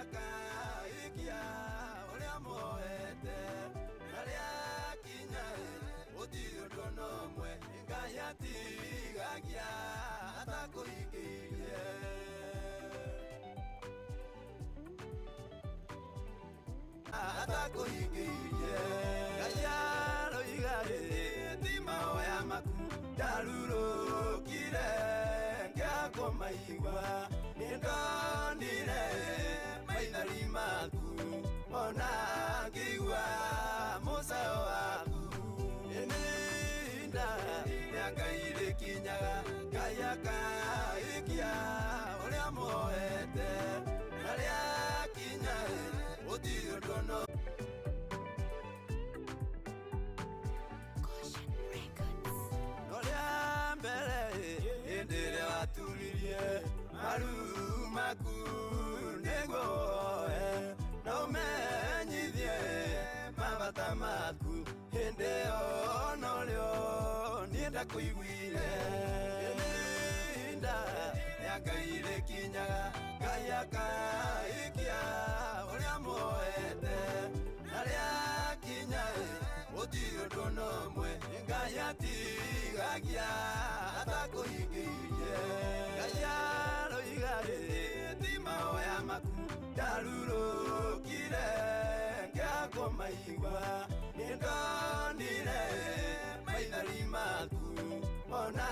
akaikia uria moete naria kinya utirwo nomwe Ngai atigagia atakuhikirie atakuhikirie Ngai aroigare ti mahoya maku ndarurukire ngĩakũmaigua nĩndonire maithori maku ona ngĩigua mũcayo waku ihinda mĩaka ĩrĩkinyaga Ngai akaikia ũrĩa moete na rĩakinya gũtirĩ ũndũ no Ndere waturirie maru maku negoe na umenyithie mabata maku hinde onorio nienda kuiguire ninda yakaire kinyaga Ngai akaikia uria moete naria kinya gũtirĩ ũndũ nomwe Ngai atigagia atakuhikirie Ngai aroigare ti mahoya maku ndarurukire ngĩakũmaigua nĩndonire maithori maku ona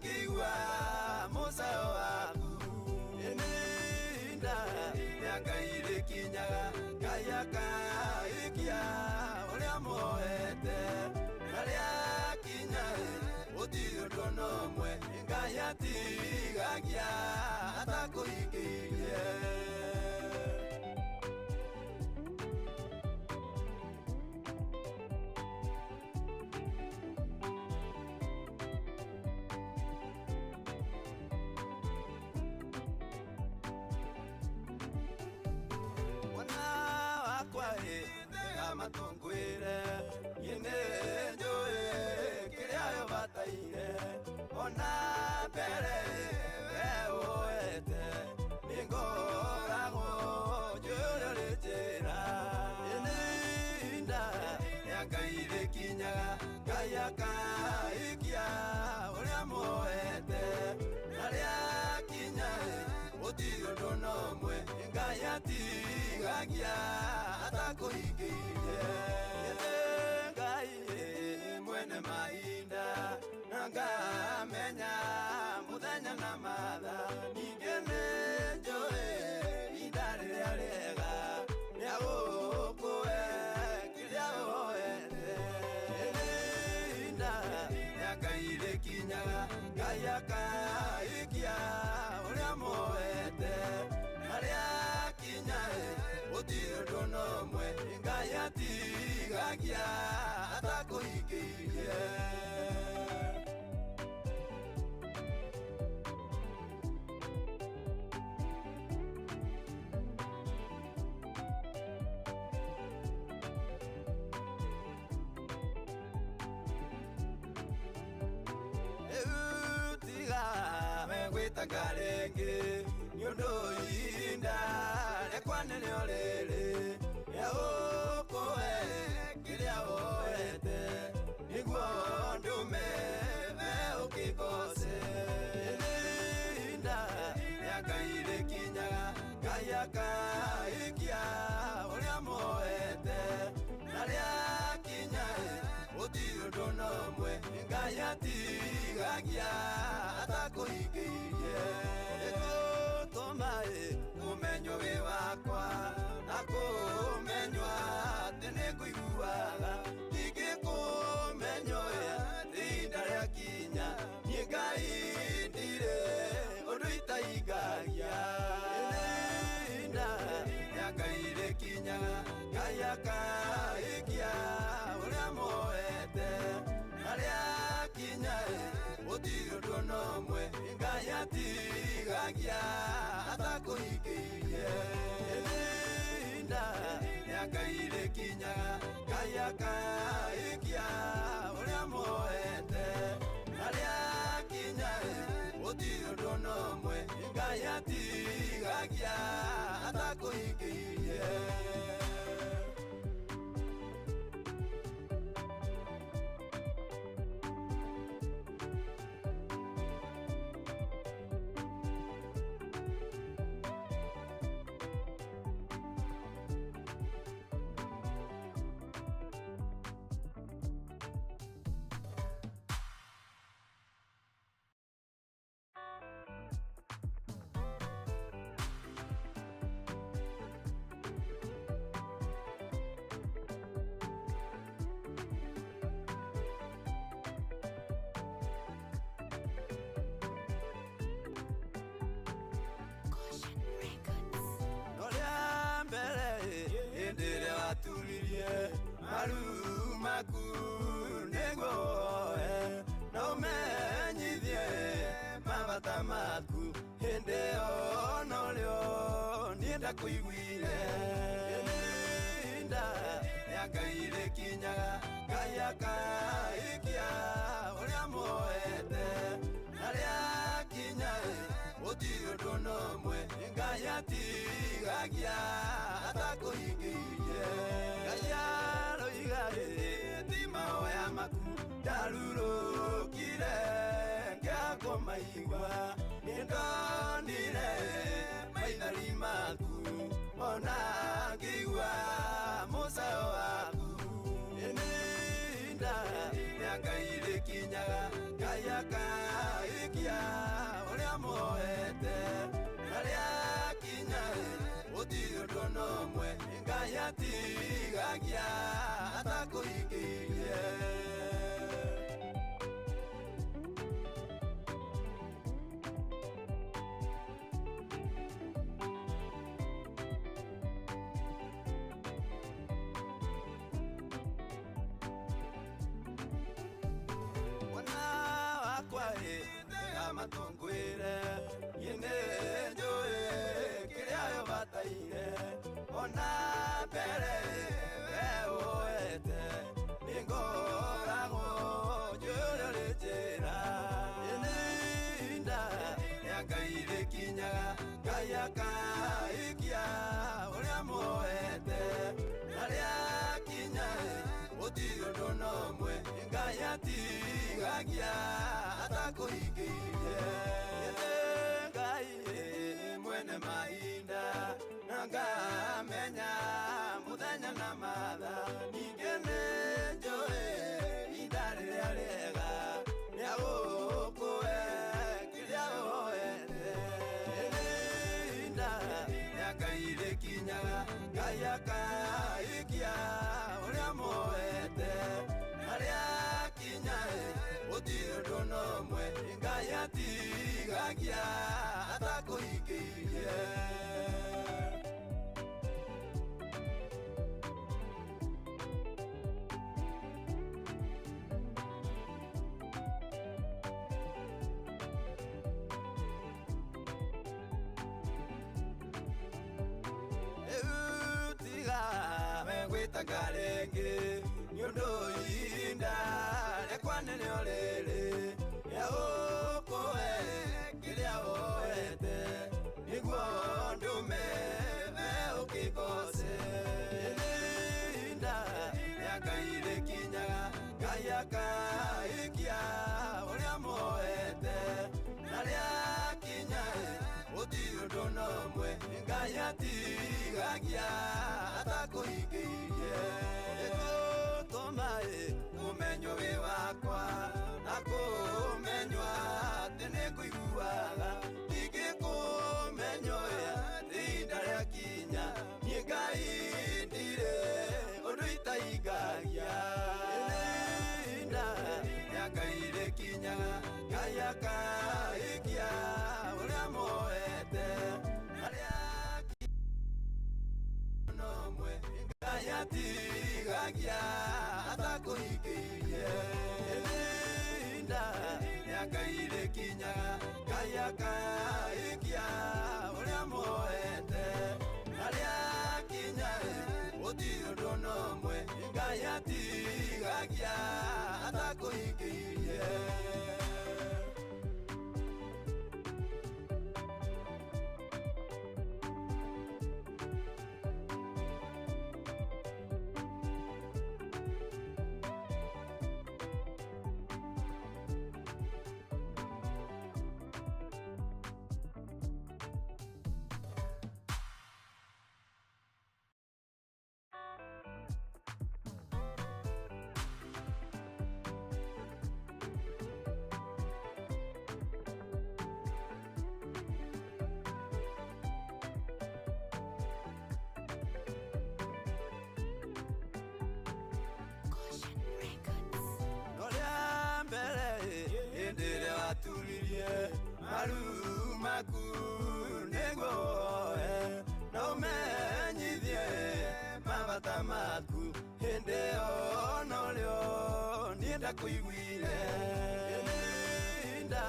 ngĩigua mũcayo waku ihinda mĩaka ĩrĩkinyaga Ngai akaikia ũrĩa moete na rĩakinya gũtirĩ ũndũ nomwe Ngai atigagia atakuhikirie matongwire ine njũĩ kĩrĩa yobataire ona mbere we woete nĩngoragwo njũĩ ũrĩa ũrĩ njĩra ihinda mĩaka ĩrĩkinyaga Ngai akaikia ũrĩa moete na rĩakinya gũtirĩ ũndũ nomwe Ngai atigagia atakuhikirie Ngai mwene mahinda na ngamenya mũthenya na matha ningĩ nĩ njũĩ ihinda rĩrĩa rĩega rĩa gũkũhe kĩrĩa woete ihinda mĩaka ĩrĩkinyaga Ngai akaikia ũrĩa moete na rĩakinya gũtirĩ ũndũ nomwe Ngai atigagia atakuhikirie gwĩtanga rĩngĩ nĩũndũ ihinda rĩakwa nĩrĩo rĩrĩ rĩa gũkũhe kĩrĩa woete nĩguo ndũme we ũkĩgoce ihinda mĩaka ĩrĩkinyaga Ngai akaikia ũrĩa moete na rĩakinya gũtirĩ ũndũ nomwe Ngai atigagia atakuhikirie gũtũma ũmenywo wĩ wakwa na kũmenywa atĩ nĩngũiguaga ningĩ kũmenywo ihinda rĩakinya niĩ Ngai ndirĩ ũndũ itahingagia ihinda mĩaka ĩrĩkinyaga Ngai akaikia ũrĩa moete na rĩakinya gũtirĩ ũndũ nomwe Ngai atigagia atakuhikirie ihinda mĩaka ĩrĩkinyaga Ngai akaikia ũrĩa moete na rĩakinya gũtirĩ ũndũ nomwe Ngai Ngai atigagia atakũhingĩirie. Maru maku negoe na umenyithie mabata maku hĩndĩ o norĩo niĩ ndakuiguire. Ihinda rĩa Ngai rĩkinyaga, Ngai akaikia ũrĩa muoete, na rĩakinya gũtirĩ ũndũ n'ũmwe Ngai atigagia atakũhingĩirie. Ngai aroiga ti mahoya maku ndarurũkire ngĩakũmaigua, nĩndonire maithori maku ona ngĩigua mũcayo waku. Ihinda rĩa Ngai rĩkinyaga, Ngai akaikia ũrĩa muoete, na rĩakinya gũtirĩ ũndũ n'ũmwe Ngai atigagia atakũhingĩirie. Matungwire yene njoe kĩrĩa yo bataire, ona mbere we woete nĩngoragwo njũrĩ ũrĩ njĩra. Ihinda rĩa Ngai rĩkinyaga, Ngai akaikia ũrĩa muoete, na rĩakinya gũtirĩ ũndũ n'ũmwe Ngai atigagia atakũhingĩirie. Ngai mwene mahinda na ngamenya mũthenya na matha, ningĩ nĩnjũĩ ihinda rĩrĩa rĩega rĩa gũkũhe kĩrĩa woete. Ihinda rĩa Ngai rĩkinyaga, Ngai akaikia ũrĩa muoete, na rĩakinya gũtirĩ ũndũ n'ũmwe Ngai atigagia atakũhingĩirie. Gwĩtanga rĩngĩ nĩũndũ ihinda rĩakwa nĩrĩo rĩrĩ rĩa gũkũhe kĩrĩa woete, nĩguo ndũme we ũkĩgoce. Ihinda rĩa Ngai rĩkinyaga, Ngai akaikia ũrĩa muoete, na rĩakinya gũtirĩ ũndũ n'ũmwe Ngai atigagia atakũhingĩirie. Gĩgũtũma kũmenywo wĩ wakwa na kũmenywo atĩ nĩngũiguaga, ningĩ kũmenywo ihinda rĩakinya niĩ Ngai ndirĩ ũndũ itahingagia. Ihinda rĩa Ngai rĩkinyaga, Ngai akaikia ũrĩa muoete, na rĩakinya n'ũmwe Ngai atigagia atakũhingĩirie. Ihinda rĩa Ngai rĩkinyaga, Ngai akaikia ũrĩa muoete, na rĩakinya gũtirĩ ũndũ n'ũmwe Ngai atigagia atakũhingĩirie. maru maku nĩguo woe na ũmenyithie mabata maku hĩndĩ ĩyo na ũrĩo niĩ ndakũiguire ihinda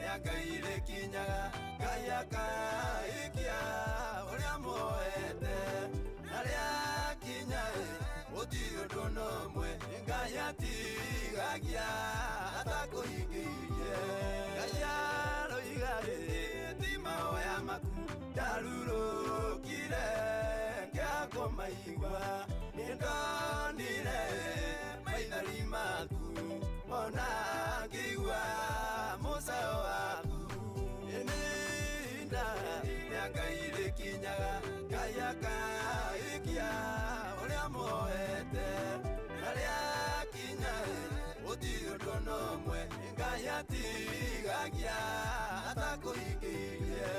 rĩa Ngai rĩkinyaga Ngai akaikia ũrĩa muoete na rĩakinya gũtirĩ ũndũ n'ũmwe Ngai atigagia atakũhingĩirie Ngai aroiga ti mahoya maku ndarurũkire ngĩaga kũmaigua nĩndonire maithori maku ona ngĩigua mũcayo waku ihinda rĩa Ngai rĩkinyaga Ngai akaikia ũrĩa muoete na rĩakinya gũtirĩ ũndũ n'ũmwe Ngai atigagia atakũhingĩirie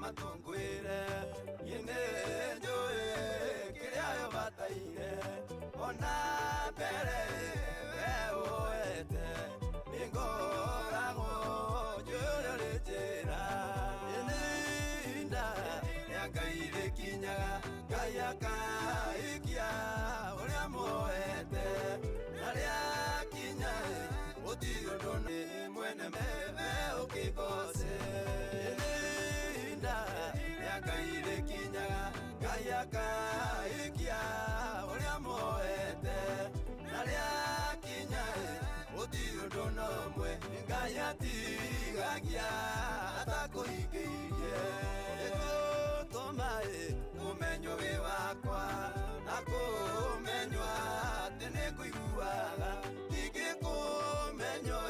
matungwire yine njoe kĩrĩa yobataire ona mbere we woete nĩngoragwo njũrĩa rĩnjĩra ihinda rĩa Ngai rĩkinyaga Ngai akaikia ũrĩa muoete na rĩakinya gũtirĩ ũndũ nĩ mwene meme ũkĩgoce Ngai rĩkinyaga Ngai akaikia ũrĩa muoete na rĩakinya gũtirĩ ũndũ n'ũmwe Ngai atigagia atakũhingĩirie gũtũma ũmenywo wĩ wakwa na kũmenywo atĩ nĩngũiguaga ingĩkũmenywo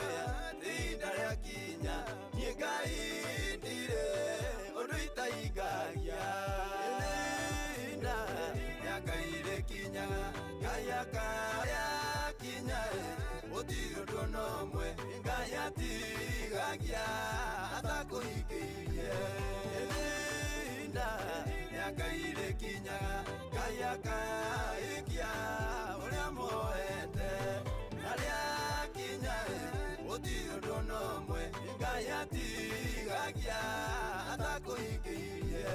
ihinda rĩakinya niĩ Ngai ndirĩ itaingagia ihinda rĩa Ngai rĩkinyaga Ngai akaikia gũtirĩ ũndũ n'ũmwe Ngai atigagia atakũhingĩirie ihinda rĩa Ngai rĩkinyaga Ngai akaikia ũrĩa muoete na rĩakinya gũtirĩ ũndũ n'ũmwe Ngai atigagia atakũhingĩirie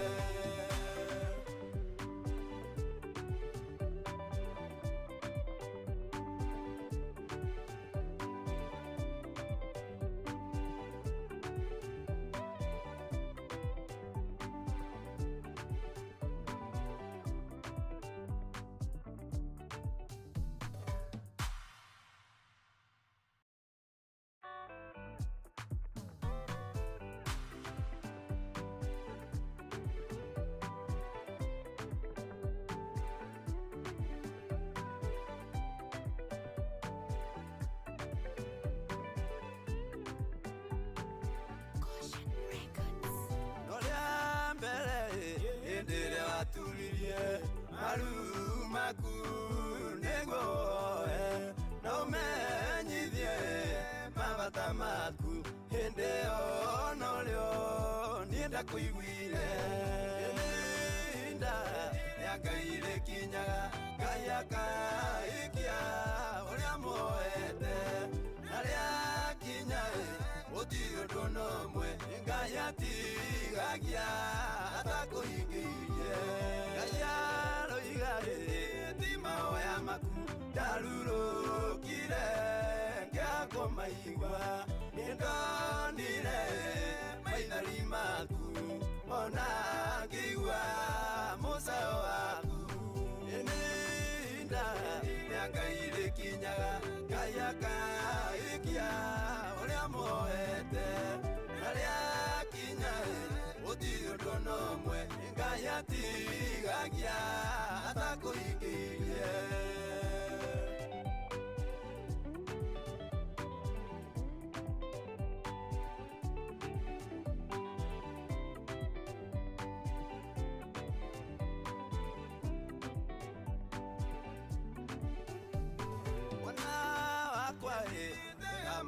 maru maku nĩguo woe na ũmenyithie mabata maku hĩndĩ ĩyo na ũrĩo niĩ ndakũiguire ihinda rĩa Ngai rĩkinyaga Ngai akaikia ũrĩa muoete na rĩakinya gũtirĩ ũndũ n'ũmwe Ngai atigagia atakũhingĩirie Ngai aroiga ti mahoya maku ndarurũkire ngĩaga kũmaigua nĩndonire maithori maku ona ngĩigua mũcayo waku ihinda rĩa Ngai rĩkinyaga Ngai akaikia ũrĩa muoete na rĩakinya gũtirĩ ũndũ n'ũmwe Ngai atigagia atakũhingĩirie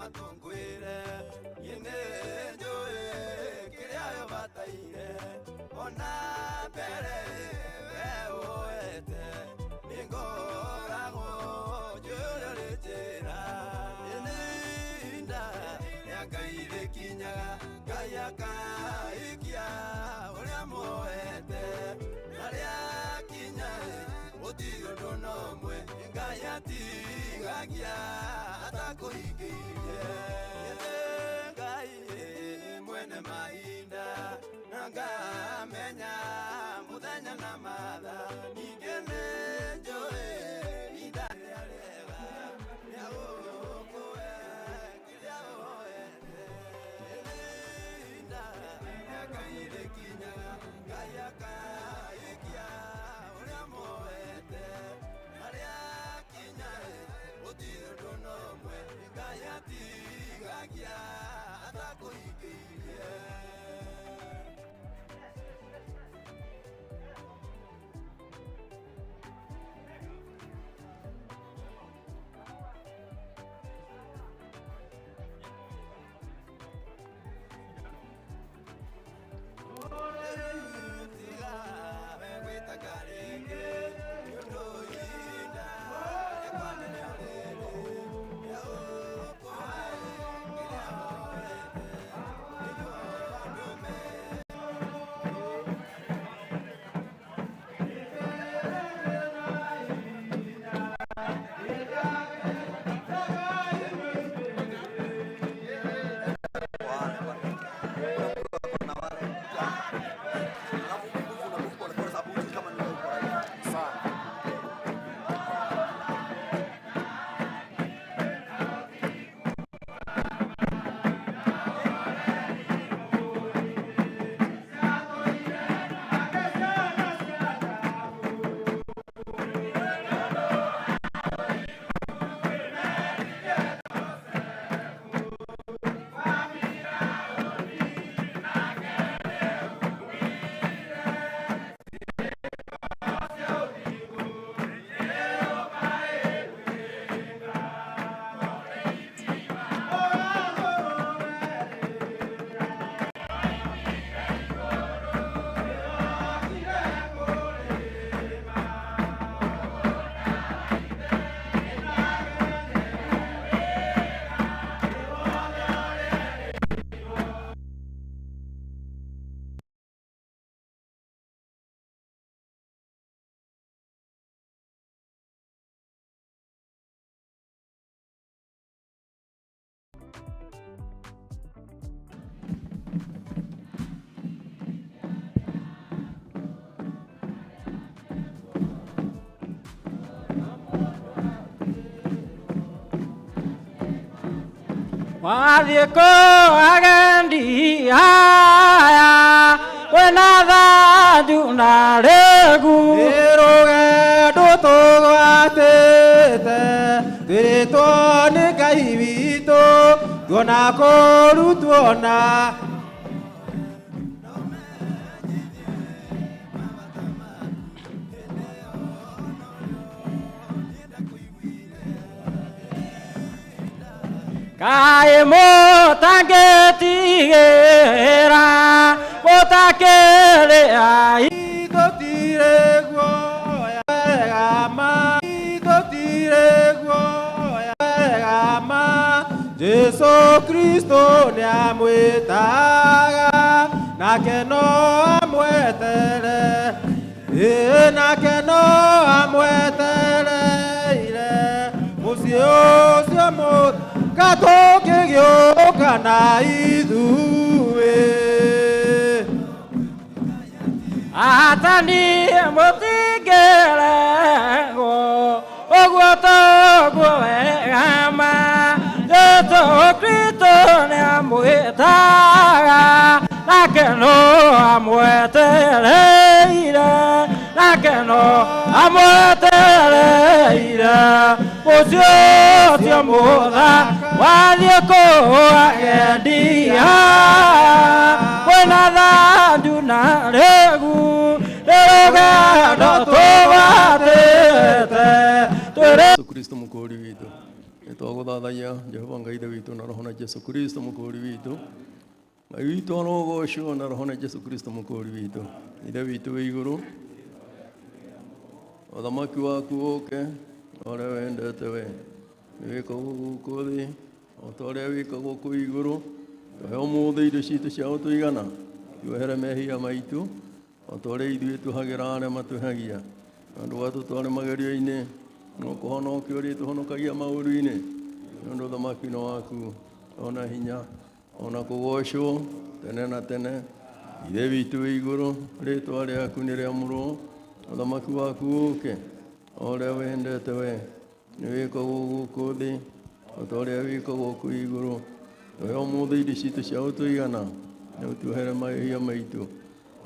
matungwire yene joe kiria yo bataire ona bere we oete ningorago joe rejera yene inda yakaire kinyaga kayaka ikia oria moete naria kinyae otigo donomwe ngayati gagia atakoikirie ngai mwene mahinda nanga menya muthenya na matha ningene njoe inda rĩarega rĩa gũkũe kĩrĩa woete inda rĩakaire kinyaga ngai akaikia ũrĩa moete arĩa kinyae gũtirĩ ũndũ nomwe ngai atigagia atakũhingĩirie. Wadhieko agendi haya wenathanju na regu rũgendo tũgwatĩte twĩrĩtwo nĩ Ngai witũ tuona kũrutwo na kaĩ mũtangĩtigĩra mũtakĩrĩa tũtirĩ guoya wega ma tũtirĩ guoya wega ma Jesũ Kristo nĩamwĩtaga nake no amwetere nake no amwetereire mũciĩ ũcio gatũkĩgĩũka na ithuĩ atani mũtingĩregwo ũguo toguo wega ma Jesũ Kristo nĩamwĩtaga nake no amwetereire nake no amwetereire mũciĩ ũcio mũthaka wathiĩ kũagendi kwĩna thanju na regu nĩ rũgendo tũgwatĩte Yesu Kristo mkori witũ Nitwaguthathaiya Jehova Ngai ithe witũ na roho na Jesu Kristo mũkũũri witũ. Ngai witũ arogocwo na roho na Jesu Kristo mũkũũri witũ. Ithe witũ wĩ igũrũ, ũthamaki waku ũũke, ũrĩa wendete we. Nĩwĩkagwo gũkũ thĩ, o ta ũrĩa wĩkagwo kũu igũrũ. Tũhe ũmũthĩ indo citũ cia gũtũigana, tuohere mehia maitũ, o ta ũrĩa ithuĩ tũhagĩra arĩa matũhagia. Na ndũgatũtware magerio-inĩ, no kũhonokia ũrĩtũhonokagia maũru-inĩ. Nĩ ũndũ ũthamaki-inĩ waku, ona hinya, ona kũgocwo tene na tene. Ithe witũ wĩ igũrũ, rĩĩtwa rĩaku nĩ rĩamũrwo, ũthamaki waku ũũke, o ũrĩa wendete we. Nĩwĩkagwo gũkũ thĩ, o ta ũrĩa wĩkagwo kũu igũrũ. Tũhe ũmũthĩ indo citũ cia gũtũigana, na ũtuohere mahĩtia maitũ,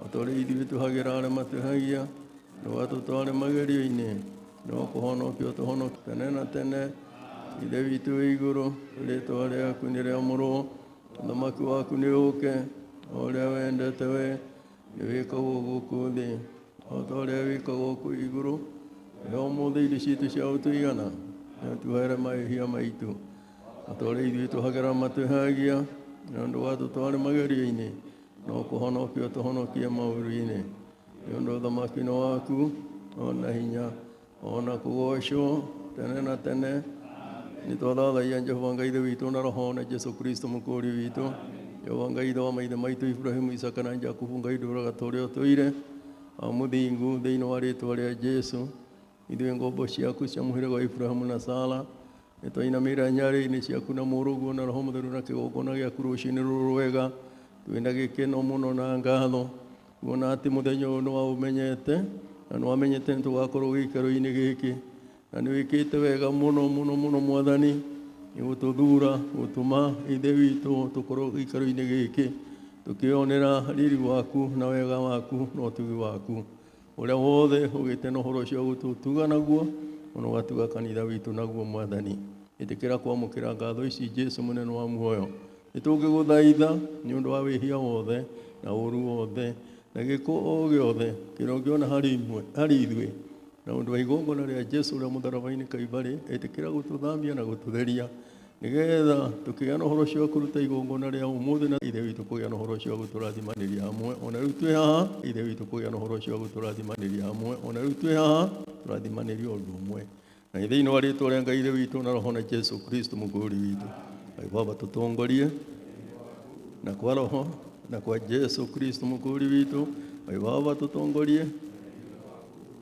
o ta ũrĩa ithuĩ tũhagĩra arĩa matũhagia. Ndũgatũtware magerio-inĩ, no kũhonokia ũtũhonokie tene na tene. Ithe witũ wĩ igũrũ, rĩĩtwa rĩaku nĩ rĩamũrwo, ũthamaki waku nĩ ũũke, o ũrĩa wendete we. Nĩwĩkagwo gũkũ thĩ, o ta ũrĩa wĩkagwo kũu igũrũ. Tũhe ũmũthĩ indo citũ cia gũtũigana, na ũtuohere mahĩtia maitũ, o ta ũrĩa ithuĩ tũhagĩra matũhagia. Na ndũgatũtware magerio-inĩ, no kũhonokia ũtũhonokie maũru-inĩ. Nĩ ũndũ ũthamaki-inĩ waku, ona hinya, ona kũgocwo tene na tene. Nĩtwathathaiya Jehova Ngai ithe witũ na roho na Jesu Kristo mũkũũri witũ. Jehova Ngai ithe wa maithe maitũ Ibrahimu, Isaka na Jakubu, Ngai ndũũraga ta ũrĩa ũtũire, mũthingu thĩinĩ wa rĩĩtwa rĩa Jesu. Ithuĩ ngombo ciaku cia mũhĩrĩga wa Ibrahimu na Sara, nĩtwainamĩrĩra nyarĩ-inĩ ciaku na mũrũguo na roho mũtheru na kĩgongona gĩaku rũciinĩ rũrũ rwega. Twĩna gĩkeno mũno na ngatho, kuona atĩ mũthenya ũyũ nĩwaũmenyete, na nĩwamenyete nĩtũgakorwo gĩikaro-inĩ gĩkĩ. Na nĩwĩkĩte wega mũno mũno mũno Mwathani, nĩgũtũthura, gũtũma ithe witũ tũkorwo gĩikaro-inĩ gĩkĩ, tũkĩonera riri waku na wega waku na ũtugi waku, ũrĩa wothe ũgĩte na ũhoro ũcio gũtũtuga naguo, ona ũgatuga kanitha witũ naguo Mwathani. Ĩtĩkĩra kwamũkĩra ngatho ici Jesu mũnene wa muoyo. Nĩtũngĩgũthaitha nĩ ũndũ wa wĩhia wothe na ũũru wothe na gĩko o gĩothe kĩrĩa ũngĩona harĩ ithuĩ, na ũndũ wa igongona rĩa Jesu ũrĩa mũtharaba-inĩ Kalvarĩ. Ĩtĩkĩra gũtũthambia na gũtũtheria, nĩgetha tũkĩgĩa na ũhoro ũcio wa kũruta igongona rĩa ũmũthĩ, na ithe witũ kũgĩa na ũhoro ũcio wa gũtũrathimanĩria hamwe. Ona rĩu twĩ haha, ithe witũ kũgĩa na ũhoro ũcio wa gũtũrathimanĩria hamwe. Ona rĩu twĩ haha, tũrathimanĩrio ũndũ ũmwe. Na thĩinĩ wa rĩĩtwa rĩa Ngai ithe witũ na roho na Jesu Kristo mũkũũri witũ. Ngai Baba tũtongorie na kwa roho na kwa Jesu Kristo mũkũũri witũ. Ngai Baba tũtongorie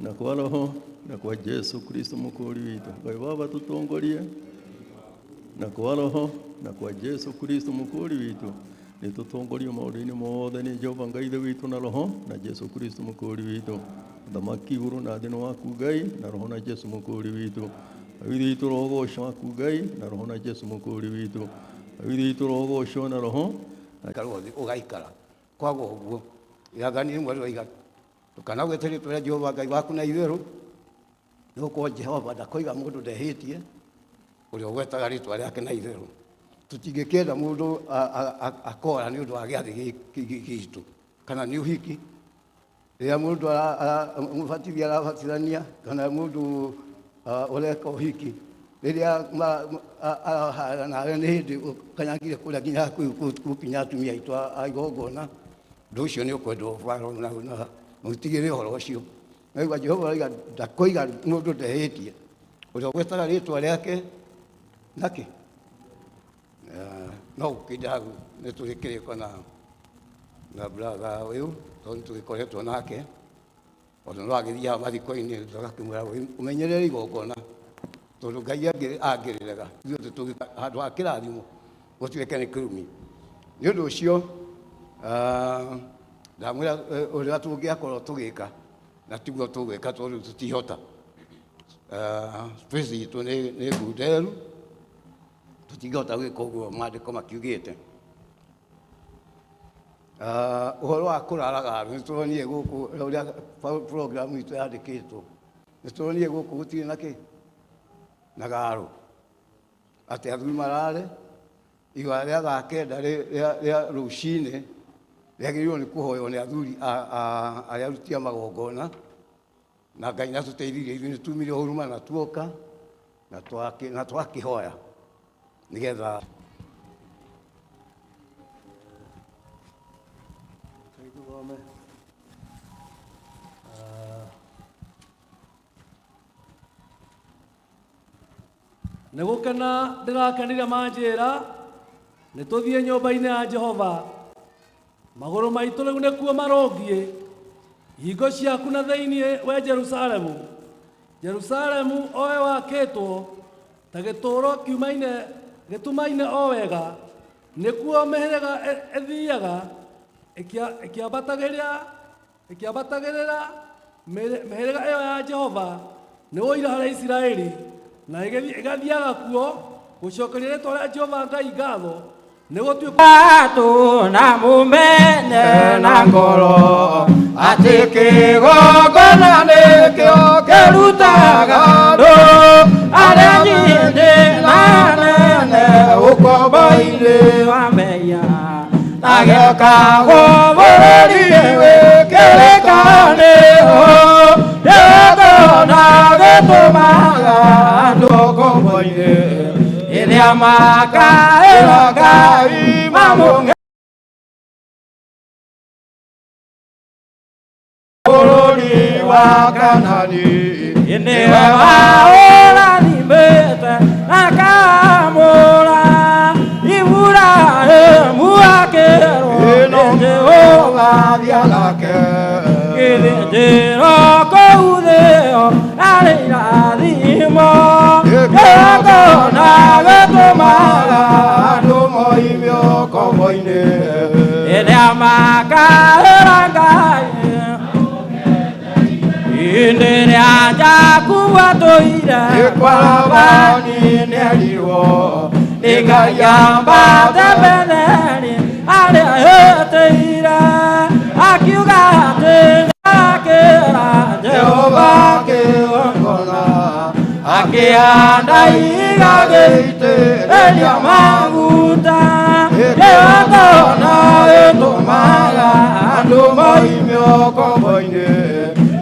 na kwa roho na kwa Jesu Kristo mũkũũri witũ. Ngai Baba tũtongorie na kwa roho na kwa Jesu Kristo mũkũũri witũ. Nĩtũtongorio maũndũ-inĩ mothe nĩ Jehova Ngai ithe witũ na roho na Jesu Kristo mũkũũri witũ. Thamaki igũrũ na thĩ nĩ waku Ngai na roho na Jesu mũkũũri witũ. Ithe witũ rogocwo waku Ngai na roho na Jesu mũkũũri witũ. Ithe witũ rogocwo na roho ugaikara kwaga ũguo irathani mweri wa igana tukanagweterera tũrĩa Jehova Ngai waku na itherũ, nĩgũkorwo Jehova ndakoiga mũndũ ndehĩtie ũrĩa ũgwetaga rĩĩtwa rĩake na itherũ. Tũtingĩkĩenda mũndũ akora nĩ ũndũ wa gĩathĩ gitũ kana nĩ ũhiki. Rĩrĩa mũndũ mũbatithia arabatithania kana mũndũ ũreka ũhiki, rĩrĩa nawe nĩ hĩndĩ ũkanyagire kũrĩa nginya gũkinya atumia aitũ a igongona, ũndũ ũcio nĩ ũkwendwo ũbarwo na mũtigĩre ũhoro ũcio. Naigua Jehova oiga ndakoiga mũndũ ndehĩtie ũrĩa ũgwetaga rĩĩtwa rĩake nakĩ. No gũkĩnda hau nĩ tũrĩ kĩrĩko na brother ũyũ, tondũ tũgĩkoretwo nake, tondũ no agĩthiaga mathiko-inĩ tũgakĩmwĩra ũmenyerere igongona, tondũ Ngai angĩrĩrega ithuĩ handũ ha kĩrathimo gũtuĩke nĩ kĩrumi. Nĩ ũndũ ũcio ndamwĩra ũrĩa tũngĩakorwo tũgĩka na tiguo tũgwĩka, tondũ tũtihota. Space itũ nĩ ngunderu, tũtingĩhota gwĩka ũguo maandĩko makiugĩte. Ũhoro wa kũraraga nĩtũronire gũkũ ũrĩa program itũ yandĩkĩtwo, nĩtũronire gũkũ gũtirĩ nakĩ na garo, atĩ athuri marare igwa rĩa thaa kenda rĩa rũcinĩ rĩagĩrĩirwo nĩ kũhoywo nĩ athuri arĩa aruti a magongona, na Ngai natũteithirie ithuĩ nĩtumire huruma na tuoka na twakĩhoya nigetha Negukena ndirakenire manjira nituthie nyumba-ini ya Jehova maguru maitu riu nikuo marongie hingo ciaku na thiini we Jerusalemu Jerusalemu owe wakitwo ta gituro gitumaine o wega nikuo mihiraga ethiaga ikiambatagirira mihiraga iyo ya Jehova ni woira hari Israeli na igathiaga kuo gucokeria ritwa ria Jehova Ngai ngatho Watu na mumenye na ngoro ati kigongona nikio kirutaga andu aria nyingi na nene ukombo-ini wa meya na giokagwo bururi wikirikanio gĩkona gĩtũmaga andũ ũkombo-ini iria makaĩra Ngai mamũng'e bũrũri wa Kanani nĩwe waũrathimĩte na akamũra Iburahĩmu akĩrwo nĩ Jehova thiagake gĩthĩnjĩro kũu thĩ ĩyo arĩ irathimo gĩkona gĩtũmaga andũ moime ũkombo-ini rĩrĩa makaĩra Ngai hĩndĩ ĩrĩa Jakubu atũire Labani nĩerirwo nĩ Ngai ambate Betheli arĩa etĩire akiuga atĩ nĩarakĩra Jehova kĩgongona akĩhanda ihiga gĩitĩrĩria maguta gĩgongona gĩtũmaga andũ moime ũkombo-ini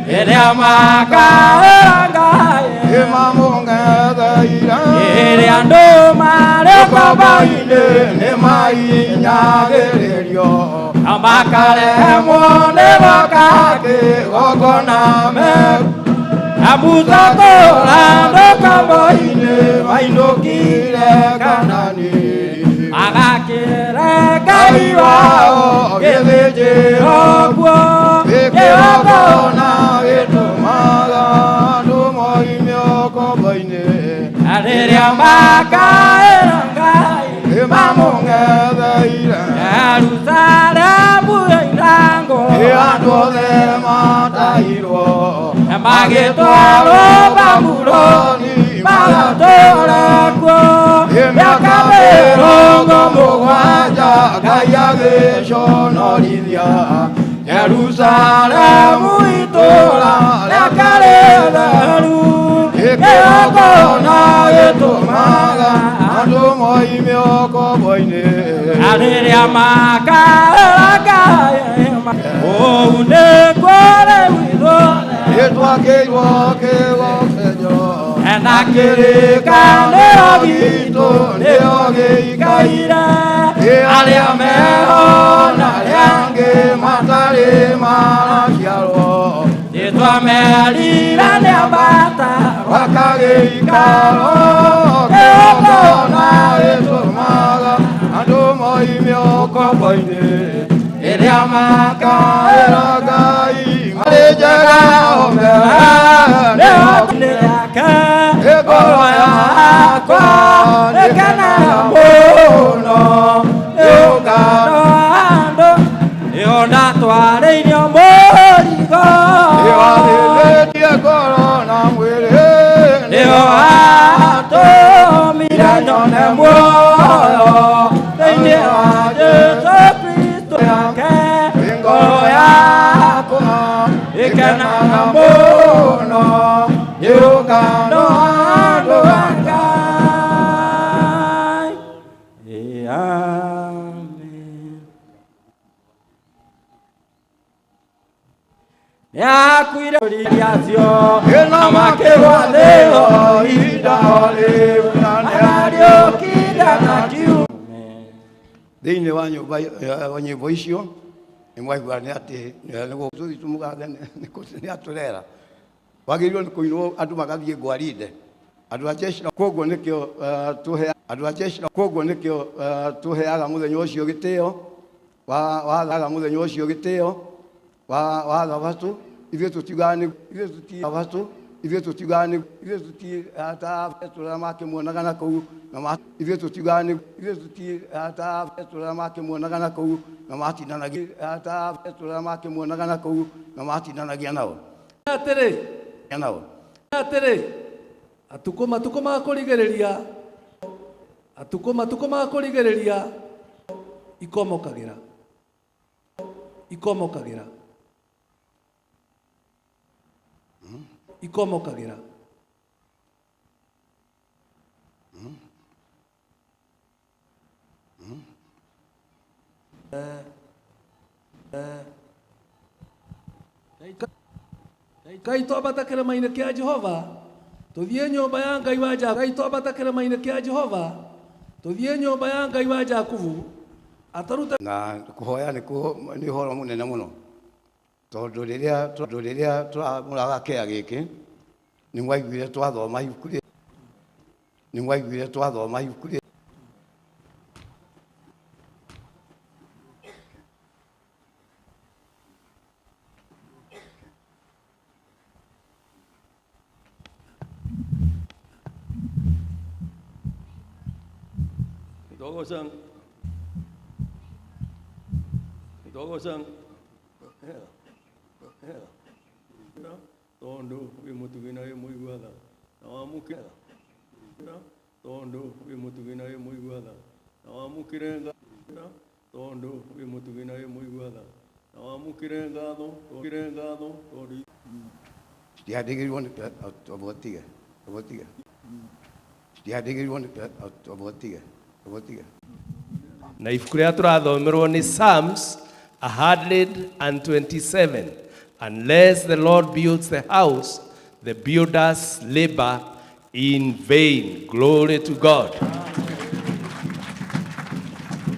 rĩrĩa makaĩra Ngai mamũng'etheire rĩrĩa andũ marĩ ũkombo-ini nĩmahinyagĩrĩrio makarehwo nĩ goka kĩgongona meru Abutatola ũkombo-ini mainũkire Kanani agakĩre Ngai wao gĩthĩnjĩro kuo gĩgongona gĩtũmaga andũ moime ũkombo-ini rĩrĩa makaĩra Ngai mamũng'etheire Jerusalemu ĩirangwo andũ othe matahirwo magĩtwarwo Babuloni magatũũre kuo mĩaka 70 Ngai agĩconorithia Jerusalemu itũũra rĩake rĩtheru gĩgongona gĩtũmaga andũ moime ũkombo-ini rĩrĩa makaĩra Ngai ũu nĩkuo rĩu ithuothe twakĩirwo kĩgongenyo na kĩrĩkanĩro gitũ nĩo gĩikaire arĩa meho na arĩa angĩ matarĩ maraciarwo nĩtwamerire nĩambata gwaka gĩikaro gĩgongona gĩtũmaga andũ moime ũkombo-ini rĩrĩa makaĩra Ngai marĩ njega omera nĩhotinĩ yake ngoro yakwa nĩkenaga mũno nĩũngano andũ nĩona twarĩirio mũrigo nĩwathĩnĩtie ngoro na mwĩrĩ nĩo atũmire nyone muoyo thĩinĩ wa Jesũ Kristo yake ngoro yakwa ĩkenaga mũno nĩũngano andũ a Ngai amen nĩakuire rĩacio na makĩgwa thĩ ihinda o rĩu na nĩariũkire thĩinĩ wa nyũmba wa nyĩmbo icio nĩ mwaigua nĩ atĩ nĩguo tũthiĩ mũgathe nĩ atũrera wagĩrĩirwo nĩ kũinwo andũ magathiĩ gwarinde andũ a jeshi koguo nĩkĩo tũheaga mũthenya ũcio gĩtĩo wathaga mũthenya ũcio gĩtĩo wa thabatũ ithuĩ tũtiugaga nĩ ta Petro arĩa makĩmuonaga na kũu ithuĩ tũtiugaga nĩ ta Petro arĩa makĩmuonaga na kũu na matindanagia nao atĩrĩ atukũ ma kũrigĩrĩria ikomokagĩra Ngai twambata kĩrĩma-inĩ kĩa Jehova tũthiĩ nyũmba ya Ngai wa Jakubu Ngai twambata kĩrĩma-inĩ kĩa Jehova tũthiĩ nyũmba ya Ngai wa Jakubu ataruta na kũhoya nĩ ũhoro mũnene mũno tondũ rĩrĩa tũramũraga kĩa gĩkĩ nĩ mwaiguire twathoma ibuku Dogosan tondo wimutugina muiguatha na wamukira tondo wimutugina muiguatha na wamukirenga tondo wimutugina muiguatha na wamukirenga tho tondo stiadigirwo nĩ abotiga na ibuku rĩrĩa tũrathomerwo nĩ Psalms 127. Unless the Lord builds the house, the builders labor in vain. Glory to God.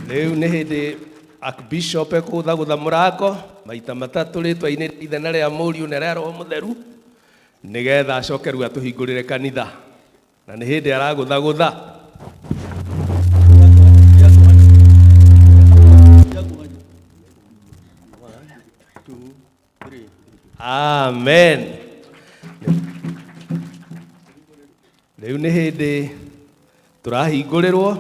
Rĩu nĩ hĩndĩ Archbishop ekũthagũtha mũrango maita matatũ rĩtwa-inĩ ithenya rĩa Mũriũ na rĩa Roho Mũtheru nĩgetha acoke rĩu atũhingũrĩre kanitha na nĩ hĩndĩ aragũthagũtha. Amen. Rĩu nĩ hĩndĩ tũrahingũrĩrwo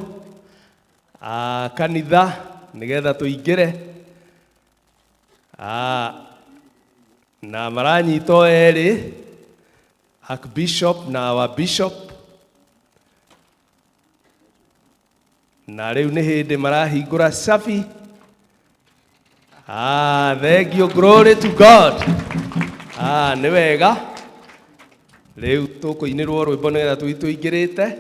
kanitha nĩgetha tũingĩre na maranyitwo erĩ Archbishop na our Bishop na rĩu nĩ hĩndĩ marahingũra cabi. Thank you, glory to God. Nĩ wega rĩu tũkũinĩrwo rwĩmbo nĩgetha tũingĩrĩte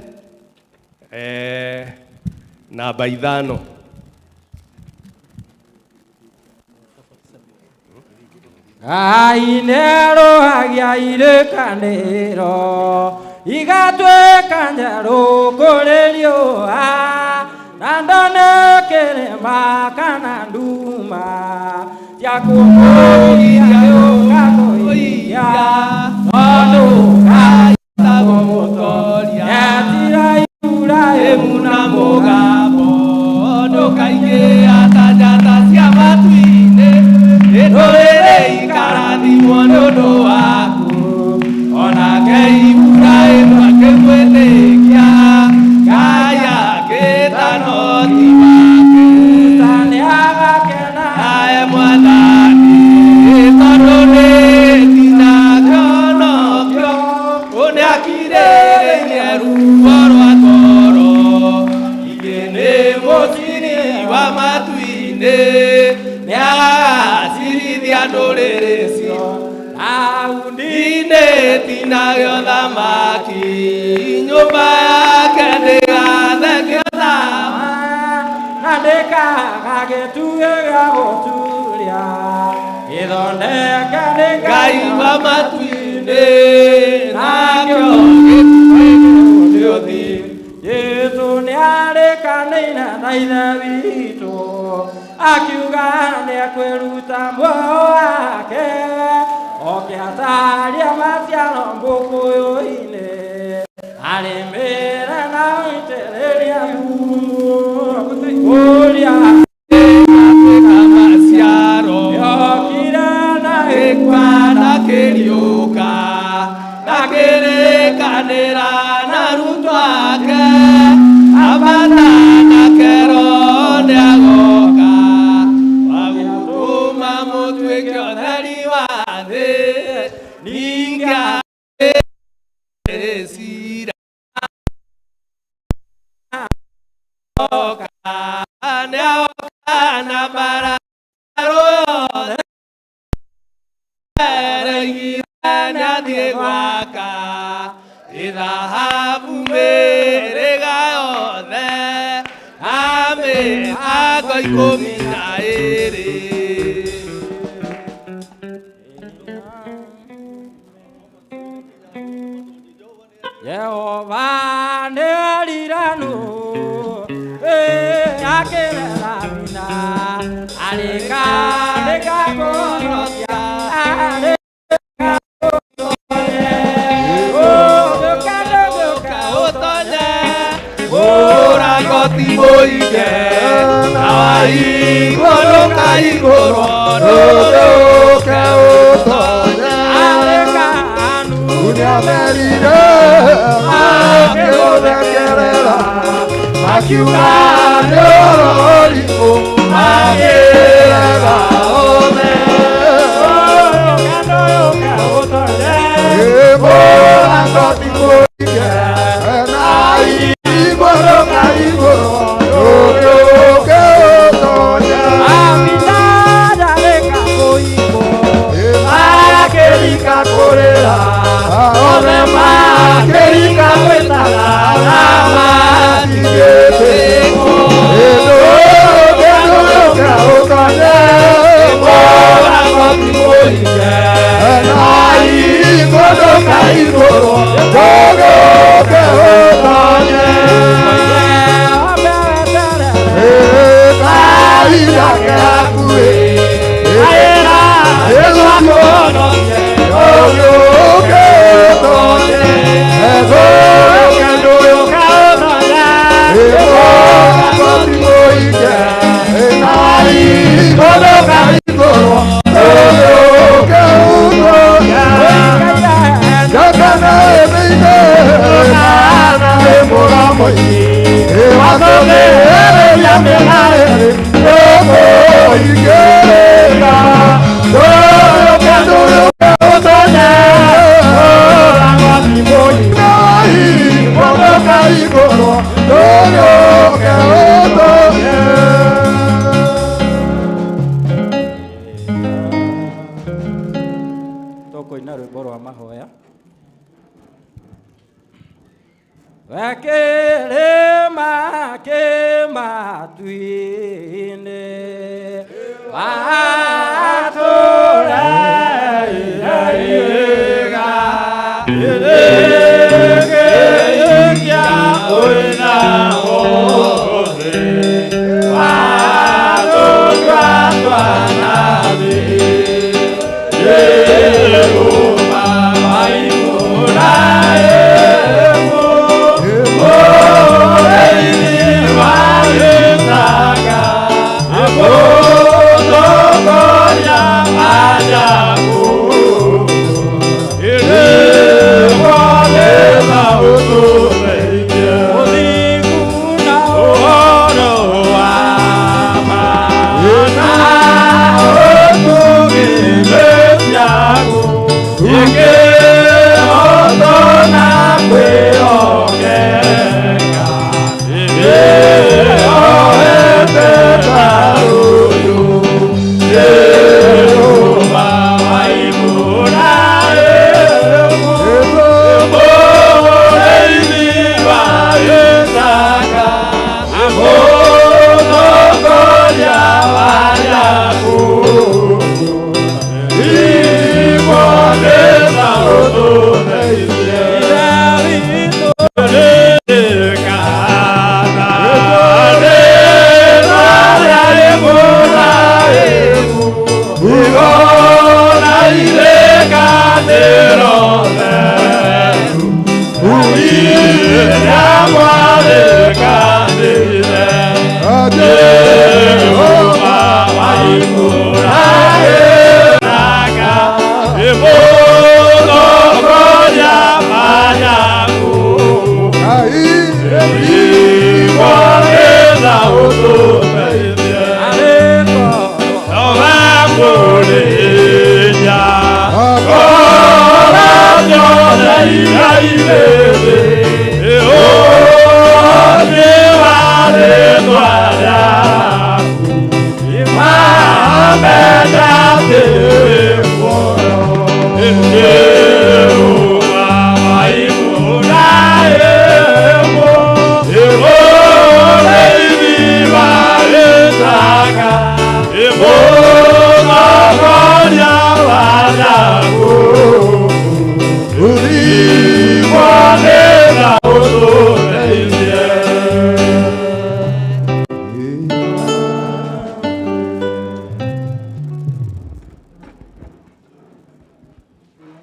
namba 5. Ngai nĩarũhagia irĩkanĩro igatuĩka njerũ kũrĩ riũa na ndone kĩrĩma kana nduma cia kũmũria yũkagũiya tondũ Ngai etagwo mũtoria etira Iburahĩmu na mũgambo ndũkaingĩra ta njata cia matu-inĩ ndũrĩrĩ ikarathimwo nĩ ũndũ waku onake Iburahĩmu akĩmwĩtĩkia Ngai agĩĩta no ti wake nĩ agakena naye Mwathani tondũ nĩtinakĩonokio ũnĩakirĩrĩirie ruo rwa toro ingĩ nĩ mũciri wa matu-inĩ nĩagacirithia ndũrĩrĩ cio raũndi-inĩ tinagĩa ũthamaki nyũmba yake ndĩgathengio tawa na ndĩkaga gĩtugĩ gĩa gũturia gĩthondeke nĩ Ngai wa matu-inĩ nakĩo gĩtugĩ gĩa ũthi Jesũ nĩarĩkanĩire na ithe witũ akiuga nĩekwiruta muoyo wake okĩhataria maciaro mbũkũyũ-inĩ arĩmĩre na gũitĩrĩria thumu ũrĩa maciaro yokire na gĩkwana kĩriũka na kĩrĩkanĩra na arutwo ake abata na kero nĩagoka wagũtũma mũtuĩke ũtheri wa thĩ ningĩ cira nĩagoka na mbararo yothe nĩathiĩ gwaka ithahabu mĩrĩga yothe na mĩhang'o 12. Jehova nĩeriranu akĩrera bina arĩkanĩka kũhonokia Timoide, ai goroka igoro, rodoka otoya. Arekanu, unyamerire, akeobekerera, akiuga neororiko, akerera ome. Rodoka otoya. Ebo akotimoide, ai goroka igoro. Correrá, ome maquerica cuetara, la madre tengo, que otoñe, mora contigoite, ahí cuando caigoro, todo que otoñe, caída que acue, era el amor. Tũkũina rwĩmbo rwa mahoya. Kĩrĩma kĩmatu-inĩ watũra iraiga gĩkĩa ũina ũthĩ watũra twanathĩ Yehova maimũra Aja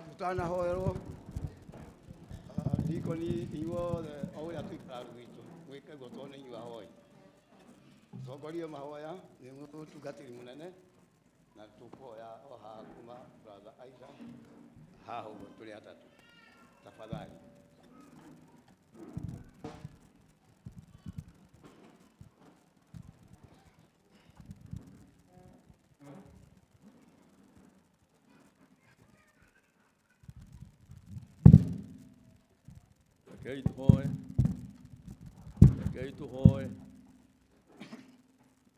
Tutanahoerwo ndikoni iwothe o ũrĩa tũikaraga gwitũ gwĩke guo tondũ nĩ inyuĩ ahoi tongoria mahoya nĩ mũtungatĩri mũnene na tũkuoya o haha kuma brother Aida haha ũguo tũrĩ atatũ tafadhali. Ngai tũhoe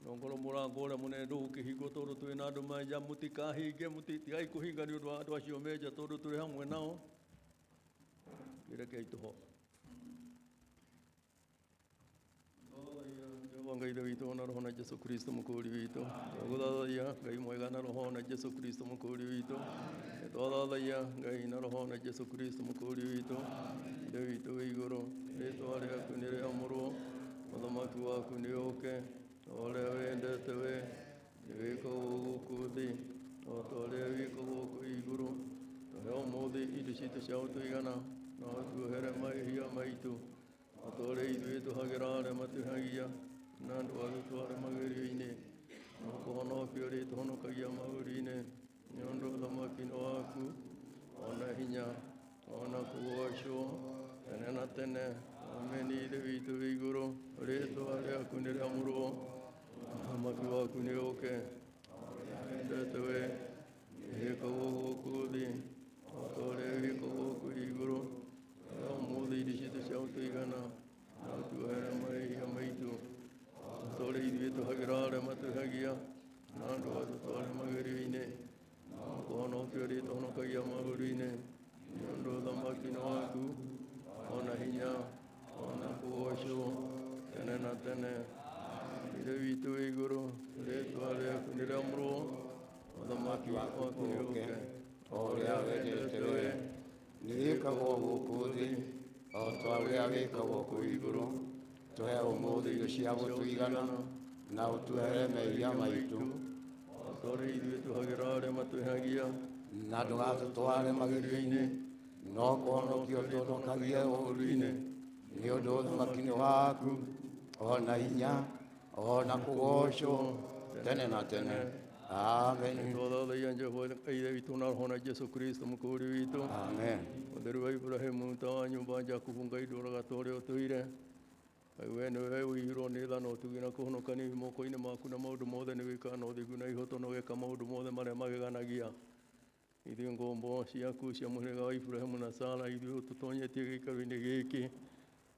nongoro mũrango ũrĩa mũnene ndũgũkĩhingwo tondũ twĩ na andũ menja mũtikahinge mũtigai kũhinga nĩ ũndũ wa andũ acio menja tondũ tũrĩ hamwe nao rekei tũhoe. Ngai ithe witũ na roho na Jesu Kristo mũkũũri witũ twagũthathaia Ngai mwega na roho na Jesu Kristo mũkũũri witũ twathathaia Ngai na roho na Jesu Kristo mũkũũri witũ ithe witũ wĩ igũrũ rĩĩtwa rĩaku nĩ rĩamũrwo ũthamaki waku nĩ ũũke o ũrĩa wendete we nĩ wĩkagwo gũkũ thĩ o ta ũrĩa wĩkagwo gũkũ igũrũ tũhe ũmũthĩ indo citũ cia gũtũigana na tuohere mahĩtia maitũ o ta ũrĩa ithuĩ tũhagĩra arĩa matũhagia na ndwagĩtware magerio-inĩ no kũhonokio rĩtũhonokagia maũru-inĩ nĩ ũndũ ũthamaki nĩ waku ona hinya ona kũgocwo tene na tene ameni. Ithe witũ wĩ igũrũ rĩĩtwa rĩaku nĩ rĩamũrwo ũthamaki waku nĩ ũũke wendete we wĩkagwo gũkũ thĩ o ta ũrĩa wĩkagwo gũkũ igũrũ ũmũthĩ indo citũ cia gũtũigana na tuohere mahĩtia maitũ o ta ũrĩa ithuĩ tũhagĩra arĩa matũhagia na ndũgatũtware magerio-inĩ no kũhonokio rĩtũhonokagia maũru-inĩ nĩ ũndũ ũthamaki nĩ waku ona hinya ona kũgocwo tene na tene. Ithe witũ wĩ igũrũ rĩĩtwa rĩaku nĩ rĩamũrwo ũthamaki waku nĩ ũũke o ũrĩa wendete we nĩ wĩkagwo gũkũ thĩ o ta ũrĩa wĩkagwo kũu igũrũ tũhe ũmũthĩ irio cia gũtũigana na ũtwehere mehia maitũ o ta ũrĩa ithuĩ tũhagĩra arĩa matũhagia na ndũgatũtware magerio-inĩ no kũhonokio tũhonokagie ũũru-inĩ nĩ ũndũ ũthamaki nĩ waku ona hinya ona kũgocwo tene na tene. Amen. Twathathaia Jehova Ithe witũ na roho na Jesu Kristo mũkũũri witũ. Amen. Mũtheru wa Ibrahimu ta wa nyũmba Jakubu Ngai ndũũraga ta ũrĩa ũtũire Ngai we nĩwe ũihirwo nĩ tha na ũtugi na kũhonokania moko-inĩ maku na maũndũ mothe nĩ wĩkaga na ũthingu na ihoto na ũgeka maũndũ mothe marĩa mageganagia. Ithuĩ ngombo ciaku cia mũhĩrĩga wa Ibrahimu na Sara ithuĩ ũtũtonyetie gĩikaro-inĩ gĩkĩ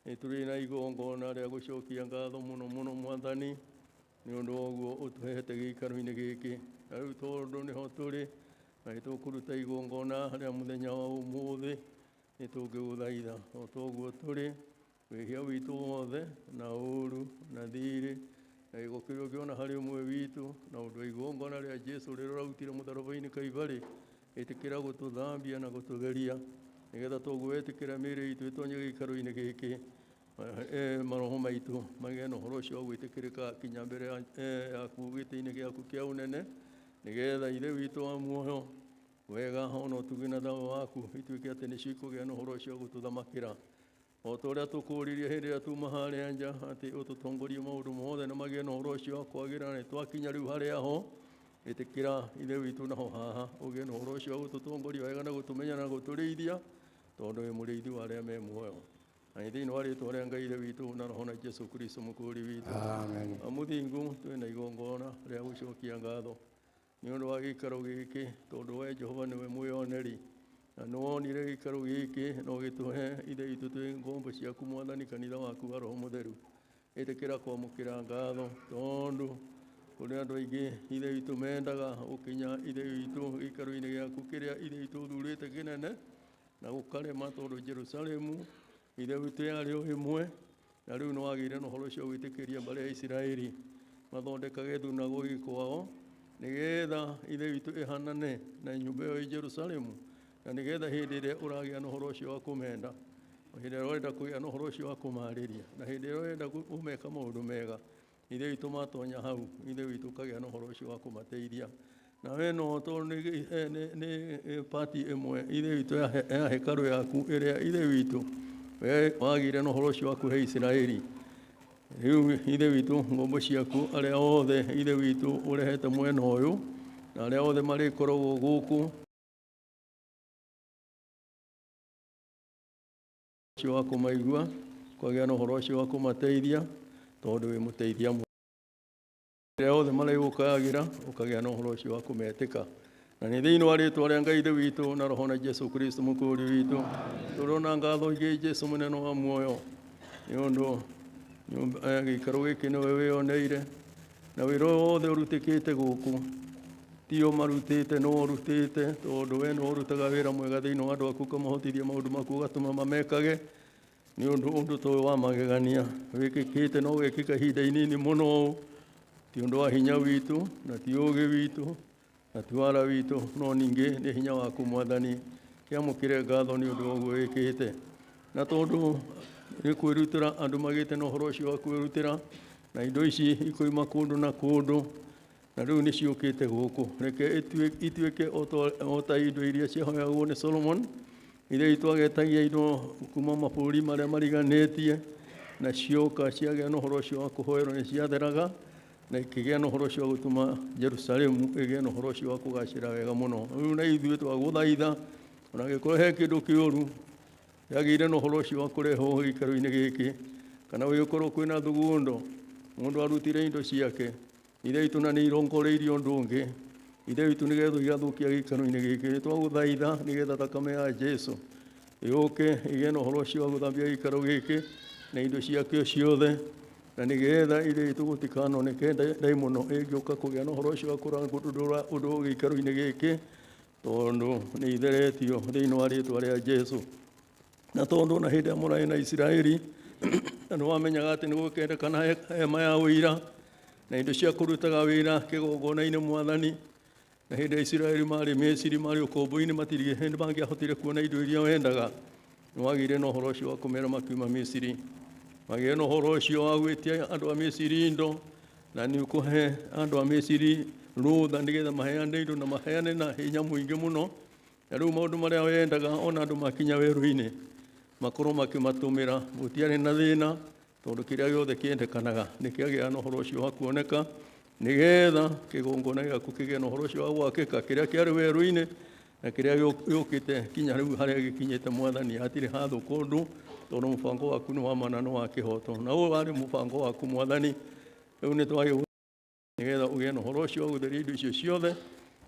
nĩ tũrĩ na igongona rĩa gũcokia ngatho mũno mũno Mwathani nĩ ũndũ wa ũguo ũtũhete gĩikaro-inĩ gĩkĩ na rĩu tondũ nĩho tũrĩ na nĩ tũkũruta igongona rĩa mũthenya wa ũmũthĩ nĩ tũngĩgũthaitha o ta ũguo tũrĩ wĩhia witũ wothe na ũũru na thirĩ na gĩko kĩrĩa ũngĩona harĩ ũmwe witũ na ũndũ wa igongona rĩa Jesũ rĩrĩa ũrautire mũtharaba-inĩ Kaivarĩ ĩtĩkĩra gũtũthambia na gũtũtheria nĩgetha toguo wetĩkĩra mĩĩrĩ itũ ĩtonye gĩikaro-inĩ gĩkĩ maroho maitũ magĩe na ũhoro ũcio wa gwĩtĩkĩrĩka kinya mbere yaku gĩtĩ-inĩ gĩaku kĩa ũnene nĩgetha Ithe witũ wa muoyo wega ona ũtugi na thayũ waku ituĩke atĩ nĩcio ikũgĩa na ũhoro ũcio wa gũtũthamakĩra o ta ũrĩa tũkũũririe hĩndĩ ĩrĩa tuma harĩa nja atĩ ũtũtongorie maũndũ mothe na magĩe na ũhoro ũcio wa kwagĩra na twakinya rĩu harĩa ho ĩtĩkĩra Ithe witũ naho haha ũgĩe na ũhoro ũcio wa gũtũtongoria wega na gũtũmenya na gũtũrĩithia tondũ wĩ mũrĩithi wa arĩa me muoyo na thĩinĩ wa rĩĩtwa rĩa Ngai Ithe witũ na roho na Jesu Kristo mũkũũri witũ. Amen. Mũthingu twĩna igongona rĩa gũcokia ngatho nĩ ũndũ wa gĩikaro gĩkĩ tondũ we Jehova nĩwe mwĩoneri na nĩ wonire gĩikaro gĩkĩ no gĩtũhe ithe witũ twĩ ngombo ciaku Mwathani kanitha waku wa Roho Mũtheru. Ĩtĩkĩra kwamũkĩra ngatho tondũ kũrĩ andũ aingĩ ithe witũ mendaga gũkinya ithe witũ gĩikaro-inĩ gĩaku kĩrĩa ithe witũ ũthurĩte kĩnene na gũkarema tondũ Jerusalemu ithe witũ yarĩ o ĩmwe na rĩu nĩ wagĩire na ũhoro ũcio gwĩtĩkĩria mbarĩ ya Isiraeli mathondekage thunagogi kwao nĩgetha ithe witũ ĩhanane na nyũmba ĩyo ĩ Jerusalemu na nĩgetha hĩndĩ ĩrĩa ũragĩa na ũhoro ũcio wa kũmenda hĩndĩ ĩrĩa ũrenda kũgĩa na ũhoro ũcio wa kũmarĩria na hĩndĩ ĩrĩa ũrenda ũmeka maũndũ mega ithe witũ matonya hau ithe witũ ũkagĩa na ũhoro ũcio wa kũmateithia na we no tondũ nĩ pati ĩmwe ithe witũ ya hekarũ yaku ĩrĩa ithe witũ we wagĩire na ũhoro ũcio wa kũhe Isiraeli. Rĩu ithe witũ ngombo ciaku arĩa othe ithe witũ ũrehete mwena ũyũ na arĩa othe marĩkoragwo gũkũ ũcio wa kũmaigua kwagĩa na ũhoro ũcio wa kũmateithia tondũ wĩ mũteithia arĩa othe marĩgũkagĩra ũkagĩa na ũhoro ũcio wa kũmetĩka na nĩ thĩinĩ wa rĩĩtwa rĩa Ngai ithe witũ na roho na Jesu Kristo mũkũũri witũ tũrona ngatho ingĩ Jesu mũnene wa muoyo nĩ ũndũ gĩikaro gĩkĩ nĩwe wĩoneire na wĩra wothe ũrutĩkĩte gũkũ ti o marutĩte no ũrutĩte tondũ we nĩ ũrutaga wĩra mwega thĩinĩ wa andũ aku ũkamahotithia maũndũ maku ũgatũma mamekage nĩ ũndũ toyũ wa magegania wĩkĩkĩte no wĩkĩka ihinda inini mũno ti ũndũ wa hinya witũ na ti ũũgĩ witũ na ti wara witũ no ningĩ nĩ hinya waku Mwathani kĩamũkĩre ngatho nĩ ũndũ wa ũguo wĩkĩte na tondũ nĩ kwĩrutĩra andũ magĩte na ũhoro ũcio wa kwĩrutĩra na indo ici ikoima kũndũ na kũndũ na rĩu nĩ ciũkĩte gũkũ reke ituĩke o ta indo iria ciahoyagwo nĩ Solomon iria itwagetagia indo kuma mabũrũri marĩa mariganĩtie na cioka ciagĩa na ũhoro ũcio wa kũhoerwo nĩ ciatheraga na ikĩgĩa na ũhoro ũcio wa gũtũma Jerusalemu ĩgĩe na ũhoro ũcio wa kũgacĩra wega mũno rĩu na ithuĩ twagũthaitha ona angĩkorwo he kĩndũ kĩũru yagĩire na ũhoro ũcio wa kũrehwo gĩikaro-inĩ gĩkĩ kana gũgĩkorwo kwĩna thugundo mũndũ arutire indo ciake ithe witũ na nĩ irongoreirio ũndũ ũngĩ ithe witũ nĩgetha igathũkia gĩikaro-inĩ gĩkĩ nĩ twagũthaitha nĩgetha thakame ya Jesu yũke ĩgĩe na ũhoro ũcio wa gũthambia gĩikaro gĩkĩ na indo ciakĩo ciothe na nĩgetha ithe witũ gũtikanoneke ndaimono ĩngĩũka kũgĩa na ũhoro ũcio wa kũrangũndũra ũndũ gĩikaro-inĩ gĩkĩ tondũ nĩ itheretio thĩinĩ wa rĩĩtwa rĩa Jesu na tondũ na hĩndĩ ya mũraĩ na Isiraeli na nĩ wamenyaga atĩ nĩ gũkendekana hema ya ũira na indo cia kũrutaga wĩra kĩgongona-inĩ Mwathani na hĩndĩ ya Isiraeli marĩ Misiri marĩ ũkombo-inĩ matirĩ hĩndĩ mangĩahotire kuona indo iria wendaga nĩ wagĩire na ũhoro ũcio wa kũmera makiuma Misiri magĩe na ũhoro ũcio wa gwĩtia andũ a Misiri indo na nĩ ũkũhe andũ a Misiri rũtha nĩgetha maheane indo na maheane na hinya mũingĩ mũno na rĩu maũndũ marĩa wendaga ona andũ makinya werũ-inĩ makorwo makĩmatũmĩra gũtiarĩ na thĩna tondũ kĩrĩa gĩothe kĩendekanaga nĩ kĩagĩa na ũhoro ũcio wa kuoneka nĩgetha kĩgongona gĩaku kĩgĩe na ũhoro ũcio wa gwakĩka kĩrĩa kĩarĩ werũ-inĩ na kĩrĩa gĩũkĩte kinya rĩu harĩa gĩkinyĩte Mwathani hatirĩ hathũka ũndũ tondũ mũbango waku nĩ wa ma na nĩ wa kĩhoto na ũyũ warĩ mũbango waku Mwathani rĩu nĩ twagĩrĩirwo nĩgetha ũgĩe na ũhoro ũcio wa gũtheria indo icio ciothe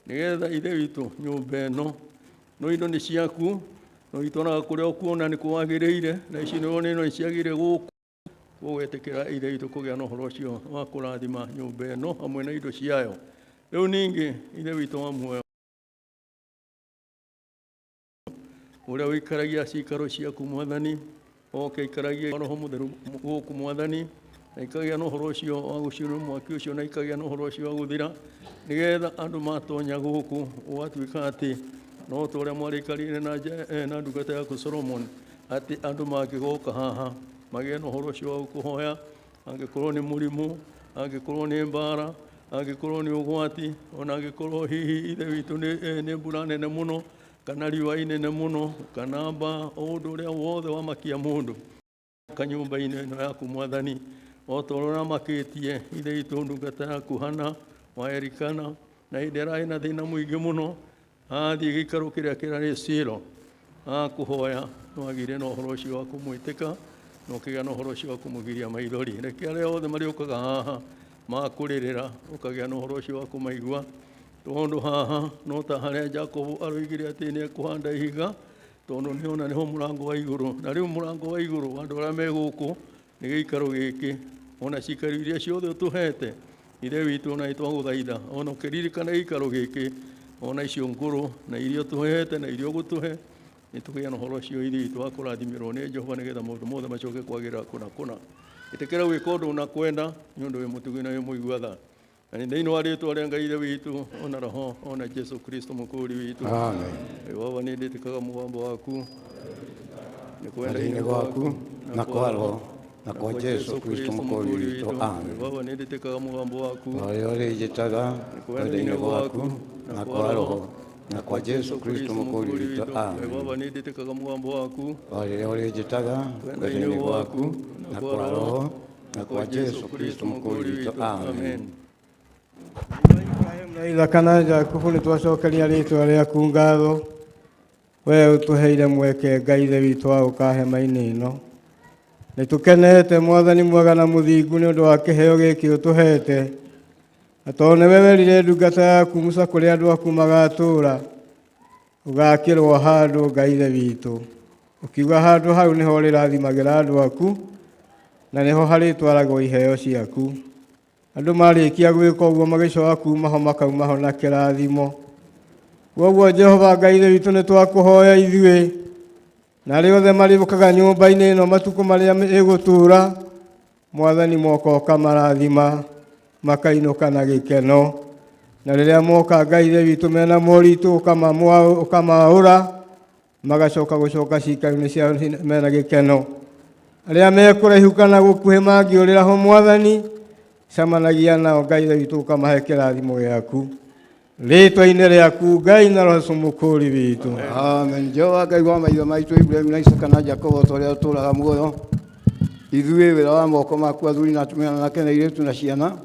nĩgetha ithe witũ nyũmba ĩno no indo nĩ ciaku no itwaraga kũrĩa ũkuona nĩ kwagĩrĩire na ici nĩ ciagĩrĩire gũkũ gũgwĩtĩkĩra ithe witũ kũgĩa na ũhoro ũcio wa kũrathima nyũmba ĩno hamwe na indo ciayo rĩu ningĩ ithe witũ wa muoyo ũrĩa wĩikaragia ciikaro ciaku Mwathani oke ikaragie Roho Mũtheru gũkũ Mwathani na ikagĩa na ũhoro ũcio wa gũcinwo mwaki ũcio na ikagĩa na ũhoro ũcio wa gũthira nĩgetha andũ matonya gũkũ ũgatuĩka atĩ no ta ũrĩa mwarĩkanĩire na ndungata yaku Solomon atĩ andũ mangĩgoka haha magĩe na ũhoro ũcio wa gũkũhoya angĩkorwo nĩ mũrimũ angĩkorwo nĩ mbara angĩkorwo nĩ ũgwati ona angĩkorwo hihi ithe witũ nĩ mbura nene mũno kana riũa inene mũno kana mbaa o ũndũ ũrĩa wothe wamakia mũndũ kanyũmba-inĩ ĩno yaku Mwathani o ta ũrĩa ũramakĩtie ithe witũ ndungata yaku Hana wa Elikana na hĩndĩ ararĩ na thĩna mũingĩ mũno athiĩ gĩikaro kĩrĩa kĩrarĩ Shilo akũhoya nĩwagĩire na ũhoro ũcio wa kũmwĩtĩka na ũkĩgĩa na ũhoro ũcio wa kũmũgiria maithori reke arĩa othe marĩũkaga haha makũrĩrĩra ũkagĩa na ũhoro ũcio wa kũmaigua Tondu haha no ta haria Jacob aroigire ati ni ekuhanda ihiga tondu ni ona niho murango wa iguru na riu murango wa iguru andu aria me guku ni giikaro giki ona cikari iria ciothe utuhete ire witu ona itwaguthaitha ona ukiririkana giikaro giki ona icio nguru na irio tuhete na irio gutuhe nitugia na horo cio ithi twakũrathimirwo nĩ Jehova nĩgetha maũndũ mothe macoke kwagĩrĩra kũna ĩtĩkĩra gwĩka ũndũ unakwenda nĩ ũndũ wĩ mũtugi na wĩ mũigua tha na nĩ thĩinĩ wa rĩĩtwa rĩa Ngai ithe witũ ona roho ona Jesu Kristo mũkũũri witũ amen. Jehova nĩ ndĩtĩkaga mũgambo waku nĩ kwenda-inĩ gwaku na kwa roho na kwa Jesu Kristo mũkũũri witũ amen. Jehova nĩ ndĩtĩkaga mũgambo waku ũrĩa njĩtaga kwenda-inĩ gwaku na kwa roho na kwa Jesu Kristo mũkũũri witũ amen. Jehova nĩ ndĩtĩkaga mũgambo waku ũrĩa njĩtaga kwenda-inĩ gwaku na kwa roho na kwa Jesu Kristo mũkũũri witũ amen. Naitha kana Jakubu nĩ twacokeria rĩĩtwa rĩaku ngatho we ũtũheire mweke Ngai ithe witũ wa gũka hema-inĩ ĩno nĩ tũkenete Mwathani mwega na mũthingu nĩ ũndũ wa kĩheo gĩkĩ ũtũhete na tondũ nĩwe werire ndungata yaku Musa kũrĩa andũ aku magatũũra ũgakĩrwo handũ Ngai ithe witũ ũkiuga handũ hau nĩho rĩrathimagĩra andũ aku na nĩho harĩtwaragwo iheo ciaku. Andũ marĩkia gwĩka ũguo magĩcoka kuuma ho makauma ho na kĩrathimo. Koguo Jehova Ngai ithe witũ nĩ twakũhoya ithuĩ na arĩa othe marĩũkaga nyũmba-inĩ ĩno matukũ marĩa ĩgũtũũra Mwathani moka ũkamarathima makainũka na gĩkeno na rĩrĩa moka Ngai ithe witũ mena moritũ ũkamaũra magacoka gũcoka ciikaro-inĩ ciao mena gĩkeno. Arĩa mekũraihu kana gũkuhĩ mangĩũrĩra ho Mwathani camanagia nao Ngai ithe witũ ũkamahe kĩrathimo gĩaku rĩĩtwa-inĩ rĩaku Ngai na roho mũkũũri witũ amen. Jehova Ngai wa maithe maitũ Ibrahimu na Isaka na Jakobo tũrĩa tũraga muoyo ithuĩ wĩra wa moko maku athuri na atumia na anake na airĩtu na ciana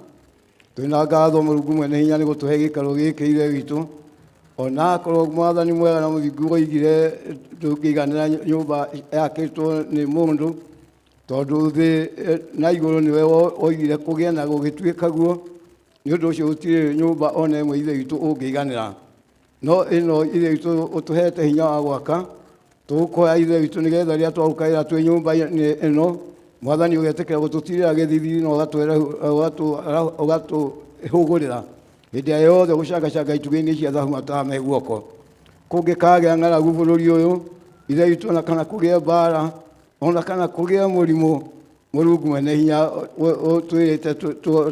twĩna ngatho Mũrungu mwene hinya nĩ gũtũhe gĩikaro gĩkĩ ithe witũ ona akorwo Mwathani mwega na mũthingu oigire ndũngĩiganĩra nyũmba yakĩtwo nĩ mũndũ tondũ thĩ na igũrũ nĩwe oigire kũgĩe na gũgĩtuĩka guo nĩ ũndũ ũcio gũtirĩ nyũmba ona ĩmwe ithe witũ ũngĩiganĩra no ĩno ithe witũ ũtũhete hinya wa gwaka tũgũkũhoya ithe witũ nĩgetha rĩrĩa twagũkaĩra twĩ nyũmba-inĩ ĩno Mwathani ũgetĩkĩra gũtũtirĩra gĩthithi na ũgatũhũgũrĩra hĩndĩ ya yothe gũcangacanga itugĩ-inĩ cia thahu mataha me guoko kũngĩkagĩa ng'aragu bũrũri ũyũ ithe witũ ona kana kũgĩa mbara ona kana kũgĩa mũrimũ Mũrungu mwene hinya twĩrĩte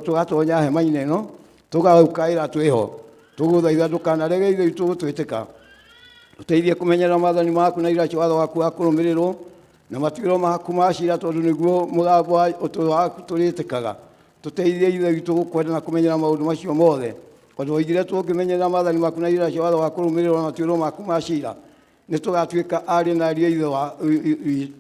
tũgatonya hema-inĩ ĩno tũgagũkaĩra twĩho tũgũthaitha ndũkanarege ithe witũ gũtwĩtĩka tũteithie kũmenyerera maathani maku na iracio watho waku wa kũrũmĩrĩrwo na matuĩro maku ma ciira tondũ nĩguo mũgambo waku tũrĩtĩkaga tũteithie ithe witũ gũkwenda na kũmenyera maũndũ macio mothe tondũ oigire tũngĩmenyerera maathani maku na iracio watho wa kũrũmĩrĩrwo na matuĩro maku ma ciira nĩ tũgatuĩka arĩ na ariũ ithe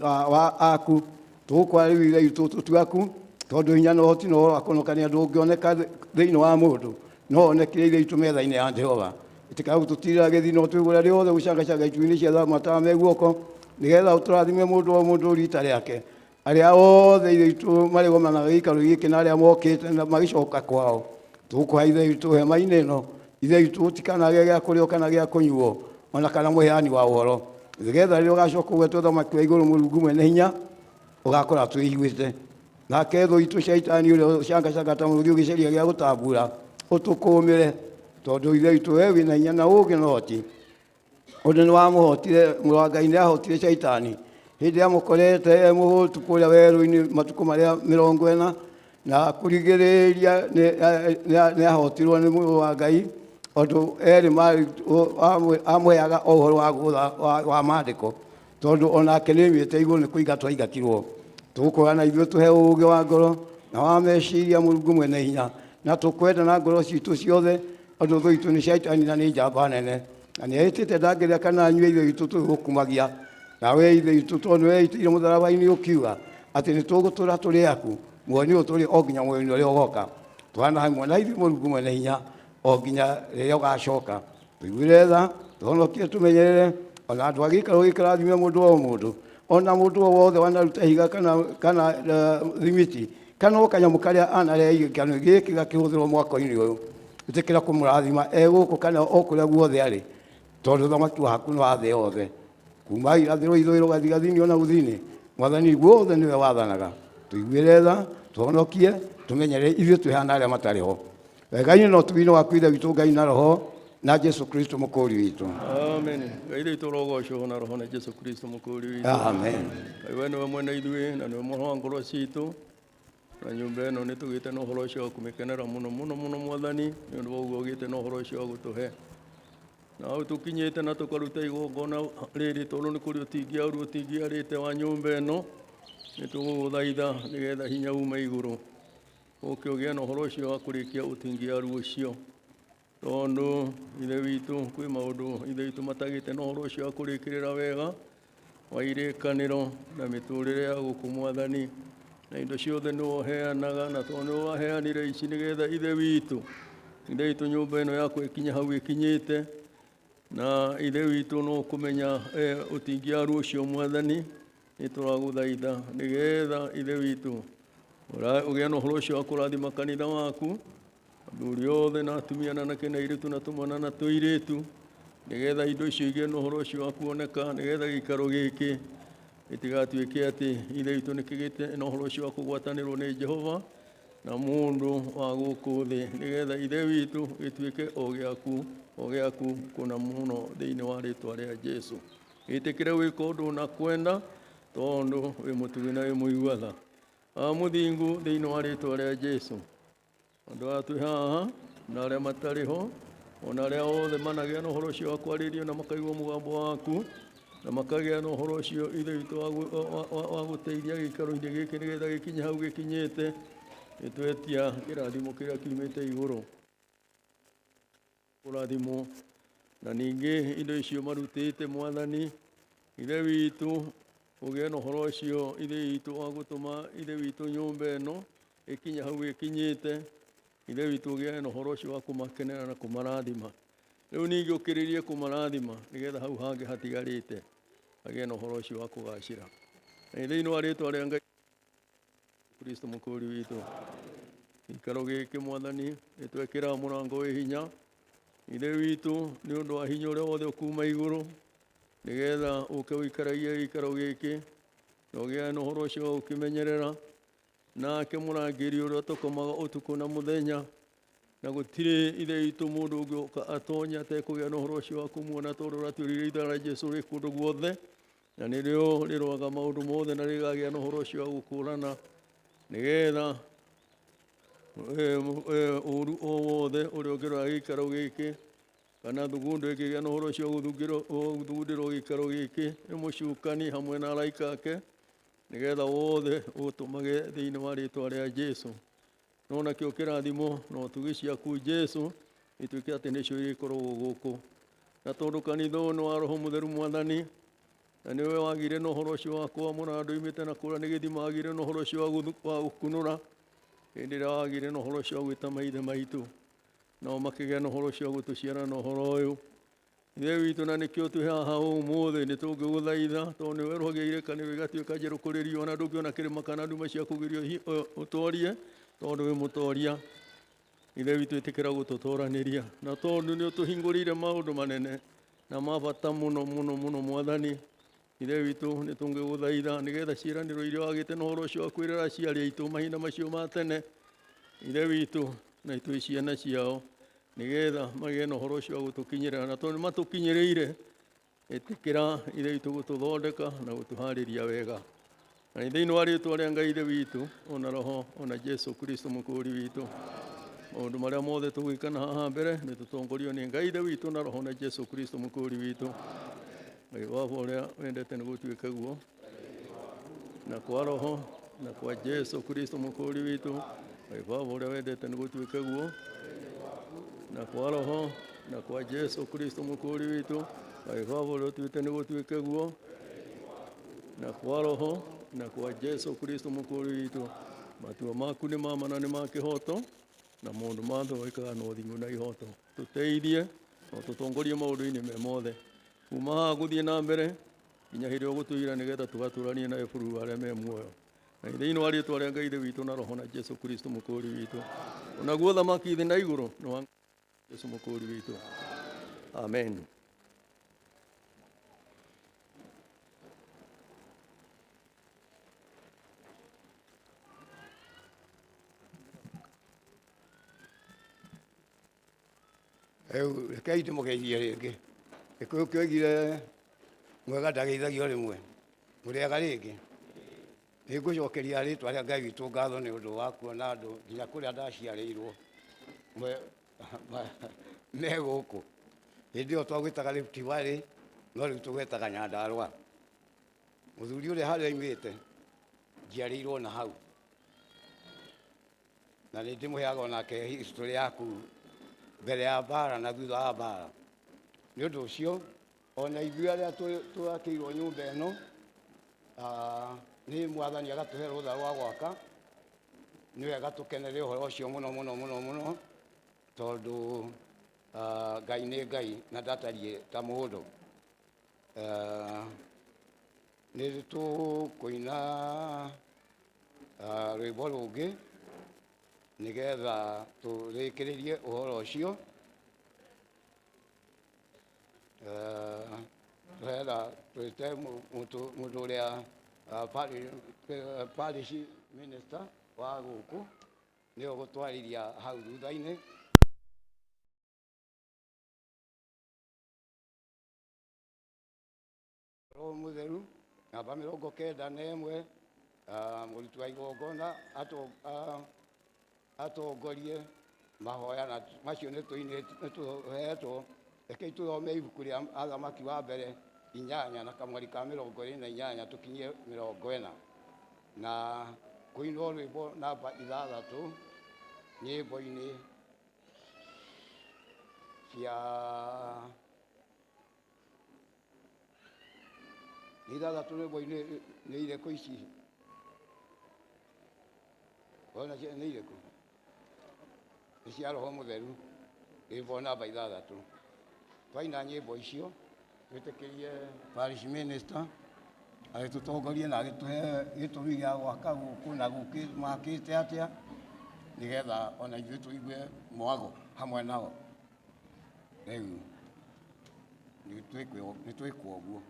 wa aku tũgũkora rĩu ithe witũ tũtuaku tondũ hinya na ũhoti na ũhoro wa kũnũkania ndũngĩoneka thĩinĩ wa mũndũ no onekire ithe witũ metha-inĩ ya Jehova ĩtĩkaga gũtũtirĩra gĩthiĩ na ũtwĩgũra rĩothe gũcangacanga itugĩ-inĩ cia thahabu mataha me guoko nĩgetha ũtũrathime mũndũ o mũndũ riita rĩake arĩa othe ithe witũ marĩgomanaga gĩikaro gĩkĩ na arĩa mokĩte na magĩcoka kwao tũgũkũhoya ithe witũ hema-inĩ ĩno ithe witũ gũtikanagĩe gĩa kũrĩo kana gĩa kũnyuo ona kana mũheani wa ũhoro nĩgetha rĩrĩa ũgacoka ũgwetwo thamaki wa igũrũ Mũrungu mwene hinya ũgakora twĩiguĩte nake thũ itũ caitani ũrĩa ũcangacanga ta mũrũthi ũgĩcaria gĩa gũtambuura ũtũkũũmĩre tondũ ithe witũ we wĩna hinya na ũũgĩ na ũhoti ũndũ nĩ wamũhotire mũrũ wa Ngai nĩ ahotire caitani hĩndĩ ĩrĩa mũkorete mũhũtu kũrĩa werũ-inĩ matukũ marĩa 40 na kũrigĩrĩria nĩ ahotirwo nĩ mũrũ wa Ngai tondũ erĩ amũheaga ũhoro wa maandĩko tondũ onake nĩoimĩte igũrũ nĩ kũingatwo aingatirwo tũgũkũhoya na ithuĩ tũhe ũũgĩ wa ngoro na wa meciria Mũrungu mwene hinya na tũkwenda na ngoro citũ ciothe tondũ thũ itũ nĩ caitani na nĩ njamba nene na nĩ ehĩtĩte ndangĩrĩa kana anyue ithe witũ tũgũkumagia nawe ithe witũ tondũ nĩwe itĩire mũtharaba-inĩ ũkiuga atĩ nĩ tũgũtũra tũrĩ aku muoyo nĩ ũtũrĩ o nginya muoyo-inĩ ũrĩa ũgoka twana hamwe na ithuĩ Mũrungu mwene hinya o nginya rĩrĩa ũgacoka tũiguĩre tha tũhonokie tũmenyerere ona andũ agĩikaro gĩkarathime mũndũ o mũndũ ona mũndũ o wothe wanaruta higa kana thimiti kana o kanyamũ karĩa anareigĩkano gĩkĩ gakĩhũthĩrwo mwaka-inĩ ũyũ itekera kumurathima egũkũ kana o kũrĩa guothe arĩ tondũ thamaki waku nĩ wa thĩ yothe kuma irathĩro ithũĩro gathigathini ona gũthini mwathani guothe nĩwe wathanaga tũiguĩre tha tũhonokie tũmenyere ithuĩ twĩhana arĩa matarĩ ho wega-inĩ no tugi-inĩ waku ithe witũ Ngai na roho na Jesu Kristo mũkũũri witũ amen Ngai witũ rogocwo na roho na Jesu Kristo mũkũũri witũ amen Ngai we nĩwe mwene ithuĩ na nĩwe mũhoro wa ngoro citũ na nyũmba ĩno nĩ tũgĩte na ũhoro ũcio wa kũmĩkenera mũno mũno mũno mwathani nĩ ũndũ wa ũguo ũgĩte na ũhoro ũcio wa gũtũhe na hau tũkinyĩte na tũkaruta igongona rĩrĩ tondũ nĩ kũrĩ ũtingiarĩte wa nyũmba ĩno nĩ tũgũgũthaitha nĩgetha hinya ume igũrũ ũke ũgĩe na ũhoro ũcio wa kũrĩkia ũtingiaru ũcio tondũ ithe witũ kwĩ maũndũ ithe witũ matagĩte na ũhoro ũcio wa kũrĩkĩrĩra wega wa irĩkanĩro na mĩtũrĩre ya gũkũ mwathani na indo ciothe nĩ woheanaga na tondũ nĩ waheanire ici nĩgetha ithe witũ nyũmba ĩno yakwa ĩkinye hau ĩkinyĩte na ithe witũ no kũmenya ũtingiaru ũcio mwathani nĩ tũragũthaitha nĩgetha ithe witũ ũgĩa na ũhoro ũcio wa kũrathima kanitha waku athuri othe na atumia na anake na airĩtu na tũmwana na tũirĩtu nĩgetha indo icio igĩe na ũhoro ũcio wa kuoneka nĩgetha gĩikaro gĩkĩ gĩtigatuĩke atĩ ithe witũ nĩ kĩgĩte na ũhoro ũcio wa kũgwatanĩrwo nĩ Jehova na mũndũ wa gũkũ thĩ nĩgetha ithe witũ gĩtuĩke o gĩaku kũna mũno thĩinĩ wa rĩtwa rĩa Jesu gĩtĩkĩre gwĩka ũndũ na kwenda tondũ wĩ mũtugi na wĩ mũigua tha mũthingu thĩinĩ wa rĩtwa rĩa Jesu andũ aya twĩ haha na arĩa matarĩ ho ona arĩa othe managĩa na ũhoro ũcio wa kwarĩrio na makaigua mũgambo waku na makagĩa na ũhoro ũcio ithe witũ wa gũteithia gĩikaro-inĩ gĩkĩ nĩgetha gĩkinye hau gĩkinyĩte nĩtwetia kĩrathimo kĩrĩa kiumĩte igũrũ kũrathimwo na ningĩ indo icio marutĩte mwathani ithe witũ ũgĩe na ũhoro ũcio ithe witũ wa gũtũma ithe witũ nyũmba ĩno ĩkinye hau ĩkinyĩte ithe witũ ũgĩe na ũhoro ũcio wa kũmakenera na kũmarathima rĩu ningĩ ũkĩrĩrie kũmarathima nĩgetha hau hangĩ hatigarĩte agĩe na ũhoro ũcio wa kũgacĩra na thĩinĩ wa rĩtwa rĩa Ngai Kristo mũkũũri witũ gĩikaro gĩkĩ mwathani nĩtwekĩra mũrango wĩ hinya ithe witũ nĩ ũndũ wa hinya ũrĩa wothe ũkuma igũrũ nĩgetha ũke ũikaragie gĩikaro gĩkĩ na ũgĩe na ũhoro ũcio wa gũkĩmenyerera nake mũrangĩri ũrĩa tũkomaga ũtukũ na mũthenya na gũtirĩ ithe witũ mũndũ ũngĩoka atonya atekũgĩa na ũhoro ũcio wa kũmuona tondũ ũratuĩrĩire ithe rĩa Jesu rĩ kũndũ guothe na nĩrĩo rĩroaga maũndũ mothe na rĩgagĩa na ũhoro ũcio wa gũkũũrana nĩgetha ũru o wothe ũrĩa ũngĩrora gĩikaro gĩkĩ kana thugundũ ĩkĩgĩa na ũhoro ũcio gũthugundĩrwo gĩikaro gĩkĩ nĩ mũcukani hamwe na araika ake nĩgetha wothe ũtũmage thĩinĩ wa rĩtwa rĩa Jesu no nakĩo kĩrathimo no tugi ciaku Jesu ituĩke atĩ nĩcio igĩkoragwo gũkũ na tondũ kanitha ũyũ nĩ wa Roho Mũtheru mwathani na nĩwe wagire na ũhoro ũcio wa kwamũra andũ oimĩte na kũrĩa nĩ gĩthima wagire na ũhoro ũcio wa gũkunũra hĩndĩ ĩrĩa wagire na ũhoro ũcio wa gwĩta maithe maitũ nao makĩgĩa na ũhoro ũcio wa gũtũciara na ũhoro ũyũ ithe witũ na nĩkĩo twĩ haha ũmũthĩ nĩ tũngĩgũthaitha tondũ nĩwe rũhagĩa irekanĩro ĩgatuĩka njerũ kũrĩrio na ndũngĩona kĩrĩma kana nduma cia kũgirio ũtorie tondũ wĩ mũtoria ithe witũ ĩtĩkĩra gũtũtoranĩria na tondũ nĩ ũtũhingũrĩire maũndũ manene na mabata mũno mũno mũno mwathani ithe witũ nĩ tũngĩgũthaitha nĩgetha ciĩranĩro iria wagĩte na ũhoro ũcio wa kwĩrĩra aciari aitũ mahinda macio ma tene ithe witũ na ithuĩ ciana ciao nĩgetha magĩe na ũhoro ũcio wa gũtũkinyĩra na tondũ nĩmatũkinyĩrĩire ĩtĩkĩra ithe witũ gũtũthondeka na gũtũharĩria wega na thĩinĩ wa rĩtwa rĩa Ngai ithe witũ ona roho ona Jesu Kristo mũkũũri witũ maũndũ marĩa mothe tũgwĩkana haha mbere nĩ tũtongorio nĩ Ngai ithe witũ na roho na Jesu Kristo mũkũũri witũ Ngai wabo ũrĩa wendete nĩ gũtuĩke guo na kwa roho na kwa Jesu Kristo mũkũũri witũ Ngai wabo ũrĩa wendete nĩ gũtuĩke guo na kwa roho na kwa Jesu Kristo mũkũũri witũ Ngai wabo ũrĩa ũtuĩte nĩ gũtuĩke guo na kwa roho na kwa Jesu Kristo mũkũũri witũ matua maku nĩ ma mana nĩ ma kĩhoto na mũndũ mothe oikaga na ũthingu na ihoto tũteithie na tũtongorie maũndũ-inĩ me mothe kuma haha gũthiĩ na mbere nginya hĩndĩ ĩrĩa ũgũtũira nĩgetha tũgatũranie nawe bũrũri wa arĩa me muoyo na thĩinĩ wa rĩtwa rĩa Ngai ithe witũ na roho na Jesu Kristo mũkũũri witũ onaguo thamaki thĩ na igũrũ Yesu mũkũũri witũ. Amen. Rekei tũmũgeithie rĩngĩ. Gĩkũyũ kĩoigire mwega ndageithagio rĩmwe. Mũrĩega rĩngĩ. Nĩngũcokeria rĩĩtwa rĩa Ngai witũ ngatho nĩ ũndũ wa kuona andũ nginya kũrĩa ndaciarĩirwo me gũkũ. Hĩndĩ ĩyo twagwĩtaga Rift Valley, no rĩu tũgwĩtaga Nyandarũa. Mũthuri ũrĩa harĩa oimĩte njiarĩirwo na hau, na nĩ ndĩmũheaga onake history yaku mbere ya mbara na thutha wa mbara. Nĩ ũndũ ũcio ona ithuĩ arĩa twakĩirwo nyũmba ĩno nĩ Mwathani agatũhe rũtha rwa gwaka, nĩ wega tũkenere ũhoro ũcio mũno mũno mũno mũno, tondũ Ngai nĩ Ngai na ndatariĩ ta mũndũ. Nĩ tũkũina rwĩmbo rũngĩ nĩgetha tũrĩkĩrĩrie ũhoro ũcio. Tũhera twĩte mũndũ ũrĩa parish minister wa gũkũ nĩ ũgũtwarĩria hau thutha-inĩ. Roho Mũtheru namba 91 mũruti wa igongona atongorie mahoya na macio nĩ tũhetwo. Rekei tũthome ibuku rĩa Athamaki wa mbere 8 na kamweri ka 28 tũkinyie 40 na kũinwo rwĩmbo namba 6 nyĩmbo-inĩ cia 6 rwĩmbo-inĩ nĩ irĩkũ ici? Ona cia nĩ irĩkũ? Nĩ cia Roho Mũtheru, rwĩmbo namba 6. Twaina nyĩmbo icio twĩtĩkĩrie parish minister agĩtũtongorie na agĩtũhe gĩtũmi gĩa gwaka gũkũ na makĩte atĩa, nĩgetha ona ithuĩ tũigue mwago hamwe nao. Rĩu nĩ twĩkwo ũguo.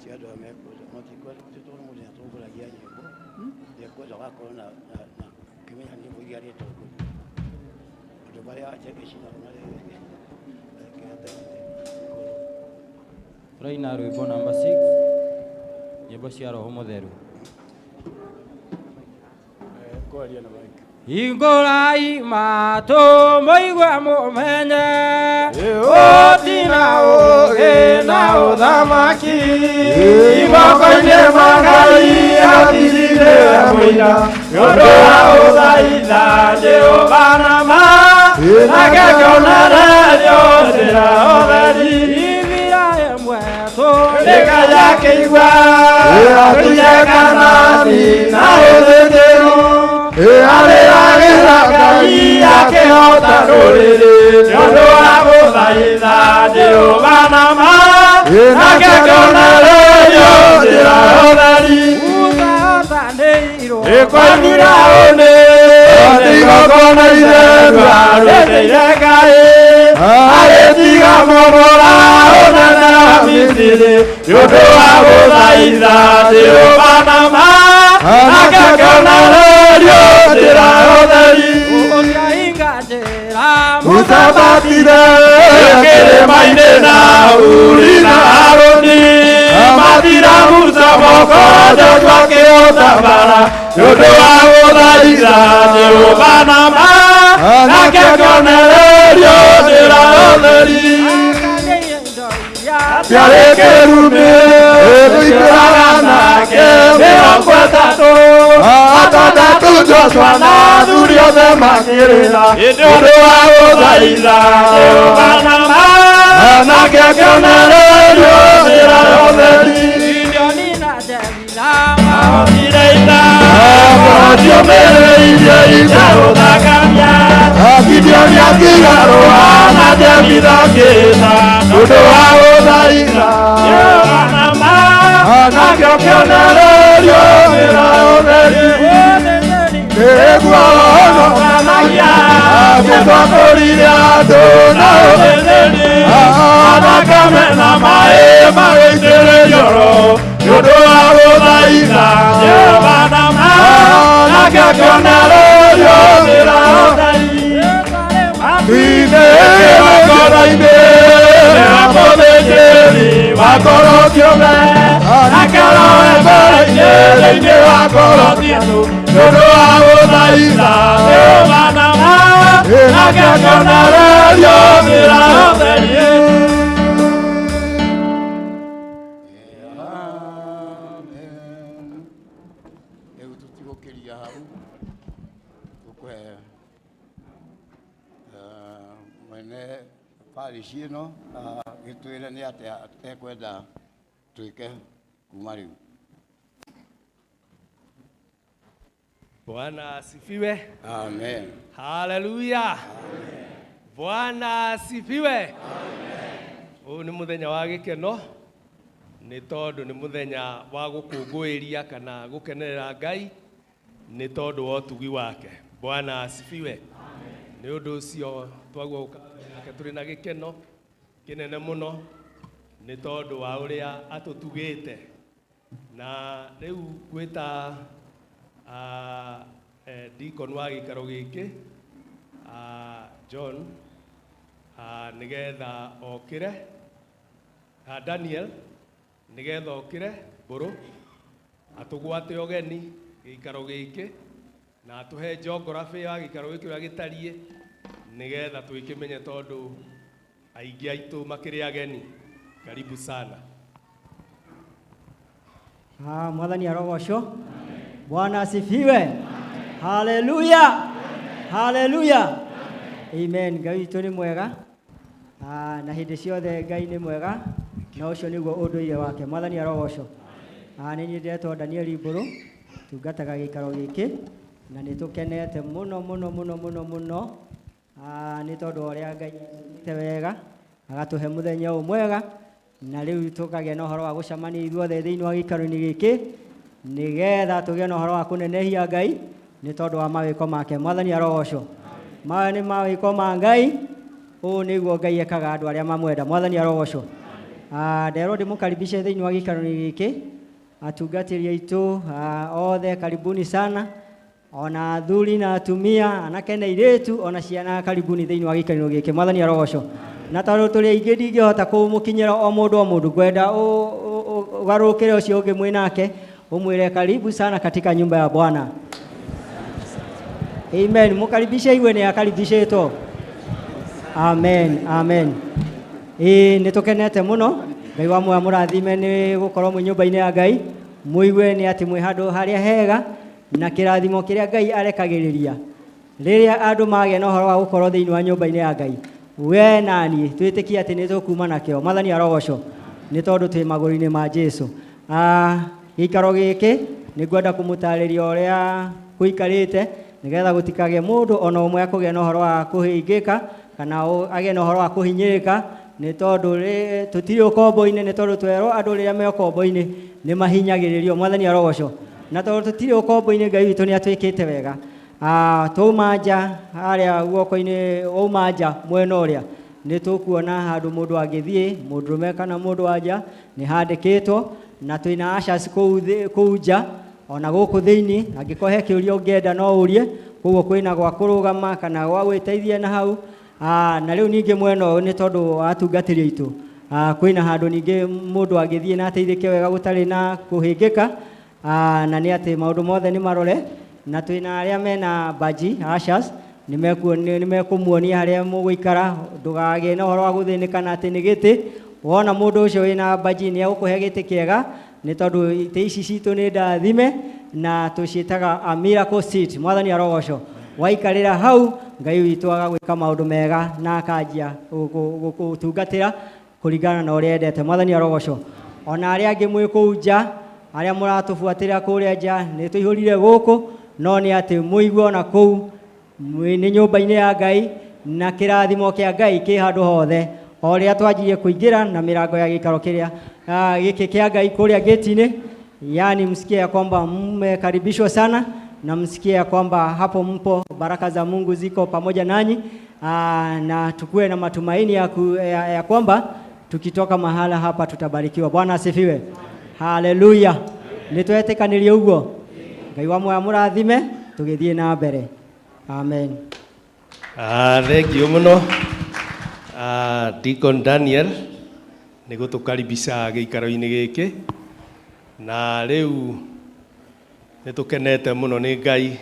Andũ aya matitwarwo mũndũ nĩ atongoragia nyĩmbo, nĩekwenda gakorwo na kĩmenya nyĩmbo iria arĩtongoria. Andũ marĩa ajegecinao na tũraina rwĩmbo namba 6 nyĩmbo cia Roho Mũtheru. kwaria na maiki. Hingũrai matũ mũigue mũmenye, ũtina ũũgĩ na ũthamaki, imoko-inĩ ma Ngai athirire mũira, nĩ ũndũ wa gũthaitha Jehova na ma, nake kĩonererio njĩra ũtheri. Ithira ĩmwe tũrĩkagia kĩigua, atujeka nathi na ũthĩnjĩru, arĩragĩra Ngai akĩhota ndũrĩrĩ, nĩ ũndũ wa gũthaitha Jehova na ma, nake kĩonererio njĩra ũtheri. Ĩkwainira ũnĩ igongona itherua rĩteire Ngai, arĩtiga momora ũnene wa Misiri, nĩ ũndũ wa gũthaitha Jehova na ma, nake kĩonererio njĩra ũtheri. Musa batire kĩrĩma-inĩ na Uri na Harũni, matira Musa moko Joshua akĩhota mbara, nĩ ũndũ wa gũthaitha Jehova na ma, nake kĩonererio njĩra ũtheri. Ciarĩ kĩrumi tũikũraga nake 30, atandatũ Joshua na athuri othe makĩrĩra, nĩ ũndũ wa gũthaitha Jehova na ma, nake kĩonererio njĩra ũtheri. Gideoni na Jefitha mahotire ita, matiũmĩrĩirie ita gũthakania, Gideoni akĩgarũra na Jefitha akĩĩta, nĩ ũndũ wa gũthaitha thaitha Jehova nama Anakio kionererio wĩra ũtheri Nĩguo ũnoganagia Agĩtongoria andũ na ũtheri Anake mena maĩ magĩitĩrĩrio ro Nĩũndũ wa gũthaitha Jehova nama Anakio kionererio wĩra ũtheri Tuine wakoro-inĩ Mũthĩnjĩri wakoro kĩũmbe Akeroe mbere-inĩ thĩinĩ wa ngoro ciitũ Nĩũndũ wa gũthaitha Jehova nama Nake akĩonererio wĩra ũtheri Rĩu tũtigũkĩria hau tũkũhe mwene parish ĩno gĩtwĩre nĩ atĩa tekwenda twĩke kuma rĩu. Bwana asifiwe. Amen. Haleluya. Bwana asifiwe. Amen. Ũyũ nĩ mũthenya wa gĩkeno nĩ tondũ nĩ mũthenya wa gũkũngũĩria kana gũkenerera Ngai nĩ tondũ wa ũtugi wake. Bwana asifiwe. Amen. Nĩ ũndũ ũcio twagua gũkake tũrĩ na gĩkeno kĩnene mũno nĩ tondũ wa ũrĩa atũtugĩte na rĩu gwĩta Deacon wa gĩikaro gĩkĩ John nĩgetha okĩre Daniel nĩgetha okĩre Mbũrũ atũgwate ũgeni gĩikaro gĩkĩ na atũhe geography ya gĩikaro gĩkĩ ũrĩa gĩtariĩ nĩgetha twĩkĩmenye tondũ aingĩ aitũ makĩrĩ ageni. Karibu sana. Mwathani arogocwo. Bwana asifiwe. Haleluya. Haleluya. Amen. Ngai witũ nĩ mwega na hĩndĩ ciothe Ngai nĩ mwega na ũcio nĩguo ũndũire wake. Mwathani arogocwo. Nĩ niĩ ndĩretwo Daniel Mbũrũ tungataga gĩikaro gĩkĩ na nĩ tũkenete mũno mũno mũno mũno mũno nĩ tondũ ũrĩa Ngai atũte wega agatũhe mũthenya ũyũ mwega na rĩu tũkagĩa na ũhoro wa gũcemania ithuothe thĩinĩ wa gĩikaro-inĩ gĩkĩ nĩgetha tũgĩe na ũhoro wa kũnenehia Ngai nĩ tondũ wa mawĩko make. Mwathani arogocwo. Maya nĩ mawĩko ma Ngai, ũũ nĩguo Ngai ekaga andũ arĩa mamwenda. Mwathani arogocwo. Nderwo ndĩmũkaribishe thĩinĩ wa gĩikaro-inĩ gĩkĩ atungatĩri aitũ othe, karibuni sana, ona athuri na atumia, anake na airĩtu, ona ciana, karibuni thĩinĩ wa gĩikaro gĩkĩ. Mwathani arogocwo. Na tondũ tũrĩ aingĩ ndingĩhota kũmũkinyĩra o mũndũ ngwenda ũgarũrũkĩre ũcio ũngĩ mwĩ nake umwĩre karibu sana katika nyumba ya Bwana. Amen. Mũkaribishe iwe nĩ akaribishĩtwo. Amen. Amen. Nĩ tũkenete mũno. Ngai wa muoyo mũrathime nĩ gũkorwo mwĩ nyũmba-inĩ ya Ngai. Mũigue nĩ atĩ mwĩ handũ harĩa hega na kĩrathimo kĩrĩa Ngai arekagĩrĩria rĩrĩa andũ magĩa na ũhoro wa gũkorwo thĩinĩ wa nyũmba-inĩ ya Ngai. We nani twĩtĩkie atĩ nĩ tũkuma nakĩo. Mwathani arogocwo nĩ tondũ twĩ magũrũ-inĩ ma Jesũ. Gĩikaro gĩkĩ nĩ ngwenda kũmũtarĩria ũrĩa gũikarĩte nĩgetha gũtikagĩe mũndũ ona ũmwe akũgĩa na ũhoro wa kũhĩngĩka kana agĩe na ũhoro wa kũhinyĩrĩka nĩ tondũ tũtirĩ ũkombo-inĩ, nĩ tondũ twerwo andũ rĩrĩa me ũkombo-inĩ nĩ mahinyagĩrĩrio. Mwathani arogocwo. Na tondũ tũtirĩ ũkombo-inĩ Ngai witũ nĩ atwĩkĩte wega. Twauma nja harĩa guoko-inĩ wauma nja mwena ũrĩa nĩ tũkuona handũ mũndũ angĩthiĩ, mũndũrũme kana mũndũ wa nja nĩ handĩkĩtwo na twĩna ushers kũu nja ona gũkũ thĩinĩ, angĩkorwo he kĩũria ũngĩenda no ũrie, koguo kwĩna gwa kũrũgama kana gwa gwĩteithia na hau. Na rĩu ningĩ mwena ũyũ nĩ tondũ wa atungatĩri aitũ kwĩna handũ ningĩ mũndũ angĩthiĩ na ateithĩke wega gũtarĩ na kũhĩngĩka na nĩ atĩ maũndũ mothe nĩ marore. Na twĩna arĩa mena baji ushers nĩ mekũmuonia harĩa mũgũikara, ndũgagĩe na ũhoro wa gũthĩnĩka na atĩ nĩ gĩtĩ. Wona mũndũ ũcio wĩna baji nĩ egũkũhe gĩtĩ kĩega nĩ tondũ itĩ ici citũ nĩ ndathime na tũciĩtaga a miracle seat. Mwathani arogocwo. Waikarĩra hau Ngai witũ agagwĩka maũndũ mega na akanjia gũtungatĩra kũringana na ũrĩa endete. Mwathani arogocwo. Ona arĩa angĩ mwĩ kũu nja, arĩa mũratũbuatĩrĩra kũrĩa nja, nĩ tũihũrire gũkũ no nĩ atĩ mũigua ona kũu nĩ nyũmba-inĩ ya Ngai na kĩrathimo kĩa Ngai kĩ handũ hothe o ria twanjirie kuingira na mirango ya gikaro kiria giki kia Ngai kuria gate-ini, yani msikie ya kwamba mmekaribishwa sana na msikie ya kwamba hapo mpo, baraka za Mungu ziko pamoja nanyi, na tukue na matumaini ya kwamba tukitoka mahala hapa tutabarikiwa. Bwana asifiwe. Haleluya. Nitwetekanirie uguo. Ngai wa moyo murathime tugithie na mbere. Amen. Thank you muno. Deacon Daniel niguo tukaribisha giikaro-ini giki, na riu nitukenete muno ni Ngai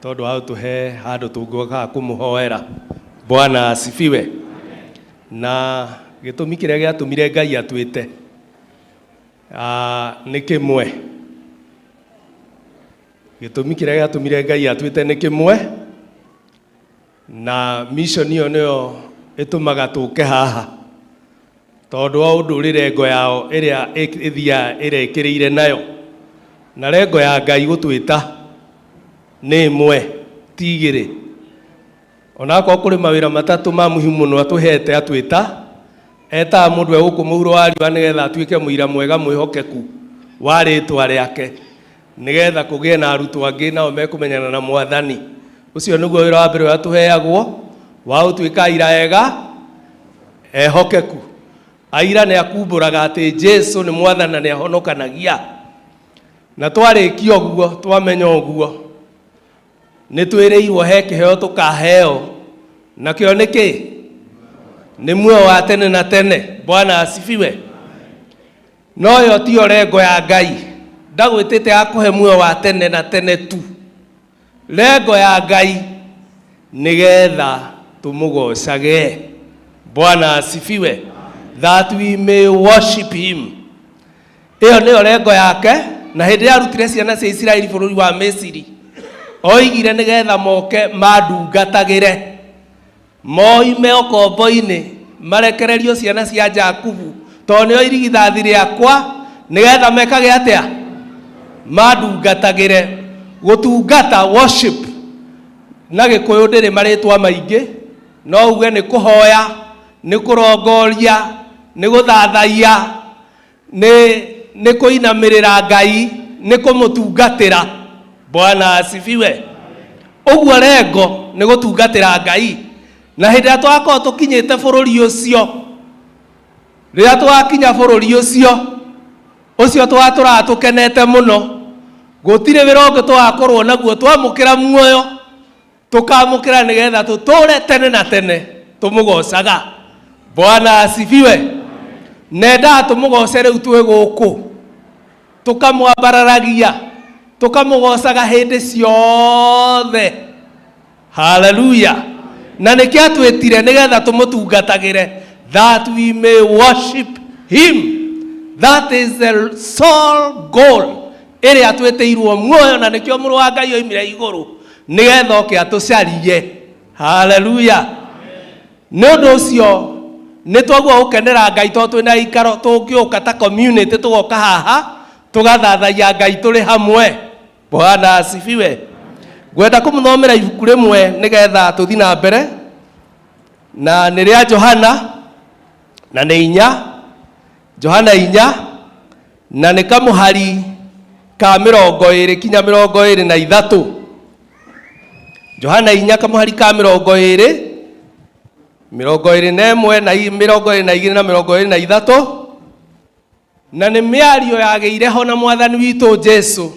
tondu hau tuhe handu tungoka kumuhoera. Bwana asifiwe. Na gitumi kiria giatumire Ngai atwite ni kimwe. Gitumi kiria giatumire Ngai atwite ni kimwe, na mission iyo niyo itumaga tuke haha tondu wa undurire ngo yao iria ithia irekirire nayo, na rengo ya Ngai gutwita ni imwe tigire. Onako kuri mawira matatu ma muhimu muno atuhete atwita eta mundu egukumuhuro wariwa nigetha atuike muira mwega mwihokeku wa ritwa riake, nigetha kugie na arutwo angi nao mekumenyana na Mwathani. Ucio niguo wira wa mbere atuheagwo wa utuika aira ega ehokeku. Aira ni akumburaga ati Jesu ni Mwathani na ni ahonokanagia, na twarikio guo twamenya guo nitwireirwo he kiheo tukaheo, na kio niki ni muoyo wa tene na tene. Bwana asifiwe. No yo ti orengo ya Ngai, ndagwitite akuhe muoyo wa tene na tene tu. Rengo ya Ngai nigetha tumugocage. Bwana asifiwe. That we may worship him. Iyo ni orengo yake, na hindi arutire ciana cia Israeli bururi wa Misiri oigire nigetha moke madungatagire, moime okombo-ini marekererio ciana cia Jakubu tondu nio irigithathi riakwa, nigetha mekage atia madungatagire. Gutungata worship na Gikuyu ndiri maritwa maingi, no uge ni kuhoya, ni kurongoria, ni guthathaia, ni kuinamirira Ngai, ni kumutungatira. Bwana asifiwe. Uguo rengo ni gutungatira Ngai, na hindi atwako tukinyite bururi ucio, ria twakinya bururi ucio twatura tukenete muno. Gutire wirongo twakorwo naguo twamukira muoyo, tukamukira nigetha tuture tene na tene tumugocaga. Bwana asifiwe. Nenda tumugoce riu twi guku, tukamwambararagia, tukamugocaga hindi ciothe. Hallelujah. Na niki atwitire nigetha tumutungatagire, that we may worship him. That is the sole goal ere atweteirwo muoyo, na nikio muru wa Ngai oimire iguru nigetha oke atucarie. Hallelujah. Nundu ucio nitwagua gukenera Ngai tondu twina ikaro tungiuka ta community tugoka haha tugathathaia Ngai turi hamwe. Bwana asifiwe. Gwenda kumuthomera ibuku rimwe nigetha tuthi na mbere, na ni ria Johana, na ni 4 Johana 4, na ni kamuhari ka 20 kinya 23. Johana 4 kamuhari ka 20, 21 na 22 na 23, na ni miario yageire ho na Mwathani witu Jesu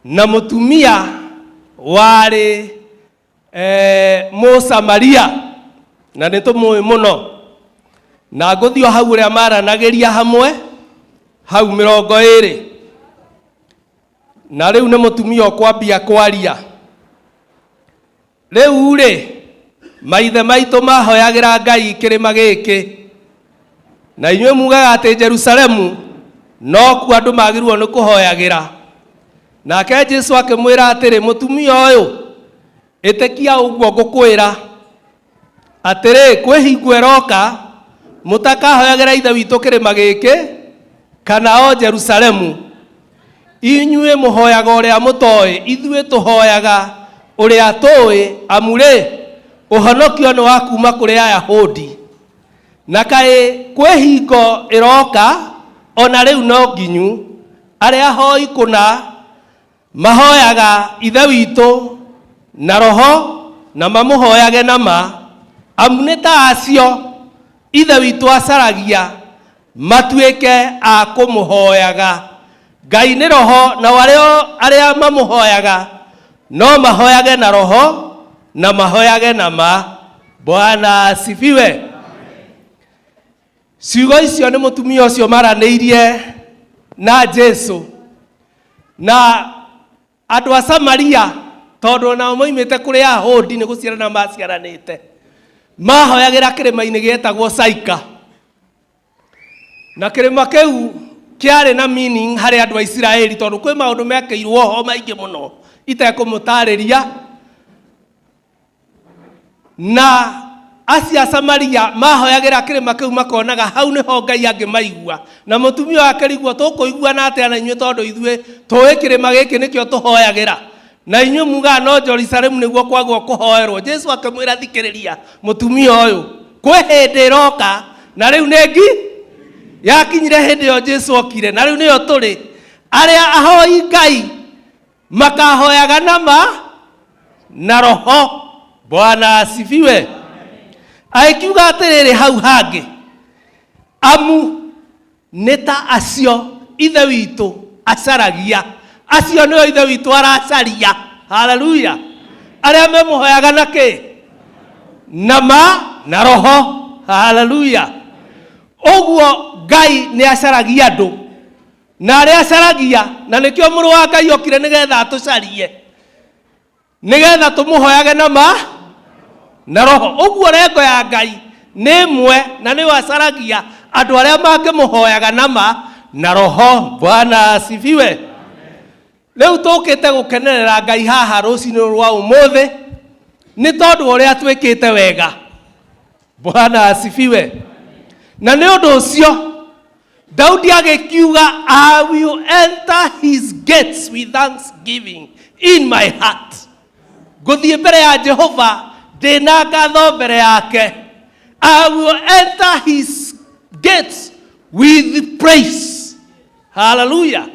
na mutumia wari Musamaria, na nitumui muno, na nguthio hau ria maranagiria hamwe hau 20, na riu ni mutumia okwambia kwaria. Riu ri maithe maitu mahoyagira Ngai kirima giki, na inywe mugaga ati Jerusalemu no ku andu magirwo ni kuhoyagira. Nake Jesu akimwira atiri, mutumia uyu itikia uguo ngukwira atiri, kwihingo eroka mutakahoyagira ithe witu kirima giki kana o Jerusalemu. Inywe muhoyaga uria mutoi, ithue tuhoyaga uria tui, amure Ũhonokio nĩ wa kuma kũrĩ Ayahudi. Na kaĩ kwĩ hingo ĩroka ona rĩu no nginyu arĩa ahoi kũna mahoyaga ithe witũ na roho na mamũhoyage na ma. Amu nĩ ta acio ithe witũ acaragia matuĩke a kũmũhoyaga. Ngai nĩ roho, na arĩa mamũhoyaga no mahoyage na roho na mahoyage na ma. Bwana asifiwe. Ciugo icio nĩ mũtumia ũcio maranĩirie na Jesu. Na andũ a Samaria, tondũ nao moimĩte kũrĩ Ayahudi nĩ gũciarana maciaranĩte, mahoyagĩra kĩrĩma-inĩ gĩetagwo Saika. Na kĩrĩma kĩu kĩarĩ na meaning harĩ andũ a Isiraeli, tondũ kwĩ maũndũ mekĩirwo ho maingĩ mũno itekũmũtarĩria. Na acia Samaria mahoyagĩra kĩrĩma kĩu makonaga hau nĩho Ngai angĩmaigua. Na mũtumia wake rĩguo tũkũiguana atĩa na inyuĩ tondũ ithuĩ tũĩ kĩrĩma gĩkĩ nĩkĩo tũhoyagĩra, na inyuĩ mugaga no Jerusalemu nĩguo kwagwo kũhoerwo. Jesu akĩmwĩra thikĩrĩria mũtumia ũyũ, kwĩ hĩndĩ ĩroka na rĩu nĩngi yakinyire hĩndĩ ĩyo Jesu okire, na rĩu nĩyo tũrĩ arĩa ahoi Ngai makahoyaga na ma na roho. Bwana asifiwe. Aikiuga atĩrĩrĩ hau hangĩ, amu nĩ ta acio ithe witũ acaragia. Acio nĩo ithe witũ aracaria. Haleluya. Arĩa memũhoyaga na kĩ? Na ma na roho. Haleluya. Ũguo Ngai nĩ acaragia andũ, na arĩa acaragia, na nĩkĩo mũrũ wa Ngai okire nĩgetha atũcarie, nĩgetha tũmũhoyage na ma na roho. Ũguo rengo ya Ngai nĩ ĩmwe, na nĩ acaragia andũ arĩa mangĩmũhoyaga na ma na roho. Bwana asifiwe. Rĩu tũkĩte gũkenerera Ngai haha rũcinĩ rwa ũmũthĩ nĩ tondũ ũrĩa twĩkĩte wega. Bwana asifiwe. Na nĩ ũndũ ũcio Daudi agĩkiuga, I will enter his gates with thanksgiving in my heart. Ngũthiĩ mbere ya Jehova ndĩna ngatho mbere yake. I will enter his gates with praise. Hallelujah.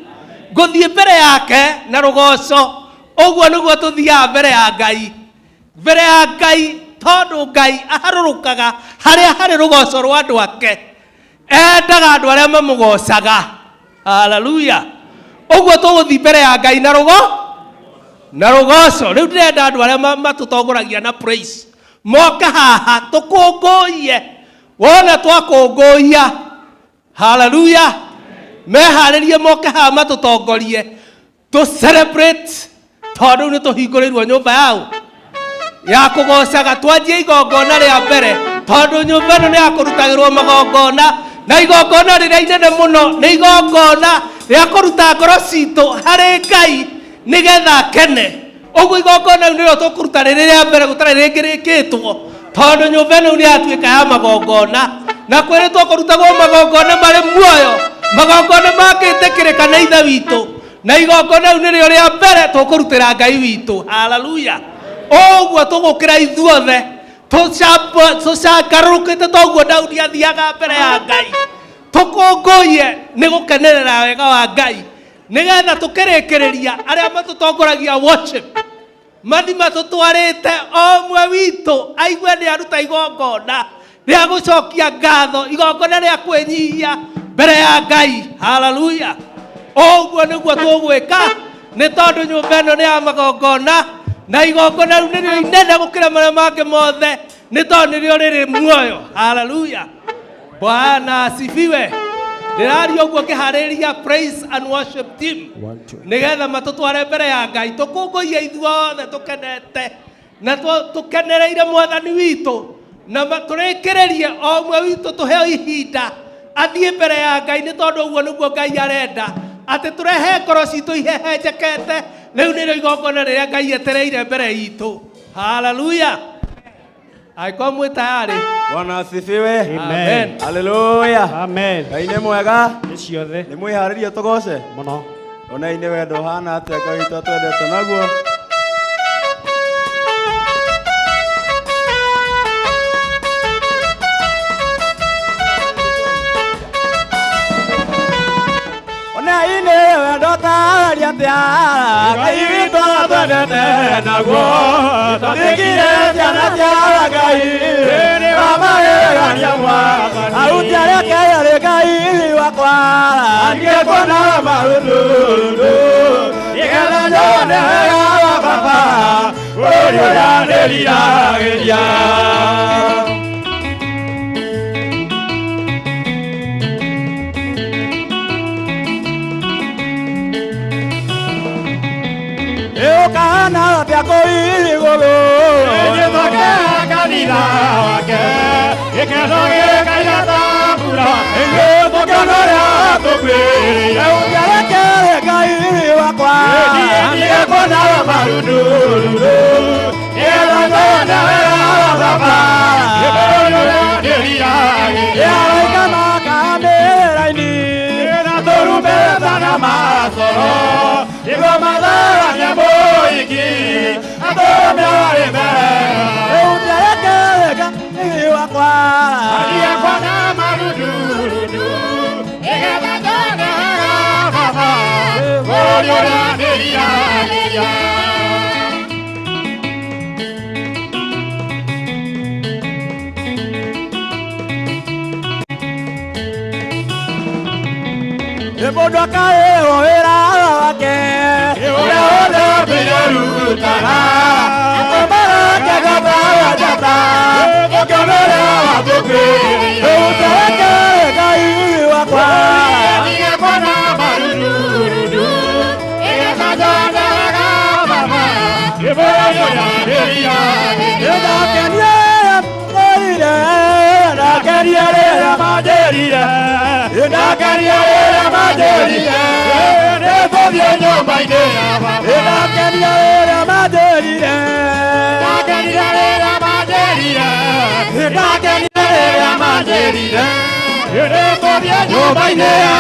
Ngũthiĩ mbere yake na rũgoco. Ũguo nĩguo tũthiaga mbere ya Ngai. Mbere ya Ngai tondũ Ngai aharũrũkaga harĩa harĩ rũgoco rwa andũ ake. Endaga andũ arĩa mamũgocaga. Hallelujah. Ũguo tũgũthiĩ mbere ya Ngai na rũgoco. Rĩu ndĩrenda andũ arĩa matũtongoragia na praise moka haha tũkũngũiye. Wona twakũngũia, hallelujah, meharĩrie moke haha matũtongorie to celebrate, tondũ nĩ tũhingũrĩirwo nyũmba yao ya kũgocaga. Twanjie igongona rĩa mbere, tondũ nyũmba ĩno nĩ ya kũrutagĩrwo magongona, na igongona rĩrĩa inene mũno nĩ igongona rĩa kũruta ngoro citũ harĩ Ngai nĩgetha akene. Ũguo igongona rĩu nĩrĩo tũkũruta rĩrĩ rĩa mbere gũtarĩ rĩngĩ rĩkĩtwo, tondũ nyũmba ĩno nĩ yatuĩka ya magongona. Na kwĩrĩtwo kũrutagwo magongona marĩ muoyo, magongona mangĩtĩkĩrĩka nĩ ithe witũ, na igongona rĩu nĩrĩo rĩa mbere tũkũrutĩra Ngai witũ. Hallelujah. Ũguo tũgũkĩra ithuothe tũcangarũrũkĩte toguo Daudi athiaga mbere ya Ngai, tũkũngũiye nĩ gũkenerera wega wa Ngai, nĩgetha tũkĩrĩkĩrĩria arĩa matũtongoragia worship mathi matũtwarĩte o ũmwe witũ aigue nĩ aruta igongona rĩa gũcokia ngatho, igongona rĩa kwĩnyihia mbere ya Ngai. Hallelujah. Ũguo nĩguo tũgwĩka, nĩ tondũ nyũmba ĩno nĩ ya magongona, na igongona rĩu nĩrĩo inene gũkĩra marĩa mangĩ mothe, nĩ tondũ nĩrĩo rĩrĩ muoyo. Hallelujah. Bwana asifiwe. Ndĩraria ũguo kĩharĩria praise and worship team nĩgetha matũtware mbere ya Ngai, tũkũngũiye ithuothe tũkenete na tũkenereire Mwathani witũ, na tũrĩkĩrĩrie o ũmwe witũ tũheo ihinda athiĩ mbere ya Ngai, nĩ tondũ ũguo nĩguo Ngai arenda, atĩ tũrehe ngoro citũ ihehenjekete. Rĩu nĩrĩo igongona rĩrĩa Ngai etereire mbere itũ. Hallelujah. Aiko mwĩ tayari. Bwana asifiwe. Amen. Haleluya. Amen. Ngai nĩ mwega. Nĩ ciothe. Nĩ mwĩharĩrie tũgoce Mũno. ona nĩ wendo hana atĩa Ngai twendete naguo. tũtaria atĩa Ngai witũ twendete naguo twandĩkire ciana cia Ngai nĩ wamagegania Mwathani aruti arĩa Kenya rĩ Ngai wakwa angĩkuona marundundu nĩgetha nyone wega wa baba bũrũri ũrĩa ndĩriragĩria Kana pyako igolo Eje toke kanida wake Ikesoge kainata pura Enge toke norea tokwe Eujare kere kai wakwa Enge kona marudulu Ega kona baba Ego norea derira Ega kama kamera ini Ega torube sana masoro Ego madara nyambo Adomiarebe Eujareka Iwakwa Adiakwana marudurudu Egatona Baba Oriora Delia Ebodo kae oera wake Eola Rutana, Amara Jagata Jata, Okamera Tuki, Utaka Gai Wakwa, Yakwana Marudu, Ekazana Baba, Iboya Delia, Yadakanya, Dakaria Maderia, Dakaria Maderia, Nepoviano by day, Dakaria Maderia, Dakaria Maderia, Dakaria Maderia, Nepoviano by day,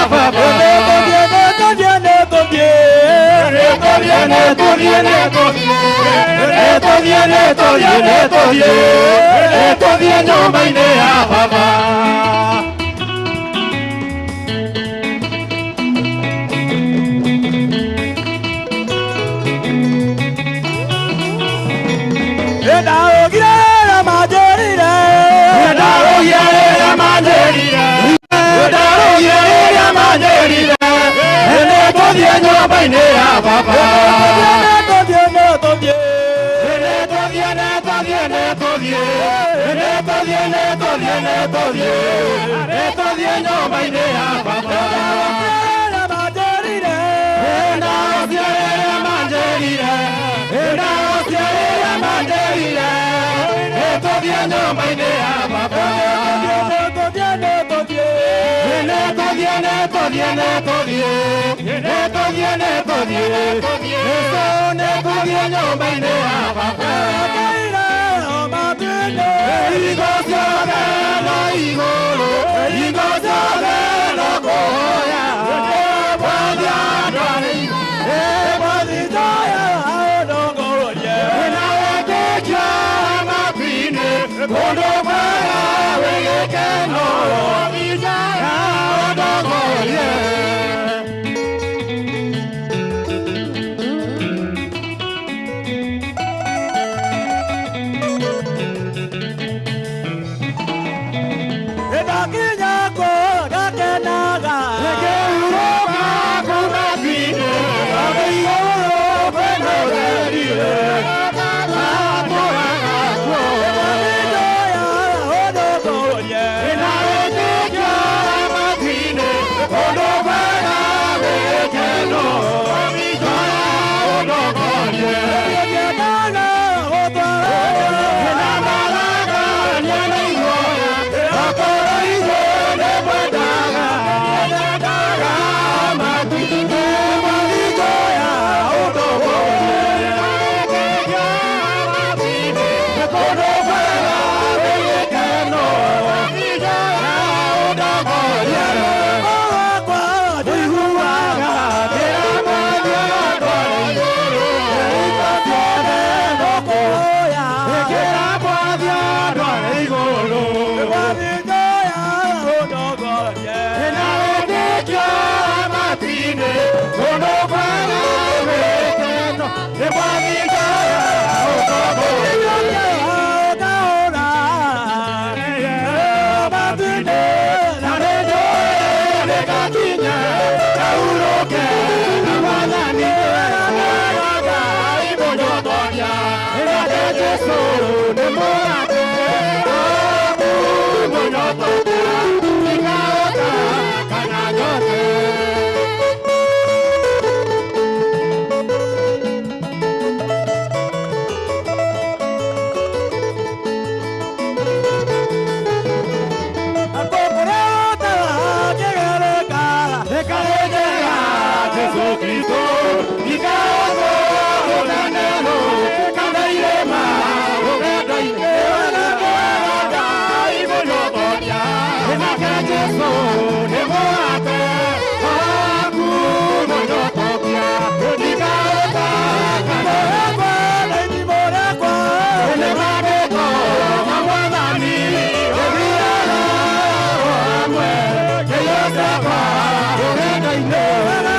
Kono Jesu nĩ mũgate mũnyotokia ikahota kana nyote. Jesu Kristo ikaoto unaneno kada irema ugenda iwana kwenda iboyotokia enaka Jesu nemoate aku moyotokia ikaota kada kwa nemore kwa nemabeko mawani obiara amwe keyote kwa ugenda iwana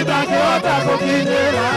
itangĩhota gũkinyĩra.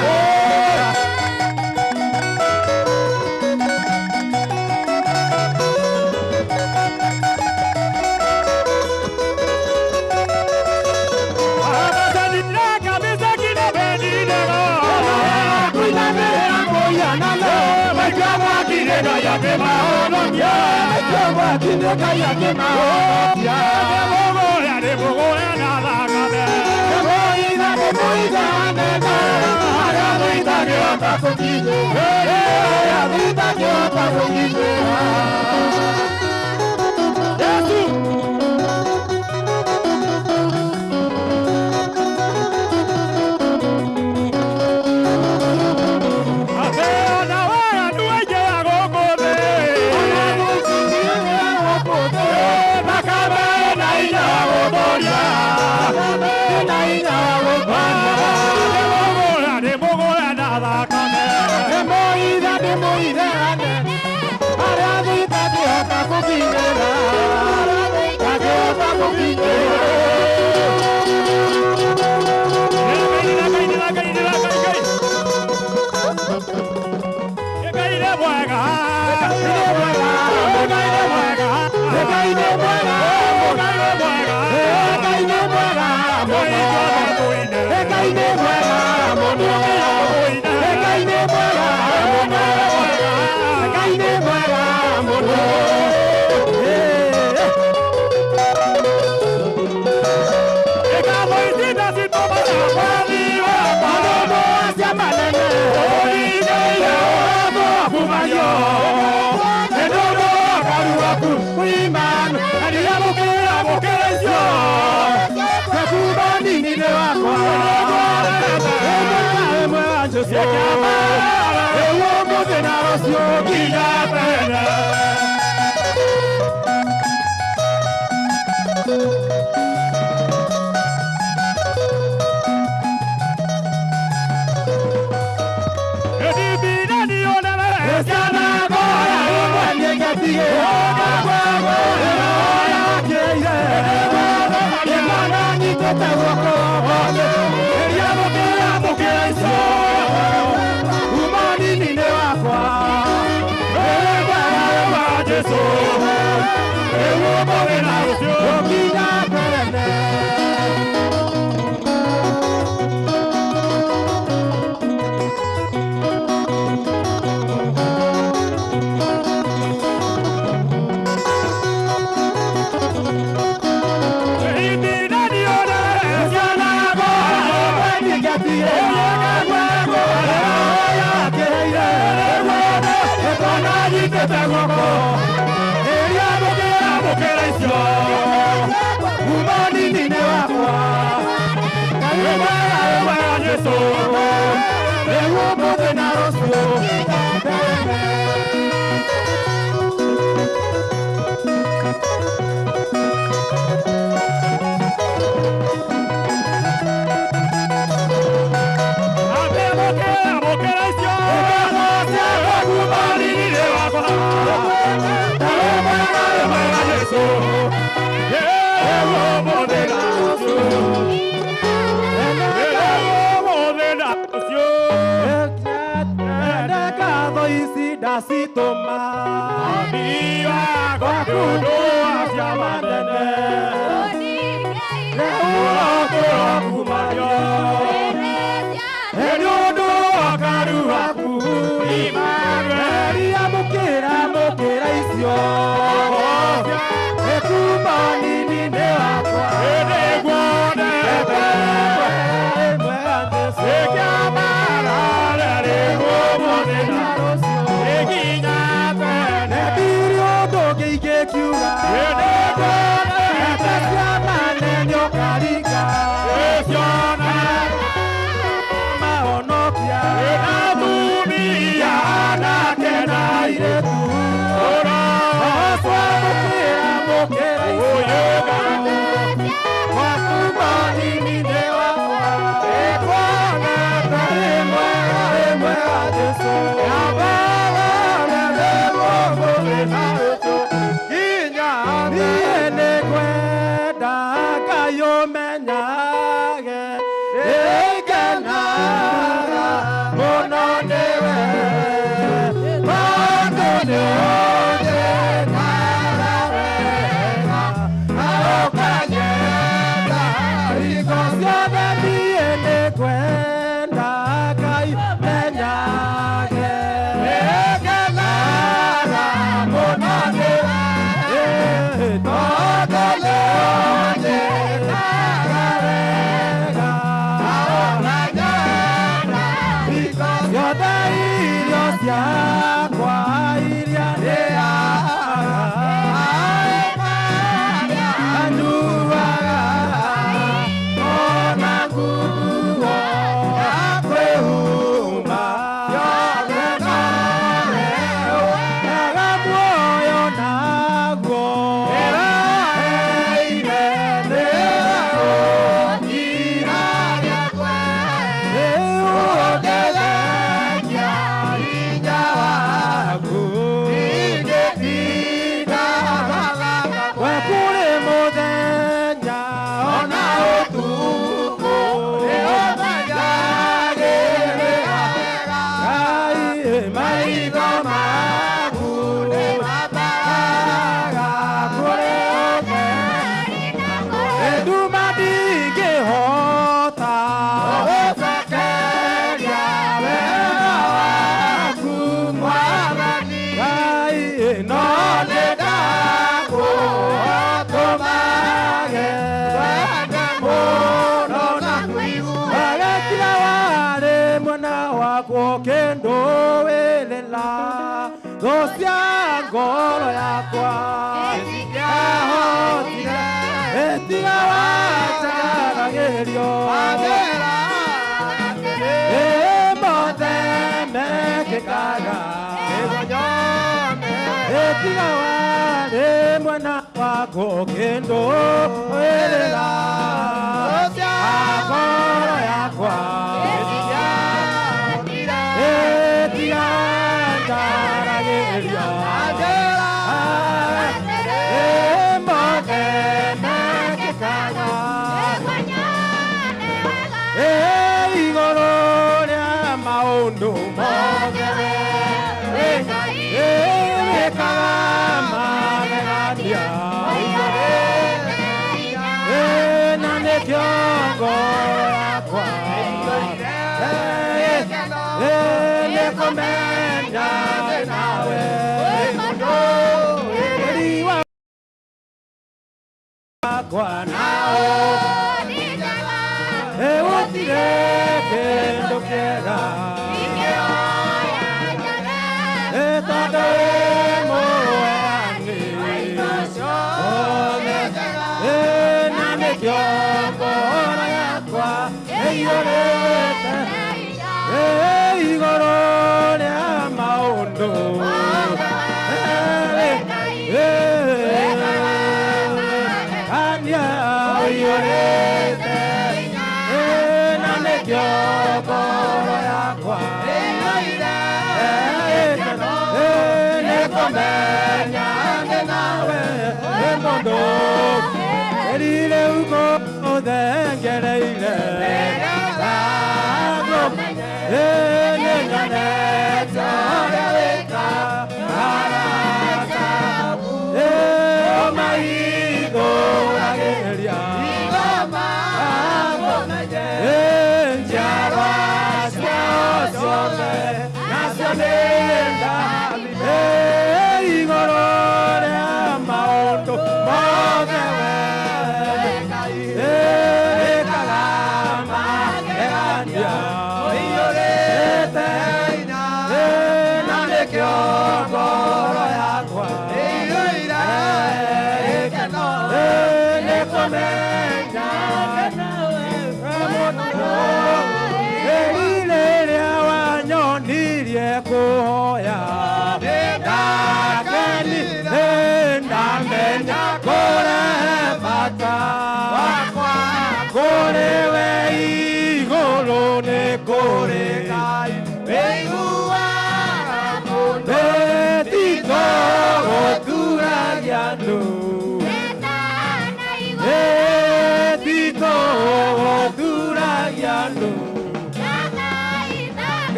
wako kendo welela dosia ngoro yakwa etia wataragerio mothe mekekaga etia wale mwana wako kendo welela ngoro yakwa etia wataragerio maundu mogere magania na nekiongo yakwa nekomenya nawe yakwa nao ewotire kendo kera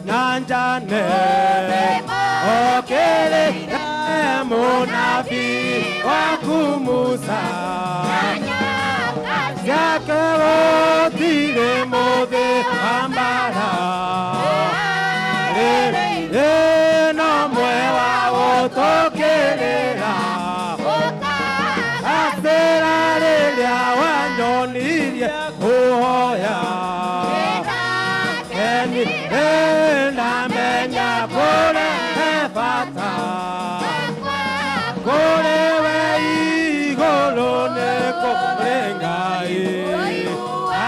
Nanjane okele munafi wakumusa yake otire mode ambara no mueva otokelera aserare ya wanyonirie oya menya kore fata kore wei golone korengai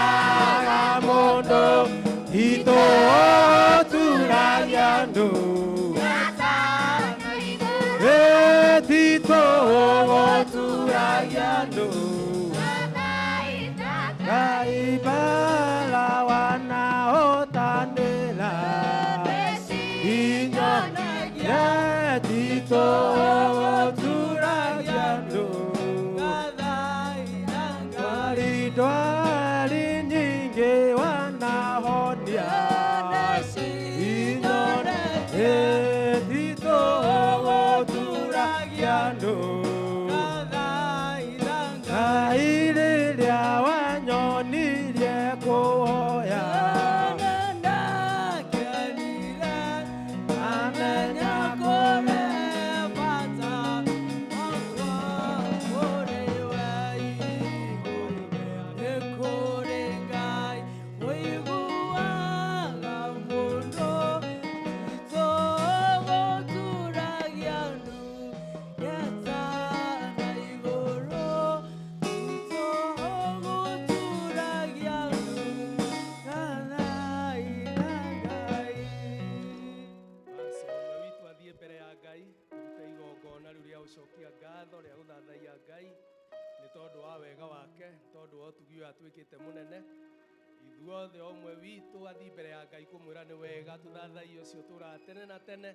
agamondo ito tu ngatho rĩa gũthathaiya Ngai nĩ tondũ wa wega wake, tondũ wa ũtugi ũyũ atuĩkĩte mũnene. Ithuothe o ũmwe witũ athiĩ mbere ya Ngai kũmwĩra nĩ wega, tũthathaiye ũcio ũtũũraga tene na tene.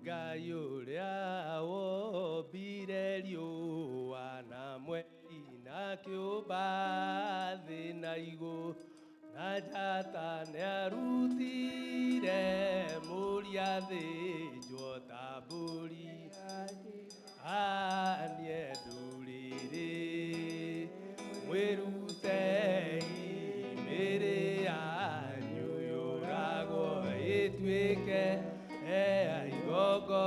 Ngai ũrĩa wombire riũa na mweri na kĩũmba thĩ na igũrũ, na njata nĩarutire mũri athĩnjwo ta mbũri, anie ndũrĩrĩ mwĩrutei mĩrĩ yanyu yũragwo ĩtuĩke igogo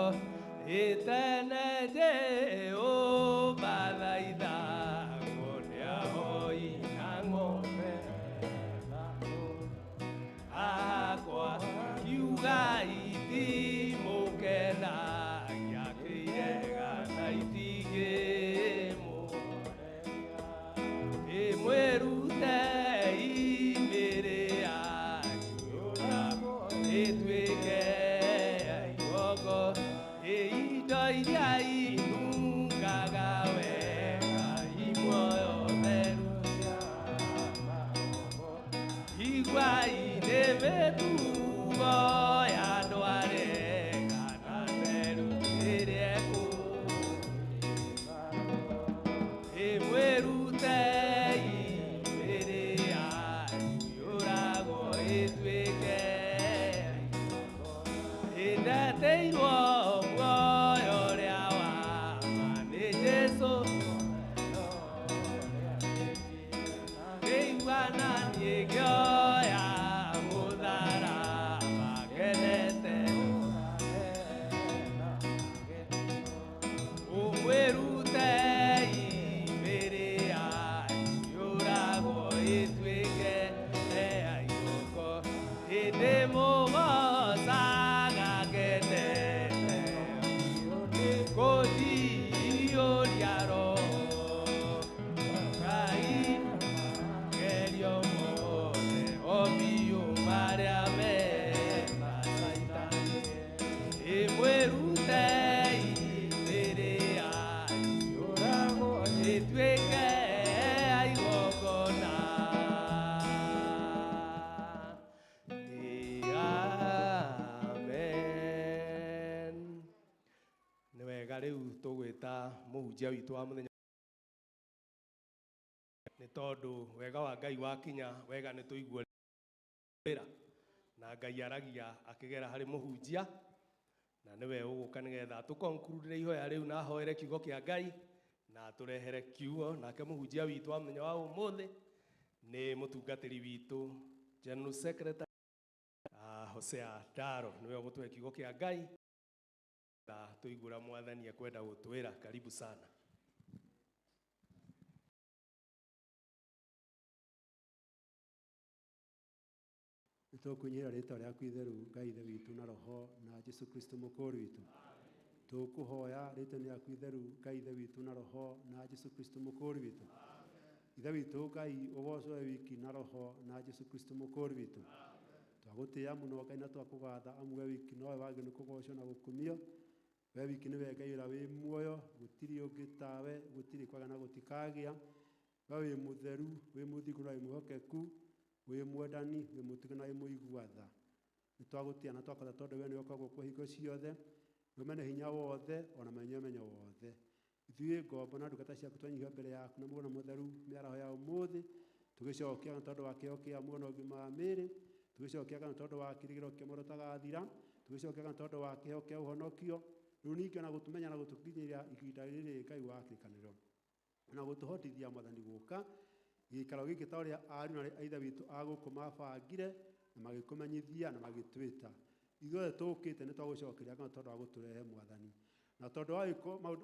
itene Jehova thaithagwo nĩ ahoi na ng'ombe akwa kiuga itimũkenagia kĩirega na itingĩmũhoreria, mwĩrutei mĩrĩ yanyu yũragwo ĩtuĩke indo iria inungaga wega imuoyo theru, iguai nĩ mĩtugo ya andũ arĩa na theru ĩrĩa mwĩrutei mĩrĩ yanyu yũragwo ĩtuĩke ndeteirwo muoyo ũrĩa wa ma nĩ Jesũ, ngĩigua na niĩ ngĩoya mũtharaba ngenete, ũmwĩrutei mĩrĩ yanyu yũragwo ĩtuĩke igongona, hĩndĩ mũgocaga ngenete kũnjiyũria roho, Ngai gerio mothe o biũ marĩa me macaitanie, mwĩrutei mĩrĩ yanyu yũragwo ĩtuĩke igongona. Rĩu tũgwĩta mũhunjia witũ wa mũthenya nĩ tondũ wega wa Ngai wakinya wega nĩ tũigua wĩra na Ngai aragia akĩgera harĩ mũhunjia, na nĩwe ũgũka nĩgetha tũkonclude ihoya rĩu na ahoere kiugo kĩa Ngai na tũrehere kiugo. Nake mũhunjia witũ wa mũthenya wa ũmũthĩ nĩ mũtungatĩri witũ General Secretary Hosea Ndaro niwe gũtũhe kiugo kĩa Ngai na tũigũra mwathani ekwenda gũtwĩra. Karibu sana. Nĩtũkũnyĩra rĩtwa rĩaku itheru Ngai ithe witũ na roho na Jesu Kristo mũkũri witũ. Tũkũhoya rĩtwa rĩaku itheru Ngai ithe witũ na roho na Jesu Kristo mũkũri witũ. Ithe witũ Ngai ũgocwo wiki na roho na Jesu Kristo mũkũri witũ. Twagũtĩĩa mũno Ngai na twakũgatha amu we wiki nowe wagĩrĩirwo nĩ kũgocwo na gũkumio. We wiki nĩwe Ngai ũrĩa wĩ muoyo, gũtirĩ ũngĩ tawe, gũtirĩ kwaga na gũtikagĩa. We wĩ mũtheru, wĩ mũthingu na wĩ mwĩhokeku, wĩ mwendani, wĩ mũtugi na wĩ mũigua-tha. Nĩtwagũtĩĩa na twakwenda tondũ we nĩwe ũkoragwo kuo hingo ciothe, ũmene hinya wothe ona menyo wothe. Ithuĩ ngombo na ndungata ciaku twanyihio mbere yaku na mũgũna mũtheru mĩaraho ya ũmũthĩ, tũgĩcokia na tondũ wa kĩheo kĩa muoyo na ũgima wa mĩĩrĩ, tũgĩcokia na tondũ wa kĩrĩgĩrĩro kĩa mũndũ ũtagathira, tũgĩcokia na tondũ wa kĩheo kĩa ũhonokio, rĩu ningĩ na gũtũmenya na gũtũkinyĩria ihinda rĩrĩ Ngai wa kĩrĩkanĩro, na gũtũhotithia Mwathani gũka gĩikaro gĩkĩ ta ũrĩa ariũ na aithe witũ agũkũ mabangire na magĩkũmenyithia na magĩtwĩta. Ithuothe tũũkĩte nĩ twagũcokeria kana tondũ wa gũtũrehe Mwathani, na tondũ wa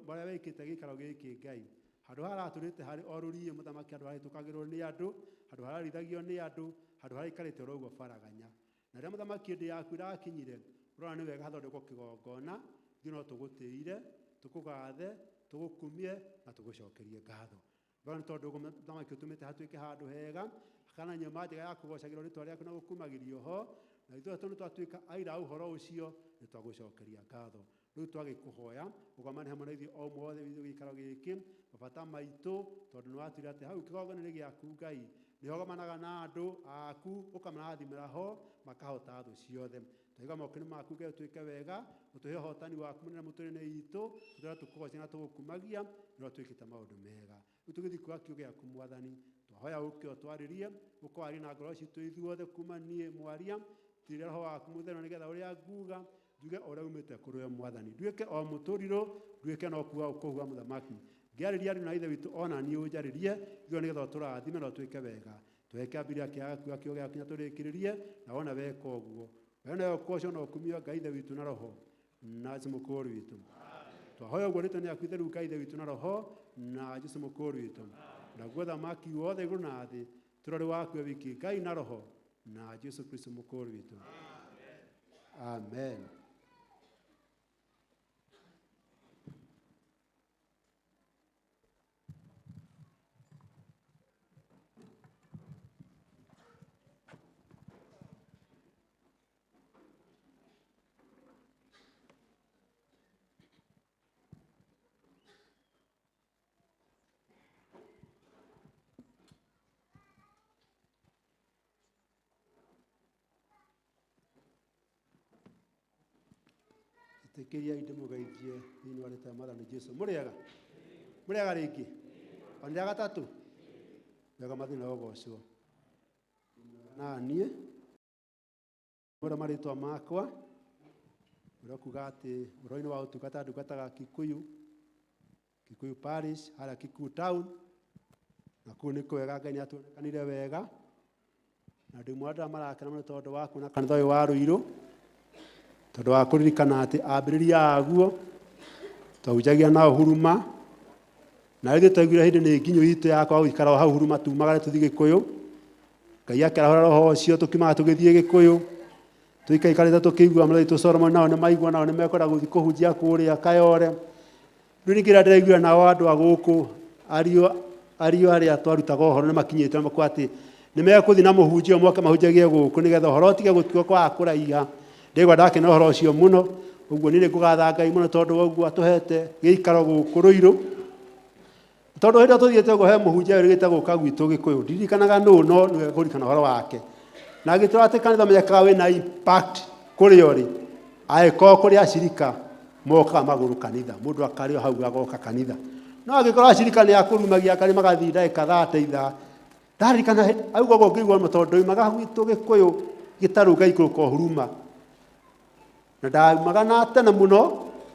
marĩa wĩkĩte gĩikaro gĩkĩ Ngai, handũ harĩa atũrĩte harĩ o rũriĩ mũthamaki, handũ harĩa tũkagĩrwo nĩ andũ, handũ harĩa rĩithagio nĩ andũ, handũ harĩa ikarĩte ũguo baraganya. Na rĩrĩa mũthamaki hĩndĩ yaku ĩrakinyire, ũrona nĩ wega hathondekwo kĩgongona, ithuĩ no tũgũtĩire, tũkũgathe, tũgũkumie na tũgũcokerie ngatho. Nĩ tondũ mũthamaki ũtũmĩte hatuĩke handũ hega, kana nyũmba njega ya kũgocagĩrwo rĩtwa rĩaku na gũkumagĩrio ho, na ithuĩ tondũ twatuĩka aira a ũhoro ũcio nĩ twagũcokeria ngatho. Rĩu twagĩkũhoya ũgomane hamwe na ithuĩ o mothe gĩikaro gĩkĩ, mabata maitũ, tondũ nĩ watwĩra atĩ hau kĩgongona-inĩ gĩaku Ngai nĩhogomanaga na andũ aku, ũkamarathimĩra ho makahota thũ ciothe. Twaiga moko-inĩ maku Ngai ũtwĩke wega, ũtũhe ũhotani waku mũnene mũtũrĩre-inĩ itũ, tũrĩa tũkũgocia na tũgũkumagia nĩrĩo twĩkĩte maũndũ mega. Rĩu tũgĩthiĩ kuoya kiugo gĩaku Mwathani, twahoya ũke ũtwarĩrie, ũkwaria na ngoro citũ ithuothe kuma niĩ mwaria, tirĩria Roho waku mũtheru nĩgetha ũrĩa nguga njuge ũrĩa umĩte kũrĩ we Mwathani. Nduĩke o mũtũrirũ, nduĩke no kuga ũkũhuga mũthamaki. Ngĩarĩria ariũ na ithe witũ ona niĩ ũnjarĩrie, ithuothe nĩgetha ũtũrathime na ũtwĩke wega. Tũhe kĩambĩrĩria kĩa kuoya kiugo gĩaku na tũrĩkĩrĩrie, na wona weka ũguo we nawe ũkũgocwo na ũkumio Ngai ithe witũ na roho na Jesu mũkũri witũ. Twahoya ũguo rĩtwa rĩaku itheru Ngai ithe witũ na roho na Jesu mũkũri witũ. Naguo thamaki wothe igũrũ na thĩ tũrore waku we wiki Ngai na roho na Jesu Kristo mũkũri witũ. Amen. Tekeria inde mugaithie thĩinĩ wa rĩĩtwa rĩa Mwathani Jesũ. Mũrĩega? Mũrĩega rĩngĩ? Ona rĩa gatatũ? Wega mathiĩ na ũgocwo. Na niĩ mũra marĩtwa makwa ũrĩa kuga atĩ ũhoro-inĩ wa ũtungata ndungataga Kikuyu Parish harĩa Kikuyu Town, na kũu nĩ kwega Ngai nĩatuonekanire wega, na ndĩ mwana marakena mũno tondũ wa kuona kanitha ũyũ wa Rũirũ, tondũ wa kũririkana atĩ ambĩrĩria aguo twahunjagia na huruma, na rĩu twaiguire hĩndĩ nĩ nginyo itũ yakwa gũikara hau huruma tumagare tũthiĩ Gĩkũyũ. Ngai akĩrahũra roho ũcio tũkiumaga tũgĩthiĩ Gĩkũyũ, tũikaikarĩte tũkĩigua mũrũ witũ Solomon nao nĩmaigua nao nĩmekwenda gũthiĩ kũhunjia kũrĩa Kayore. Rĩu ningĩ rĩrĩa ndĩraiguire nao andũ a gũkũ ariũ arĩa twarutaga ũhoro nĩmakinyĩte makwa atĩ nĩmegũthiĩ na mũhunjio moke mahunjagie gũkũ nĩgetha ũhoro ũtige gũtuĩka wa kũraiha. Ndĩgwa ndakena ũhoro ũcio mũno, ũguo niĩ nĩngũgatha Ngai mũno tondũ wa ũguo atũhete gĩikaro gũkũ Rũirũ, tondũ hĩndĩ ĩrĩa tũthiĩte ũguo he mũhunjia wĩrĩgĩte gũka gwitũ Gĩkũyũ, ndirikanaga nũũ no nĩwe kũririkana ũhoro wake, na agĩtwĩra atĩ kanitha menyekaga wĩna impact kũrĩa ũrĩ, agĩkorwo kũrĩ acirika mokaga magũrũ kanitha, mũndũ akarĩ o hau agoka kanitha, no agĩkorwo acirika nĩ akũrumagia Ngai magathiĩ ndagĩka 30 ithaa. Ndarikana auga ũguo ngĩigua mũno tondũ ndoimaga gwitũ Gĩkũyũ gĩtarũ Ngai kũrũka huruma, na ndaumaga na tene mũno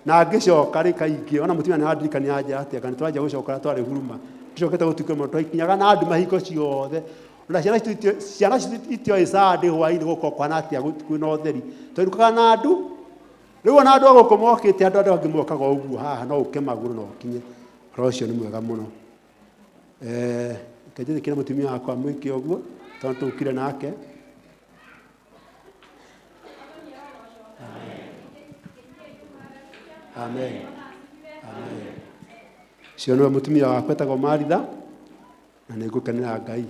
na ngĩcoka rĩ kaingĩ, ona mũtumia nĩandirikania anja atĩ anga nĩtwanjia gũcoka twarĩ huruma, tũcokete gũtuĩka mũno twaikinyaga na andũ mahingo ciothe, na ciana itio isande hwaini guko kwana atia kwina utheri twirukaga na andu riu ona andu aguko mokite andu andu angi mokaga uguo haha no uke maguru no kinye rocio ni mwega muno kaje kina mutumia wakwa mwiki uguo tondu tukire nake amen amen cio no mutumia wakwa etagwo Maritha na nä ngå kenera Ngai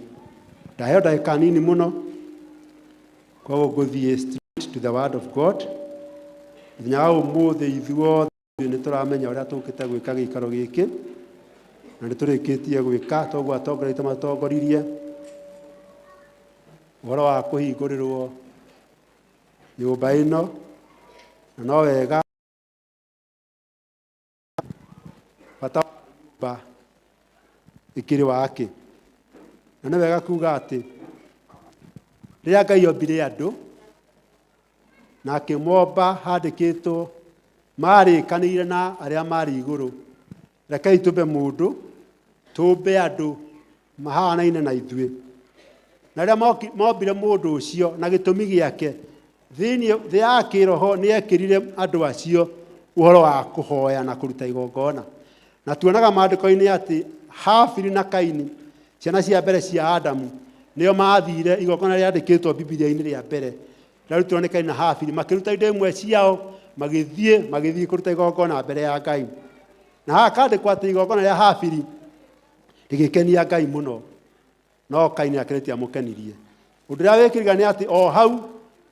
ndaheo ndagä nini må no koguo ngå thiä to the word of God nginya å må thä ithuothe nä tå ramenya å rä a tå kä te gwä ka gä ikaro gä kä na nä tå rä kä tie gwä ka toguo atongoretie matongoririe å horo wa kå hingå rä rwo nyå mba ä no na no wega bata ba ä kä rä wakä na nä wega kuga atä rä rä a Ngai ombire andå na akä momba handä kä two marä kanä ire na arä a marä igå rå rekei tå mbe må ndå tå mbe andå mahanaine na ithuä na rä a mombire må ndå å cio na gä tå mi gä ake thä ya kä roho nä ekä rire andå acio å horo wa kå hoya na kå ruta igongona na tuonaga maandĩko-inĩ atĩ Habili na Kaini ciana cia mbere cia Adamu nĩo mathire igongona rĩandĩkĩtwo Biblia-inĩ rĩa mbere rĩarutĩrwo nĩ Kaini na Habili makĩruta indo imwe ciao magĩthiĩ kũruta igongona mbere ya Ngai na haha kandĩkwo atĩ igongona rĩa Habili rĩgĩkenia Ngai mũno no Kaini akĩrĩtie amũkenirie ũndũ ũrĩa wĩkĩriga nĩ atĩ o hau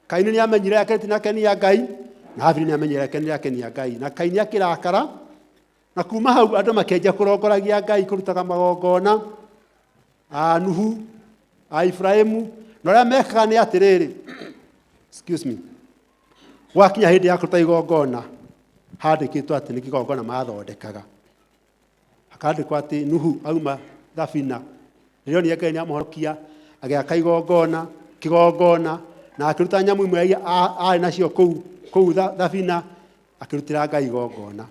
Kaini nĩ amenyire akĩrĩtie na kenia Ngai na Habili nĩ amenyire akĩrĩtie Ngai na Kaini akĩrakara na kuma hau andũ makĩanjia kũrongoragia Ngai kũrutaga magongona Nuhu Ibrahimu na ũrĩa mekaga nĩ atĩrĩrĩ gwakinya hĩndĩ ya kũruta igongona handĩkĩtwo atĩ nĩ kĩgongona mathondekaga hakandĩkwo atĩ Nuhu auma thabina rĩrĩa onire Ngai nĩamũhonokia agĩaka kĩgongona na akĩruta nyamũ imwe iria arĩ nacio kũu thabina akĩrutĩra Ngai igongona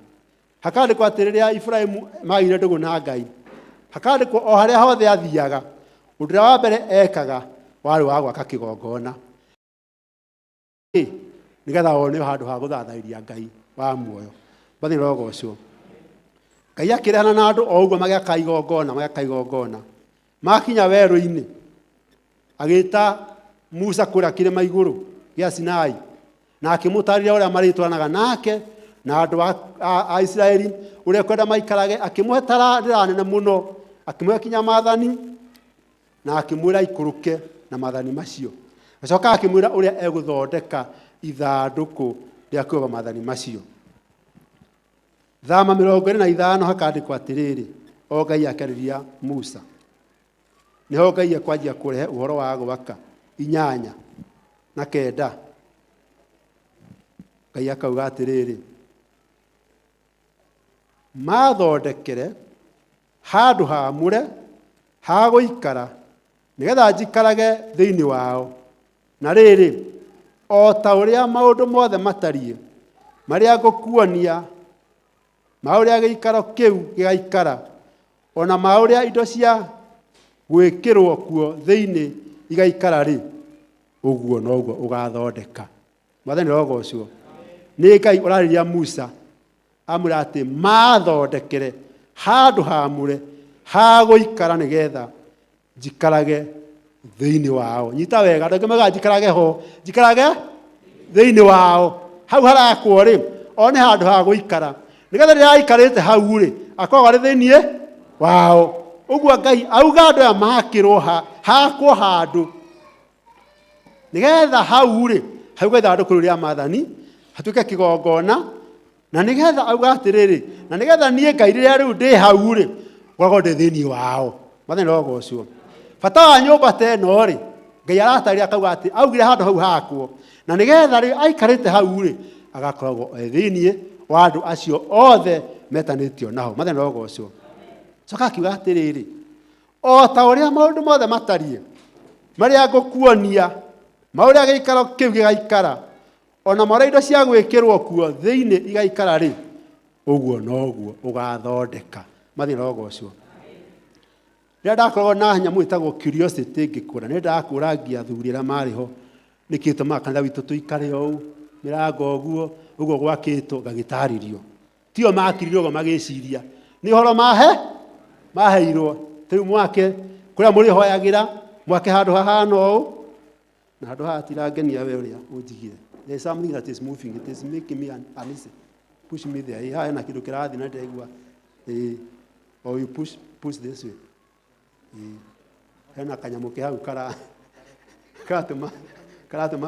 hakandĩkwo atĩ rĩrĩa Ibrahimu magire ndũgũ na Ngai hakandĩkwo o harĩa hothe athiaga ũndũ ũrĩa wa mbere ekaga warĩ wa gwaka kĩgongona nĩgetha one handũ ha gũthathairia Ngai wa muoyo mbathĩ rogocwo Ngai akĩrehana na andũ o ũguo magĩaka igongona makinya werũ-inĩ agĩta Musa kũrĩa kĩrĩma igũrũ gĩa Sinai na akĩmũtarĩria ũrĩa marĩtwaranaga nake na andũ a Isiraeli ũrĩa kwenda maikarage akĩmũhe tarandĩra nene mũno akĩmũhe kinya maathani na akĩmwĩra ikũrũke na maathani macio acoka akĩmwĩra ũrĩa egũthondeka ithandũkũ rĩa kũiga maathani macio Thama 25 hakandĩkwo atĩrĩrĩ o Ngai akĩarĩria Musa nĩho Ngai ekwanjia kũrehe ũhoro wa gwaka 8 na 9 Ngai akauga atĩrĩrĩ mathondekere handũ haamũre ha gũikara nĩgetha njikarage thĩinĩ wao na rĩrĩ o ta ũrĩa maũndũ mothe matariĩ marĩa ngũkuonia ma ũrĩa gĩikaro kĩu gĩgaikara ona ma ũrĩa indo cia gwĩkĩrwo kuo thĩinĩ igaikara rĩ ũguo noguo ũgathondeka mwathani rogocwo nĩ Ngai ũrarĩria Musa amwĩra atĩ mathondekere handũ haamũre ha gũikara nĩgetha njikarage thĩinĩ wao nyita wega ndangĩmega njikarage ho njikarage thĩinĩ wao hau harakwo rĩ o nĩ handũ ha gũikara nĩgetha rĩrĩa aikarĩte hau rĩ akoragwo arĩ thĩinĩ wao ũguo Ngai auga andũ aya makĩrwo hakwo handũ nĩgetha hau rĩ hauga ithandũkũ rĩu rĩa maathani hatuĩke kĩgongona na nĩgetha auga atĩrĩrĩ na nĩgetha niĩ Ngai rĩrĩa rĩu ndĩ hau rĩ ngoragwo ndĩ thĩinĩ wao mathani rogocwo bata wa nyũmba ta ĩno rĩ Ngai aratarĩria akauga atĩ augire handũ hau hakwo na nĩgetha rĩu aikarĩte hau rĩ agakoragwo thĩinĩ wa andũ acio othe metanĩtio naho mathani rogocwo coka akiuga atĩrĩrĩ o ta ũrĩa maũndũ mothe matariĩ marĩa ngũkuonia ma ũrĩa gĩikaro kĩu gĩgaikara ona marĩa indo cia gwĩkĩrwo kuo thĩinĩ igaikara rĩ ũguo noguo ũgathondeka mathĩ rogocwo rĩrĩa ndakoragwo na nyamũ ĩtagwo curiosity ngĩkũra nĩ ndakũrangia athuri arĩa marĩ ho nĩkĩ gĩtũmaga kanitha witũ tũikare ũũ mĩrango ũguo gwakĩtwo ngagĩtarĩrio tio makirirwo ũguo magĩciria nĩ ũhoro maheirwo rĩu mwake kũrĩa mũrĩhoyagĩra mwake handũ hahana ũũ na handũ haha hatirangenia we ũrĩa ũnjigire. There is something that is moving, it is making me uneasy. Push me there. Haha hena kĩndũ kĩrathiĩ na ndĩraigua or you push this way. Hena kanyamũ ke hau karatũma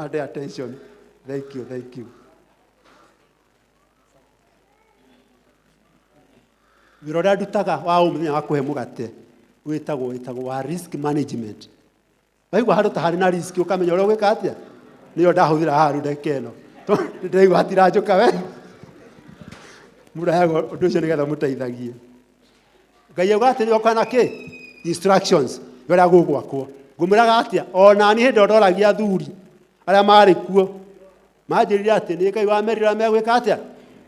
ndĩ attention. Thank you. Wĩra ũrĩa ndutaga wa mũthenya wa kũhe mũgate wĩtagwo wa risk management. Waigua handũ ta harĩ na risk ũkamenya ũrĩa ũgwĩka atĩa nĩyo ndahũthĩra haha ndeka ĩno ndĩraigua hatiranjũka we mũraheagwo ũndũ ũcio nĩgetha mũteithagie. Ngai auga atĩ nĩoka na kĩ instructions ũrĩa gũgwakwo ngũmwĩraga atĩa ona niĩ hĩndĩ ĩyo ndoragia athuri arĩa marĩ kuo manjĩrire atĩ nĩ Ngai wamerire megwĩka atĩa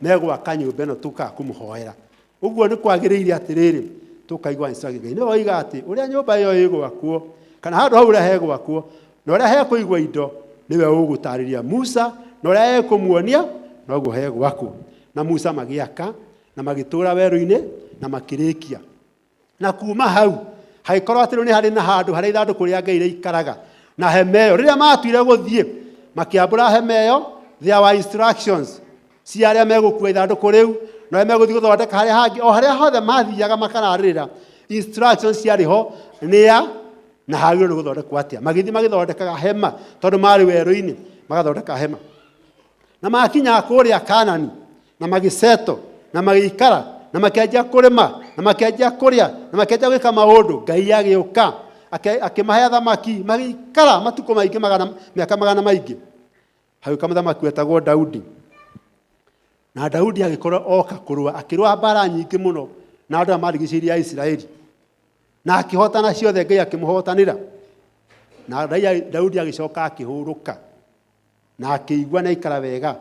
megwaka nyũmba ĩno tũkaga kũmũhoera. Ũguo nĩ kwagĩrĩire atĩrĩrĩ tũkaigua instruction. Ngai nĩwe oiga atĩ ũrĩa nyũmba ĩyo ĩgwakwo kana handũ hau ũrĩa hegwakwo na ũrĩa hekũigwo indo nĩwe ũgũtarĩria Musa na ũrĩa ekũmuonia noguo hegwakwo. Na Musa magĩaka na magĩtũũra werũ-inĩ na makĩrĩkia. Na kuma hau hagĩkorwo atĩ nĩ harĩ na handũ harĩa ithandũkũ rĩa Ngai rĩikaraga na hema ĩyo rĩrĩa matuire gũthiĩ makĩambũra hema ĩyo there were instructions cia arĩa megũkua ithandũkũ rĩu na arĩa megũthiĩ gũthondeka harĩa hangĩ o harĩa hothe mathiaga makararĩrĩra instructions ciarĩ ho nĩa na hagĩrĩirwo nĩ gũthondekwo atĩa. Magĩthiĩ magĩthondekaga hema tondũ marĩ werũ-inĩ magathondeka hema na makinya kũrĩa Kanani na magĩceto na magĩikara na makĩanjia kũrĩma na makĩanjia kũrĩa na makĩanjia gwĩka maũndũ. Ngai agĩũka akĩmahe thamaki magĩikara matukũ maingĩ mĩaka magana maingĩ. Hagĩũka mũthamaki wetagwo Daudi na Daudi agĩkorwo oka kũrũa akĩrũa mbara nyingĩ mũno na andũ arĩa marigicĩirie Isiraeli na akĩhotana ciothe Ngai akĩmũhotanĩra. Na Daudi agĩcoka akĩhũrũka na akĩigua na ikara wega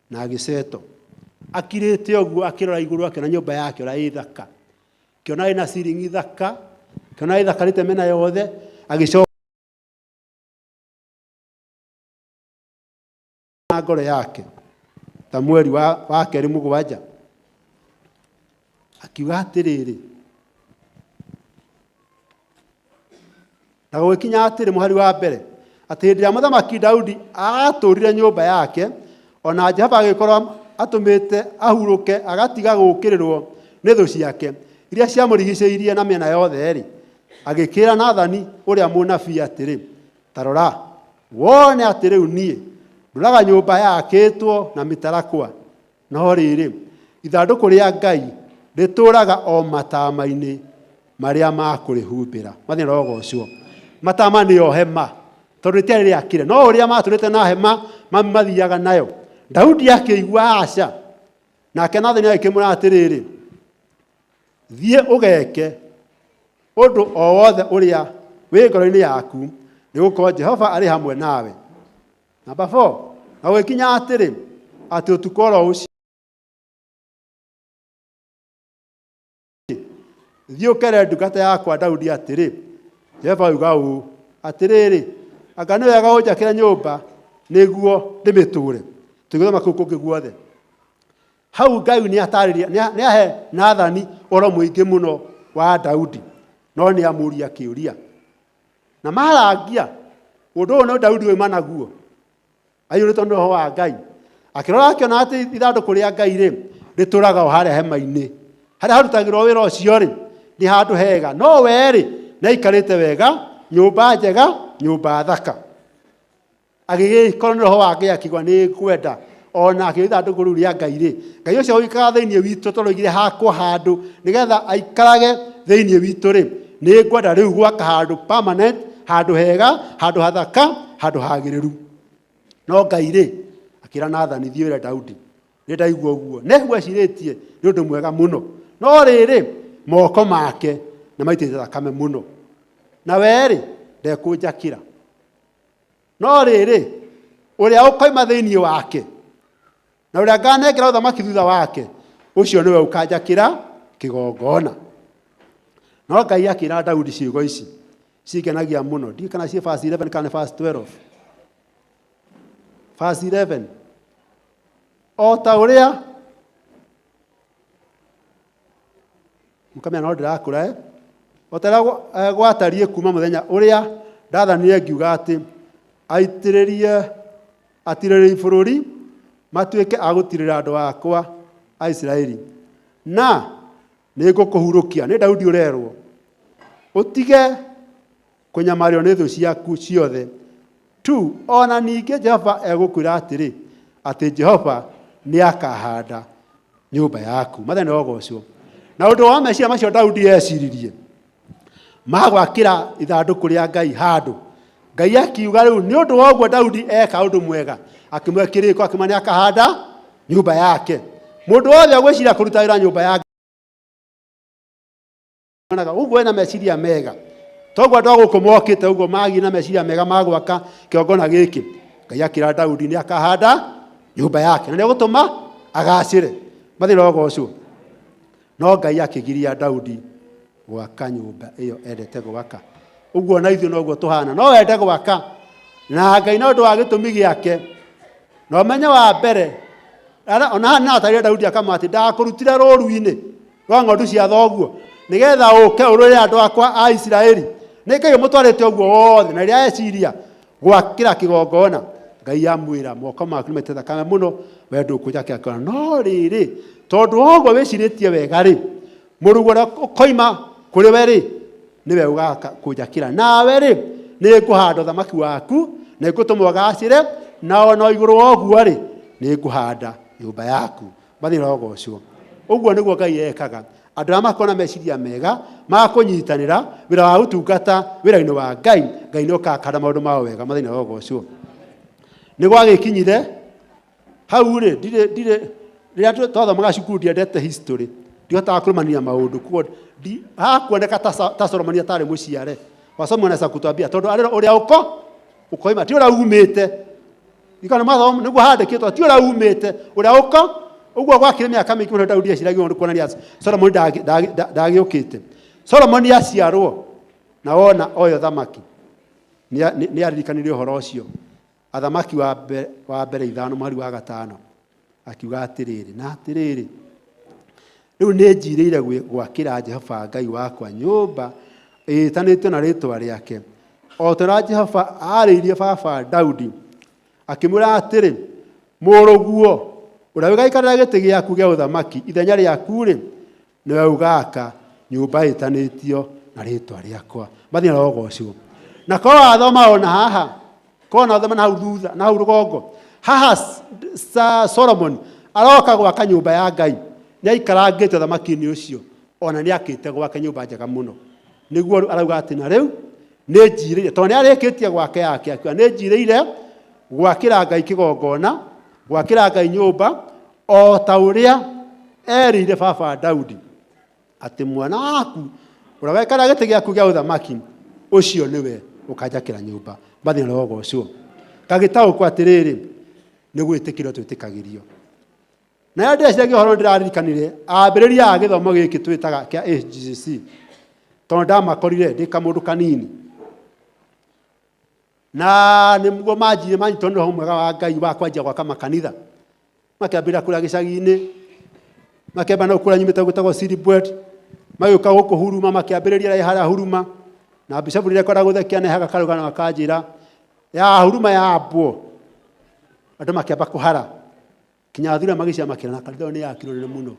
na agĩceto akirĩte ũguo akĩrora igũrũ akĩona nyũmba yake ũrĩa ĩ thaka kĩona ĩna ciringi thaka kĩona ĩthakarĩte mĩena yothe agĩcoka ngoro yake ta mweri wa kerĩ mũgwanja akiuga atĩrĩrĩ na gũgĩkinya atĩrĩ mũhari wa mbere atĩ hĩndĩ ĩrĩa mũthamaki Daudi agatũũrire nyũmba yake ona Jehova agĩkorwo atũmĩte ahurũke agatiga gũũkĩrĩrwo nĩ thũ ciake iria ciamũrigicĩirie na mĩena yothe rĩ agĩkĩra Nathani ũrĩa mũnabii atĩrĩ ta rora wone atĩ rĩu niĩ ndoraga nyũmba yakĩtwo na mĩtarakwa no rĩrĩ ithandũkũ rĩa Ngai rĩtũũraga o matama-inĩ marĩa makũrĩhumbĩra. Mathĩna rogocwo matama nĩyo hema tondũ rĩtiarĩ rĩakĩre no ũrĩa matũrĩte na hema mathiaga nayo. Daudi akĩigua aca nake Nathani agĩkĩmwĩra atĩrĩrĩ thiĩ ũgeke ũndũ o wothe ũrĩa wĩ ngoro-inĩ yaku nĩgũkorwo Jehova arĩ hamwe nawe. Namba 4 na gũgĩkinya atĩrĩ atĩ ũtukũ oro ũcio thiĩ ũkere ndungata yakwa Daudi atĩrĩ Jehova oiga ũũ atĩrĩrĩ anga nĩ wega ũnjakĩre nyũmba nĩguo ndĩmĩtũũre. Tũgĩthoma kũu kũngĩ guothe hau Ngai nĩ ahe Nathani ũhoro mũingĩ mũno wa Daudi no nĩ amũria kĩũria na marangia ũndũ ũyũ nĩ Daudi oima naguo aiyũrĩtwo nĩ roho wa Ngai akĩrora akĩona atĩ ithandũkũ rĩa Ngai rĩ rĩtũũraga o harĩa hema-inĩ harĩa harutagĩrwo wĩra ũcio rĩ nĩ handũ hega no we rĩ nĩaikarĩte wega nyũmba njega nyũmba thaka. Agĩgĩkorwo nĩ roho wa Ngai akĩigua nĩ kwenda ona akĩoya ithandũkũ rĩu rĩa Ngai rĩ Ngai ũcio ũikaraga thĩinĩ witũ tondũ oigire hakwo handũ nĩgetha aikarage thĩinĩ witũ rĩ nĩ ngwenda rĩu gwaka handũ permanent handũ hega handũ hathaka handũ hagĩrĩru. No Ngai rĩ akĩra Nathani thiĩ wĩre Daudi nĩ ndaigua ũguo nĩguo ecirĩtie nĩ ũndũ mwega mũno no rĩrĩ moko make nĩ maitĩte thakame mũno na we rĩ ndekũnjakĩra no rĩrĩ ũrĩa ũkoima thĩinĩ wake na ũrĩa nganengera ũthamaki thutha wake ũcio nĩwe ũkanjakĩra kĩgongona. No Ngai akĩra Daudi ciugo ici cikenagia muno. Ndi kana cie verse 11 kana verse 12. Verse 11. O ta ũrĩa mũkamenya no ndirakũra o ta ũrĩa gwatariĩ kuma mũthenya ũrĩa ndathanire ngiuga atĩ atirĩrĩi bũrũri matuĩke a gũtirĩra andũ akwa a Isiraeli. Na nĩngũkũhurũkia. Nĩ Daudi ũrerwo ũtige kũnyamario nĩ thũ ciaku ciothe tu. Ona ningĩ Jehova egũkwĩra atĩrĩ atĩ Jehova nĩakahanda nyũmba yaku. Mathĩna ogocwo. Na ũndũ wa meciria macio Daudi eciririe magwakĩra ithandũkũ rĩa Ngai handũ. Ngai akiuga rĩu nĩ ũndũ wa ũguo Daudi eka ũndũ mwega, akĩmwe kĩrĩko akĩmania akahanda nyũmba yake. Mũndũ wothe agwĩciria kũruta wĩra nyũmba ya Ngai ũguo ena meciria mega. Toguo andũ agũkũ mokĩte ũguo magi na meciria mega magwaka kĩongona gĩkĩ. Ngai akĩra Daudi nĩ akahanda nyũmba yake na nĩ gũtũma agacĩre. Mathĩna ogocwo. No Ngai akĩgiria Daudi gwaka nyũmba ĩyo endete gwaka. Ũguo na ithuĩ noguo tũhana. No wende gwaka na Ngai no ũndũ wa gĩtũmi gĩake. No menye wa mbere ona na atarire Daudi akamati ndakũrutire rũru-inĩ rwa ng'ondu cia thoguo nĩgetha ũke ũrũre andũ akwa a Isiraeli. Nĩkĩĩ mũtwarĩte ũguo wothe na rĩrĩa eciria gwakĩra kĩgongona. Ngai amwĩra moko maku nĩmaite thakame mũno we ndũkũnja kĩakona. No rĩrĩ tondũ ũguo wĩcirĩtie wega rĩ mũrugo ũrĩa ũkoima kũrĩ we rĩ nĩwe ũgaka kũnjakĩra. Nawe rĩ nĩngũhanda ũthamaki waku na ngũtũma ũgacĩre na ona igũrũ wa ũguo rĩ nĩngũhanda nyũmba yaku. Mathĩna ogocwo. Ũguo nĩguo Ngai ekaga. Andũ arĩa makona meciria mega makũnyitanĩra wĩra wa ũtungata wĩra-inĩ wa Ngai, Ngai nĩokakanda maũndũ mao wega. Mathĩna ogocwo. Nĩ gwagĩkinyire hau rĩ rĩrĩa twathoma cukuru ndiendete history ndihotaga kũrũmania maũndũ kuo hakuoneka ta Solomon atarĩ mũciare wa Solomon aca kutwambia tondũ arĩro ũrĩa ũkoima ti ũrĩa umĩte ikana mathomo nĩguo handĩkĩtwo ti ũrĩa umĩte ũrĩa ũguo gwakĩrĩ mĩaka mĩingĩ mũno Daudi aciragio ũndũ kuonania Solomon ndagĩũkĩte. Solomon aciarwo na wona oyo thamaki nĩ aririkanire ũhoro ũcio. Athamaki wa mbere 5 mweri wa 5 akiuga atĩrĩrĩ na atĩrĩrĩ rĩu nĩnjirĩire gwakĩra Jehova Ngai wakwa nyũmba ĩtanĩtio na rĩtwa rĩake o ta ũrĩa Jehova arĩirie baba Daudi akĩmwĩra atĩrĩ mũrũguo ũrĩa ũgaikarĩra gĩtĩ gĩaku gĩa ũthamaki ithenya rĩaku rĩ nĩwe ũgaka nyũmba ĩtanĩtio na rĩtwa rĩakwa. Mathĩna ogocwo. Na korwo athoma ona haha kona athoma na hau thutha na hau rũgongo haha Solomon aroka gwaka nyũmba ya Ngai nĩ aikarangĩte ũthamaki-inĩ ũcio ona nĩ akĩte gwaka nyũmba njega mũno. Nĩguo arauga atĩ na rĩu nĩ njirĩire tondũ nĩ arĩkĩtie gwake yake akiuga nĩ njirĩire gwakĩra Ngai kĩgongona gwakĩra Ngai nyũmba o ta ũrĩa erĩire baba Daudi atĩ mwana waku ũrĩa waikara gĩtĩ gĩaku gĩa ũthamaki ũcio nĩwe ũkanjakĩra nyũmba. Mathĩna ogocwo. Gagĩtaũkwo atĩrĩrĩ nĩ gwĩtĩkĩrwo twĩtĩkagĩrio. Na ndĩreciria ũhoro ndĩraririkanire ambĩrĩria a gĩthomo gĩkĩ twĩtaga kĩa HGCC tondũ ndamakorire ndĩ kamũndũ kanini na nĩguo manjire manyitwo nĩ roho mwega wa Ngai wa kwanjia gwaka makanitha makĩambĩrĩria kũrĩa gĩcagi-inĩ makĩamba na kũrĩa nyumĩte gwĩtagwo Silibwet magĩũka gũkũ Huruma makĩambĩrĩria harĩa Huruma na bishopu rĩrĩa kwenda gũthekia nĩ hagakarũgana makanjĩra ya Huruma yambwo andũ makĩamba kũhara kinya thura magĩcia makĩra na kanitha nĩ yakirwo nĩ mũno.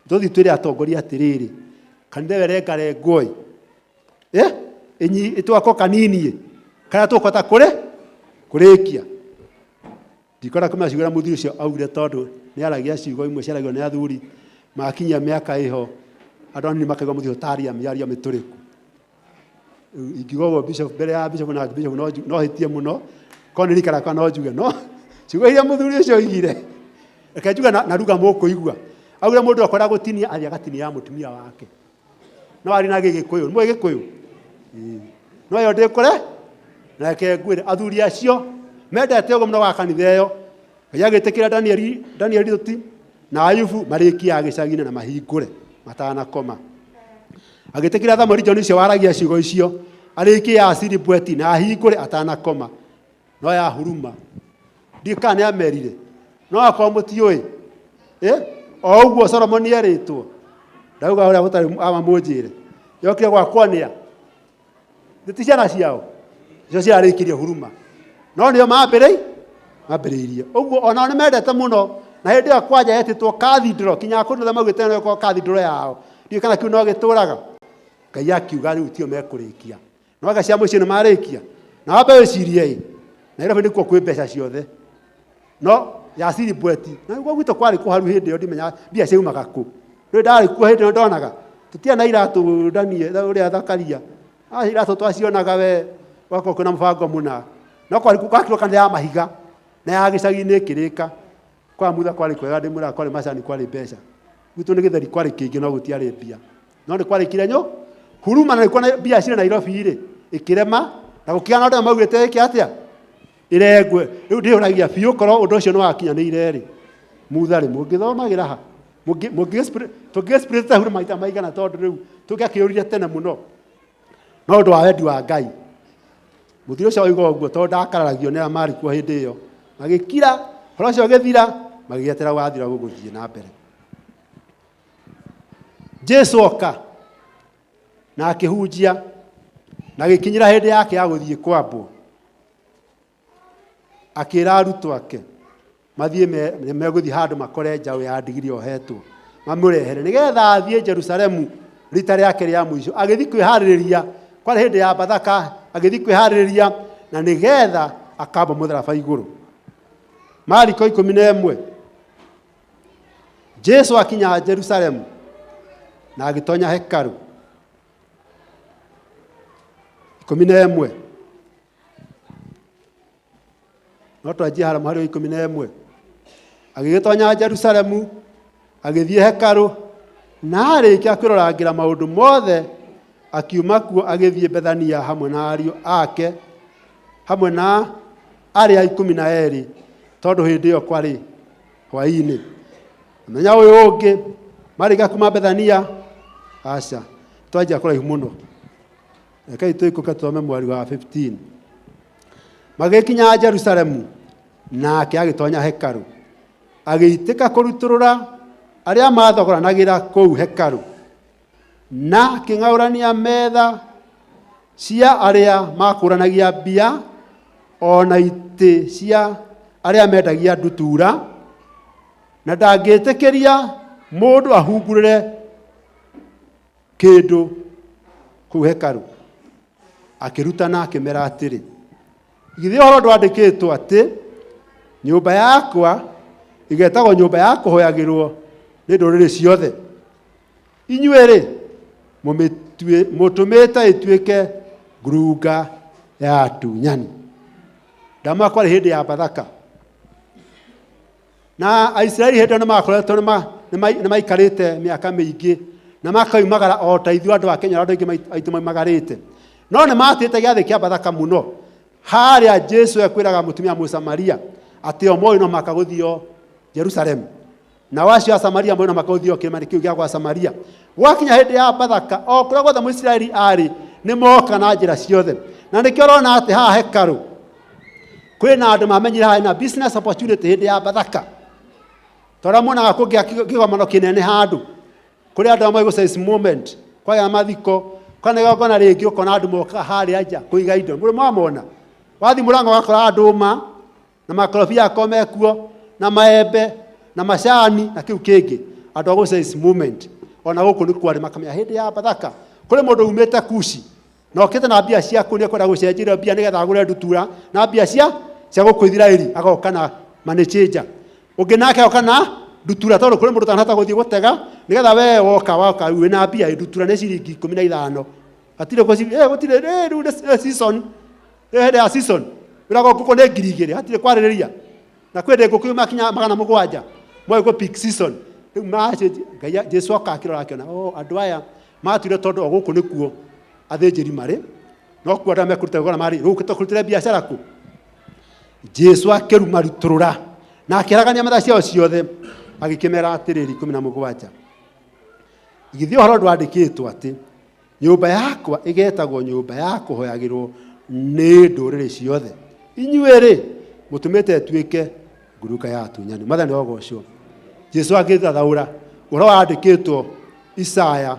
Tũthi twĩre atongoria atĩrĩrĩ kanitha werengarengwo itwako kanini kana tũkota kũrĩkia. Ndikora kama ciugo mũthuri ũcio augire tondũ nĩ aragia ciugo imwe ciaragio nĩ athuri makinyia mĩaka ĩho andũ anini makaigua mũthuri taria mĩario mĩtũrĩku. Ingiuga bishop mbere ya bishop na bishop no hitie mũno ko nĩ rikara kana no njuge no ciugo iria mũthuri ũcio oigire reke njuga na ruga mũkũigua augire mũndũ akwenda gũtinia athiĩ agatinia ya mũtumia wake no arĩ na Gĩgĩkũyũ nĩ Gĩkũyũ no yo ndĩkore na reke ngwĩre athuri acio mendete ũguo mũno wa kanitha ĩyo Ngai agĩtĩkĩra Danieli Ruti na Ayubu marĩkia gĩcagi-inĩ na mahingũre matanakoma. agitikira Thamori John icio waragia ciugo icio ariki ya asiri bweti na hingure atanakoma no ya huruma ndikane amerire no akomuti o uguo Solomon eritwo ndauga uria gutari amamujire yokire gwakwania nditiciana ciao icio ciarikirie huruma no nio mambiriirie uguo ona ni mendete muno na hindi ya kwanja yetitwo cathedral kinya kundu tha maugite no ko cathedral yao ndio kana kiu no gituraga Ngai akiuga riu tio mekurikia no agacia mucio ni marikia na wambe wicirie Nairobi ndikuo kwi mbeca ciothe no ya siri bweti na uguo gwito kwari kuharu hindi yo ndimenya bia ciumaga ku ri ndari ku hindi ndonaga tutia na iratu ndanie uria thakaria iratu twacionaga we wako kuna mfango muna no kwari kukakirwo kana ya mahiga na ya gicagi-ini kirika kwa mutha kwari kwega ndimura kwari macani kwari mbeca gwito ni githeri kwari kingi no gutiari mbia no ni kwari kirenyo huruma na ikona bia cire Nairobi ri ikirema na gukiana ndio maugite iki atia iregwe riu ndioragia biu koro undu ucio no wakinyanire ri mutha ri mungithomagira ha tugespirita huruma maita maigana tondu riu tugiakiyurire tene muno no ndu wa wendi wa Ngai muthiro cio oigo uguo tondu ndakararagio ni amari kwa hindi iyo magikira horo cio githira magietera wathira guguthie na mbere Jesu oka na akihunjia na gikinyira hindi yake ya guthie kwambo akira arutwo ake mathie meguthie handu makore njaũ ya ndigiri ohetwo mamurehere nigetha athie Jerusalemu rita riake ria mwisho agithi kwihariria kwa hindi ya Bathaka agithi kwihariria na nigetha akamba mutharaba iguru Mariko 11 Jesu akinya Jerusalemu na agitonya hekalu 11 no twanjie hara mahari 11 agigitonya Jerusalemu agithie hekalu na arikia kwirorangira maundu mothe akiuma kuo agithie Bethania hamwe na ariũ ake hamwe na aria 12 tondu hindi iyo kwari hwaini menya uyu ungi marika kuma Bethania aca twanjia kuraihu muno kai tuikuka tuome mwari wa 15 magikinya Jerusalemu nake agitonya hekalu agiitika kuruturura aria mathogoranagira kuu hekalu na king'aurania metha cia aria makuranagia mbia ona iti cia aria mendagia ndutura na ndangitikiria mundu ahungurire kindu kuu hekalu akirutana akimera atiri githi horo ndwandikitwo ati nyumba yakwa igetagwo nyumba ya kuhoyagirwo ni nduriri ciothe inyuere mutumite ituike ngurunga ya tunyani ndama kwari hindi ya Bathaka na Aisraeli hindi no makoretwo ni maikarite miaka mingi na makaumagara o ta ithuĩ andũ a Kenya andũ aingĩ aitũ maimagarĩte no nĩ matĩte gĩathĩ kĩa Bathaka mũno harĩa Jesu ekwĩraga mũtumia Mũsamaria atĩ o moĩ no makagũthio Jerusalemu na wacio a Samaria moĩ no makagũthio kĩrĩma kĩu gĩa gwa Samaria gwakinya hĩndĩ ya Bathaka o kũrĩa guothe Mũisiraeli arĩ nĩ moka na njĩra ciothe na nĩkĩo ũrona atĩ haha hekalu kwĩna andũ mamenyire haha na business opportunity hĩndĩ ya Bathaka tondũ muonaga kũngĩa kĩgomano kĩnene handũ kuri andu amwe gucense moment kwa ya mathiko kana igongona ringi ukona andu moka harĩa nja kuiga indo muri mwamona wathi murango wakora andu ma na makorobia akomekuo na maembe na macani na kiu kingi andu a gucense moment ona guku ni kwari makamya hindi ya Bathaka kuri mundu umite Kushi na okite na mbia ciaku ni kwenda gucenjira mbia nigetha agure ndutura na mbia cia guku Israeli agoka na manechange ungi nake okana ndutura tondu kuri mundu tanahota guthii gutega nigetha we woka wina mbia ndutura ni ciringi 15 atire gutire riu season ya season wirago kuko ne ngirigire atire kwaririria na kwende nguku makinya 700 mwe go peak season riu mache Ngai Jesu akakirora akiona andu aya matire tondu guku nikuo athinjiri mari no kuo mekurute gora mari riu kitokurutire biashara ku Jesu akiruma ruturura na akiragania matha ciao ciothe agikimera atiriri 17 igithi horo ndwandikitwo ati nyũmba yakwa igetagwo nyũmba ya kũhoyagĩrwo nĩ ndũrĩrĩ ciothe. Inyuĩ-rĩ mũtũmĩte tuĩke nguruka ya atunyani. Mwathani ogocwo. Jesu agĩthathaũra ũhoro wandĩkĩtwo Isaya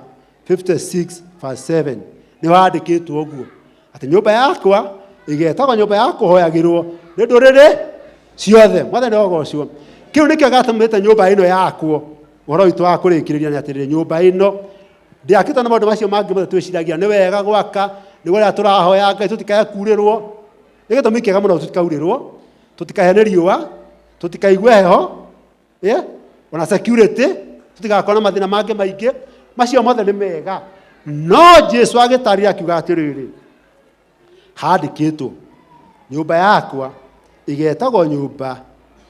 56:7 nĩ wandĩkĩtwo ũguo atĩ nyũmba yakwa igetagwo nyũmba ya kũhoyagĩrwo nĩ ndũrĩrĩ ciothe. Mwathani ogocwo. Kĩu nĩkĩo gatũmĩte nyũmba ĩno yakwo. Ũhoro witũ wa kũrĩkĩrĩria nĩ atĩrĩrĩ, nyũmba ĩno ndiakĩtwo na maũndũ macio mangĩ mothe twĩciragia nĩ wega gwaka nĩguo rĩrĩa tũrahoya Ngai tũtikae kurĩrwo. Nĩ gĩtũmi kĩega mũno tũtikaurĩrwo, tũtikahe nĩ riũa, tũtikaigue heho, ona security, tũtigakorwo na mathĩna mangĩ maingĩ. Macio mothe nĩ mega. No Jesu agĩtarĩria akiuga atĩrĩrĩ, handĩkĩtwo nyũmba yakwa igetagwo nyũmba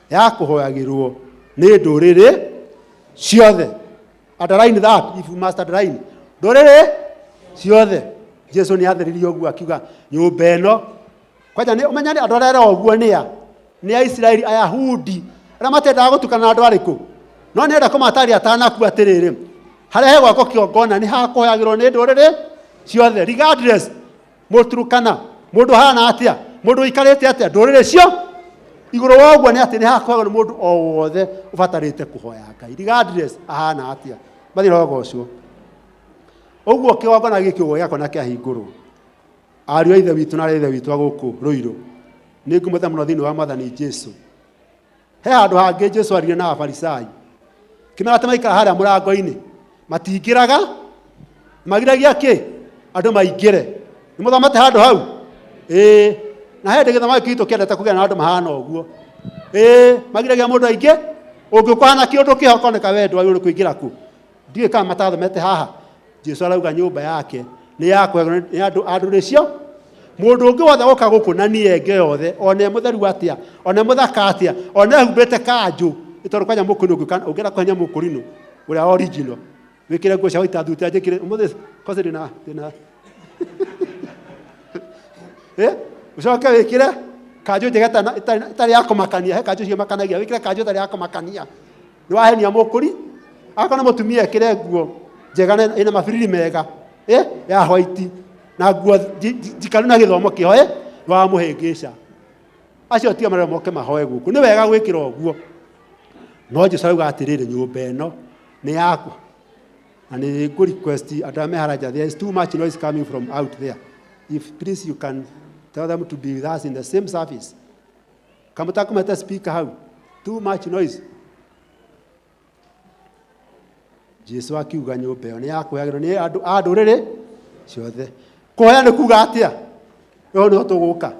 ya kũhoyagĩrwo nĩ ndũrĩrĩ ciothe. Underline that, if you must underline. Ndũrĩrĩ ciothe. Jesu nĩ atheririe ũguo akiuga nyũmba ĩno. Kwanja nĩ ũmenya nĩ andũ arĩa ũguo nĩ Aisiraeli, Ayahudi arĩa matendaga gũtukana na andũ arĩkũ. No nĩ enda kũmataria atanakua atĩrĩrĩ, harĩa hegwakwo kĩongona nĩ hakũhoyagĩrwo nĩ ndũrĩrĩ ciothe, regardless mũturukana, mũndũ hana atĩa, mũndũ ũikarĩte atĩa, ndũrĩrĩ cio. Igũrũ wa ũguo nĩ atĩ nĩ hakũhoyagĩrwo nĩ mũndũ o wothe ũbatarĩte kũhoya Ngai, regardless ahana atĩa. Mwathani ogocwo. Ũguo kĩongona gĩkĩ ũguo gĩakona kĩahingũrwo. Ariũ a ithe witũ na ithe witũ agũkũ Rũirũ, nĩ ngũmwĩta mũno thĩinĩ wa Mwathani Jesu. He handũ hangĩ Jesu aririe na Afarisai, kĩmera atĩ maikara harĩa mũrango-inĩ matingĩraga, magiragia kĩ? Andũ maingĩre. Nĩ mũthomete handũ hau? Na he gĩthomo gĩkĩ gitũ kĩendete kũgĩa na andũ mahana ũguo. Magiragia mũndũ aingĩ, ũngĩũka hana kĩũndũ kĩho koneka wendo wagĩrĩirwo kũingĩra ku. Ndiũĩ kana matathomete haha. Jesu arauga nyũmba yake nĩ yakũhoyagĩrwo nĩ andũ a ndũrĩrĩ cio. Mũndũ ũngĩ wothe ũka gũkũ na niĩ enge yothe, ona mũtheru atĩa, ona mũthaka atĩa, ona ehumbĩte kanjũ, tondũ kwanja mũkũrinũ ũngĩra kũhenia mũkũrinũ ũrĩa original, wĩkĩre nguo cia white thuti anjĩkĩre ũmũthĩ kosa ndĩna ũcoke wĩkĩre kanjũ njega ĩtarĩ ya kũmakania. He kanjũ cio makanagia, wĩkĩre kanjũ ĩtarĩ ya kũmakania, nĩ wahenia mũkũri. Akorwo nĩ mũtumia ekĩre nguo njega ĩna mabiriri mega ya white na nguo njikaru na gĩthomo kĩho nĩ wamũhĩngĩca. Acio tio marĩa moke mahoe gũkũ. Nĩ wega gwĩkĩra ũguo. No Jesu arauga atĩrĩrĩ, nyũmba ĩno nĩ yakwa. Na nĩ ngũ request andũ a Meharaja, there is too much noise coming from out there. If please you can tell them to be with us in the same service. Kamũta kũmete speaker hau. Too much noise. Jesu akiuga nyũmba ĩyo nĩ yakũhoyagĩrwo nĩ andũ a ndũrĩrĩ ciothe. Kũhoya nĩ kuuga atĩa? Yo nĩ tũgũka.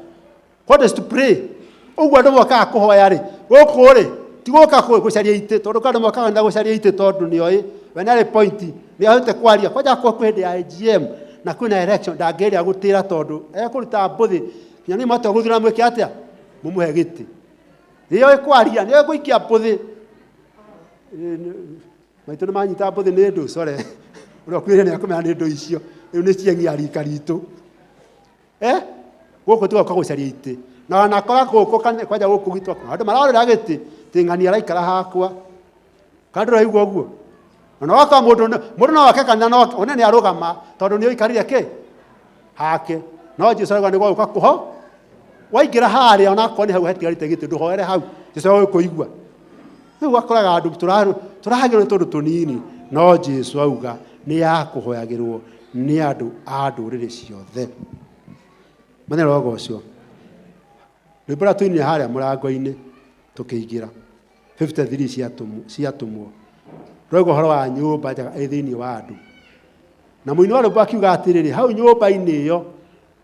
What is to pray? Ũguo andũ mokaga kũhoya-rĩ, gũkũ-rĩ ti gũka gũcaria itĩ, tondũ andũ mokaga na gũcaria itĩ tondũ nĩoĩ we nĩ arĩ point, nĩ ahote kwaria. Kwanja kwa hĩndĩ ya AGM na kwĩna election ndangĩrĩa gũtĩra tondũ ekũruta mbũthĩ nginya nĩ mote gũthura mwĩke atĩa mũmũhe gĩtĩ. Nĩoĩ kwaria, nĩoĩ gũikia mbũthĩ. Maitũ nĩ manyita mbũthĩ nĩ ndũ core ũrĩa ũkwĩrĩire nĩ akũmenya nĩ ndũ icio, rĩu nĩ cieng'i rika ritũ. Gũkũ tiga gũka gũcaria itĩ, na wanakora gũkũ kwanja gũkũ gwitũ andũ mararĩra gĩtĩ tĩng'ani araikara hakwa kana ndũraigua ũguo. Ona waka mũndũ no wake kana no one nĩ arũgama tondũ nĩ oikarire kĩ hake. No Jesu arauga nĩ gũka kũho, waingĩra harĩa ona akorwo nĩ hau hetigarĩte gĩtĩ ndũhoere hau, Jesu agũkũigua. Rĩu wakoraga andũ tũrahagĩrwo nĩ tondũ tũnini. No Jesu auga nĩ yakũhoyagĩrwo nĩ andũ a ndũrĩrĩ ciothe. Mwathani ogocwo. Rwĩmbo rũrĩa tũinire harĩa mũrango-inĩ tũkĩingĩra 53 ciatũmwo rwauga ũhoro wa nyũmba njega ĩ thĩinĩ wa andũ. Na mũini wa rwĩmbo akiuga atĩrĩrĩ, hau nyũmba-inĩ ĩyo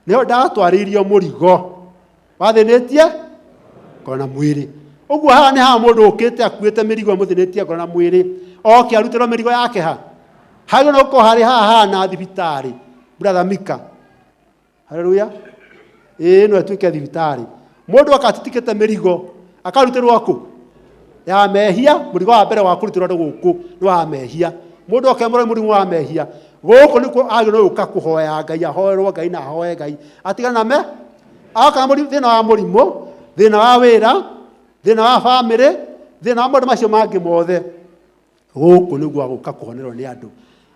nĩho ndatwarĩirio mũrigo wathĩnĩtie ngoro na mwĩrĩ. Ũguo haha nĩ haha mũndũ ũkĩte akuĩte mĩrigo mũthĩnĩtie ngoro na mwĩrĩ, oke arutĩrwo mĩrigo yake ha. Hagĩrĩirwo nĩ gũkorwo harĩ haha hana thibitarĩ, brother Mika. Haleluya. No ĩtuĩke thibitarĩ. Mũndũ akatitikĩte mĩrigo akarutĩrwo kũ? Ya mehia. Mũrigo wa mbere wa kũrutĩrwo andũ gũkũ nĩ wa mehia. Mũndũ akemũrwo mũrimũ wa mehia. Gũkũ nĩkuo agĩrĩirwo gũka kũhoya Ngai, ahoerwo Ngai na ahoe Ngai. Atigana na aoka na thĩna wa mũrimũ, thĩna wa wĩra, thĩna wa bamĩrĩ, thĩna wa maũndũ macio mangĩ mothe. Gũkũ nĩguo agũka kũhonerwo nĩ andũ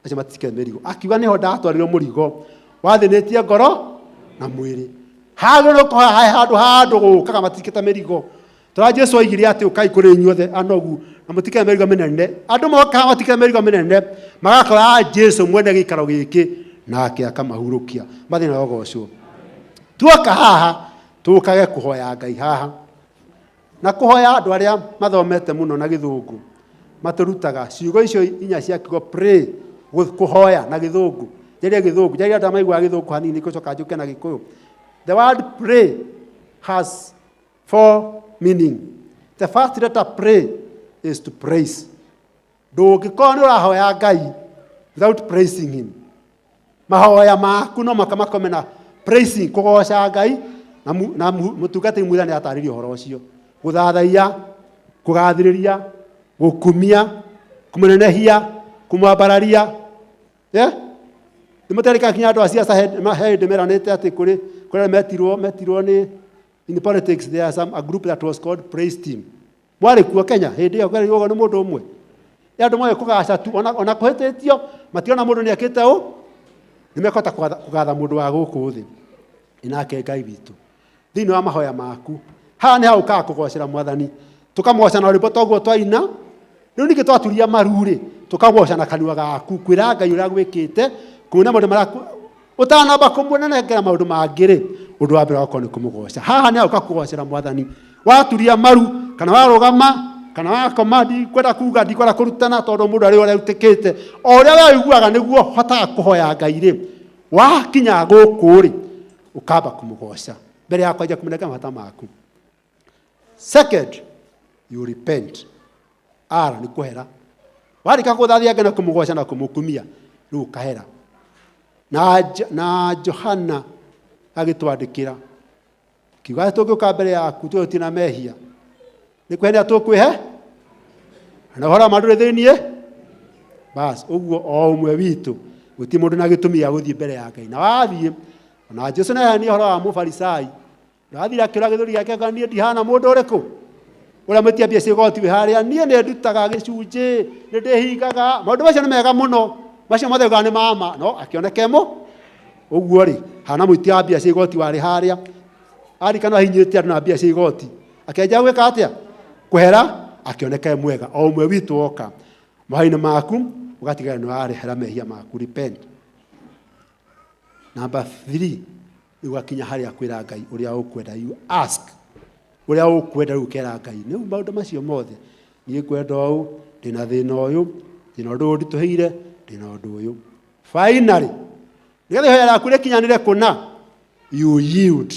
acio matike mĩrigo. Akiuga nĩho ndatwarirwo mũrigo wathĩnĩtie ngoro na mwĩrĩ. Hagĩrĩirwo kũhoya handũ gũkaga matikĩte mĩrigo. Tondũ Jesu oigire atĩ ũkai kũrĩ inyuothe anogu na mũtikae mĩrigo mĩnene. Andũ mokaga matikae mĩrigo mĩnene magakora Jesu mwene gĩikaro gĩkĩ nake akamahurũkia. Mathĩna ogocwo. Tuoka haha tũkage kũhoya Ngai haha. Na kũhoya andũ arĩa mathomete mũno na gĩthũngũ matũrutaga ciugo icio inya cia kiugo pray, kũhoya na gĩthũngũ. Jaria gĩthũngũ, jaria andũ maigua gĩthũngũ hanini gũcoka njũke na Gĩkũyũ. The word pray has 4 meaning. The first letter pray is to praise. Ndũngĩkorwo nĩ ũrahoya Ngai without praising him. Mahoya maku no makome na praising, kũgoca Ngai na mũtungatĩri mwĩra nĩ atarĩria ũhoro ũcio. Gũthathaiya, kũgathĩrĩria, gũkumia, kũmũnenehia, kũmwambararia. Nĩmũterĩka kinya andũ a siasa hĩndĩ meranĩte atĩ kũrĩa metirwo nĩ in politics there is a group that was called praise team. Mwarĩ kuo Kenya hĩndĩ ĩyo kwerĩgwo nĩ mũndũ ũmwe. Andũ moe kũgaca tu ona kũhĩtĩtio mationa mũndũ nĩ akĩte ũũ. Nĩmekũhota kũgatha mũndũ wa gũkũ thĩ. Inake Ngai witũ. Thĩinĩ wa mahoya maku. Haha nĩ haukaga kũgocera Mwathani. Tũkamoca na rwĩmbo toguo twaina. Rĩu ningĩ twaturia maru-rĩ, tũkagoca na kanua gaku kwĩra Ngai ũrĩa gwĩkĩte, kuona maũndũ marĩa ũtanamba kũmuonanengera maũndũ mangĩ-rĩ, ũndũ wa mbere wako nĩ kũmũgoca. Haha nĩ hauka kũgocera Mwathani. Waturia maru kana warũgama kana wakoma ndikwenda kuga ndikwenda kũrutana tondũ mũndũ arĩ ũrĩa ũtĩkĩte. O ũrĩa we ũiguaga nĩguo hotaga kũhoya Ngai-rĩ, wakinya gũkũ-rĩ, ũkamba kũmũgoca mbere ya kwanjia kũmũnengera mabata maku. Second, you repent. Nĩ kũhera. Warĩka gũthathia Ngai na kũmũgoca na kũmũkumia, rĩu ũkahera. Na Johana agĩtwandĩkĩra kiuga tũngĩũka mbere yaku twĩhĩtie na mehia, nĩ kwenda tũkwĩhe na ũhoro wa mandũ thĩiniĩ. Bas ũguo o ũmwe witũ gũtirĩ mũndũ na gĩtũmi gĩa gũthiĩ mbere ya Ngai. Na wathiĩ ona Jesu nĩahenia ũhoro wa Mũfarisai. Ndathira kĩũra gĩthũri gĩake niĩ ndihana mũndũ ũrĩkũ ũrĩa mwĩtia mbia cia igoti wĩ harĩa. Niĩ nĩ ndutaga gĩcunjĩ, nĩ ndĩhingaga. Maũndũ macio nĩ mega mũno, macio mothe nĩ mama, no akĩoneke ũguo-rĩ, hana mwĩtia wa mbia cia igoti warĩ harĩa. Arikana ahinyĩte andũ na mbia cia igoti, akĩanjia gwĩka atĩa? Kwehera, akĩoneka mwega. O ũmwe witũ woka mahoya-inĩ maku ũgatigĩrĩra nĩ warehera mehia maku. Repent. Number 3, ũgakinya harĩa kwĩra Ngai ũrĩa ũkwenda. You ask ũrĩa ũkwenda rĩu ũkera Ngai. Nĩu maũndũ macio mothe, niĩ kwenda ũũ, ndĩna thĩna ũyũ, thĩna ũndũ ũnditũhĩire, ndĩna ũndũ ũyũ. Finally, nĩgetha ihoya rĩaku rĩkinyanĩre kũna, you yield.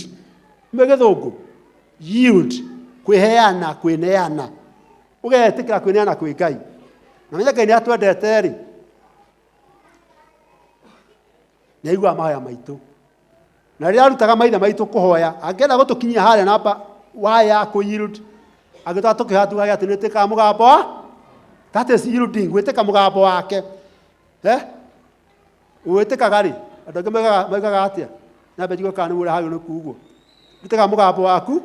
Gĩthũngũ, yield, kwĩheana, kwĩneana. Ũgetĩkĩra kwĩneana kwĩ Ngai. Na menya Ngai nĩ atwendete-rĩ, nĩ aiguaga mahoya maitũ. Na rĩrĩa arutaga maithe maitũ kũhoya, angĩenda gũtũkinyia harĩa namba ya kũ-yield, angĩtũra tũkĩhatugaga atĩ nĩtĩkaga mũgambo wa, that is yielding, gwĩtĩka mũgambo wake. Gwĩtĩkaga-rĩ, andũ angĩ maigaga atĩa? Nyambe njigua kana nĩ mũrahagĩrwo nĩ kuugwo. Gwĩtĩka mũgambo waku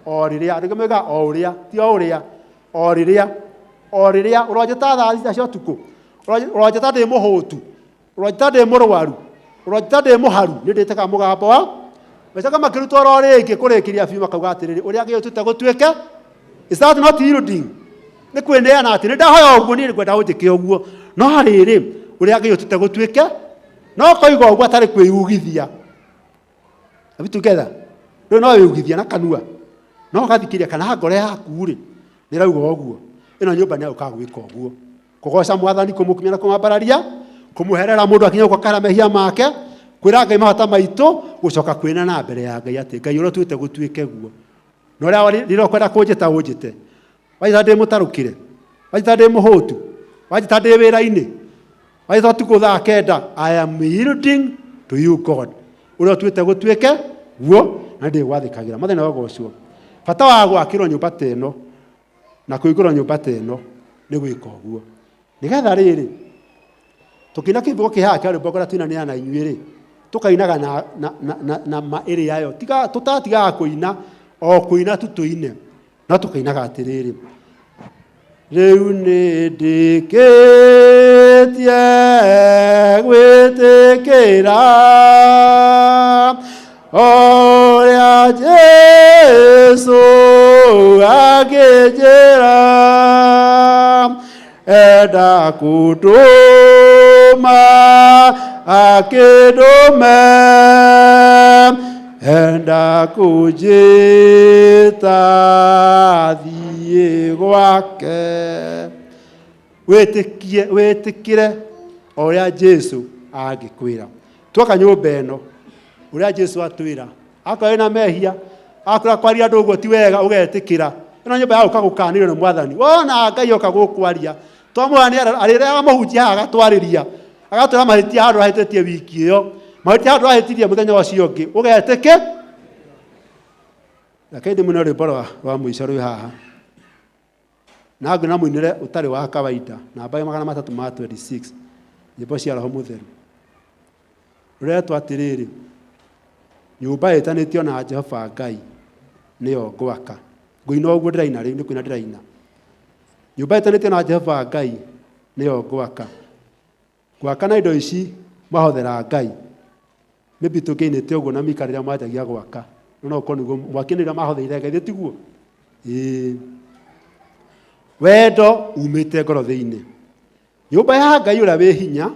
o rĩrĩa, andũ angĩ maigaga o ũrĩa, ti o ũrĩa, o rĩrĩa, ũronjĩta thaa ici cia ũtukũ, ũronjĩta ndĩ mũhũtu, ũronjĩta ndĩ mũrwaru, ũronjĩta ndĩ mũharu, nĩ ndĩtĩka mũgambo wa. Macoka makĩrutwo ro rĩngĩ kũrĩkĩria biũ makauga atĩrĩrĩ, ũrĩa Ngai ũtũte gũtuĩke, is that not yielding? Nĩ kwĩneana atĩ nĩ ndahoya ũguo, niĩ ngwenda ũnjĩke ũguo, no rĩrĩ ũrĩa Ngai ũtũte gũtuĩke, no koiga ũguo atarĩ kwĩyugithia. Are we together? Rĩu no wĩyugithia na kanua, no ũgathikĩria kana ngoro yaku-rĩ nĩ rauga ũguo. Ĩno nyũmba nĩ ũkaga gwĩka ũguo, kũgoca Mwathani, kũmũkumia na kũmwambararia, kũmũherera mũndũ akinya gũkara mehia make, kwĩra Ngai mahota maitũ, gũcoka kwĩnana mbere ya Ngai atĩ Ngai ũrĩa ũtwĩte gũtuĩke guo. Na ũrĩa rĩrĩa ũkwenda kũnjĩta ũnjĩte. Wajĩta ndĩ mũtarũkĩre, wajĩta ndĩ mũhũtu, wajĩta ndĩ wĩra-inĩ, wajĩta ũtukũ thaa 9, I am yielding to you God. Ũrĩa ũtwĩte gũtuĩke guo na ndĩ gwathĩkagĩra. Mathĩna wagocwo. Bata wa gwakĩrwo nyũmba ta ĩno na kũingũrwo nyũmba ta ĩno nĩ gwĩka ũguo. Nĩgetha rĩrĩ tũkĩina kĩmbũgo kĩhaha kĩa rwĩmbo kũrĩa tuinanĩra na inyuĩ-rĩ, tũkainaga na maĩrĩ yayo. Tũtatigaga kũina o kũina tu tũine, no tũkainaga atĩrĩrĩ, rĩu nĩ ndĩkĩtie gwĩtĩkĩra ũrĩa Jesũ akĩnjĩra enda kũndũma akĩndũme enda kũnjĩta thiĩ gwake wĩtĩkĩre ũrĩa Jesũ angĩkwĩra. Twoka nyũmba ĩno ũrĩa Jesũ atwĩra akorwo wĩna mehia akwĩra kwaria andũ ũguo ti wega ũgetĩkĩra, ĩno nyũmba ya gũkanĩrĩrio nĩ Mwathani. Wona Ngai oka gũkwaria twamũhania arĩrĩa amũhunjia haha agatwarĩria agatwĩra mahĩtia handũ ahĩtĩtie wiki ĩyo, mahĩtia handũ ahĩtirie mũthenya ũcio ũngĩ ũgetĩkĩ. Reke ndĩmũine rwĩmbo rwa mũico rwĩ haha na ngwĩna mũinĩre ũtarĩ wa kawaida namba 326 nyĩmbo cia Roho Mũtheru rũretwo atĩrĩrĩ, nyũmba ĩtanĩtio na Jehova Ngai nĩyo ngwaka. Ngũina ũguo ndĩraina rĩu, nĩ kũina ndĩraina. Nyũmba ĩtanĩtio na Jehova Ngai nĩyo ngwaka. Gwaka na indo ici mahothera Ngai. Maybe tũkĩinĩte ũguo na mika rĩrĩa manjagia gwaka. No ũkorwo nĩguo mwakinĩrĩra mahotheire Ngai, tiguo? Wendo umĩte ngoro thĩinĩ. Nyũmba ya Ngai ũrĩa wĩ hinya,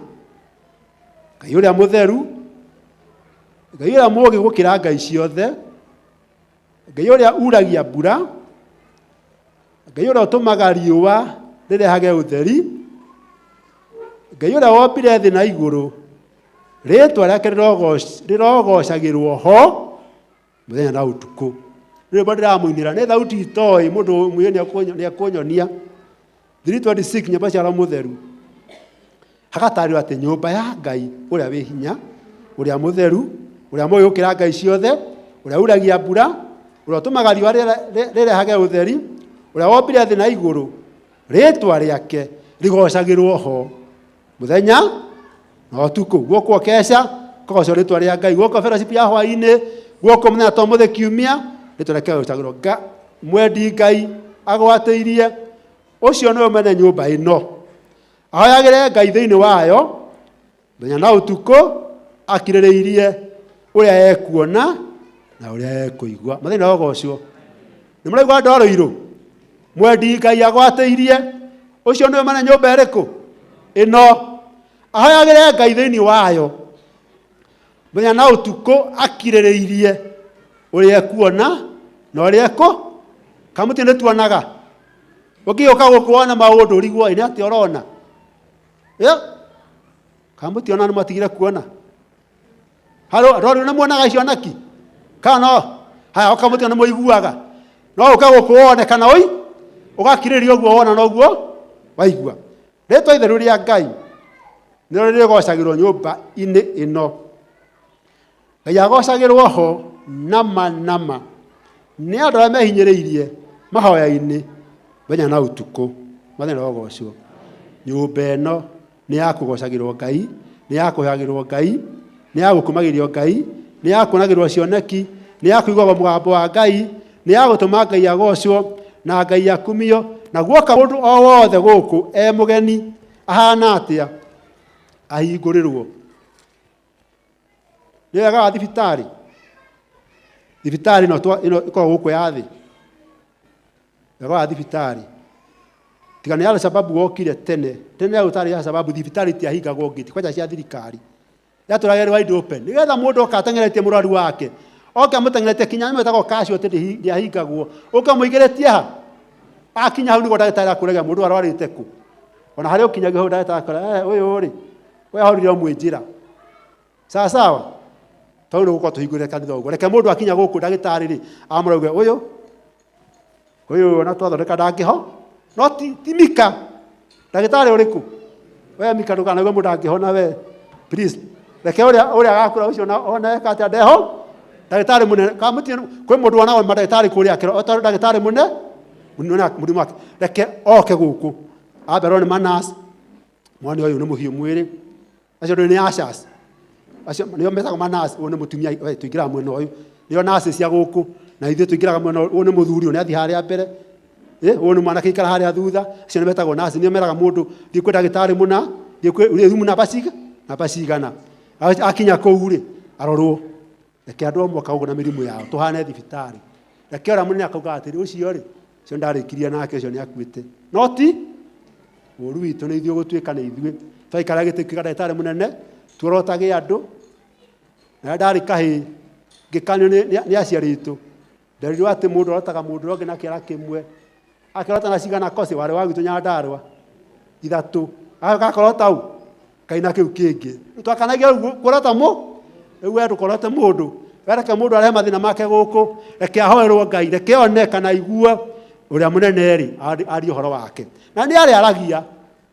Ngai ũrĩa mũtheru, Ngai ũrĩa mũũgĩ gũkĩra ngai ciothe, Ngai ũrĩa uragia mbura, Ngai ũrĩa ũtũmaga riũa rĩrehage ũtheri, Ngai ũrĩa wombire thĩ na igũrũ, rĩĩtwa rĩake rĩrogocagĩrwo ho mũthenya na ũtukũ. Rĩmbo ndĩramũinĩra nĩ thauti itoĩ mũndũ mwĩyĩ nĩekũnyonia. 326 nyĩmbo cia Roho Mũtheru hagatarĩrio atĩ nyũmba ya Ngai ũrĩa wĩ hinya, ũrĩa mũtheru, ũrĩa mũũgĩ gũkĩra ngai ciothe, ũrĩa uragia mbura, ũrĩa ũtũmaga riũa rĩrehage ũtheri, ũrĩa wombire thĩ na igũrũ, rĩĩtwa rĩake rĩgocagĩrwo ho mũthenya na ũtukũ. Guoko kesha kũgocwo rĩĩtwa rĩa Ngai, guoko fellowship ya hwaĩ-inĩ, guoko mũthenya to mũthĩ kiumia, rĩĩtwa rĩake rĩgocagĩrwo. Mwendi Ngai agwatĩirie ũcio nĩwe mwene nyũmba ĩno, ahoyagĩre Ngai thĩinĩ wayo mũthenya na ũtukũ, akirĩrĩirie ũrĩa ekuona na ũrĩa ekũigua. Mathĩna ogocwo nĩ mũraigua ndoro irũ. Mwendi Ngai agwatĩirie ũcio nĩwe mwene nyũmba ĩrĩkũ ĩno, ahoyagĩre Ngai thĩinĩ wayo mũthenya na ũtukũ, akirĩrĩirie ũrĩa ekuona na ũrĩa kamũtĩ nĩ tuonaga ũkĩũka gũkũ wona maũndũ ũrigwo nĩ atĩ ũrona kamũtĩ ona nĩ matigire kuona. Rori nĩ muonaga cioneki kana haya ũkamũtĩ nĩ mũiguaga, no ũke gũkũ wone kana ũgakirĩrĩria ũguo wona noguo waigua. Rĩĩtwa itheru rĩa Ngai nĩrĩo rĩgocagĩrwo nyũmba-inĩ ĩno. Ngai agocagĩrwo ho nama nĩ andũ arĩa mehinyĩrĩirie mahoya-inĩ mũthenya na ũtukũ. Mathĩna ogocwo nyũmba ĩno nĩ ya kũgocagĩrwo Ngai, nĩ ya kũhoyagĩrwo Ngai, nĩ ya gũkumagĩrio Ngai, nĩ ya kuonagĩrwo cioneki, nĩ ya kũiguagwo mũgambo wa Ngai, nĩ ya gũtũma Ngai agocwo na Ngai akumio. Na guoka mũndũ o wothe gũkũ e mũgeni ahana atĩa ahingũrĩrwo. Nĩ wega wa thibitarĩ ĩno ĩkoragwo gũkũ ya thĩ, wega wa thibitarĩ tiga nĩ Al-Shabaab wokire tene ya gũtarĩ Al-Shabaab thibitarĩ tiahingagwo ngĩti kwanja cia thirikari yatũragĩrwo wide open, nĩgetha mũndũ oka ateng'eretie mũrwaru wake, oke amũteng'eretie kinya metagwo kasio atĩ ndĩahingagwo, ũke mũigĩrĩtie ha akinya hau nĩguo ndagĩtarĩ akũrege mũndũ arwarĩte kũ. Ona harĩ ũkinyagia hau ndagĩtarĩ akũrega ũyũ rĩ we ahorire ũmwe njĩra sawa tondũ nĩ gũkorwo tũhingũrĩre kanitha ũguo. Reke mũndũ akinya gũkũ ndagĩtarĩ rĩ amũrauge ũyũ na twathondeka ndangĩho, no ti Mika. Ndagĩtarĩ ũrĩkũ we Mika ndũkanague mũndũ angĩhona we please. Reke ũrĩa agakũra ũcio oneka atĩ ndeho ndagĩtarĩ mũnene kamũtĩ. Kwĩ mũndũ wonagwo mandagĩtarĩ kũrĩa akĩro ndagĩtarĩ mũnene mũrimũ wake, reke oke gũkũ amberwo nĩ manasi mwana ũyũ nĩ mũhiũ mwĩrĩ, acio nĩ ashas, acio nĩo metagwo manasi. Ũyũ nĩ mũtumia tũingĩraga mwena ũyũ, nĩo nasi cia gũkũ, na ithuĩ tũingĩraga mwena ũyũ nĩ mũthuri, nĩ athiĩ harĩa mbere Uyu ni mwana kikara haria thutha, cio metagwo nasi, nio meraga mundu thii kwi ndagitari muna, thimu namba cigana. Akinya kuu ri arorwo. Reke andu moka uguo na mirimu yao, tuhane thibitari. Reke ora munene akauga atiri ucio ri, cio ndarikiria nake ucio ni akuite. No ti uru witu ni ithuĩ gũtuĩka nĩ ithuĩ. Twaikara gĩtĩ kĩa ndagĩtarĩ mũnene, tuorotage andũ. Na ndarĩ kahĩĩ ngĩkanio nĩ aciarĩtwo. Nderirwo atĩ mũndũ orotaga mũndũ ũngĩ na kĩara kĩmwe. Akĩrota na cigana kosi warĩ wa gwitũ Nyandarũa. 3. Agakorota u kaina kĩu kĩngĩ. Twakanagia ũguo kũrota rĩu we ndũkorote mũndũ. Wereke mũndũ arehe mathĩna make gũkũ, reke ahoerwo Ngai, reke one kana igue ũrĩa mũnene rĩ arie ũhoro wake. Na nĩ arĩa aragia.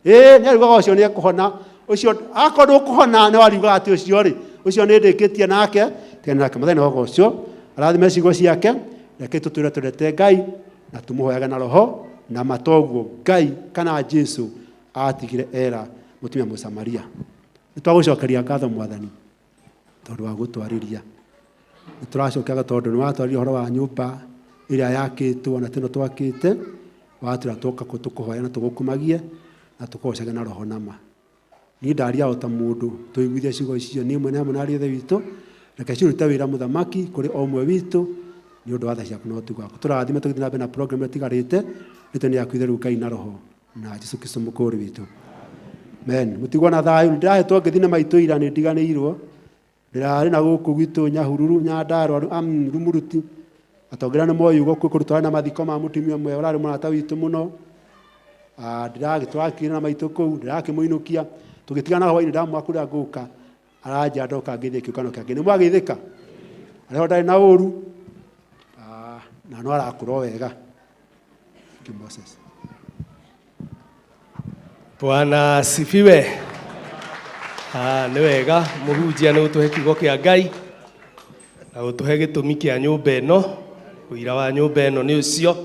Nĩ ariugaga ũcio nĩ ekũhona. Ũcio akorwo ndũkũhona nĩ wariugaga atĩ ũcio rĩ, ũcio nĩ ndĩkĩtie nake, tena nake mũthenya wa ũcio arathime ciugo ciake, reke tũtũre twendete Ngai na tũmũhoyaga na roho na matoguo Ngai kana Jesu atigire era mũtumia Mũsamaria. Nĩtwagũcokeria ngatho Mwathani tondũ wa gũtwarĩria. Nĩtũracokeria tondũ nĩ watwarĩria ũhoro wa nyũmba ĩrĩa yakĩtwo na teno twakĩte, watũra tũka tũkũhoya na tũgũkumagie na tũkũgocaga na roho nama. Niĩ ndaria o ta mũndũ tũiguithie ciugo icio niĩ mwene hamwe na ariũ othe witũ, reke cirute wĩra mũthamaki kũrĩ o ũmwe witũ nĩ ũndũ wa tha ciaku na ũtugi waku. Tũrathime tũgĩthiĩ na mbere na program ĩtigarĩte, rĩtwa nĩ yaku itheru Ngai na roho na Jesũ Kristo mũkũũri witũ. Amen. Mũtigwo na thayũ. Nĩndĩrahetwo ngĩthiĩ maitũ ira nĩndiganĩirwo. Ndĩrarĩ na gũkũ gwitũ Nyahururu, Nyandarũa, Rumuruti. Atongoria nĩ moĩ gũkũ kũrutwo na mathiko ma mũtumia ũmwe ũrarĩ mũrata witũ mũno. Ndĩragĩtwakire na maitũ kũu, ndĩrakĩmũinũkia. Tũgĩtigana hwainĩ ndamwaka ũrĩa ngũka, aranja ndoka ngĩthiĩ kĩũngano kĩangĩ. Nĩ mwageithĩka? Arĩho ndarĩ na ũru na no arakũrwo wega. Moses. Bwana asifiwe. Nĩ wega mũhunjia nĩ gũtũhe kiugo kĩa Ngai na gũtũhe gĩtũmi kĩa nyũmba ĩno. Ũira wa nyũmba ĩno nĩ ũcio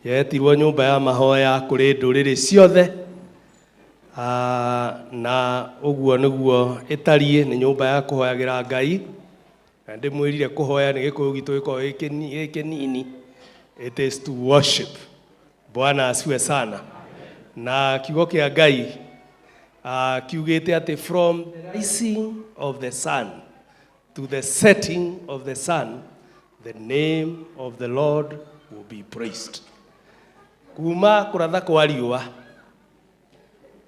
yetirwo nyũmba ya mahoya kũrĩ ndũrĩrĩ ciothe, na ũguo nĩguo ĩtariĩ, nĩ nyũmba ya kũhoyagĩra Ngai. Na ndĩmwĩrire kũhoya nĩ gĩkũyũ gitũ gĩkoragwo gĩ kĩnini. It is to worship. Bwana asifiwe sana. Na kiugo kĩa Ngai kiugĩte atĩ from the rising of the sun to the setting of the sun, the name of the Lord will be praised. Kuma kũratha kwa riũa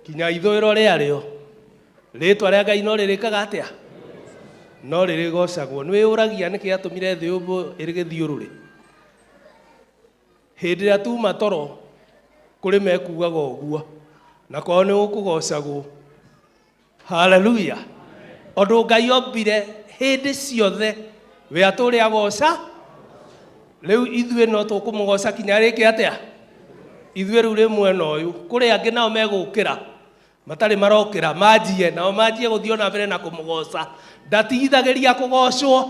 kinya ithũĩro rĩarĩo, rĩtwa rĩa Ngai no rĩrĩkaga atĩa? No rĩrĩgocagwo. Nĩ wĩyũragia nĩkĩ atũmire thĩ ũmwe ĩrĩgĩthiũrũre? Hĩndĩ ĩrĩa tuma toro kũrĩ mekugaga ũguo, na kwao nĩ gũkũgocagwo. Haleluya. Ũndũ Ngai ombire hĩndĩ ciothe we atũre agoca. Rĩu ithuĩ no tũkũmũgoca kinya rĩkĩ atĩa? Ithuĩ rĩu rĩ mwena ũyũ, kũrĩ angĩ nao megũkĩra matarĩ marokĩra, manjie nao manjie gũthiĩ na mbere na kũmũgoca. Ndatigithagĩria kũgocwo,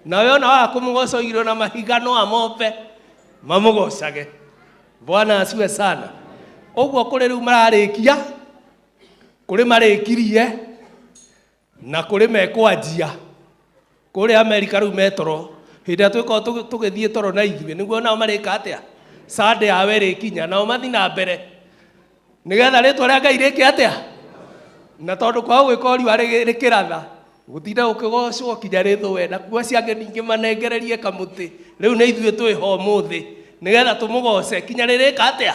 nawe ona wa kũmũgoca igĩrwo na mahiga no amombe mamũgocage. Bwana asifiwe sana. Ũguo kũrĩ rĩu mararĩkia, kũrĩ marĩkirie na kũrĩ mekwanjia. Kũrĩ Amerika rĩu metoro, hĩndĩ ĩrĩa twĩkorwo tũgĩthiĩ toro na ithuĩ, nĩguo nao marĩka atĩa? Sunday yawe rĩkinya nao mathi na mbere nĩgetha rĩtwa rĩa Ngai rĩke atĩa? Na tondũ kwa gwĩka riũa rĩkĩratha gũtinda gũkĩgocwo kinya rĩthũe na kuo ciake ningĩ manengererie kamũtĩ. Rĩu nĩ ithuĩ twĩho mũthĩ nĩgetha tũmũgoce kinya rĩrĩka atĩa?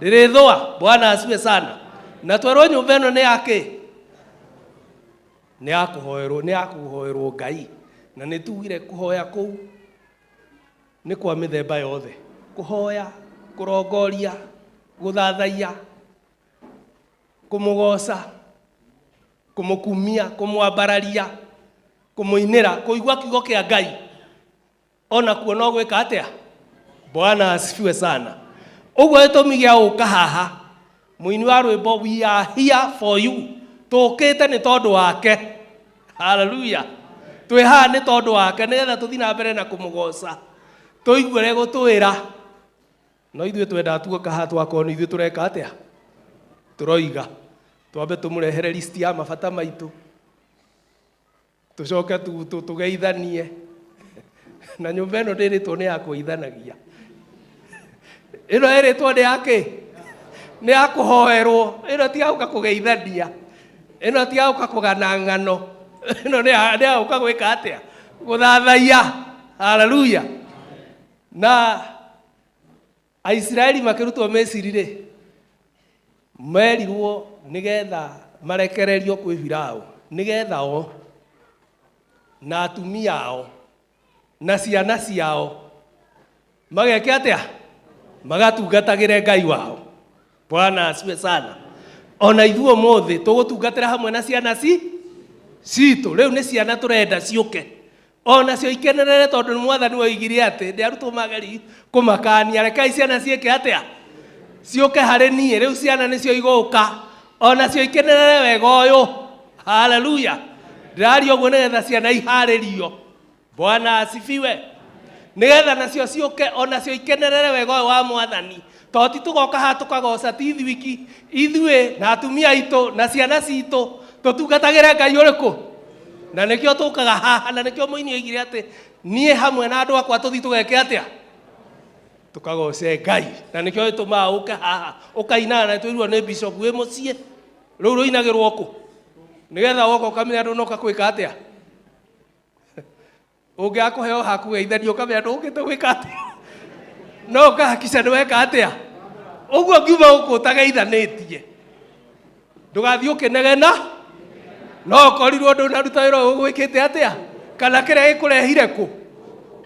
Rĩrĩthũa. Bwana asifiwe sana. Na twerwo nyũmba ĩno nĩ yakĩ? Nĩ ya kũhoerwo Ngai. Na nĩ tugire kũhoya kũu nĩ kwa mĩthemba yothe. Kũhoya, kũrongoria, gũthathaiya, kũmũgoca, kũmũkumia, kũmwambararia, kũmũinĩra, kũigua kiugo kĩa Ngai. Ona kuo no gwĩka atĩa? Bwana asifiwe sana. Ũguo gĩtũmi gĩa gũka haha, mũini wa rwĩmbo we are here for you. Tũkĩte nĩ tondũ wake. Hallelujah. Twĩ haha nĩ tondũ wake nĩgetha tũthiĩ na mbere na kũmũgoca. Tũigue ũrĩa gũtwĩra. No ithuĩ twenda tuoka haha twakorwo nĩ ithuĩ tũreka atĩa? Tũroiga. Twambe tũmũrehere list ya mabata maitũ. Tũcoke tũgeithanie. Na nyũmba ĩno ndĩrĩtwo nĩ ya kũithanagia. ĩno ĩrĩtwo nĩ yake nĩ ya kũhoerwo, ĩno ti yauka kũgeithania, ĩno ti yauka kũgana ng'ano, ĩno nĩ yauka gwĩka atĩa, gũthathaiya. Haleluya. Na Aisiraeli makĩrutwo Misiri-rĩ, merirwo nĩgetha marekererio kwĩ Firaũ, nĩgetha o na atumia ao na ciana ciao mageke atĩa, magatungatagĩre Ngai wao. Bwana asifiwe sana. Ona ithuĩ ũmũthĩ tũgũtungatĩra hamwe na ciana citũ. Rĩu nĩ ciana tũrenda ciũke, ona cio ikenerere, tondũ nĩ Mwathani woigire atĩ nĩarutwo mageri kũmakania, rekei ciana ciĩke atĩa, ciũke harĩ niĩ. Rĩu ciana nĩcio igũka, ona cio ikenerere wega ũyũ. Haleluya. Ndĩraria ũguo nĩgetha ciana iharĩrio. Bwana asifiwe. Nĩgetha nacio ciũke, ona cio ikenerere wega ũyũ wa Mwathani. Tondũ ti tũgoka haha tũkagoca ti wiki, ithuĩ na atumia aitũ na ciana citũ tũtungatagĩre Ngai ũrĩkũ. Na nĩkĩo tũkaga haha, na nĩkĩo mũini oigire atĩ niĩ hamwe na andũ akwa tũthiĩ tũgeke atĩa, tũkagoce Ngai. Na nĩkĩo gĩtũmaga ũke haha ũkainana na twĩrwo nĩ bishop wĩ mũciĩ, rĩu rũinagĩrwo kũ, nĩgetha woka ũkamenya andũ noka gwĩka atĩa. Ũngĩakũheo hakũgeithanio ũkamenya andũ ũkĩte gwĩka atĩa, no ũkahakica nĩweka atĩa. Ũguo ngiuma gũkũ ũtageithanĩtie, ndũgathiĩ ũkĩnegena, no ũkorirwo ndũnaruta wĩra ũyũ gwĩkĩte atĩa, kana kĩrĩa gĩkũrehire kũ.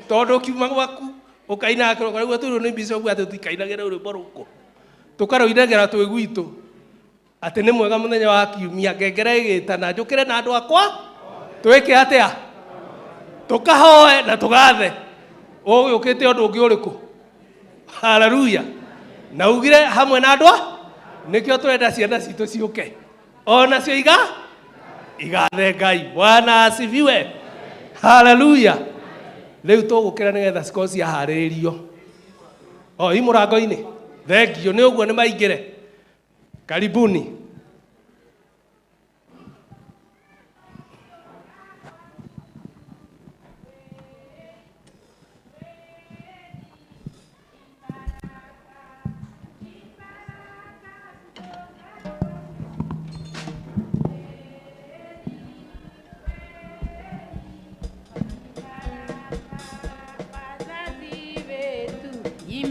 Tondũ ũkiuma gwaku ũkainaga kĩroko, rĩu twĩrwo nĩ bishop atĩ tũtikainagĩra rwĩmbo rũkũ, tũkarũinagĩra twĩ gwitũ atĩ nĩ mwega mũthenya wa Kiumia, ngengere ĩgĩtana njũkĩre na andũ akwa twĩke atĩa, tũkahoe na tũgathe. Ũgĩũkĩte ũndũ ũngĩ ũrĩkũ? Haleluya. Na ugire hamwe na andũ, nĩkĩo tũrenda ciana citũ ciũke, ona cio igathe Ngai. Bwana asifiwe. Haleluya. Rĩu tũgũkĩra nĩgetha cikorwo ciaharĩrĩrio. O i mũrango-inĩ, thengio, nĩ ũguo nĩ maingĩre. Karibuni.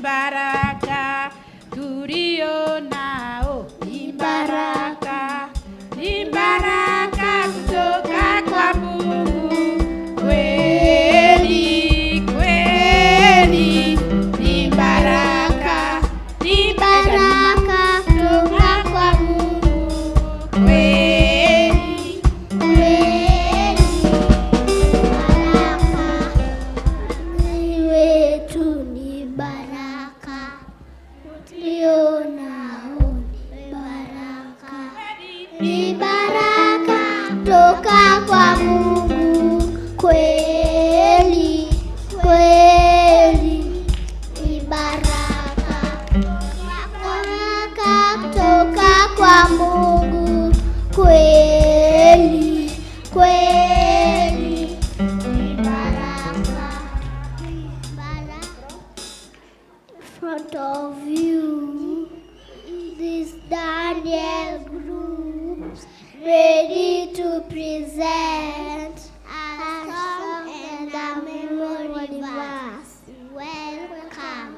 Baraka tulio nao ni baraka kutoka kwa Mungu, kweli kweli, ni baraka kutoka kwa Mungu, kweli kweli, baraka wetu ni baraka tulio nao ni baraka toka kwa Mungu, kweli kweli, ni baraka toka kwa Mungu, kweli kweli, ni baraka. In front of you is Daniel groups ready to present a song and a memory verse. Welcome.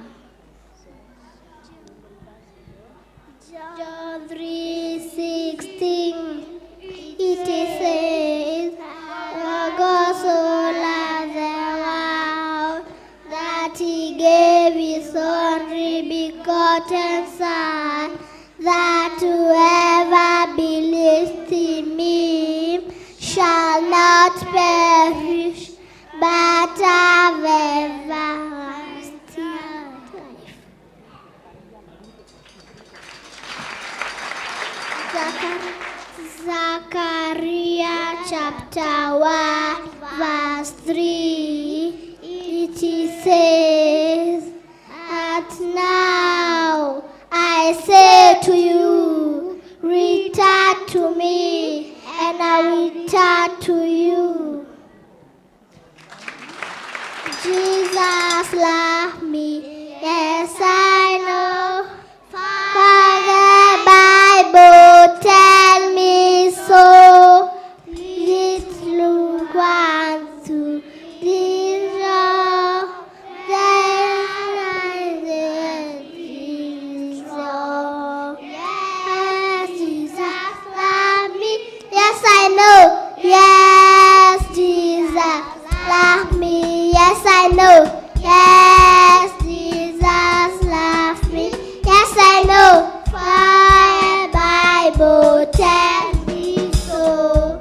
John 3:16, it says, God so loved the world that he gave his only begotten Son, that whoever believes in him shall not perish, but have everlasting life. Zechariah chapter 1 verse 3, it says, "And now I say to you, return to me, and I will return to you." Jesus loved me, yes I know. I know. Yes, Jesus loves me. Yes, I know. For the Bible tells me so.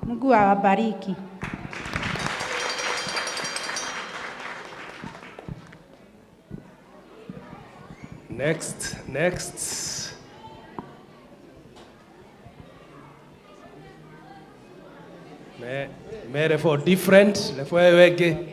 Mungu awabariki. Next. Mere for different, le fue wege.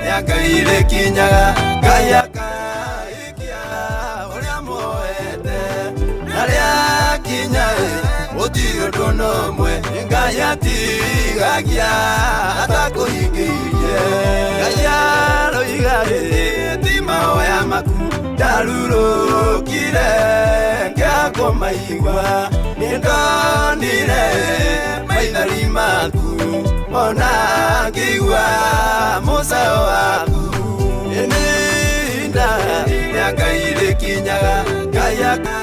Yakaire kinyaga gayaka ikia oria moete naria kinyae otiyo dono mwe ngayati gagia atakuhigiye gayaro igare tima oya maku daruro kire ngako maigwa nindonire maithari maku ona ngigwa musayo waku ininda yakaire kinyaga gayaka.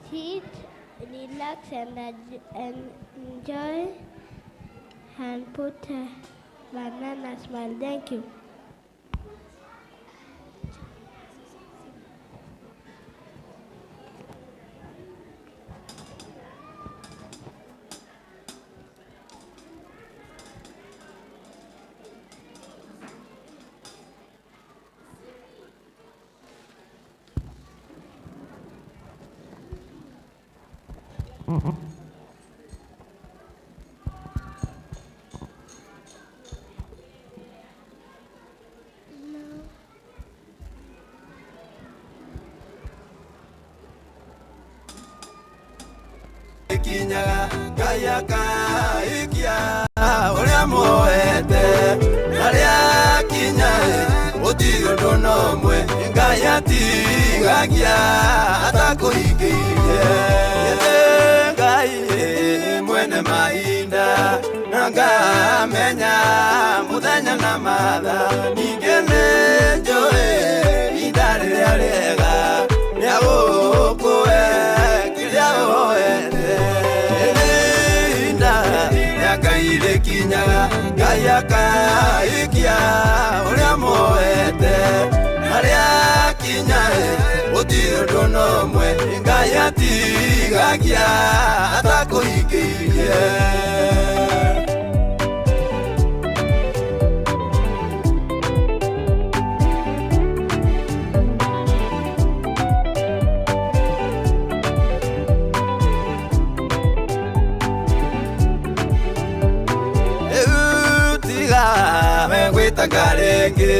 Sit, relax and enjoy and put a banana smile. Thank you. Kinyaga gayaka ikia oria moete naria kinyae otiyo dono mwe ngayati gagia atakuhigiye ngai mwene mainda nangamenya muthenya na matha ningene njoe idari ria rega ria gukue kiria woete yakaire kinyaga gayaka ikia oria moete naria kinyae otiyo dono mwe ngayati gagia atakuhigiye. Takarenge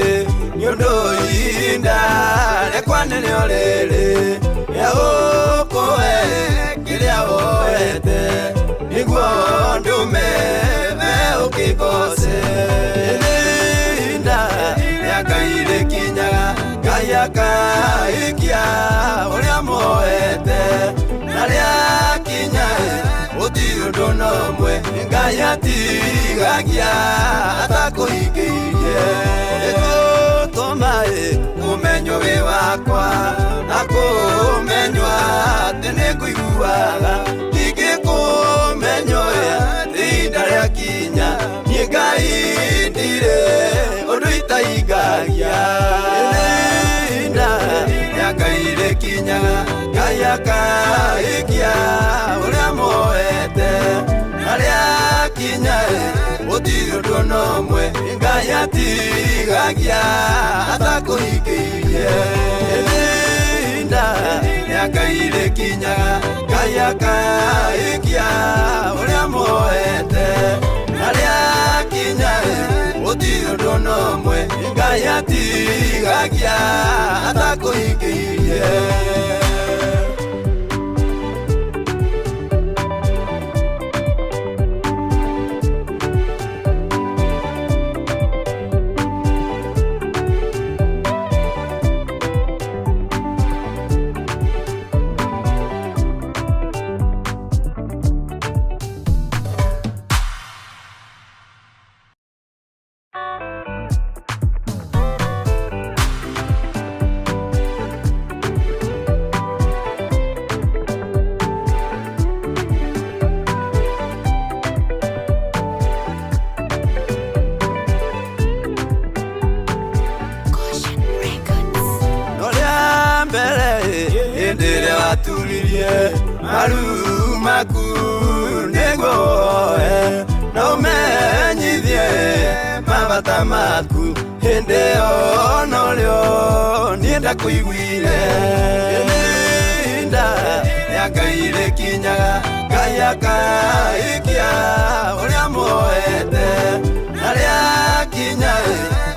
nyondo inda lekwane nyolele ya okoe kilia oete niguo ndume me ukikose inda yakaire kinyaga gayaka ikia oria moete naria kinyae otiyo dono mwe ngayati gagia atakuhigiye ekotomae umenyo wi wakwa nakumenywa tinikuiguaga ingikumenyoya tinda ria kinya nie ngai ndire undu itaigagia inda yakaire kinyaga gayaka ikia uria moete naria kinyae gũtirĩ ũndũ ona ũmwe Ngai atigagia atakũhingĩirie ihinda rĩa Ngai rĩkinyaga Ngai akahĩkia ũrĩa moete na rĩakinya gũtirĩ ũndũ ona ũmwe Ngai atigagia atakũhingĩirie Maru maku negoe na umenyithie mabata maku hĩndĩ ona ũrĩo nienda kũiguire ihinda rĩa Ngai rĩkinyaga Ngai akahĩkia ũrĩa moete na rĩakinya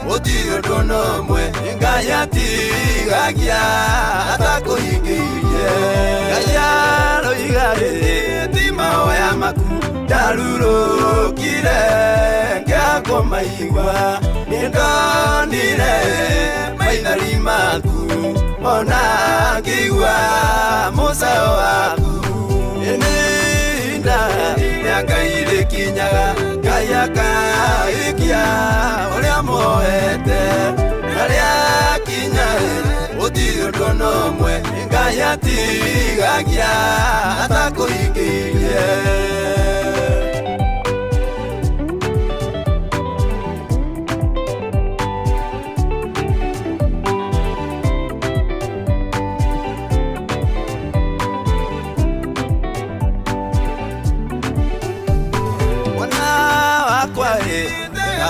gũtirĩ ũndũ ona ũmwe Ngai atigagia atakũhingĩirie Ngai aroiga ti mahoya maku ndarurũkire ngĩakũmaigua nĩndonire maithari maku ona ngĩigua mũcayo waku ihinda rĩa Ngai rĩkinyaga Ngai akahĩkia ũrĩa moete na rĩakinya gũtirĩ ũndũ ona ũmwe Ngai atigagia atakũhingĩirie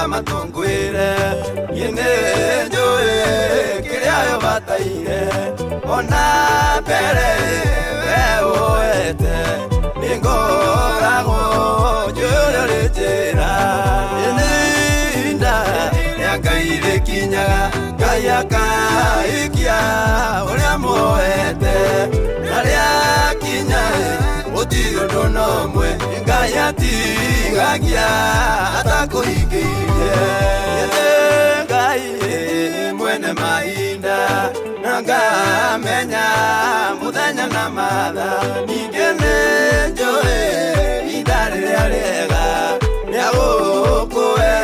matongwire yene joe kiriayo bataire ona pere weoete ningorago jore rejera ihinda rĩa Ngai rĩkinyaga Ngai akahĩkia ũrĩa moete na rĩakinya gũtirĩ ũndũ ona ũmwe Ngai atigagia atakũhingĩirie Ngai mwene mahinda na ngamenya mũthenya na matha ningĩ nĩnjũĩ ihinda rĩrĩa rĩega rĩa gũkũhe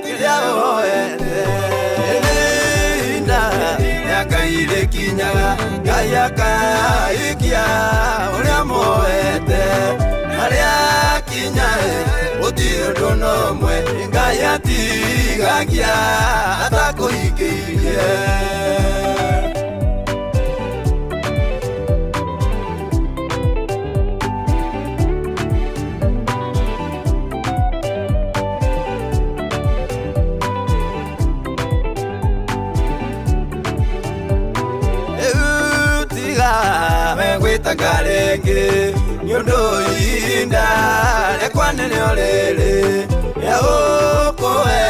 kĩrĩa woete ihinda rĩa Ngai rĩkinyaga Ngai akahĩkia ũrĩa moete na rĩakinya gũtirĩ ũndũ ona ũmwe Ngai atigagia atakũhingĩirie megwĩtaga rĩngĩ nĩũndũ ihinda rĩakwa nĩrĩo rĩrĩ rĩa gũkũhe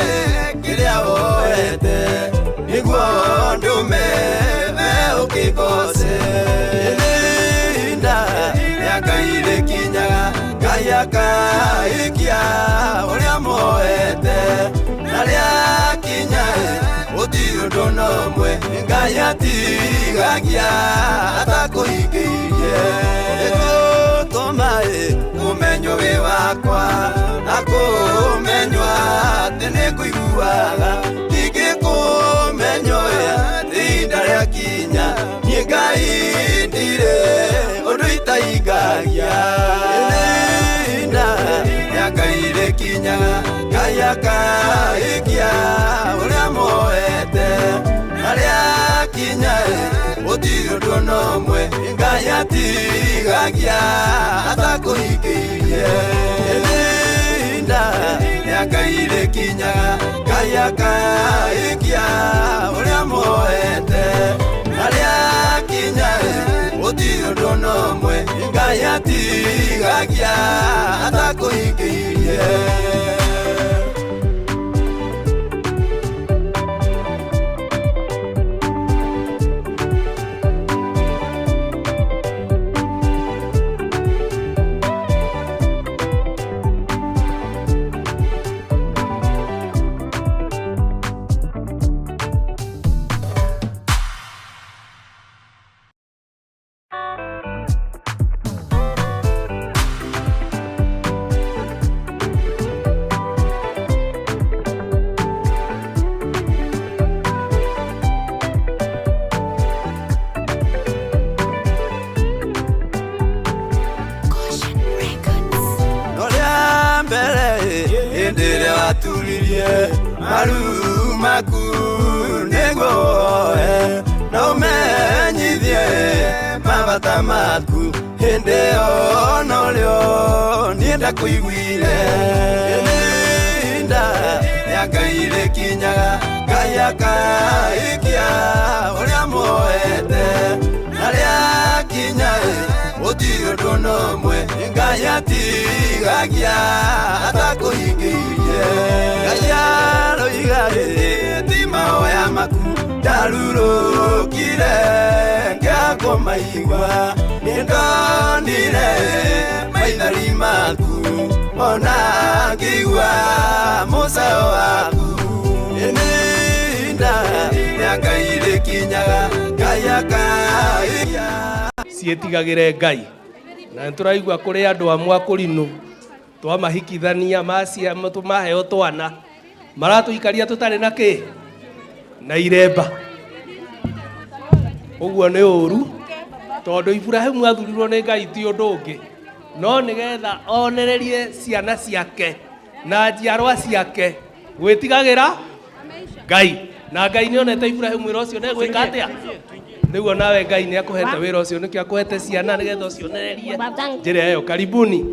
kĩrĩa woete nĩguo ndũme we ũkĩgoce ihinda rĩa Ngai rĩkinyaga Ngai akahĩkia ũrĩa moete na rĩakinya gũtirĩ ũndũ ona ũmwe Ngai atigagia atakũhingĩirie gũtũma kũmenywo wĩ wakwa na kũmenywo atĩ nĩngũiguaga ningĩ kũmenywo ihinda rĩakinya niĩ Ngai ndirĩ ũndũ itahingagia ihinda rĩa Ngai rĩkinyaga Ngai akahĩkia ũrĩa moete na rĩakinya gũtirĩ ũndũ ona ũmwe Ngai atigagia atakũhingĩirie ihinda rĩa Nĩakaire kinyaga Ngai akaikia ũrĩa moete na rĩakinya gũtirĩ ũndũ n'ũmwe Ngai atigagia atakũhingĩirie Maru maku negoe na umenyithie mabata maku hĩndĩ ono rĩo nienda kũiguire Linda nĩakaire kinyaga Ngai akaikia ũrĩa moete na rĩakinya gũtirĩ ũndũ n'ũmwe Ngai atigagia atakũhingĩirie Ngai aroiga ti mahoya maku ndarurũkire ngĩakũmaigua nĩndonire maithari maku ona ngĩigua mũcao waku Linda nĩakaire kinyaga Ngai akaikia ciĩtigagĩre Ngai na nĩtũraigua kũrĩ andũ amwe akũrinũ twamahikithania macia maheo twana maratũikaria tũtarĩ na kĩ na iremba ũguo nĩ ũru tondũ Ibrahimu athurirwo nĩ Ngai ti ũndũ ũngĩ no nĩgetha onererie ciana ciake na njiarwa ciake gwĩtigagĩra Ngai na Ngai nĩonete Ibrahimu wĩra ũcio negwĩka atĩa nĩguo nawe Ngai nĩakũhete wĩra ũcio nĩkĩo akũhete ciana nĩgetha ũcionererie njĩra ĩyo karibuni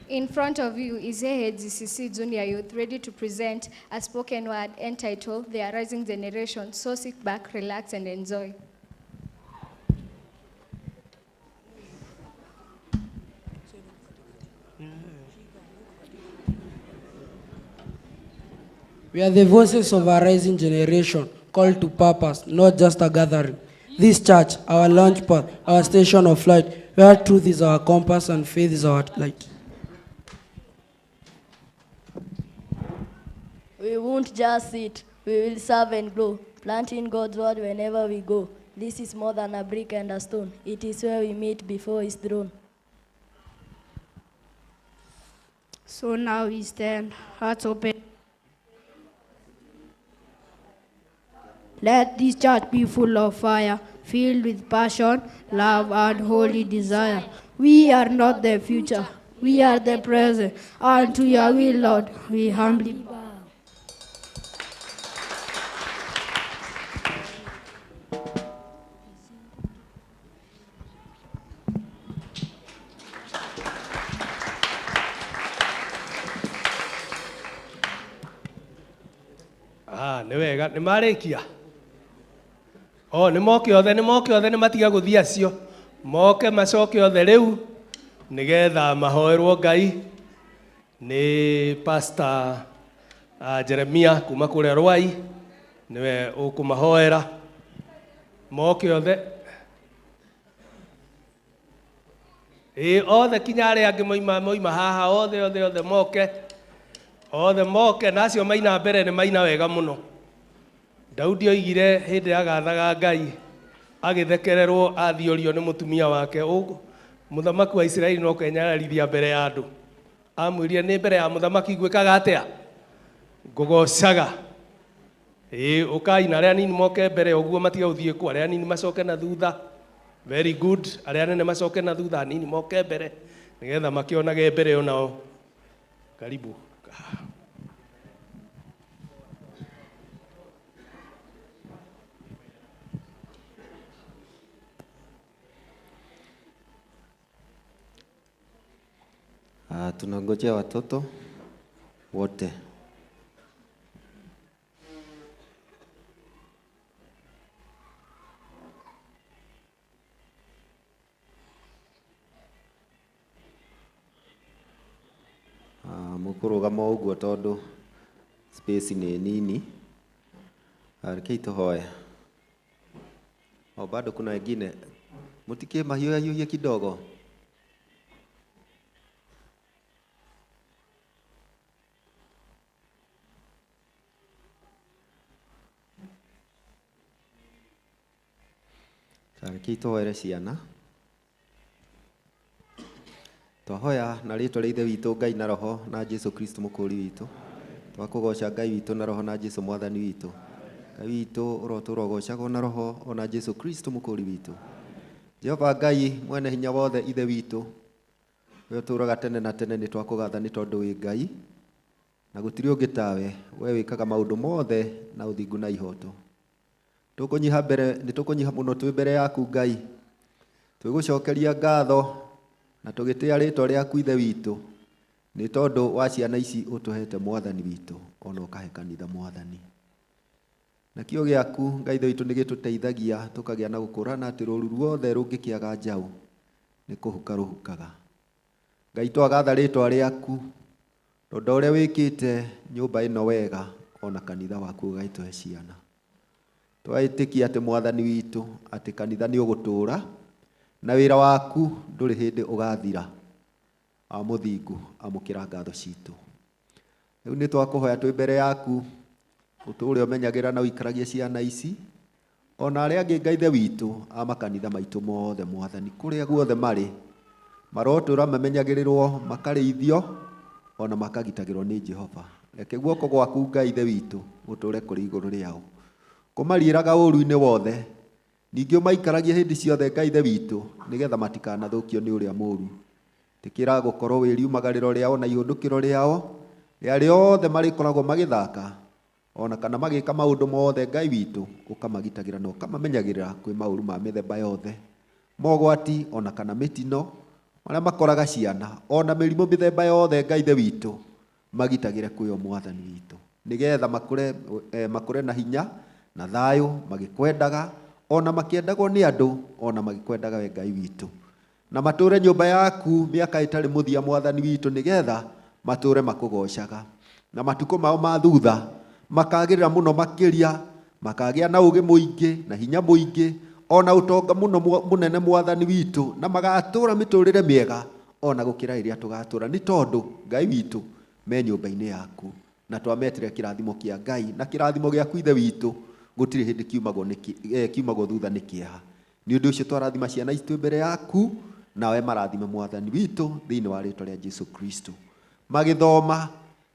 In front of you is AHGCC Junior Youth, ready to present a spoken word entitled The Arising Generation. So sit back, relax, and enjoy. We are the voices of a rising generation, called to purpose, not just a gathering. This church, our launch pad, our station of light, where truth is our compass and faith is our light. We won't just sit, we will serve and grow, planting God's word whenever we go. This is more than a brick and a stone. It is where we meet before his throne. So now we stand, hearts open. Let this church be full of fire, filled with passion, love, and holy desire. We are not the future, we are the present. And to your will, Lord, we humbly bow. Nĩ wega nĩ marĩkia nĩ moke othe nĩ matiga gũthiĩ acio moke macoke othe rĩu nĩgetha mahoerwo Ngai nĩ Pastor Jeremia kuma kũrĩa Rwai nĩwe ũkũmahoera moke othe othe kinya arĩa angĩ moima haha othe moke nacio maina mbere nĩ maina wega mũno Daudi oigire hĩndĩ agathaga Ngai agĩthekererwo athiorio nĩ mũtumia wake mũthamaki wa Isiraeli no kenyararithia mbere ya andũ amwĩrire nĩ mbere ya mũthamaki gwĩkaga atĩa ngogocaga ũkai na arĩa anini moke mbere ũguo matiga gũthiĩ kwa arĩa anini macoke na thutha very good arĩa anene macoke na thutha anini moke mbere nĩgetha makĩonage mbere onao karibu tunangojea watoto wote. Mũkũrũgama ũguo tondũ space nĩ nini. Reke tuhoe. Bado kuna wengine mutikie mahiũ kidogo. Reke tuhoere ciana. Twahoya na rĩtwa rĩa Ithe witũ Ngai na Roho na Jesu Kristo mũkũri witũ. Twakũgoca Ngai witũ na Roho na Jesu mwathani witũ. Ngai witũ ũrotũra ũgocagwo na Roho ona Jesu Kristo mũkũri witũ. Jehova Ngai mwene hinya wothe Ithe witũ. We ũtũraga tene na tene nĩ twakũgatha nĩ tondũ wĩ Ngai. Na gũtirĩ ũngĩ tawe, we wĩkaga maũndũ mothe na ũthingu na ihoto. Tũkũnyiha mbere, nĩ tũkũnyiha mũno twĩ mbere yaku Ngai. Twĩgũcokeria ngatho na tũgĩtĩa rĩtwa rĩaku Ithe witũ nĩ tondũ wa ciana ici ũtũhete mwathani witũ ona ũkahe kanitha mwathani. Na kĩo gĩaku Ngai Ithe witũ nĩ gĩtũteithagia tũkagĩa na gũkũrana atĩ rũru ruothe rũngĩkĩaga njaũ nĩ kũhuka rũhukaga. Ngai twagatha rĩtwa rĩaku tondũ ũrĩa wĩkĩte nyũmba ĩno wega ona kanitha waku ũgaitũhe ciana. Twaĩtĩkia atĩ mwathani witũ atĩ kanitha nĩ ũgũtũra na wĩra waku ndũrĩ hĩndĩ ũgathira. Mũthingu amũkĩra ngatho citũ. Rĩu nĩ twakũhoya twĩ mbere yaku ũtũũre ũmenyagĩra na ũikaragie ciana ici ona arĩa angĩ Ngai Ithe witũ a makanitha maitũ mothe mwathani kũrĩa guothe marĩ marotũra mamenyagĩrĩrwo makarĩithio ona makagitagĩrwo nĩ Jehova. Reke guoko gwaku Ngai Ithe witũ ũtũũre kũrĩ igũrũ rĩao kũmariĩraga ũũru-inĩ wothe. Ningĩ ũmaikaragie hĩndĩ ciothe Ngai Ithe witũ nĩgetha matikanathũkio nĩ ũrĩa mũũru. Tĩkĩra gũkorwo wĩriumagĩrĩro rĩao na ihũndũkĩro rĩao rĩa rĩothe marĩkoragwo magĩthaka ona kana magĩka maũndũ mothe Ngai witũ ũkamagitagĩra na ũkamamenyagĩrĩra kwĩ maũru ma mĩthemba yothe mogwati ona kana mĩtino marĩa makoraga ciana ona mĩrimũ mĩthemba yothe Ngai Ithe witũ magitagĩre kwĩyo mwathani witũ nĩgetha makũre na hinya na thayũ magĩkwendaga ona makĩendagwo nĩ andũ ona magĩkwendaga we Ngai witũ na matũre nyũmba yaku mĩaka ĩtarĩ mũthia mwathani witũ nĩgetha matũre makũgocaga na matukũ mao ma thutha makagĩrĩra mũno makĩria makagĩa na ũgĩ mũingĩ na hinya mũingĩ ona ũtonga mũno mũnene mwathani witũ na magatũra mĩtũrĩre mĩega ona gũkĩra ĩrĩa tũgatũra nĩ tondũ Ngai witũ me nyũmba-inĩ yaku na twametire kĩrathimo kĩa Ngai na kĩrathimo gĩaku Ithe witũ gũtirĩ hĩndĩ kiumagwo thutha nĩ kĩeha. Nĩ ũndũ ũcio twarathima ciana ici twĩ mbere yaku nawe marathime mwathani witũ thĩinĩ wa rĩtwa rĩa Jesu Kristo. Magĩthoma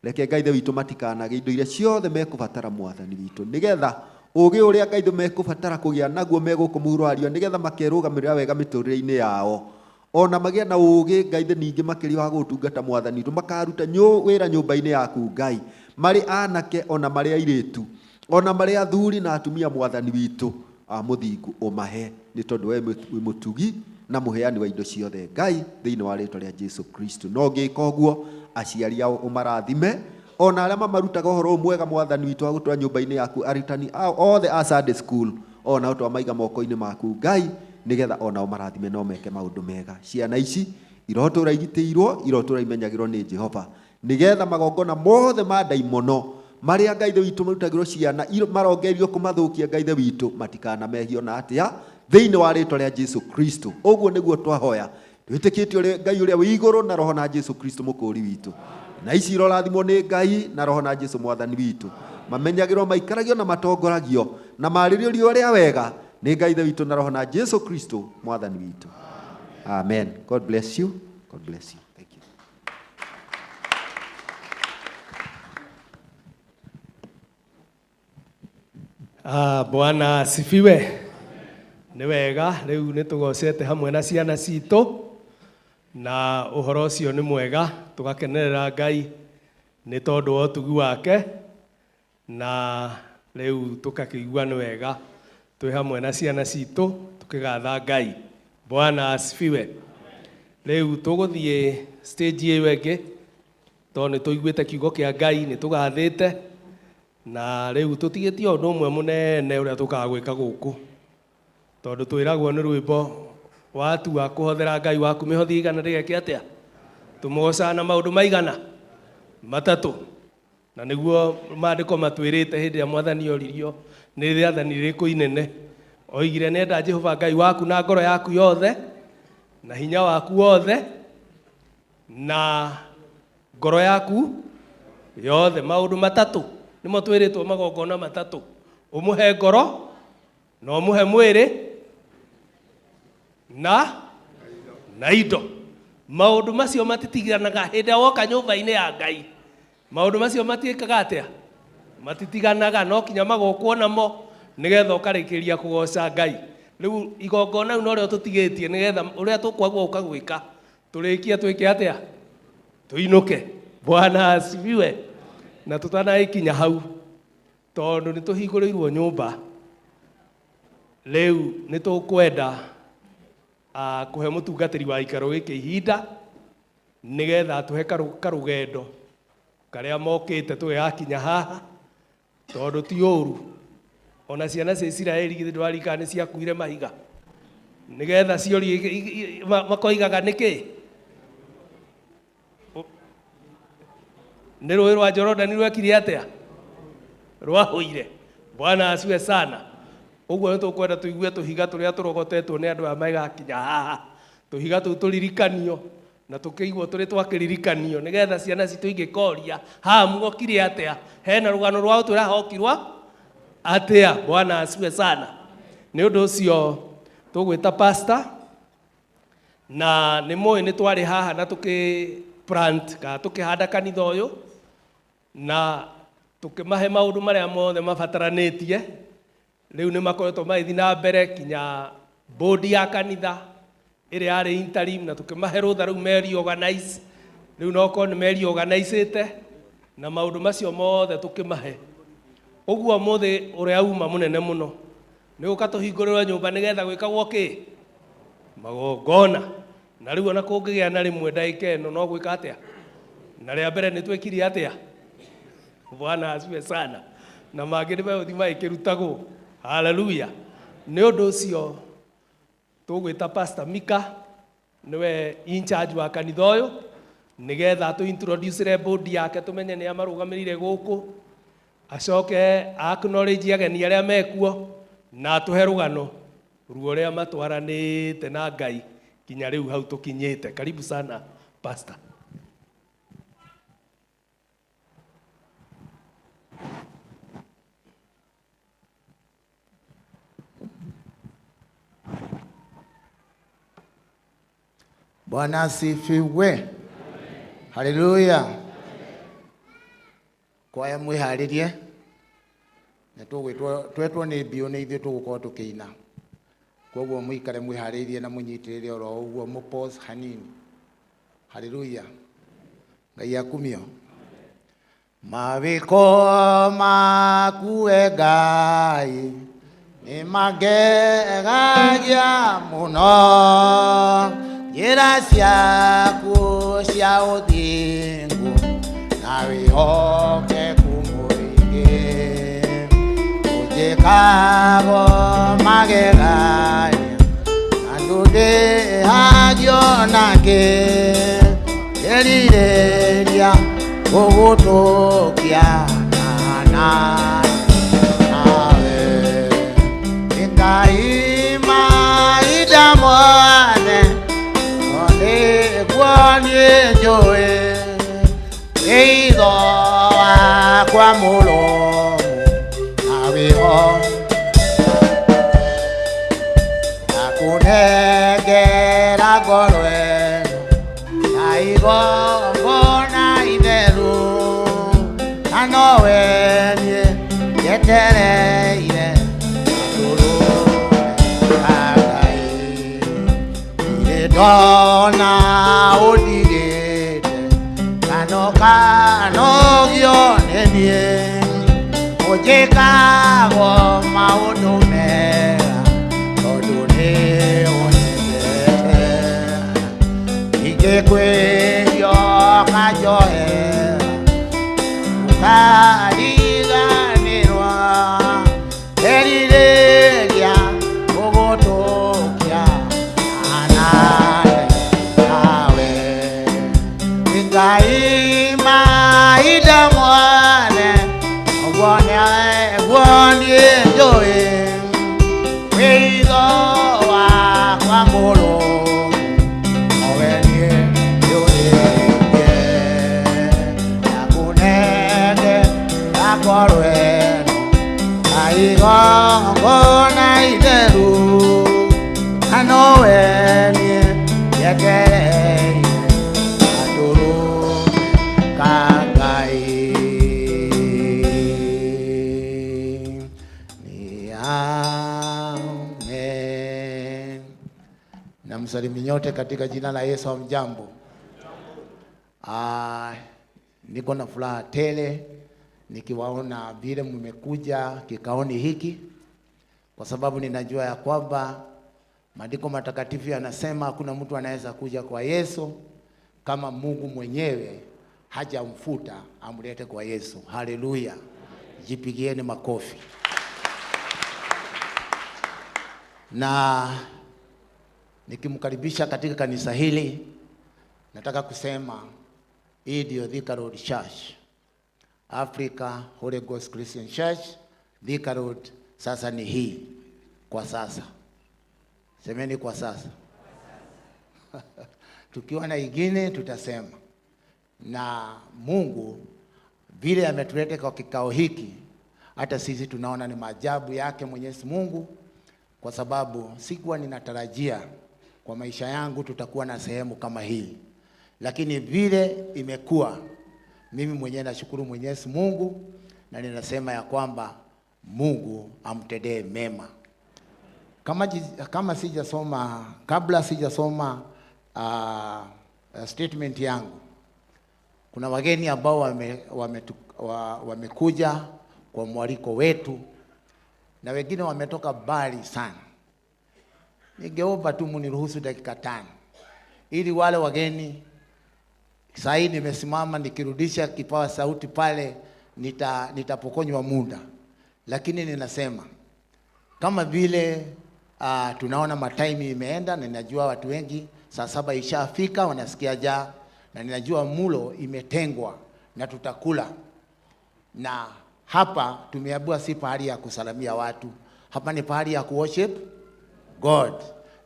reke Ngai Ithe witũ matikanage indo iria ciothe mekũbatara mwathani witũ nĩgetha ũgĩ ũrĩa Ngai Ithe mekũbatara kũgĩa naguo megũkũ mũrũario nĩgetha makerũgamĩrĩra wega mĩtũrĩre-inĩ yao ona magĩa na ũgĩ Ngai Ithe ningĩ makĩria wa gũtungata mwathani witũ makaruta wĩra nyũmba-inĩ yaku Ngai marĩ anake ona marĩ airĩtu ona marĩ athuri na atumia mwathani witũ mũthingu ũmahe nĩ tondũ we wĩ mũtugi na mũheani wa indo ciothe Ngai thĩinĩ wa rĩtwa rĩa Jesu Kristo. No ngĩka ũguo aciari ao ũmarathime ona arĩa mamarutaga ũhoro mwega mwathani witũ wa gũtũra nyũmba-inĩ yaku arutani othe a Sunday school ona ũtwamaiga moko-inĩ maku Ngai nĩgetha ona ũmarathime no meke maũndũ mega. Ciana ici irotũra igitĩirwo irotũra imenyagĩrwo nĩ Jehova nĩgetha magongona mothe ma ndaimono marĩa Ngai Ithe witũ marutagĩrwo ciana marongerio kũmathũkia Ngai Ithe witũ matikanamehio na atĩa thĩinĩ wa rĩtwa rĩa Jesu Kristo. Ũguo nĩguo twahoya twĩtĩkĩtie ũrĩa Ngai ũrĩa wĩ igũrũ na Roho na Jesu Kristo mũkũri witũ na ici irorathimwo nĩ Ngai na Roho na Jesu mwathani witũ mamenyagĩrwo maikaragio na matongoragio na marĩrĩrio ũrĩa wega nĩ Ngai Ithe witũ na Roho na Jesu Kristo mwathani witũ. Amen. God bless you. God bless you. Thank you. Bwana asifiwe. Nĩ wega rĩu nĩ tũgocete hamwe na ciana citũ na ũhoro ũcio nĩ mwega, tũgakenerera Ngai nĩ tondũ wa ũtugi wake, na rĩu tũkakĩigua nĩ wega twĩ hamwe na ciana citũ tũkĩgatha Ngai. Bwana asifiwe. Rĩu tũgũthiĩ stage ĩyo ĩngĩ tondũ nĩ tũiguĩte kiugo kĩa Ngai, nĩ tũgathĩte, na rĩu tũtigĩtie ũndũ ũmwe mũnene ũrĩa tũkagwĩka gũkũ, tondũ twĩragwo nĩ rwĩmbo watua kũhothera Ngai waku mĩhothi igana rĩgeke atĩa, tũmũgocaga na maũndũ maigana matatũ. Na nĩguo maandĩko matwĩrĩte hĩndĩ ĩrĩa mwathani oririo nĩ rĩathani rĩrĩkũ inene, oigire nenda Jehova Ngai waku na ngoro yaku yothe na hinya waku wothe na ngoro yaku yothe. Maũndũ matatũ nĩmo twĩrĩtwo, magongona matatũ: ũmũhe ngoro na ũmũhe mwĩrĩ na indo. Maũndũ macio matitiganaga hĩndĩ ĩrĩa woka nyũmba-inĩ ya Ngai. Maũndũ macio matiĩkaga atĩa? Matitiganaga, no kinya magokwo namo nĩgetha ũkarĩkĩria kũgoca Ngai. Rĩu igongona rĩu norĩo tũtigĩtie nĩgetha ũrĩa tũkwagwo ũka gwĩka tũrĩkie twĩke atĩa? Tũinũke. Bwana asifiwe. Na tũtanaikinya hau tondũ nĩ tũhingũrĩirwo nyũmba, rĩu nĩ tũkwenda kũhe mũtungatĩri wa ikaro gĩkĩ ihinda nĩgetha tũhe karũgendo karĩa mokĩte tũgĩgakinya haha, tondũ ti ũru ona ciana cia Isiraeli githĩ ndwarikana nĩ ciakuire mahiga nĩgetha ciorie makoigaga nĩkĩ? Nĩ rũĩ rwa Jorodani rwekire atĩa? Rwahũire. Bwana asifiwe sana. Ũguo nĩ tũkwenda tũigue tũhiga tũrĩa tũrogotetwo nĩ andũ aya magakinya haha, tũhiga tũu tũririkanio na tũkĩiguo tũrĩ twakĩririkanio nĩgetha ciana citũ ingĩkoria haha mũgokire atĩa, hena rũgano rwa ũtũũra hokirwo atĩa. Bwana asifiwe sana. Nĩ ũndũ ũcio tũgwĩta pastor, na nĩ mũĩ nĩ twarĩ haha na plant kana tũkĩhanda kanitha ũyũ na tũkĩmahe maũndũ marĩa mothe mabataranĩtie. Rĩu nĩ makoretwo magĩthiĩ na mbere kinya board ya kanitha ĩrĩa yarĩ interim, na tũkĩmahe rũtha rĩu meri-organize. Rĩu no korwo nĩ meri-organizĩte na maũndũ macio mothe tũkĩmahe. Ũguo mũthĩ ũrĩa uma mũnene mũno nĩ gũka tũhingũrĩrwo nyũmba nĩgetha gwĩkagwo kĩ? Magongona. Na rĩu ona kũngĩgĩa na rĩmwe ndagĩka ĩno no gwĩka atĩa? Na rĩa mbere nĩ twĩkire atĩa? Bwana asifiwe sana. Na mangĩ nĩ megũthiĩ magĩkĩrutagwo. Hallelujah. Nĩ ũndũ ũcio tũgwĩta Pastor Mika, nĩwe in charge wa kanitha ũyũ, nĩgetha tũ-introduce board yake, tũmenye nĩ amarũgamĩrĩire gũkũ, acoke acknowledge ageni arĩa mekuo na tũhe rũgano ruo ũrĩa matwaranĩte na Ngai kinya rĩu hau tũkinyĩte. Karibu sana Pastor. Bwana asifiwe. Haleluya. Kwaya mwĩharĩrie, na twetwo nĩ mbio nĩ ithuĩ tũgũkorwo tũkĩina, koguo mũikare mwĩharĩirie na mũnyitĩrĩre oro ũguo, mũpause hanini. Haleluya. Ngai akumio. Mawĩko maku Ngai nĩ mangegagia mũno, njĩra ciaku cia ũthingu na wĩhokeku mũingĩ, ũnjĩkago magegania na ndũndĩhagio nangĩ, ngerirĩria gũgũtũkia nawe nĩ Ngai mahinda mothe, nĩguo niĩ njũĩ wĩitho wakwa mũrũmu ndakunengera ngorwe na igongona itheru na nowe niĩ njetereire ndona ũndigĩte kanogio nĩ niĩ ũnjĩkagwo maũndũ mega tondũ nĩ ũnyendete ingĩkwĩrio kanjohera ũkariganĩrwo erirĩria ũgũtũkia Ngai maida mwane gwani joe Weido wa kwa molo Owenye joe Yakunende Akorweno Aigongona ideru Anowenye Yetere Msalimi nyote katika jina la Yesu. Hamjambo. Niko na furaha tele nikiwaona vile mmekuja kikaoni hiki, kwa sababu ninajua ya kwamba maandiko matakatifu yanasema hakuna mtu anaweza kuja kwa Yesu kama Mungu mwenyewe hajamfuta amlete kwa Yesu. Haleluya. Jipigieni makofi. Na nikimkaribisha katika kanisa hili, nataka kusema hii ndio Thika Road Church, Africa Holy Ghost Christian Church. Thika Road sasa ni hii kwa sasa. Semeni kwa sasa. Tukiwa na ingine tutasema. Na Mungu vile ametuleta kwa kikao hiki, hata sisi tunaona ni maajabu yake Mwenyezi Mungu, kwa sababu sikuwa ninatarajia kwa maisha yangu tutakuwa na sehemu kama hii. Lakini vile imekuwa, mimi mwenyewe nashukuru Mwenyezi Mungu na ninasema ya kwamba Mungu amtendee mema. Kama sijasoma, kabla sijasoma statement yangu, kuna wageni ambao wamekuja kwa mwaliko wetu na wengine wametoka mbali sana. Ningeomba tu mniruhusu dakika 5 ili wale wageni, saa hii nimesimama nikirudisha kipawa sauti pale nitapokonywa muda. Lakini ninasema kama vile tunaona matime imeenda, na ninajua watu wengi saa 7 ishafika wanasikia njaa, na ninajua mulo imetengwa na tutakula. Na hapa tumeambiwa si pahali ya kusalamia watu, hapa ni pahali ya kuworship God.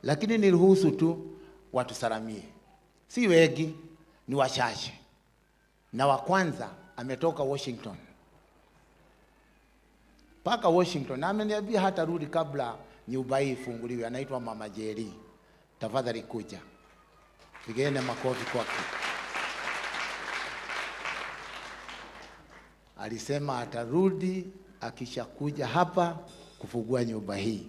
Lakini niruhusu tu watu salamie. Si wengi, ni wachache. Na wa kwanza ametoka Washington. Paka Washington, na ameniambia hata rudi kabla nyumba hii ifunguliwe. Anaitwa Mama Jerry. Tafadhali kuja. Pigeni makofi kwake. Alisema atarudi akishakuja hapa kufungua nyumba hii.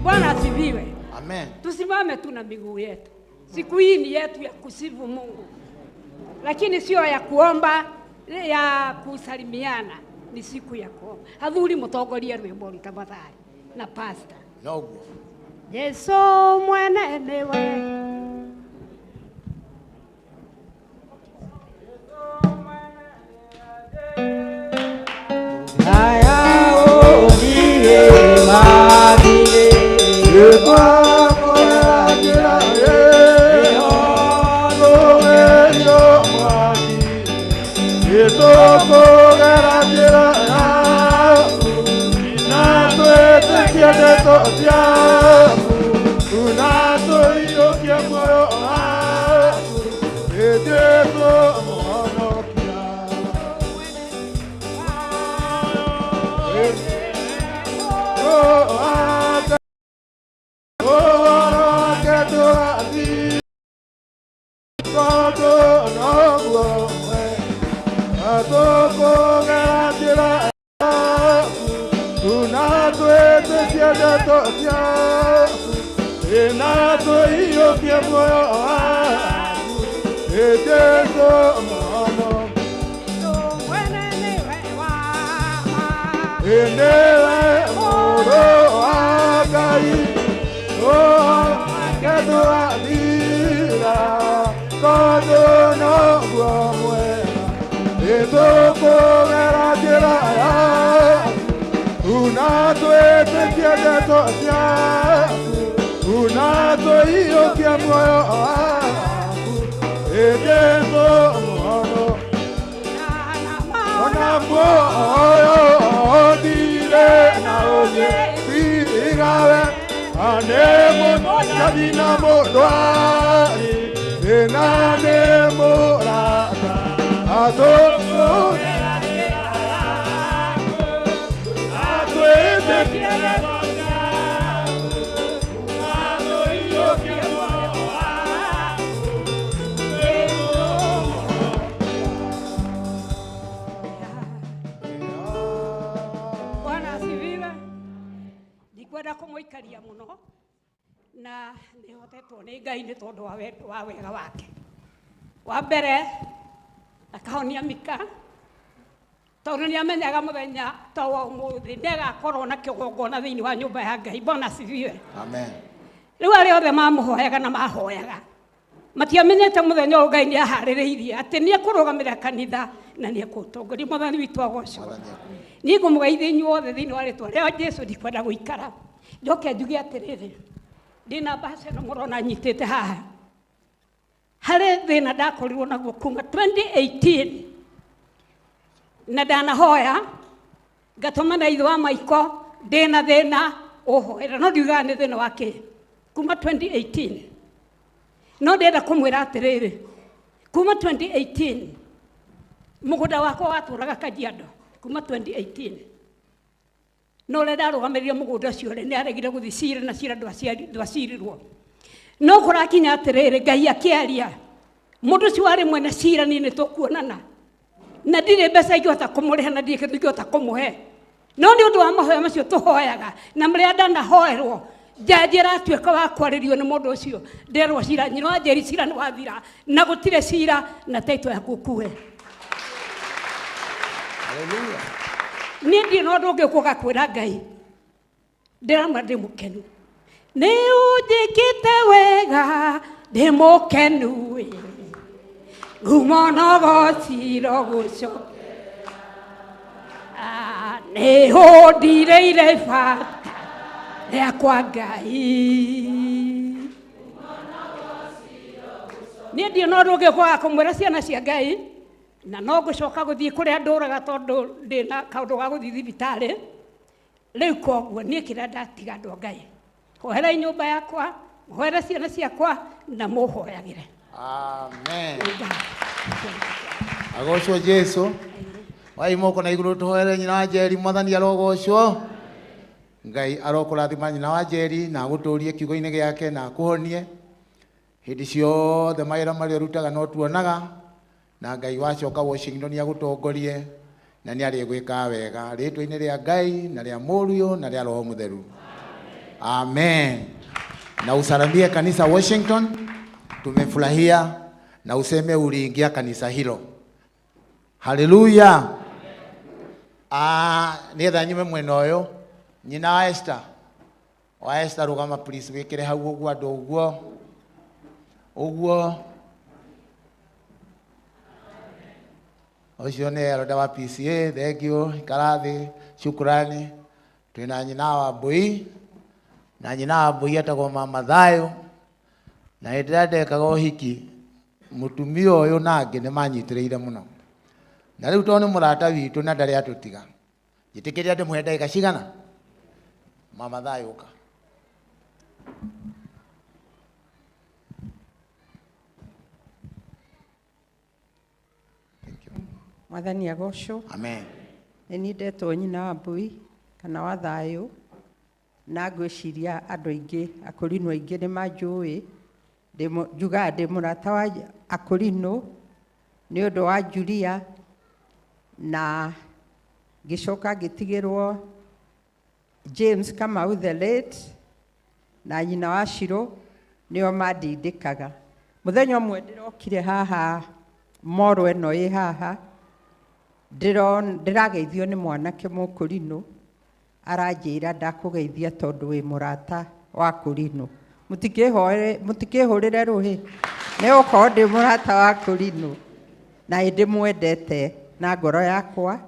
Bwana asifiwe. Amen. Tusimame tu na miguu yetu. Siku hii ni yetu ya kusifu Mungu. Lakini sio ya kuomba, ya kusalimiana. Ni siku ya kuomba. Athuri mutongoria rwimbo tafadhali na pastor. No. Yesu mwenene we. Magile, tũiyũkie muoyo waku Jesũ mũhonokia Bwana asifiwe. Ndikwenda kumuikaria muno na nihotetwo ni Ngai ni tondu wa wega wake. Wa mbere akahonia Mika tondu ni amenyaga muthenya ta wa umuthi ndagakorwo na kigongona thiini wa nyumba ya Ngai. Bwana asifiwe. Amen. Riu aria othe mamuhoyaga na mahoyaga matiamenyete muthenya ũyũ Ngai nĩ aharĩrĩirie atĩ nĩ ekũrũgamĩrĩra kanitha na nĩ ekũtongoria. Mwathani witũ agocwo. Niĩ ngũmũgeithia inyuothe thĩinĩ wa rĩtwa rĩa Jesũ. Ndikwenda gũikara njoke njuge atĩrĩrĩ, ndĩna mbaca ĩno mũrona nyitĩte haha, harĩ thĩna ndakorirwo naguo kuma 2018 na ndanahoya ngatũma na ithe wa maiko ndĩna thĩna ũhoera, no ndiugaga nĩ thĩna wa kĩ kuma 2018. No ndenda kũmwĩra atĩrĩrĩ, kuma 2018 mũgũnda wakwa watũraga Kajiado kuma 2018. No rĩrĩa ndarũgamĩrĩire mũgũnda ũcio nĩ aregire gũthiĩ cira na cira ndwacirirwo. No kũrakinya atĩrĩrĩ, Ngai akĩaria mũndũ ũcio warĩ mwene cira niĩ nĩ tũkuonana na ndirĩ mbeca ingĩhota kũmũrĩha na ndirĩ kĩndũ ingĩhota kũmũhe. No nĩ ũndũ wa mahoya macio tũhoyaga na marĩa ndanahoerwo jaji aratuĩka wa kwarĩrio nĩ mũndũ ũcio, nderwo cira nyina wa Njeri cira nĩ wathira na gũtirĩ cira na taitũ ya gũkue. Hallelujah. Niĩ ndirĩ na ũndũ ũngĩ ũkũga kwĩra Ngai, ndĩrama ndĩ mũkenu. Nĩ ũnjĩkĩte wega ndĩ mũkenu nguma na gociro gũcoka nĩ hũndireire bata rĩakwa Ngai. Niĩ ndirĩ na ũndũ ũngĩ ũkũga kũmwĩra ciana cia Ngai, na no ngũcoka gũthiĩ kũrĩa ndũraga tondũ ndĩna kaũndũ ga gũthiĩ thibitarĩ. Rĩu koguo niĩ kĩrĩa ndatiga andũ a Ngai, hoerai nyũmba yakwa, hoera ciana ciakwa na mũhoyagĩre. Amen. Agocwo Jesũ. Wai moko na igũrũ tũhoere nyina wa Njeri. Mwathani arogocwo. Ngai arokũrathima nyina wa Njeri na agũtũrie kiugo-inĩ gĩake na akũhonie hĩndĩ ciothe mawĩra marĩa ũrutaga no tuonaga, na Ngai wacoka Washington agũtongorie na nĩ arĩgwĩka wega rĩtwa-inĩ rĩa Ngai na rĩa Mũriũ na rĩa Roho Mũtheru. Amen. Na usalimie kanisa Washington, tumefurahia, na useme uliingia kanisa hilo. Haleluya. Nietha nyume mwena ũyũ nyina wa Esther. Wa Esther rũgama please wĩkĩre hau ũguo andũ ũguo. Ũcio nĩ Eroda wa PCA. Thank you. Ikarathi. Shukrani. Twĩna nyina wa Mbui. Na nyina wa Mbui atagwo Mama Thayo. Na hĩndĩ ĩrĩa ndekaga ũhiki mũtumia ũyũ nangĩ nĩ manyitĩrĩire mũno. Na rĩu tondũ nĩ mũrata witũ na ndarĩ atũtiga, njĩtĩkĩria ndĩmũhe ndagĩka cigana. Mama Thayo ũka. Mwathani agocwo. Amen. Nĩ ndetwo nyina wa mbui kana wa thayũ na ngwĩciria andũ aingĩ akũrinũ aingĩ nĩ manjũĩ njugaga ndĩ mũrata wa akũrinũ nĩ ũndũ wa Julia na ngĩcoka ngĩtigĩrwo James Kamau the late na nyina wa Shirũ nĩo mandindĩkaga. Mũthenya ũmwe ndĩrokire haha moro ĩno ĩ haha ndĩrageithio nĩ mwanake mũkũrinũ aranjĩra ndakũgeithia tondũ wĩ mũrata wa kũrinũ. Mũtikĩhũrĩre rũhĩ nĩ gũkorwo ndĩ mũrata wa kũrinũ na nĩ ndĩmwendete na ngoro yakwa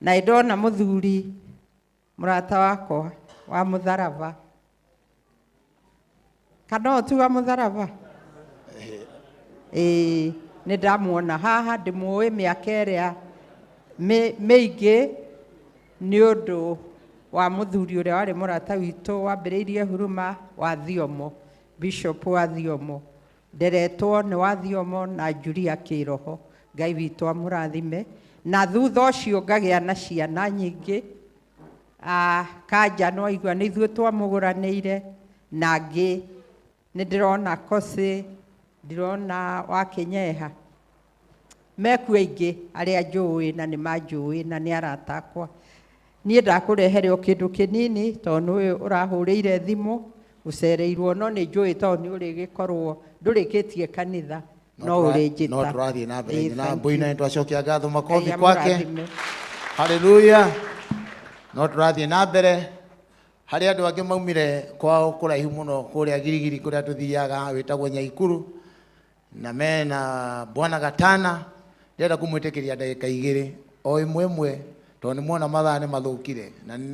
na nĩ ndona mũthuri mũrata wakwa wa mũtharaba kana tu wa mũtharaba nĩ ndamuona haha ndĩmũĩ mĩaka ĩrĩa mĩingĩ nĩ ũndũ wa mũthuri ũrĩa warĩ mũrata witũ wambĩrĩirie huruma wa Thiomo, Bishop wa Thiomo, nderetwo nĩ wa Thiomo na Julia Kĩroho. Ngai witũ amũrathime na thutha ũcio ngagĩa na ciana nyingĩ. Kanja no aigua nĩ ithuĩ twamũgũranĩire na angĩ nĩ ndĩrona Kosi, ndĩrona wa Kĩnyeha, mekuo aingĩ arĩa njũĩ na nĩ manjũĩ na nĩ arata akwa. Niĩ ndakũrehere o kĩndũ kĩnini tondũ ũyũ ũrahũrĩire thimũ ũcereirwo no nĩ njũĩ tondũ nĩ ũrĩgĩkorwo ndũrĩkĩtie kanitha no ũrĩnjĩta. No tũrathiĩ na mbere na mbui na nĩtwacokia ngatho makofi kwake. Haleluya. No tũrathiĩ na mbere harĩ andũ angĩ maumire kwao kũraihu mũno kũrĩa Girigiri kũrĩa tũthiaga wĩtagwo Nyaikuru na mena Bwana Gatana ndĩrenda kũmwĩtĩkĩria ndagĩka igĩrĩ o ĩmwe ĩmwe tondũ nĩ muona mathaa nĩ mathũkire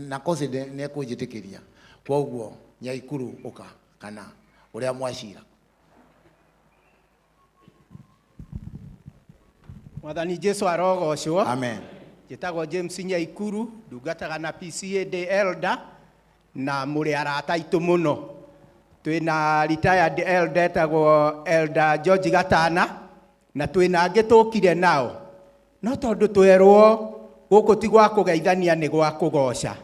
na Kosi nĩ ekũnjĩtĩkĩria. Kwoguo Nyaikuru ũka kana ũrĩa mwacira. Mwathani Jesu arogocwo. Amen. Njĩtagwo James Nyaikuru, ndungataga na PCA Day Elder na mũrĩ arata aitũ mũno. Twĩna retired elder etagwo Elder George Gatana na twĩna angĩ tũkire nao. No tondũ twerwo gũkũ ti gwa kũgeithania nĩ gwa kũgoca.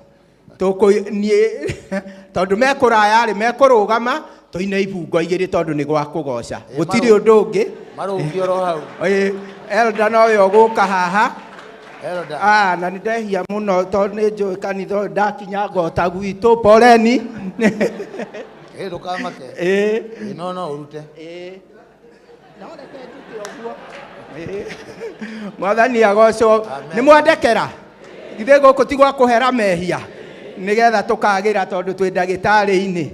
Tondũ mekũraya rĩ mekũrũgama tũine ibungo igĩrĩ tondũ nĩ gwa kũgoca. Gũtirĩ ũndũ ũngĩ. Marũgio ro hau. Elder no yo gũka haha. Na nĩ ndehia mũno tondũ nĩ njũĩ kanitha ndakinya ngota gwitũ poleni. Ndukamake. No urute. Mwathani agocwo. Nĩ mwandekera. Githĩ gũkũ ti gwa kũhera mehia nĩgetha tũkagĩra tondũ twĩ ndagĩtarĩ-inĩ.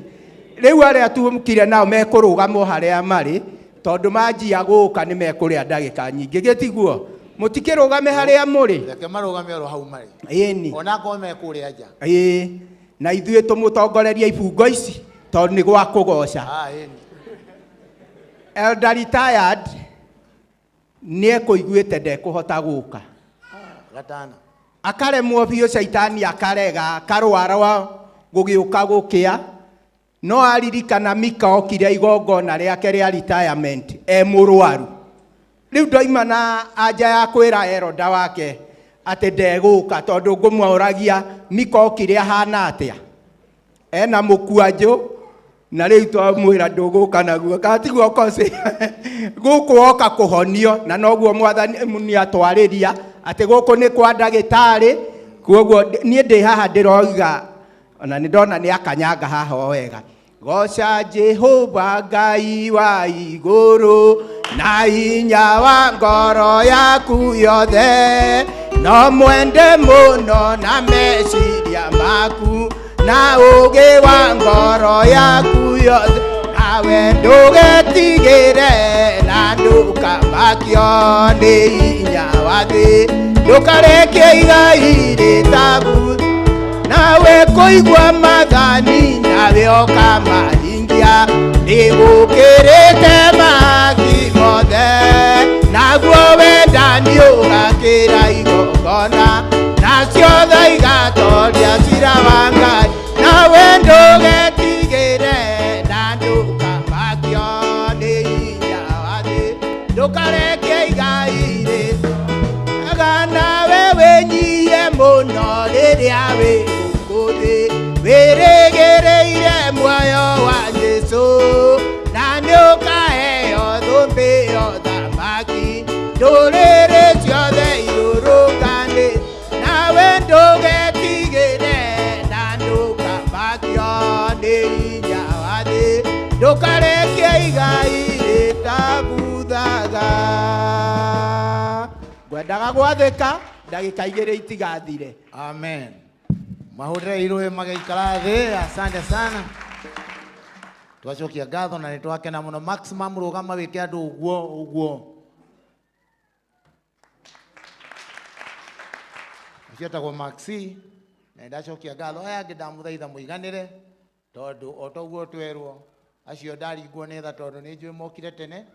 Rĩu arĩa tumkire nao mekũrũgamwo harĩa marĩ tondũ manjia gũka nĩ mekũrĩa ndagĩka nyingĩ gĩtiguo. Mũtikĩrũgame harĩa mũrĩ. Reke marũgame oro hau marĩ. Ĩni. Ona ko mekũrĩa nja. Na ithuĩ tũmũtongoreria ibungo ici tondũ nĩ gwa kũgoca. Elder retired nĩ ekũiguĩte ndekũhota gũka. Gatana. Akaremwo biũ caitani akarega karwara gũgĩũka gũkĩa. No aririkana Mika okire igongona rĩake rĩa retirement mũrwaru. Rĩu ndoima na anja ya kwĩra eroda wake atĩ ndegũka tondũ ngũmũragia Mika okire ahana atĩa. Ena mũkwanjũ na rĩu twamwĩra ndũgũka naguo katiguo Kosi. Gũkũ oka kũhonio na noguo Mwathani nĩ atwarĩria atĩ gũkũ nĩ kwa ndagĩtarĩ. Kwoguo niĩ ndĩ haha ndĩroiga ona nĩ ndona nĩ akanyanga haha o wega. Goca Jehova Ngai wa igũrũ na hinya wa ngoro yaku yothe, no mwende mũno na meciria maku na ũgĩ wa ngoro yaku yothe, nawe ndũgetigĩre na ndũkamakio nĩ hinya wa thĩ, ndũkareke igai rĩtabu nawe kũigua mathani nawe ũkamahingia, nĩgũkĩrĩte magi mothe naguo wendani ũgakĩra igongona nacio tha igatoria cira wa Ngai, nawe ndũgetigĩre na ndũkamakio nĩ hinya wa thĩ, ndũkareke igai rĩtabu ndũrĩrĩ ciothe irũrũngane nawe ndũgetigĩre na ndũkambakio nĩ hinya wa thĩ ndũkarekie igai rĩtabuthaga. Ngwendaga gwathĩka ndagĩka igĩrĩ itigathire. Amen. Mahũrĩre irũĩ magĩikara thĩ. Asante sana. Twacokia ngatho na nĩtwakena mũno. Maximum rũgama wĩke andũ ũguo. Cietagwo Maxi na ndacokia ngatho. Aya angĩ ndamũthaitha mũiganĩre tondũ o toguo twerwo acio ndaringwo nĩ tha tondũ nĩ njũĩ mokire tene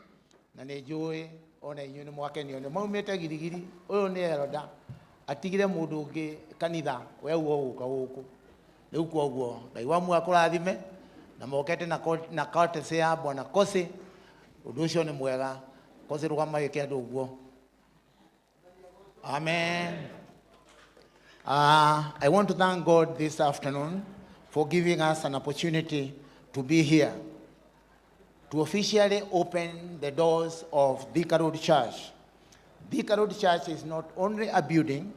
na nĩ njũĩ ona inyuĩ nĩ mwakenio nĩ maumĩte girigiri. Ũyũ nĩ Eroda atigire mũndũ ũngĩ kanitha we gũka gũkũ. Rĩu kwoguo Ngai wa muoyo akũrathime na mokete na courtesy ya Bwana Kosi. Ũndũ ũcio nĩ mwega. Kosi rũgama wĩke andũ ũguo. Amen. I want to thank God this afternoon for giving us an opportunity to be here to officially open the doors of Thika Road Church. Thika Road Church is not only a building,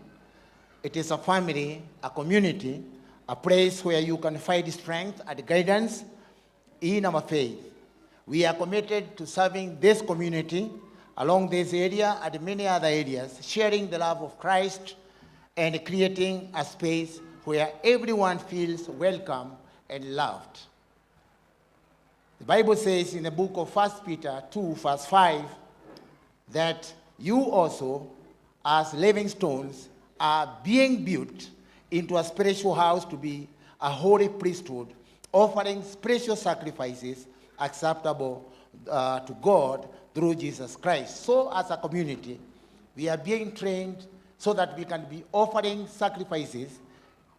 it is a family, a community, a place where you can find strength and guidance in our faith. We are committed to serving this community along this area and many other areas, sharing the love of Christ and creating a space where everyone feels welcome and loved. The Bible says in the book of 1 Peter 2, verse 5, that you also, as living stones, are being built into a spiritual house to be a holy priesthood, offering spiritual sacrifices acceptable to God through Jesus Christ. So as a community, we are being trained so that we can be offering sacrifices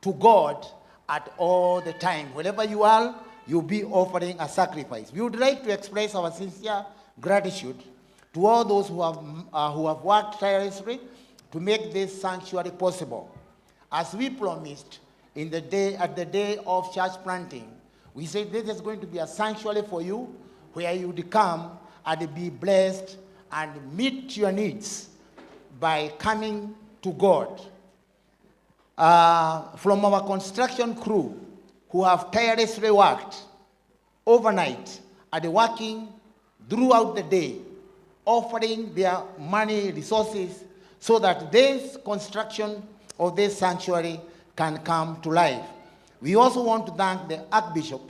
to God at all the time. Wherever you are, you'll be offering a sacrifice. We would like to express our sincere gratitude to all those who have worked tirelessly to make this sanctuary possible. As we promised at the day of church planting, we said this is going to be a sanctuary for you where you would come and be blessed and meet your needs by coming to God. From our construction crew who have tirelessly worked overnight and working throughout the day, offering their money, resources, so that this construction of this sanctuary can come to life. We also want to thank the Archbishop.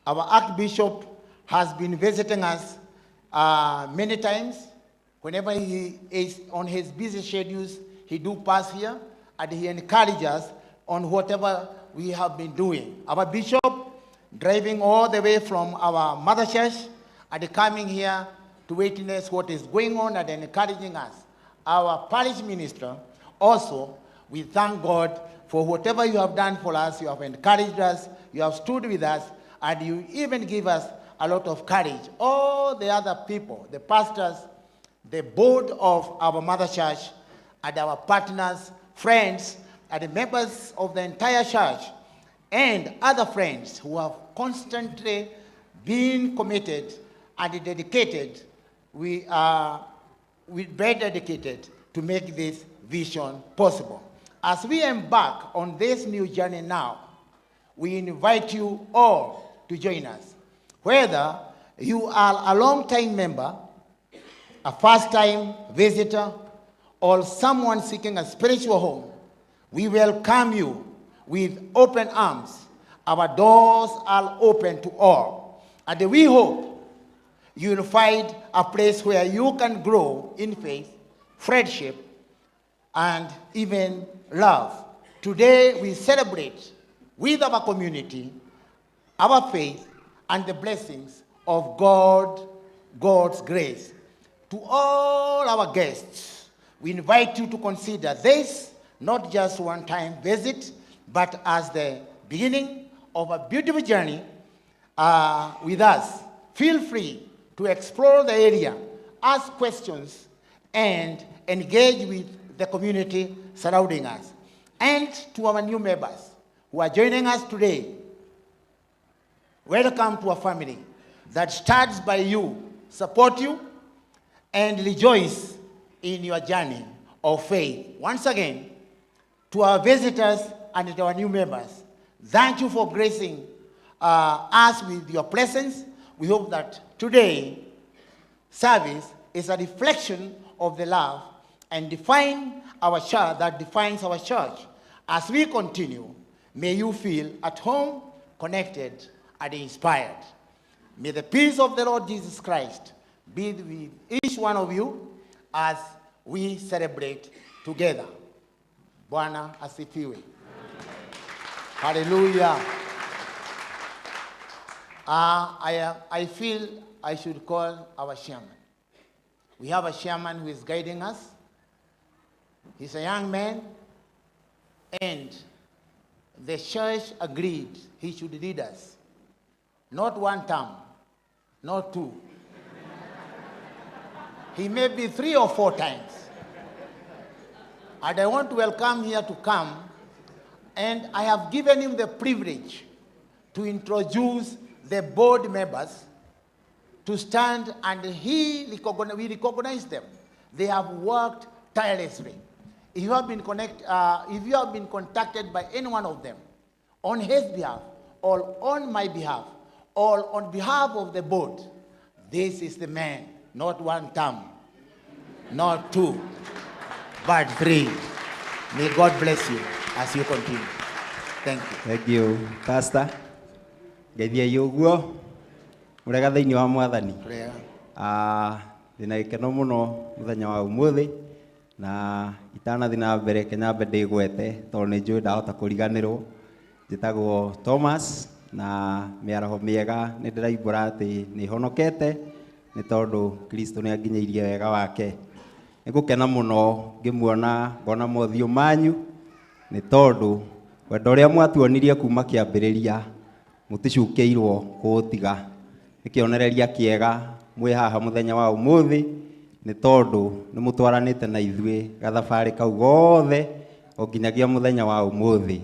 Our Archbishop has been visiting us many times. Whenever he is on his busy schedules, he do pass here and he encourages us on whatever we have been doing. Our bishop driving all the way from our mother church and coming here to witness what is going on and encouraging us. Our parish minister also, we thank God for whatever you have done for us. You have encouraged us, you have stood with us, and you even give us a lot of courage. All the other people, the pastors, the board of our mother church, and our partners, friends, and the members of the entire church, and other friends who have constantly been committed and dedicated, we are very dedicated to make this vision possible. As we embark on this new journey now, we invite you all to join us. Whether you are a long-time member, a first-time visitor, or someone seeking a spiritual home, we welcome you with open arms. Our doors are open to all. And we hope you will find a place where you can grow in faith, friendship, and even love. Today we celebrate with our community, our faith, and the blessings of God's grace. To all our guests, we invite you to consider this not just one-time visit, but as the beginning of a beautiful journey with us. Feel free to explore the area, ask questions, and engage with the community surrounding us. And to our new members who are joining us today, welcome to a family that starts by you, support you, and rejoice in your journey of faith. Once again, to our visitors and to our new members, thank you for gracing us with your presence. We hope that today service is a reflection of the love and defines our church. As we continue, may you feel at home, connected, and inspired. May the peace of the Lord Jesus Christ be with each one of you as we celebrate together. Bwana asifiwe. Hallelujah. I feel I should call our chairman. We have a chairman who is guiding us. He's a young man, and the church agreed he should lead us. Not one term, not two. He may be 3 or 4 times. And I want to welcome here to come, and I have given him the privilege to introduce the board members to stand, and we recognize them. They have worked tirelessly. If you have been contacted by any one of them, on his behalf, or on my behalf, or on behalf of the board, this is the man, not one term, not 2, but 3. May God bless you as you continue. Thank you. Thank you, Pastor. Ngeithia yuguo murega thiini wa mwathani. Ndina gikeno muno muthenya wa umuthi na itanathi na mbere kenyambe ndigwete tondu ni njui ndahota kuriganirwo. Njitagwo Thomas na miaraho miega ni ndiraigura ati ni honokete ni tondu Kristo ni anginyeirie wega wake. Nigukena muno ngimuona ngona mothiu manyu ni tondu wendo uria mwatuonirie kuma kiambiriria muticukeirwo kutiga. Nikionereria kiega mwi haha muthenya wa umuthi ni tondu ni mutwaranite na ithui gathabari kau gothe o nginyagia muthenya wa umuthi.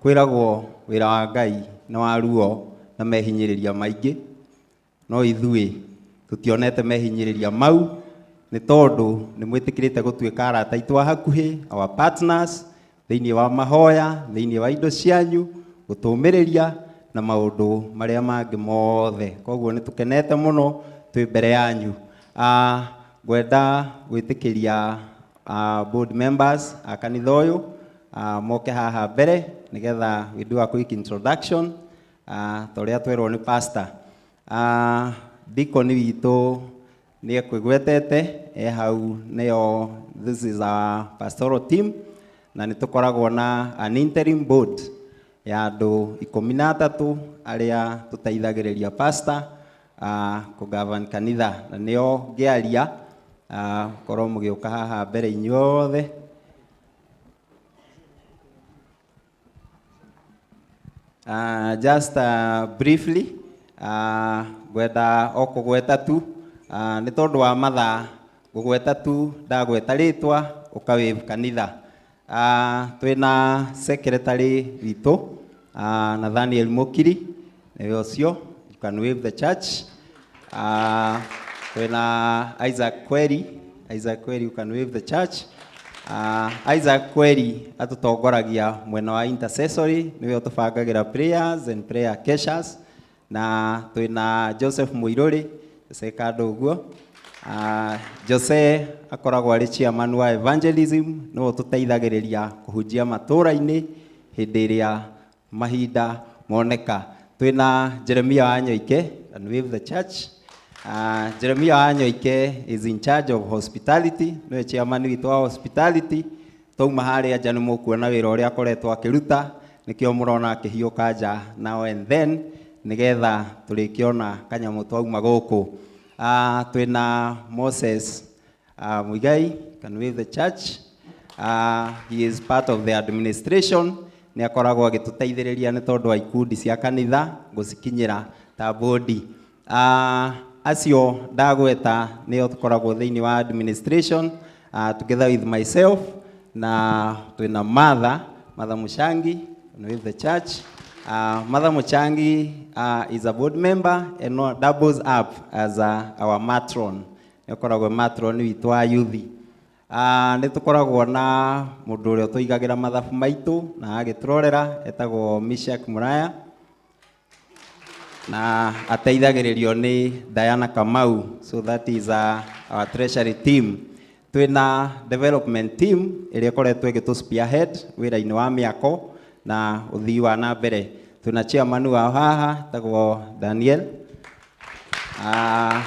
Kwiragwo wira wa Ngai na wa ruo na mehinyiriria maingi, no ithui tutionete mehinyiriria mau ni tondu ni mwitikirite gutuika arata itu hakuhi, our partners thiini wa mahoya, thiini wa indo cianyu, gutumiriria na maundu maria mangi mothe. Koguo ni tukenete muno twi mbere yanyu. Gwenda gwitikiria board members a kanitha uyu moke haha mbere nigetha we do a quick introduction toria twerwo ni pastor. Deacon witu ni ekwigwetete hau neo. This is our pastoral team na nitukoragwo na an interim board ya andu 13 aria tuteithagiriria pastor kugavan kanitha, na nio ngiaria korwo mugiuka haha mbere inyuothe. Just briefly gwenda okugweta tu ni tondu wa mathaa gugweta tu ndagweta ritwa ukawave kanitha. Twina secretary witu Nathaniel Mukiri niwe ucio, you can wave the church. Twina Isaac Kweri, you can wave the church. Isaac Kweri atutongoragia mwena wa intercessory, niwe utubangagira prayers and prayer keshas. Na twina Joseph Muiruri sekado uguo. Jose akoragwo ari chairman wa evangelism, no tuteithagiriria kuhunjia matura-ini hindi iria mahinda moneka. Twina Jeremiah Anyoike, and wave the church. Jeremiah Anyoike is in charge of hospitality, no chairman witu wa hospitality. Touma haria jana mukuona wira uria akoretwo akiruta, nikio murona akihiuka nja now and then nigetha turikiona kanyamu twauma guku. Twina Moses Muigai, can wave the church. He is part of the administration. Ni akoragwo agituteithiriria ni tondu wa ikundi cia kanitha gucikinyira ta bodi. Acio ndagweta nio tukoragwo thiini wa administration together with myself, na twina Mother Mushangi, can wave the church. Mother Mushangi is a board member and doubles up as our matron. Ekoragwo matron witu wa youth. Nĩ tũkoragwo na mũndũ ũrĩa tũigagĩra mathabu maitũ na agĩtũrorera etagwo Meshach Muraya na ateithagĩrĩrio nĩ Diana Kamau. So that is our treasury team. Twĩna development team ĩrĩa ĩkoretwo ĩgĩtũ spearhead wĩra-inĩ wa mĩako na ũthii wa na mbere. Twĩna chairman wao haha etagwo Daniel.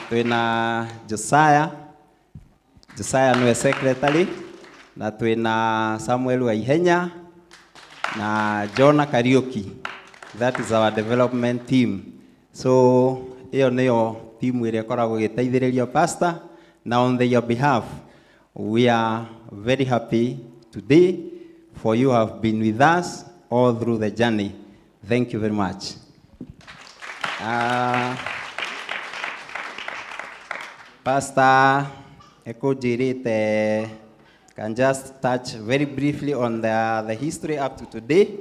Twĩna Josiah nĩwe secretary, na twĩna Samuel Waihenya na Jonah Kariuki. That is our development team. So ĩyo nĩyo team ĩrĩa ĩkoragwo ĩgĩteithĩrĩria pastor. Now on your behalf, we are very happy today for you have been with us all through the journey. Thank you very much. Pastor Eko Jirite can just touch very briefly on the history up to today.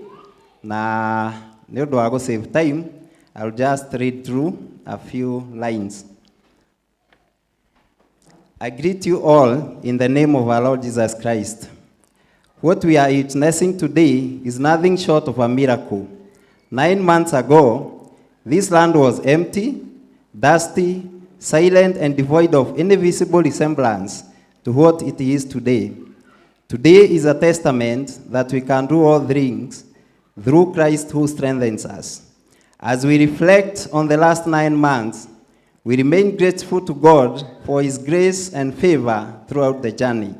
Na nĩũndũ wa go save time, I'll just read through a few lines. I greet you all in the name of our Lord Jesus Christ. What we are witnessing today is nothing short of a miracle. 9 months ago, this land was empty, dusty, silent, and devoid of any visible resemblance to what it is today. Today is a testament that we can do all things through Christ who strengthens us. As we reflect on the last 9 months, we remain grateful to God for His grace and favor throughout the journey.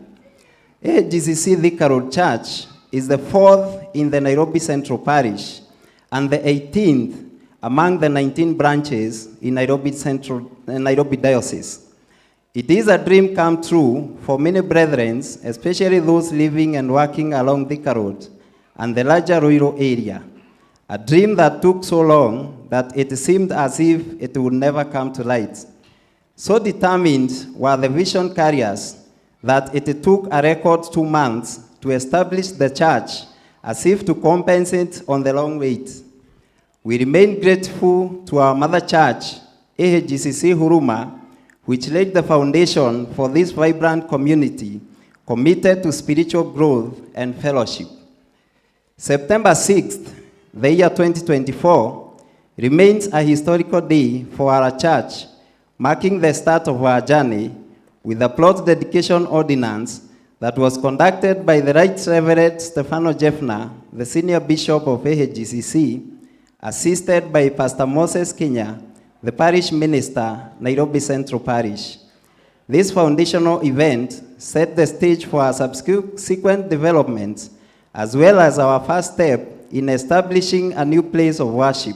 AGCC Thika Road Church is the 4th in the Nairobi Central Parish and the 18th among the 19 branches in Nairobi Diocese. It is a dream come true for many brethren, especially those living and working along Thika Road and the larger rural area. A dream that took so long that it seemed as if it would never come to light. So determined were the vision carriers that it took a record 2 months to establish the church, as if to compensate on the long wait. We remain grateful to our mother church, AGCC Huruma, which laid the foundation for this vibrant community committed to spiritual growth and fellowship. September 6th, the year 2024, remains a historical day for our church, marking the start of our journey with the plot dedication ordinance that was conducted by the Right Reverend Stefano Jeffner, the Senior Bishop of AGCC, assisted by Pastor Moses Kenya, the Parish Minister, Nairobi Central Parish. This foundational event set the stage for our subsequent developments, as well as our first step in establishing a new place of worship.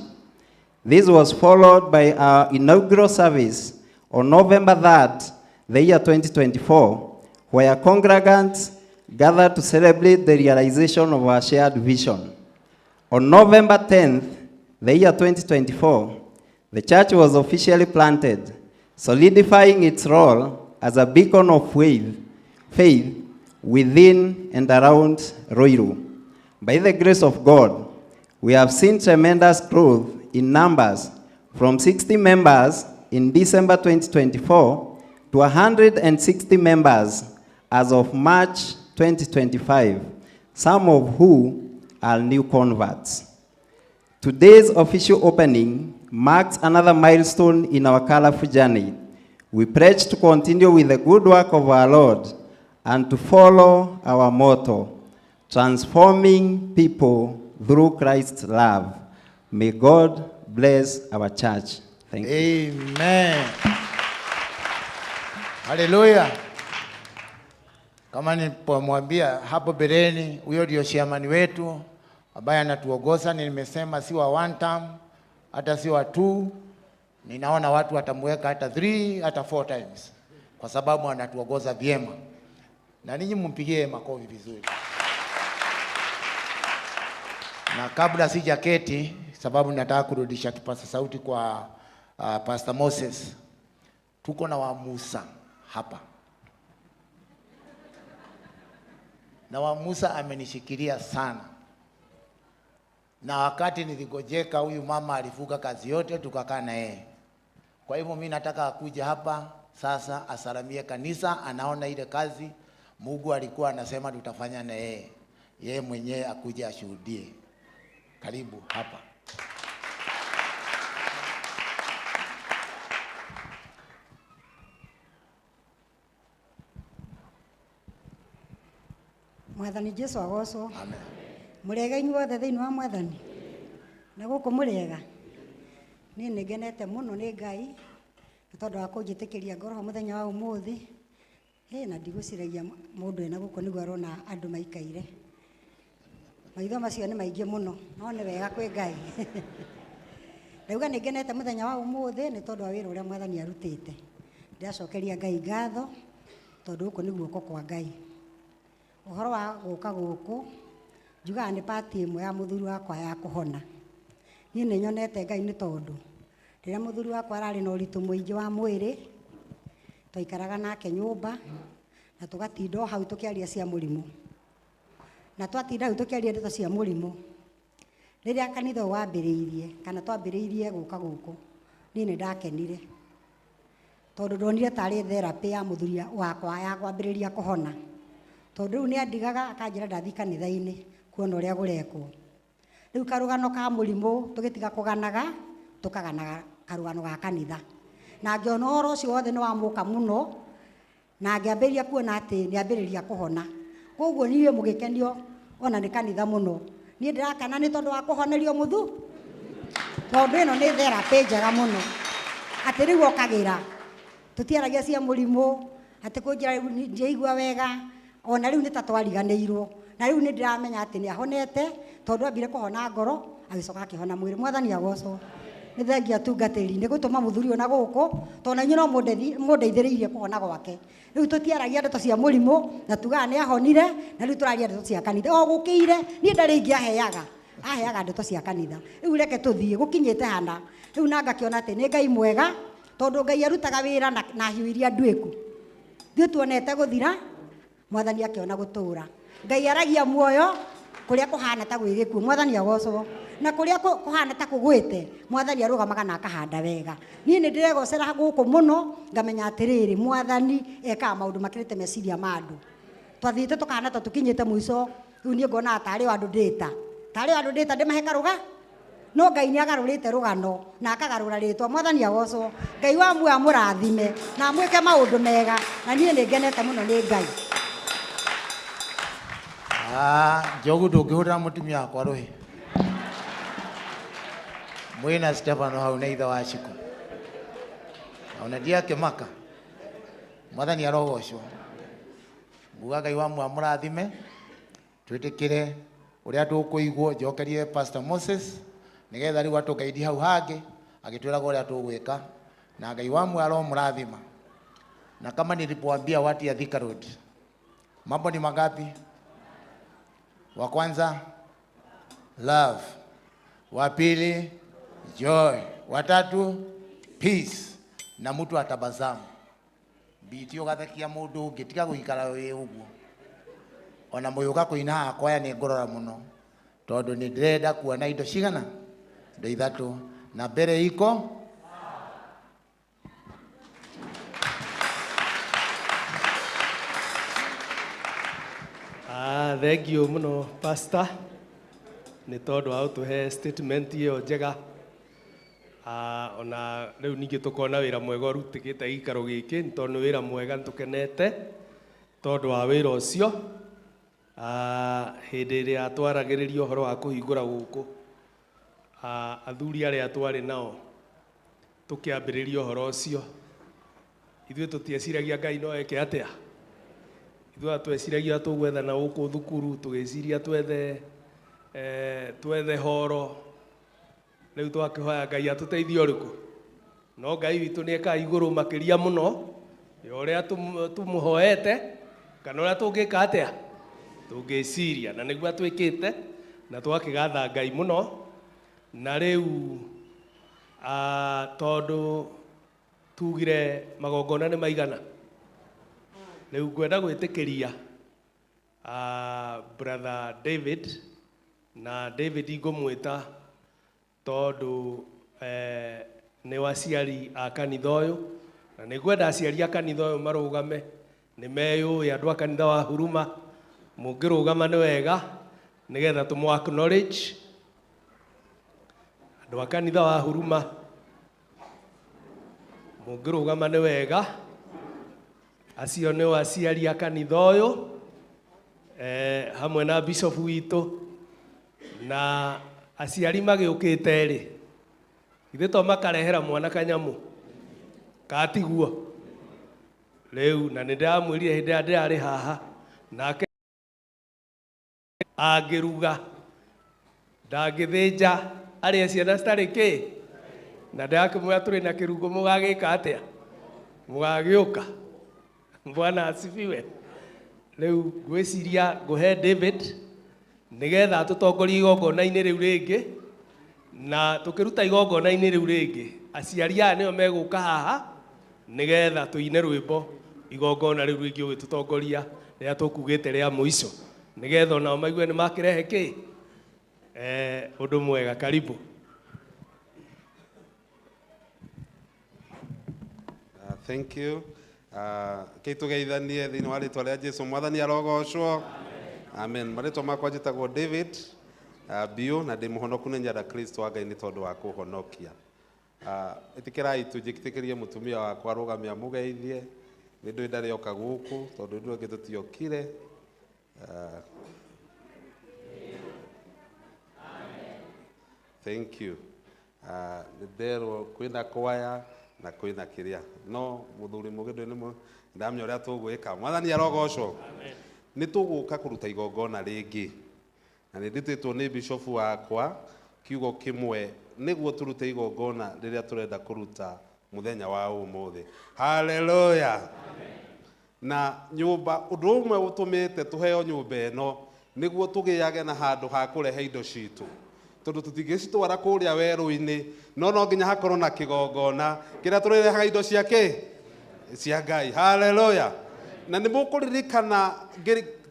This was followed by our inaugural service on November 3rd, the year 2024, where congregants gathered to celebrate the realization of our shared vision. On November 10th, the year 2024, the church was officially planted, solidifying its role as a beacon of faith within and around Ruiru. By the grace of God, we have seen tremendous growth in numbers from 60 members in December 2024 to 160 members as of March 2025, some of who are new converts. Today's official opening marks another milestone in our colorful journey. We pledge to continue with the good work of our Lord and to follow our motto, transforming people through Christ's love. May God bless our church. Thank you. Amen. Hallelujah. Kama nilipomwambia hapo bereni, huyo ndio chairman wetu ambaye anatuongoza. Nimesema si wa 1 term, hata si wa 2. Ninaona watu watamweka hata 3, hata 4 times, kwa sababu anatuongoza vyema. Na ninyi mumpigie makofi vizuri. Na kabla sijaketi, sababu nataka kurudisha kipaza sauti kwa Pastor Moses, tuko na wa Musa hapa. Na wa Musa amenishikilia sana. Na wakati niligojeka huyu mama alifuka kazi yote, tukakaa na yeye. Kwa hivyo mimi nataka akuje hapa sasa asalamie kanisa. Anaona ile kazi Mungu alikuwa anasema tutafanya na yeye mwenyewe akuje ashuhudie. Karibu hapa. Mwathani Jesu agocwo. Amen. Murega inyuothe thiini wa Mwathani. Na guku murega. Ni ngenete muno ni Ngai tondu wa kunjitikiria ngoro muthenya wa umuthi. Na ndigũciragia mũndũ ena gũkũ nĩguo arona andũ maikaire. Maitho macio nĩ maingĩ mũno, no nĩ wega kwĩ Ngai. Ndauga nĩ ngenete mũthenya wa ũmũthĩ nĩ tondũ wa wĩra ũrĩa Mwathani arutĩte. Ndĩracokeria Ngai ngatho tondũ gũkũ nĩ guoko kwa Ngai. Ũhoro wa gũka gũkũ njugaga nĩ pati ĩmwe ya mũthuri wakwa ya kũhona. Niĩ nĩ nyonete Ngai nĩ tondũ rĩrĩa mũthuri wakwa ararĩ na ũritũ mũingĩ wa mwĩrĩ, twaikaraga nake nyũmba na tũgatinda hau tũkĩaria cia mũrimũ. Na twatinda hau tũkĩaria ndeto cia mũrimũ. Rĩrĩa kanitha wambĩrĩirie kana twambĩrĩirie gũka gũkũ, niĩ nĩ ndakenire. Tondũ ndonire tarĩ therapy ya mũthuri wakwa ya kwambĩrĩria kũhona. Tondũ rĩu nĩ andigaga akanjĩra ndathi kanitha-inĩ kuona ũrĩa gũrekwo. Rĩu karũgano ka mũrimũ tũgĩtiga kũganaga, tũkaganaga karũgano ga kanitha. Na ngĩona ũhoro ũcio wothe nĩ wamũka mũno na ngĩambĩrĩria kuona atĩ nĩ ambĩrĩria kũhona. Koguo niĩ mũgĩkenio ona nĩ kanitha mũno. Niĩ ndĩrakena nĩ tondũ wa kũhonerio mũthu. Tondũ ĩno nĩ therapy njega mũno. Atĩ rĩu okagĩra tũtiaragia cia mũrimũ, atĩ kũnjĩra njĩigua wega, ona rĩu nĩ ta twariganĩirwo. Na rĩu nĩ ndĩramenya atĩ nĩ ahonete tondũ ambire kũhona ngoro agĩcoka akĩhona mwĩrĩ. Mwathani agocwo. Nĩ thengia tungatĩri nĩ gũtũma mũthuri ona gũkũ tondũ na inyuĩ no mũndeithĩrĩirie kũhona gwake. Rĩu tũtiaragia ndeto cia mũrimũ na tugaga nĩ ahonire na rĩu tũraria ndeto cia kanitha. O gũkĩire niĩ ndarĩ ingĩ aheaga ndeto cia kanitha. Rĩu reke tũthiĩ gũkinyĩte hana. Rĩu na ngakĩona atĩ nĩ Ngai mwega tondũ Ngai arutaga wĩra na hiũ iria nduĩku. Thiĩ tuonete gũthira, Mwathani akĩona gũtũũra. Ngai aragia muoyo kũrĩa kũhana ta gwĩ gĩkuũ. Mwathani agocwo. Na kũrĩa kũhana ta kũgwĩte, Mwathani arũgamaga na akahanda wega. Niĩ nĩ ndĩregocera gũkũ mũno ngamenya atĩrĩrĩ, Mwathani ekaga maũndũ makĩrĩte meciria ma andũ. Twathiĩte tũkahana ta tũkinyĩte mũico, rĩu niĩ ngonaga tarĩ andũ ndĩta. Tarĩ andũ ndĩta ndĩmahe karũga. No Ngai nĩ agarũrĩte rũgano na akagarũra rĩtwa. Mwathani agocwo. Ngai wa muoyo amũrathime na mwĩke maũndũ mega na niĩ nĩ ngenete mũno nĩ Ngai. Njogu ndũngĩhũrĩra mũtumia wakwa rũhĩ. Mwĩna Stefano hau nĩ ithe wa Ciku. Ona ndiakĩmaka. Mwathani arogocwo. Nguga Ngai wa muoyo amũrathime. Twĩtĩkĩre ũrĩa tũkũigwo njokerie Pastor Moses nĩgetha rĩu atũgeithie hau hangĩ agĩtwĩraga ũrĩa tũgwĩka na Ngai wa muoyo aromũrathima. Na kama nilipoambia watu ya Thika Road, mambo ni mangapi? Wa kwanza love, wa pili joy, wa tatu peace, na mtu atabasamu. Bitio gathakia mũndũ ũngĩ tiga gũikara wĩ ũguo. Ona mũyũ gakũina akoya nĩ ngorora mũno tondũ nĩ ndĩrenda kuona indo cigana, indo ithatũ na mbere iko thank you muno pastor nĩ tondũ wa ũtũhe statement ĩyo njega. Ona rĩu ningĩ tũkona wĩra mwega ũrutĩkĩte gĩikaro gĩkĩ nĩ tondũ nĩ wĩra mwega nĩtũkenete tondũ wa wĩra ũcio. Hĩndĩ ĩrĩa twaragĩrĩria ũhoro wa kũhingũra gũkũ, athuri arĩa twarĩ nao tũkĩambĩrĩria ũhoro ũcio, ithuĩ tũtieciragia Ngai no eke atĩa. Ithuĩ tweciragia tũgwethana gũkũ thukuru, tũgĩciria twethe horo. Rĩu twakĩhoya Ngai atũteithie ũrĩkũ? No Ngai witũ nĩ ekaga igũrũ makĩria mũno ya ũrĩa tũmũhoete kana ũrĩa tũngĩka atĩa tũngĩciria, na nĩguo atwĩkĩte na twakĩgatha Ngai mũno. Na rĩu tondũ tugire magongona nĩ maigana, rĩu ngwenda gwĩtĩkĩria brother David, na David ngũmwĩta tondũ nĩ waciari a kanitha ũyũ na nĩngwenda aciari a kanitha ũyũ marũgame nĩ meyũĩ andũ a kanitha wa Huruma mũngĩrũgama nĩ wega nĩgetha tũmũ acknowledge andũ a kanitha wa Huruma mũngĩrũgama nĩ wega acio nĩo aciari a kanitha ũyũ hamwe na bishop witũ na aciari magĩũkĩte rĩ ithe to makarehera mwana kanyamu katiguo rĩu na nĩndamwĩrire hĩndĩ ĩrĩa ndĩrarĩ haha nake angĩruga ndangĩthĩnja arĩa ciana citarĩ kĩ na ndakĩmwĩra tũrĩ na kĩrungo mũgagĩka atĩa mũgagĩũka Bwana asifiwe rĩu ngwĩciria ngũhe David nĩgetha tũtongorie igongona-inĩ rĩu rĩngĩ na tũkĩruta igongona-inĩ rĩu rĩngĩ aciari aya nĩo megũka haha nĩgetha tũine rwĩmbo igongona rĩu rĩngĩ ũgĩtũtongoria rĩrĩa tũkugĩte rĩa mũico nĩgetha onao maigue nĩ makĩrehe kĩ ũndũ mwega karibu. Thank you. Keitugeithanie thĩinĩ wa rĩtwa rĩa Jesũ Mwathani arogocwo. Amen. Marĩtwa makwa njĩtagwo David Biũ na ndĩ mũhonoku nĩ nyenda Kristo wa Ngai nĩ tondũ wa kũhonokia. Ĩtĩkĩrai tũnjĩtĩkĩrie mũtumia wakwa arũgamia mũgeithie nĩ ndũĩ ndarĩ oka gũkũ tondũ ndũĩ angĩ tũtiokire. Thank you. Nderwo kwĩna kwaya na kwĩna kĩrĩa no mũthuri mũgĩndũ nĩ ndamenya ũrĩa tũgwĩka. Mwathani arogocwo. Nĩ tũgũka kũruta igongona rĩngĩ na nĩ ndĩtĩtwo nĩ bishop wakwa kiugo kĩmwe nĩguo tũrute igongona rĩrĩa tũrenda kũruta mũthenya wa ũmũthĩ. Haleluya. Na nyũmba ũndũ ũmwe ũtũmĩte tũheo nyũmba ĩno nĩguo tũgĩage na handũ ha kũrehe indo citũ tondũ tũtingĩcitwara kũrĩa werũ-inĩ no nginya hakorwo na kĩgongona kĩrĩa tũrehaga indo ciake cia Ngai. Haleluya. Na nĩ mũkũririkana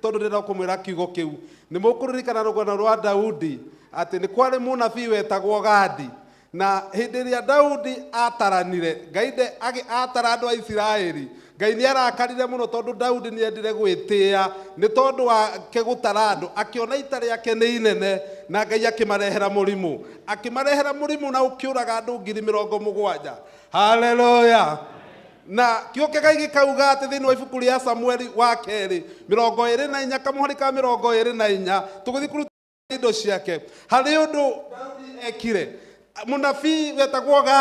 tondũ ndĩrenda kũmwĩra kiugo kĩu nĩ mũkũririkana rũgano rwa Daudi atĩ nĩ kwarĩ mũnabii wetagwo Gadi na hĩndĩ ĩrĩa Daudi ataranire Ngai atara andũ a Isiraeli Ngai nĩ arakarire mũno tondũ Daudi nĩ endire gwĩtĩĩa nĩ tondũ wa gũtara andũ akĩona ita rĩake nĩ inene na Ngai akĩmarehera mũrimũ na ũkĩũraga andũ 70,000. Haleluya. Na kĩoke Ngai gĩkauga atĩ thĩinĩ wa ibuku rĩa Samueli wa kerĩ 24 kamũhari ka 24 tũgũthiĩ kũruta indo ciake harĩ ũndũ Daudi ekire mũnabii wetagwo Gadi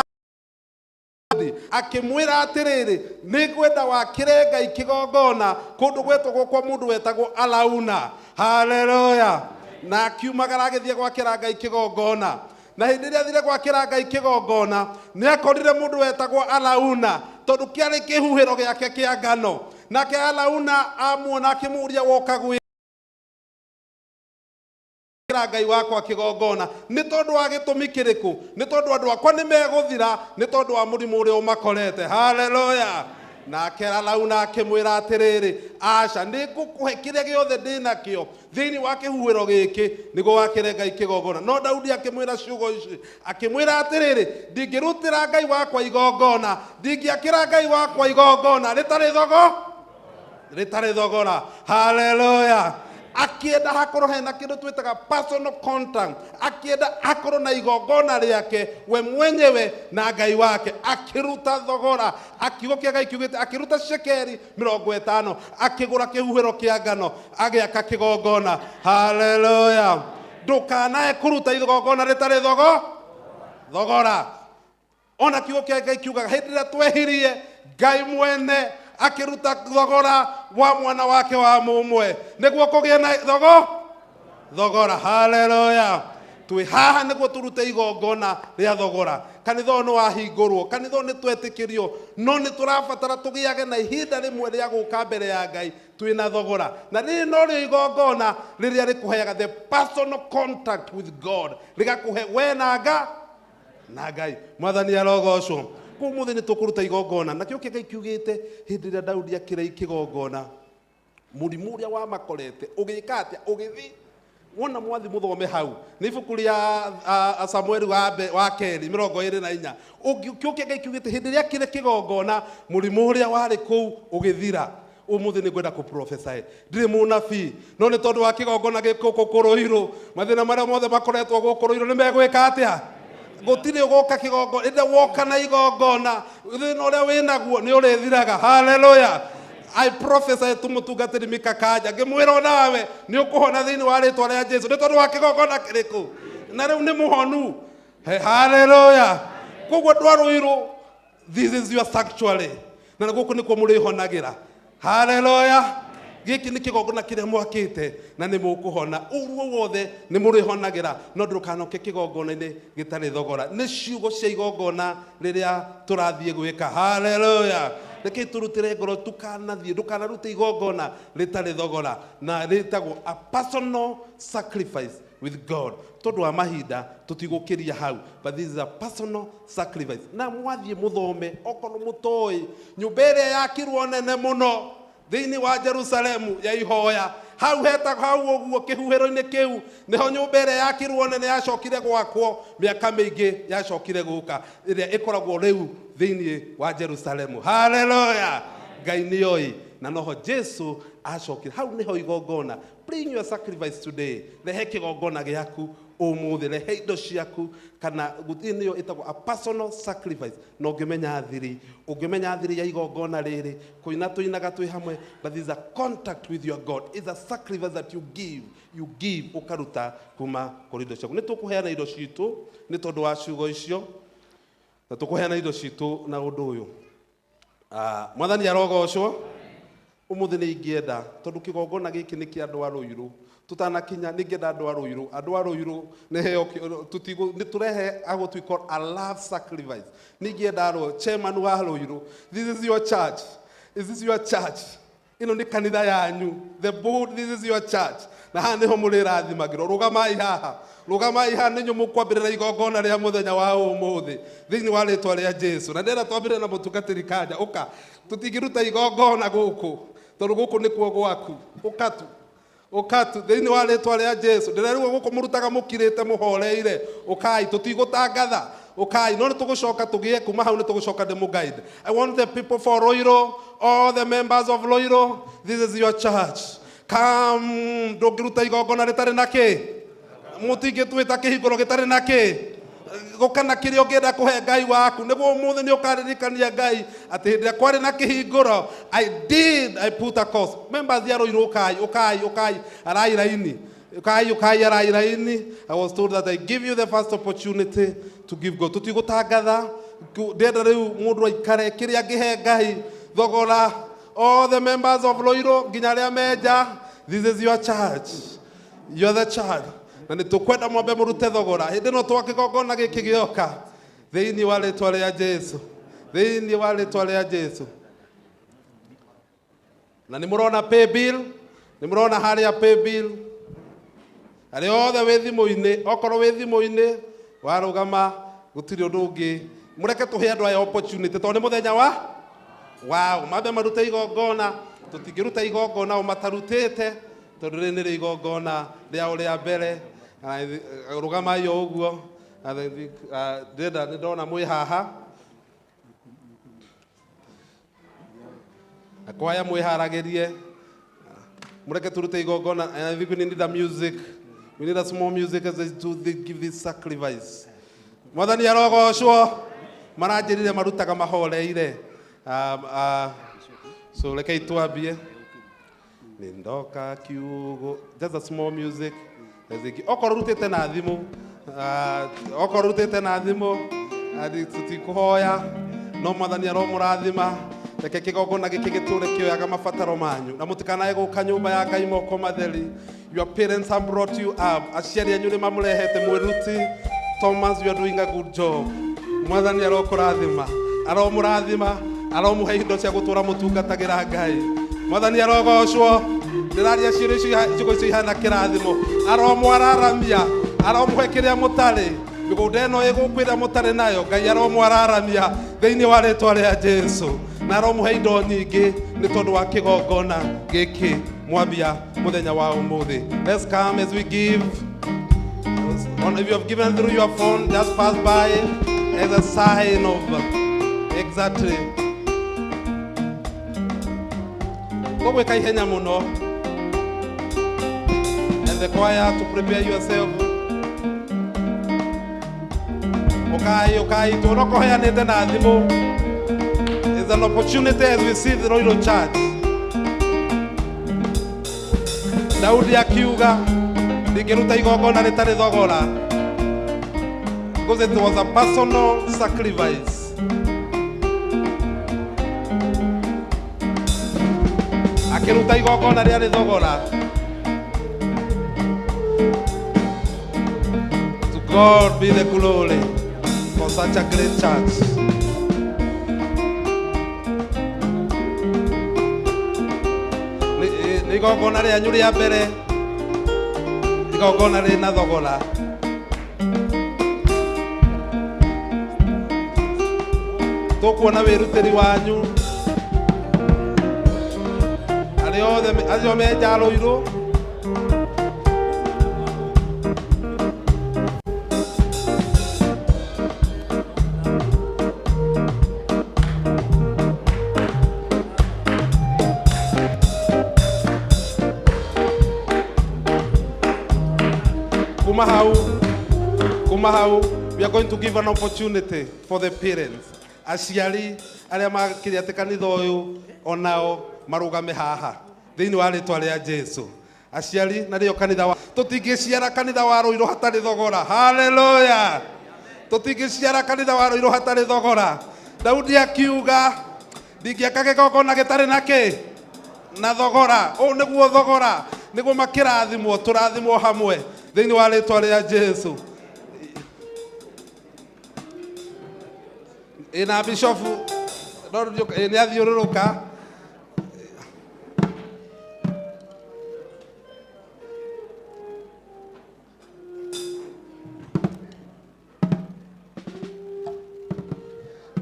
akĩmwĩra atĩrĩrĩ nĩ ngwenda wakĩre Ngai kĩgongona kũndũ gwetagwo kwa mũndũ wetagwo Arauna. Haleluya. Na akiumagara agĩthiĩ gwakĩra Ngai kĩgongona na hĩndĩ ĩrĩa athire gwakĩra Ngai kĩgongona nĩ akorire mũndũ wetagwo Arauna tondũ kĩarĩ kĩhuhĩro gĩake kĩa ngano nake Arauna amuona akĩmũria woka gwĩ Ngai wakwa kĩgongona nĩ tondũ wa gĩtũmi kĩrĩkũ? Nĩ tondũ andũ akwa nĩ megũthira nĩ tondũ wa mũrimũ ũrĩa ũmakorete. Haleluya. Nake Arauna akĩmwĩra atĩrĩrĩ aca nĩ ngũkũhe kĩrĩa gĩothe ndĩnakĩo thĩinĩ wa kĩhuhĩro gĩkĩ nĩguo wakĩre Ngai kĩgongona. No Daudi akĩmwĩra ciugo ici akĩmwĩra atĩrĩrĩ ndingĩrutĩra Ngai wakwa igongona ndingĩakĩra Ngai wakwa igongona rĩtarĩ thogora. Haleluya. Akienda hakorwo hena kĩndũ twĩtaga personal contact akienda hakorwo na igongona rĩake we mwenyewe na Ngai wake akĩruta thogora akiugo kĩa Ngai kiugĩte akĩruta shekeri 50 akĩgũra kĩhuhĩro kĩa ngano agĩaka kĩgongona. Haleluya. Ndũkanae kũruta igongona rĩtarĩ thogora. Ona kiugo kĩa Ngai kiugaga hĩndĩ ĩrĩa twehirie Ngai mwene akiruta thogora wa mwana wake wa mũmwe nĩguo kũgĩe na thogora. Haleluya. Twĩ haha nĩguo tũrute igongona rĩa thogora. Kanitha ũyũ nĩ wahingũrwo, kanitha ũyũ nĩ twetĩkĩrio no nĩ tũrabatara tũgĩage na ihinda rĩmwe rĩa gũka mbere ya Ngai twĩna thogora na rĩrĩ no rĩo igongona rĩrĩa rĩkũheaga the personal contact with God rĩgakũhe we na Ngai. Mwathani arogocwo. Ũmũthĩ nĩ tũkũruta igongona na kĩo Ngai kiugĩte hĩndĩ ĩrĩa Daudi akĩrĩ kĩgongona mũrimũ ũrĩa wamakorete ũgĩka atĩa ũgĩthiĩ wona mwathi muthome hau ni ibuku ria Samuel wa keri 24 ukiukia Ngai kiugite hindi ria kire kigongona murimu uria wari kuu ugithira umuthi ni gwenda ku prophesy ndire munabii no ni tondu wa kigongona gikuku kuruiru mathina maria mothe makoretwo gukuruiru ni megwika atia gutire ugoka kigongona inde woka na igongona thina uria winaguo ni urithiraga. Hallelujah. I prophesy tumutungatiri mikakaja ngimwira nawe ni ukuhona thiini wa ritwa ria Jesu ni tondu wa kigongona kiriku na riu ni muhonu. Hallelujah. Koguo ndwaruiru this is your sanctuary na guku nikuo murihonagira. Hallelujah. Giki ni kigongona kiria mwakite na ni mukuhona uruo wothe ni murihonagira no ndukanoke kigongona-ini gitari thogora ni ciugo cia igongona riria turathie gwika. Hallelujah. Reke turutire ngoro tukanathie ndukanarute igongona ritari thogora na ritagwo a personal sacrifice with God. Tondu wa mahinda tutigukiria hau, but this is a personal sacrifice. Na mwathie muthome okono mutoi nyumba iria yakirwo nene muno thiini wa Jerusalemu ya ihoya hau hetagwo hau uguo kihuhiro-ini kiu niho nyumba iria yakirwo nene yacokire gwakwo miaka mingi yacokire guka iria ikoragwo riu thiini wa Jerusalemu. Hallelujah. Ngai ni oi na noho Jesu acokire hau niho igongona. Bring your sacrifice today. Rehe kigongona giaku umuthi, rehe indo ciaku kana gutini yo itagwo a personal sacrifice. No ngimenya thiri ya igongona riri kuina tuinaga twi hamwe, but this is a contact with your God. It's a sacrifice that you give ukaruta kuma kuri indo ciaku. Ni tukuheana indo citu ni tondu wa ciugo icio na tukuheana indo citu na undu uyu. Mwathani arogocwo. Umuthi ni ingienda tondu kigongona giki ni kia andu a Ruiru tutanakinya ni ngenda andu a Ruiru ni heo tutigo ni turehe ago we call a love sacrifice. Ni ngenda chairman wa Ruiru, this is your church, ino ni kanitha yanyu, the board, this is your church na ha niho murirathimagirwo. Rugamai ha ninyu mukwambirira igongona ria muthenya wa umuthi thiini wa ritwa ria Jesu na ndera twambire na mutungatiri kaja uka tutigiruta igongona guku tondu guku ni kuo gwaku ukatu thiini wa ritwa ria Jesu ndirerwo guku murutaga mukirite muhoreire ukai tutigutangatha ukai no tugucoka tugie kuma hau ni tugucoka demo guide. I want the people for Ruiru, all the members of Ruiru, this is your church. Come ndugiruta igongona ritari naki mutingi twita kihinguro gitari naki gukana kirio ngenda kuhe Ngai waku niguo umuthi ni ukaririkania Ngai ati hindi kwari na kihinguro I put a cost. Members ya Ruiru ukai arai raini arai raini. I was told that I give you the first opportunity to give God. Tutigutangatha ndenda riu mundu aikare kiria ngihe Ngai thogora. All the members of Ruiru nginya ria menja, this is your church, you are the church. Na ni tukwenda mwambe murute thogora hindi no twakigongona giki gioka thiini wa ritwa ria Jesu. Na ni murona pay bill, ni murona haria pay bill ari othe wi thimu-ini okorwo wi thimu-ini warugama gutiri undu ungi mureke tuhe andu aya opportunity tondu ni muthenya wa mambe marute igongona tutingiruta igongona o matarutite tondu ni ri igongona ria uria mbere. Rugamai o uguo ndenda ndona mwi haha akwaya mwiharagirie mureke turute igongona. And I think we need a music, we need a small music as they give this sacrifice. Mwathani arogocwo maranjirire marutaga mahoreire. So rekei twambie nindoka kiugo, just a small music. Okorwo rutite na thimu adi tutikuhoya no Mwathani aromurathima. Reke kigongona giki giture kioyaga mabataro manyu na mutikanae guka nyumba ya Ngai moko matheri. Your parents have brought you up. Aciari anyu ni mamurehete mwiruti. Thomas, you are doing a good job. Mwathani arokurathima aromuhe indo cia gutura mutungatagira Ngai. Mwathani arogocwo ndiraria cirio icio ihana kirathimo aromwararamia aromuhe kiria mutari migunda ino igukwira mutari nayo Ngai aromwararamia thiini wa ritwa ria Jesu na aromuhe indo nyingi ni tondu wa kigongona giki mwambia muthenya wa umuthi. Let's come as we give. If you have given through your phone, just pass by as a sign of exactly. Go weka ihenya muno. And the choir to prepare yourself. Okay, to not koya nete na thimu. It's an opportunity as we see the Royal Church. Daudi akiuga ndikiruta igongona ritari thogora. Because it was a personal sacrifice. Akiruta igongona riari thogora. To God be the glory for such a great church. Igongona ria nyuri ya mbere. Igongona rina thogora. Tukuona wirutiri wanyu. Ario meja Ruiru. Kumahau, we are going to give an opportunity for the parents. Aciari aria makiriate kanitha uyu onao marugame haha thiini wa ritwa ria Jesu. Aciari na rio kanitha wa tutingiciara kanitha wa Ruiru hatari thogora. Hallelujah. Tutingiciara kanitha wa Ruiru hatari thogora. Daudi akiuga ndingiaka gikongona gitari nake na thogora. O niguo thogora, niguo makirathimwo turathimwo hamwe thiini wa ritwa ria Jesu. Ina Bishop ni athiururuka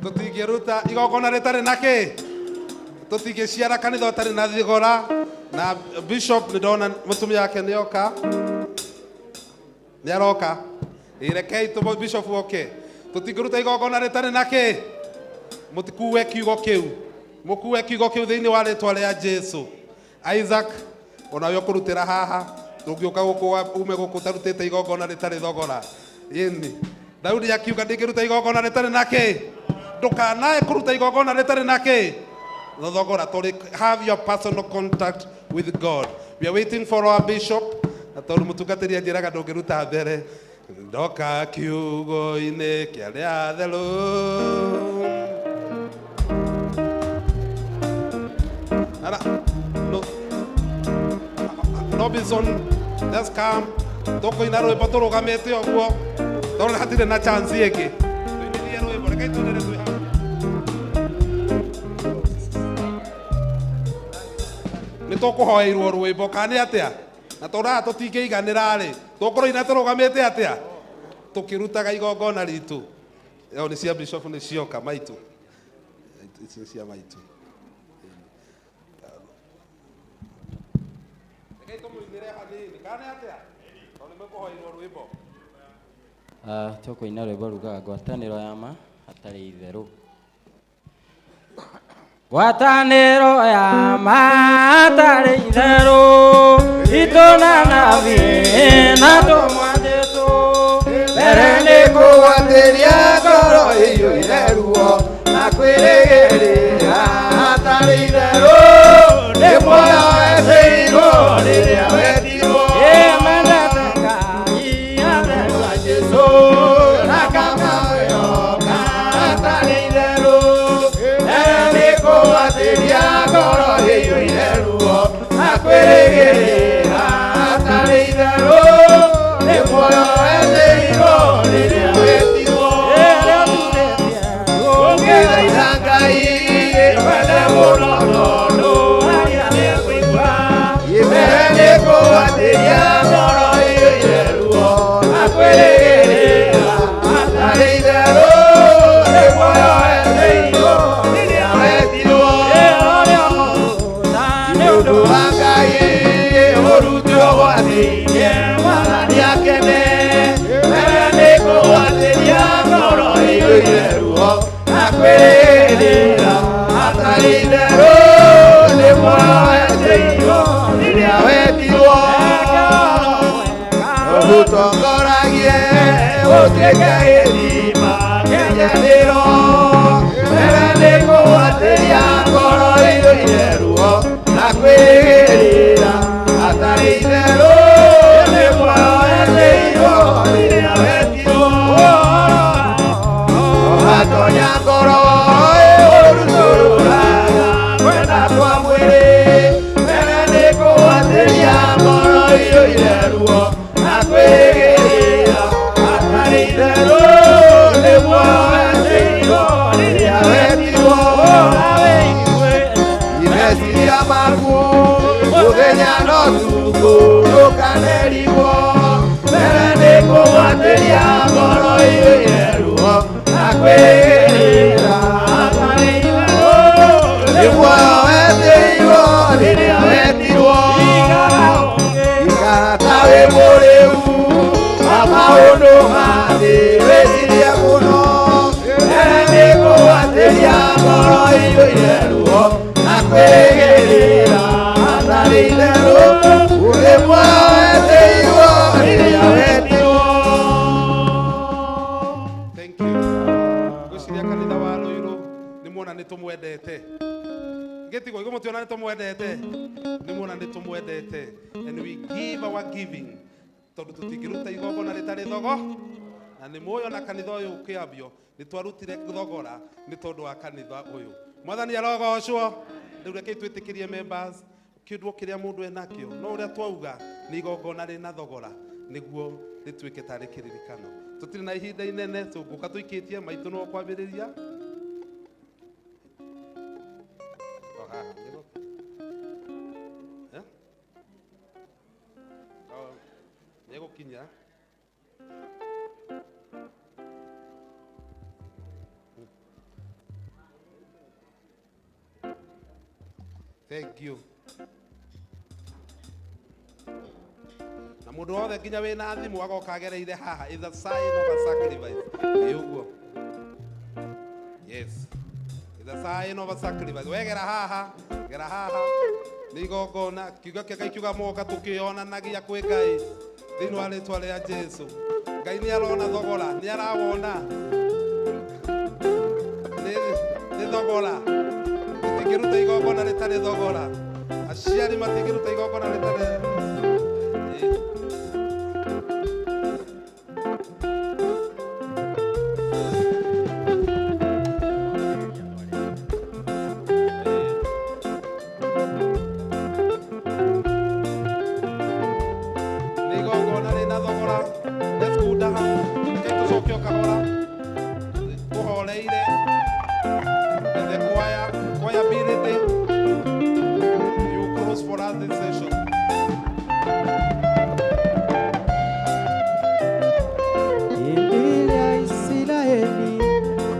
tutingiruta igongona ritari nake tutingiciara kanitha utari na thigora. Na Bishop ndona mutumia yake nioka niaroka irekei tu Bishop okay. Tutingiruta igongona ritari nake mutikuwe kiugo kiu mukuwe kiugo kiu thiini wa ritwa ria Jesu. Isaac onawe kurutira haha tungioka guku ume guku tarutite igongona ritari thogora. Yeni Daudi akiuga ndingiruta igongona ritari nake ndukanae kuruta igongona ritari nake thogora. Have your personal contact with God. We are waiting for our bishop. Atondu mutungatiri ajiraga ndungiruta mbere ndoka kiugo-ini kia ria theru. Robinson, just come. Tukuina rwimbo turugamite uguo tondu hatire na chance ingi. Tuinirie rwimbo rekei tunire twi hamwe. Nitukuhoeirwo rwimbo kana atia na tora tutingiiganira ri tukuroina turugamite atia tukirutaga igongona ritu. Yo ni cia Bishop ni cioka maitu. It's cia maitu. Rekei tumuinire hanini kana atia tondu mukuhoeirwo rwimbo. Tukuina rwimbo rugaga ngwatanĩro ya ma hatarĩ itherũ. Ngwatanĩro ya ma hatarĩ itherũ itũna nabi na tũmwandĩtwo mbere nĩ kũgwatĩria ngoro ĩiyũire ruo na kwĩrĩgĩrĩra hatarĩ itherũ nĩ muoyo weteirwo rĩrĩa wetirwo mendete Ngai athegwa Jesũ na kama wĩhoka hatarĩ itherũ mbere nĩ kũgwatĩria ngoro ĩiyũire ruo na kwĩrĩgĩrĩra hatarĩ itherũ nĩ muoyo weteirwo rĩrĩa wetirwo ũngĩthaitha Ngai wende mũno ĩiyũire ruo na kwĩrĩra hatarĩ itherũ nĩ muoyo weteirwo rĩrĩa wetirwo ũgũtongoragie ũtuĩke gĩthima kĩnyanĩro mbere nĩ kũgwatĩria ngoro ĩiyũire ruo na kwĩrĩra hatarĩ itherũ nĩ muoyo weteirwo rĩrĩa wetirwo watonya ngoro ũrutũrũraga kwenda kwa mwĩrĩ mbere nĩ kũgwatĩria ngoro ĩiyũire ruo na kwĩrĩra hatarĩ itherũ nĩ muoyo weteirwo rĩrĩa wetirwo ireciria maku mũthenya no tukũrũkanĩrwo mbere nĩ kũgwatĩria ngoro ĩiyũire ruo na kwĩrĩra hatarĩ itherũ nĩ muoyo weteirwo rĩrĩa wetirwo ikara ta wĩ mũrĩu na maũndũ mathĩ wĩcirie mũno mbere nĩ kũgwatĩria ngoro ĩiyũire ruo na kwĩrĩra hatarĩ itherũ nĩ muoyo weteirwo rĩrĩa wetirwo. Ngwĩciria kanitha wa Rũirũ nĩ muona nĩ tũmwendete gĩtigo igũ mũtiona nĩ tũmwendete nĩ muona nĩ tũmwendete and we give our giving tondũ tũtingĩruta igongona rĩtarĩ thogo na nĩ muoyo na kanitha ũyũ kĩambio nĩ twarutire thogora nĩ tondũ wa kanitha ũyũ. Mwathani arogocwo. Rĩu reke twĩtĩkĩrie members kĩndũ kĩrĩa mũndũ enakĩo no ũrĩa twauga nĩ igongona rĩna thogora nĩguo rĩtuĩke tarĩ kĩririkano. Tũtirĩ na ihinda inene tũngũka tũikĩtie maitũ no kwambĩrĩria. Nĩgũkinya thank you. Na mũndũ wothe nginya wĩna thimũ agoka agereire haha is a sign of a sacrifice. Nĩũguo. Yes. Is a sign of a sacrifice. Wegera haha, gera haha. Nĩ igongona kiugo kĩa Ngai kiuga moka tũkĩonanagia kwĩ Ngai thĩinĩ wa rĩtwa rĩa Jesũ. Ngai nĩ arona thogora, nĩ arawona. Nĩ thogora. Tũtingĩruta igongona rĩtarĩ thogora. Aciari matingĩruta igongona rĩtarĩ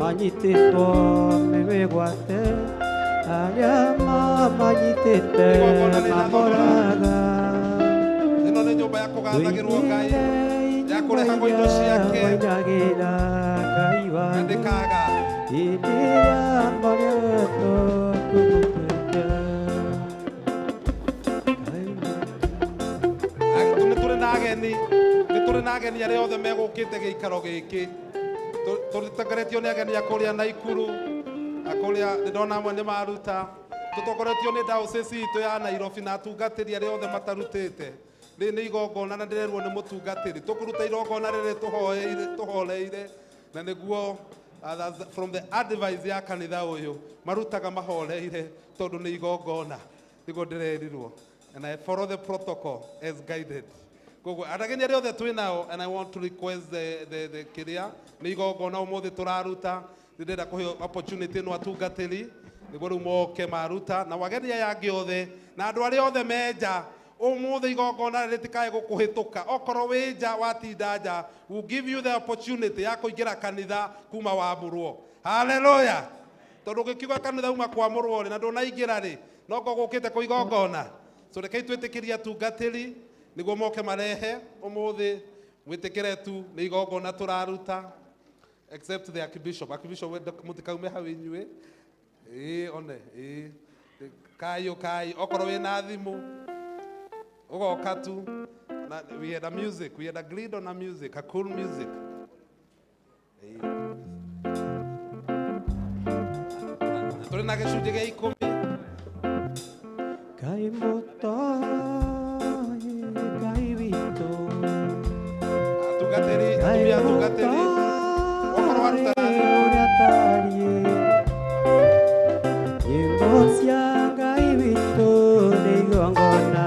manyitĩtwo mĩwĩgwate arĩa mamanyitĩte mamoraga ĩno nĩ nyũmba ya kũgathagĩrwo Ngai ya kũrehagwo indo ciake wainagĩra Ngai wanyu ndĩkaga hĩndĩ ĩrĩa ngoretwo ngũgũkĩte nĩ tũrĩ na ageni arĩa othe megũkĩte gĩikaro gĩkĩ tũtongoretio nĩ ageni a kũrĩa Naikuru a kũrĩa ndona amwe nĩ maruta tũtongoretio nĩ diocese itũ ya Nairobi na atungatĩri arĩa othe matarutĩte rĩrĩ nĩ igongona na ndĩrerwo nĩ mũtungatĩri tũkũruta igongona rĩrĩ tũhoreire na nĩguo from the advice ya kanitha ũyũ marutaga mahoreire tondũ nĩ igongona nĩguo ndĩrerirwo and I follow the protocol as guided. Arageni arĩa othe twĩ nao and I want to request the kĩrĩa nĩ igongona ũmũthĩ tũraruta ndĩrenda kũhe opportunity no atungatĩri nĩguo rĩu moke maruta na wageni aya angĩ othe na andũ arĩa othe menja ũmũthĩ igongona rĩtikae gũkũhĩtũka okorwo wĩ nja watinda nja will give you the opportunity ya kũingĩra kanitha kuma wamũrwo. Hallelujah. Tondũ ũngĩkiuga kanitha uma kwamũrwo rĩ na ndũnaingĩra rĩ no ko gũkĩte kũ igongona. So rekei twĩtĩkĩrie atungatĩri nĩguo moke marehe ũmũthĩ mwĩtĩkĩre tu nĩ igongona tũraruta except the archbishop. Archbishop wenda mutikaume hau inyue. One. Kai okorwo wina thimu. Ugoka tu. We had a music. We had agreed on a music, a cool music. Tuli na gĩcunjĩ gĩa 10. Ngai mũtoi, Ngai witũ. Atungatĩri, atumia atungatĩri. Okorwo arutani. Ũrĩa tariĩ. Nyĩmbo cia Ngai witũ nĩ igongona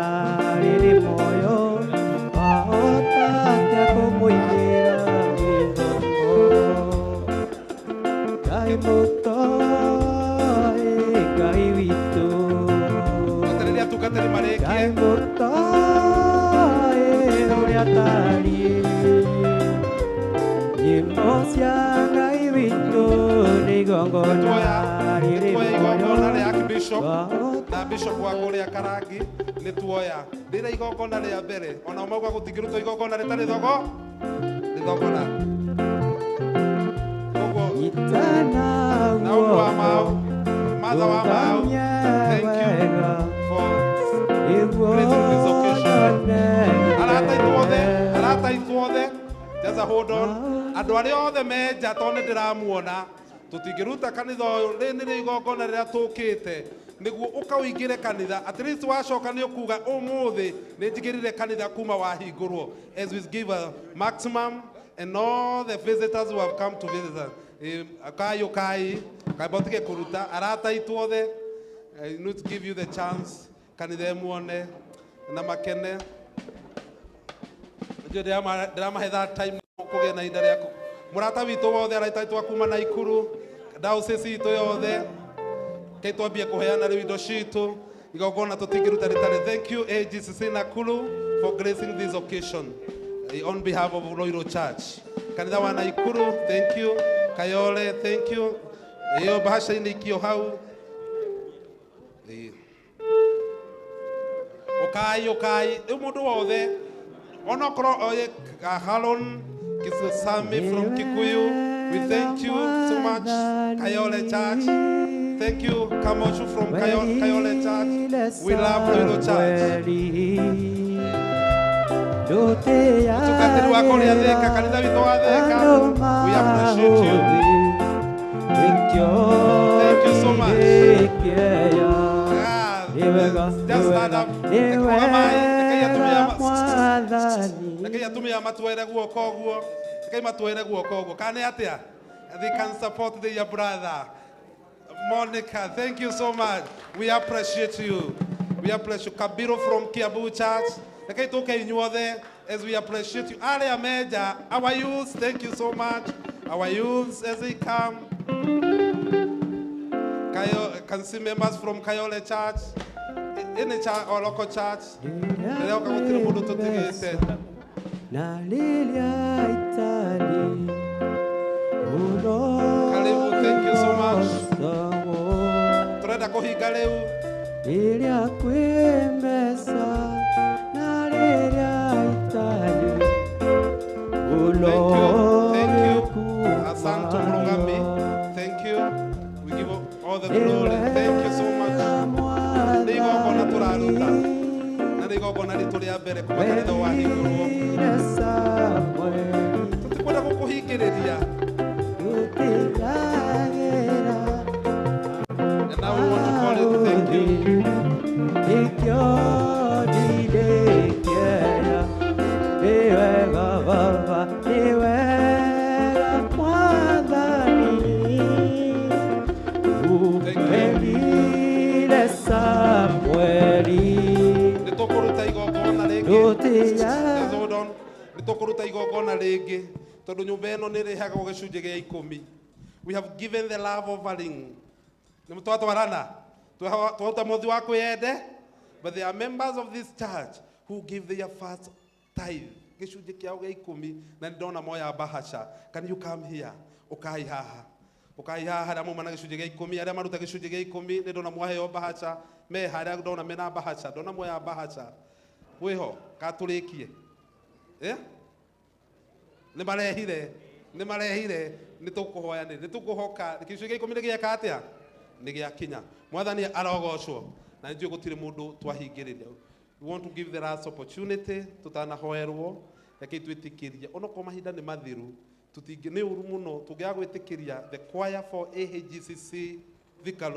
rĩrĩ muoyo. Wahota atĩa kũmũinĩra mĩgongo. Ngai mũtoi, Ngai witũ. Atungatĩri marĩkie. Ngai mũtoi, ũrĩa tariĩ. Nyĩmbo cia Ngai witũ nĩ igongona rĩrĩ igongona rĩa Archbishop na Bishop wa kũrĩa Karangi nĩ tuoya rĩrĩa igongona rĩa mbere ona mauga gũtingĩrutwo igongona rĩtarĩ igongona koguo na ũmwe wa mau mother wa mau thank you for gracing this occasion arata ithuothe just a hold on andũ arĩa othe menja tondũ nĩ ndĩramuona tutingĩruta kanitha ũyũ nĩ igongona rĩrĩa tũkĩte nĩguo ũkawĩingĩre kanitha at least wacoka nĩ ũkuga ũmũthĩ nĩ njigĩrire kanitha kuma wahingũrwo as we give a maximum and all the visitors who have come to visit us kai botige kuruta arata ithuothe I need to give you the chance kanitha muone na makene ndĩramahe that time kũgĩa na ihinda rĩaku mũrata witũ wothe araitwo kuma na ikuru diocese itũ yothe ke twambie kũheana rĩu indo citũ igongona tũtingĩruta rĩtarĩ. Thank you AGCC Nakuru for gracing this occasion on behalf of Roiro Church. Kanitha wa Naikuru, thank you. Kayole, thank you. Iyo bahasha-inĩ ikio hau. Okai mũndũ wothe onokorwo oye Harun Kisami from Kikuyu, we thank you so much. Kayole Church, thank you. Kamoshu from Kayole Church, we love Roiro Church. Mtukatiri wako ni Thika, kanitha witũ wa Thika, we appreciate you. Thank you so much. Just stand up. Rekei atumia matwere guoko ũguo. Rekei matwere guoko ũguo. Kana atia? They can support their brother. Monica, thank you so much. We appreciate you. We appreciate you. Kabiru from Kiabu Church. Rekei tuke inyuothe as we appreciate you. Arĩa meja, our youth, thank you so much. Our youths as they come. Can see members from Kayole Church, any church or local church. Karibu, thank you so much. Turenda kuhinga riu. Rĩrĩa kwĩ mbeca na rĩrĩa itarĩ. Thank you. Asante Murugami. Thank you. We give all the glory. Thank you so much. Nĩ igongona tũraruta. Na nĩ igongona ritũ rĩa mbere kuma kanitha wahingũrwo. Tũtikwenda gũkũhingĩrĩria. And now we want to call it thank you. Nĩtũkũruta igongona rĩngĩ tondũ nyũmba ĩno nĩ ĩrĩhagwo gĩcunjĩ gĩa 10. We have given the love offering. Nĩ twatwarana twauta mũthi wa kwĩyende, but there are members of this church who give their first tithe gĩcunjĩ kĩao gĩa 10 na ndona moya bahasha. Can you come here? Ukai haha harĩa muma na gĩcunjĩ gĩa 10 arĩa maruta gĩcunjĩ gĩa 10 nĩ ndona muheo bahasha me harĩa ndona mena bahasha ndona moya bahasha wĩho katũrĩkie nĩ marehire nĩ marehire nĩ tũkũhoya nĩ tũkũhoka gĩcunjĩ gĩa 10 gĩaka atĩa nĩ gĩakinya mwathani arogocwo na njũĩ gũtirĩ mũndũ twahingĩrĩria. We want to give the last opportunity tutanahoerwo reke twĩtĩkĩrie onokorwo mahinda nĩ mathiru tutingi nĩ ũru mũno tũngĩaga gwĩtĩkĩria the choir for AHGCC Thika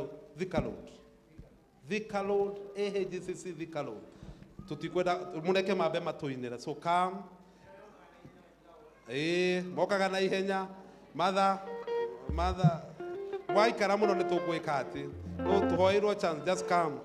Road AHGCC Thika Road tutikwenda mũreke mambe matũinĩra so come mokaga na ihenya mother waikara mũno nĩ tũkwĩka atĩ no tũhoirwo chance just come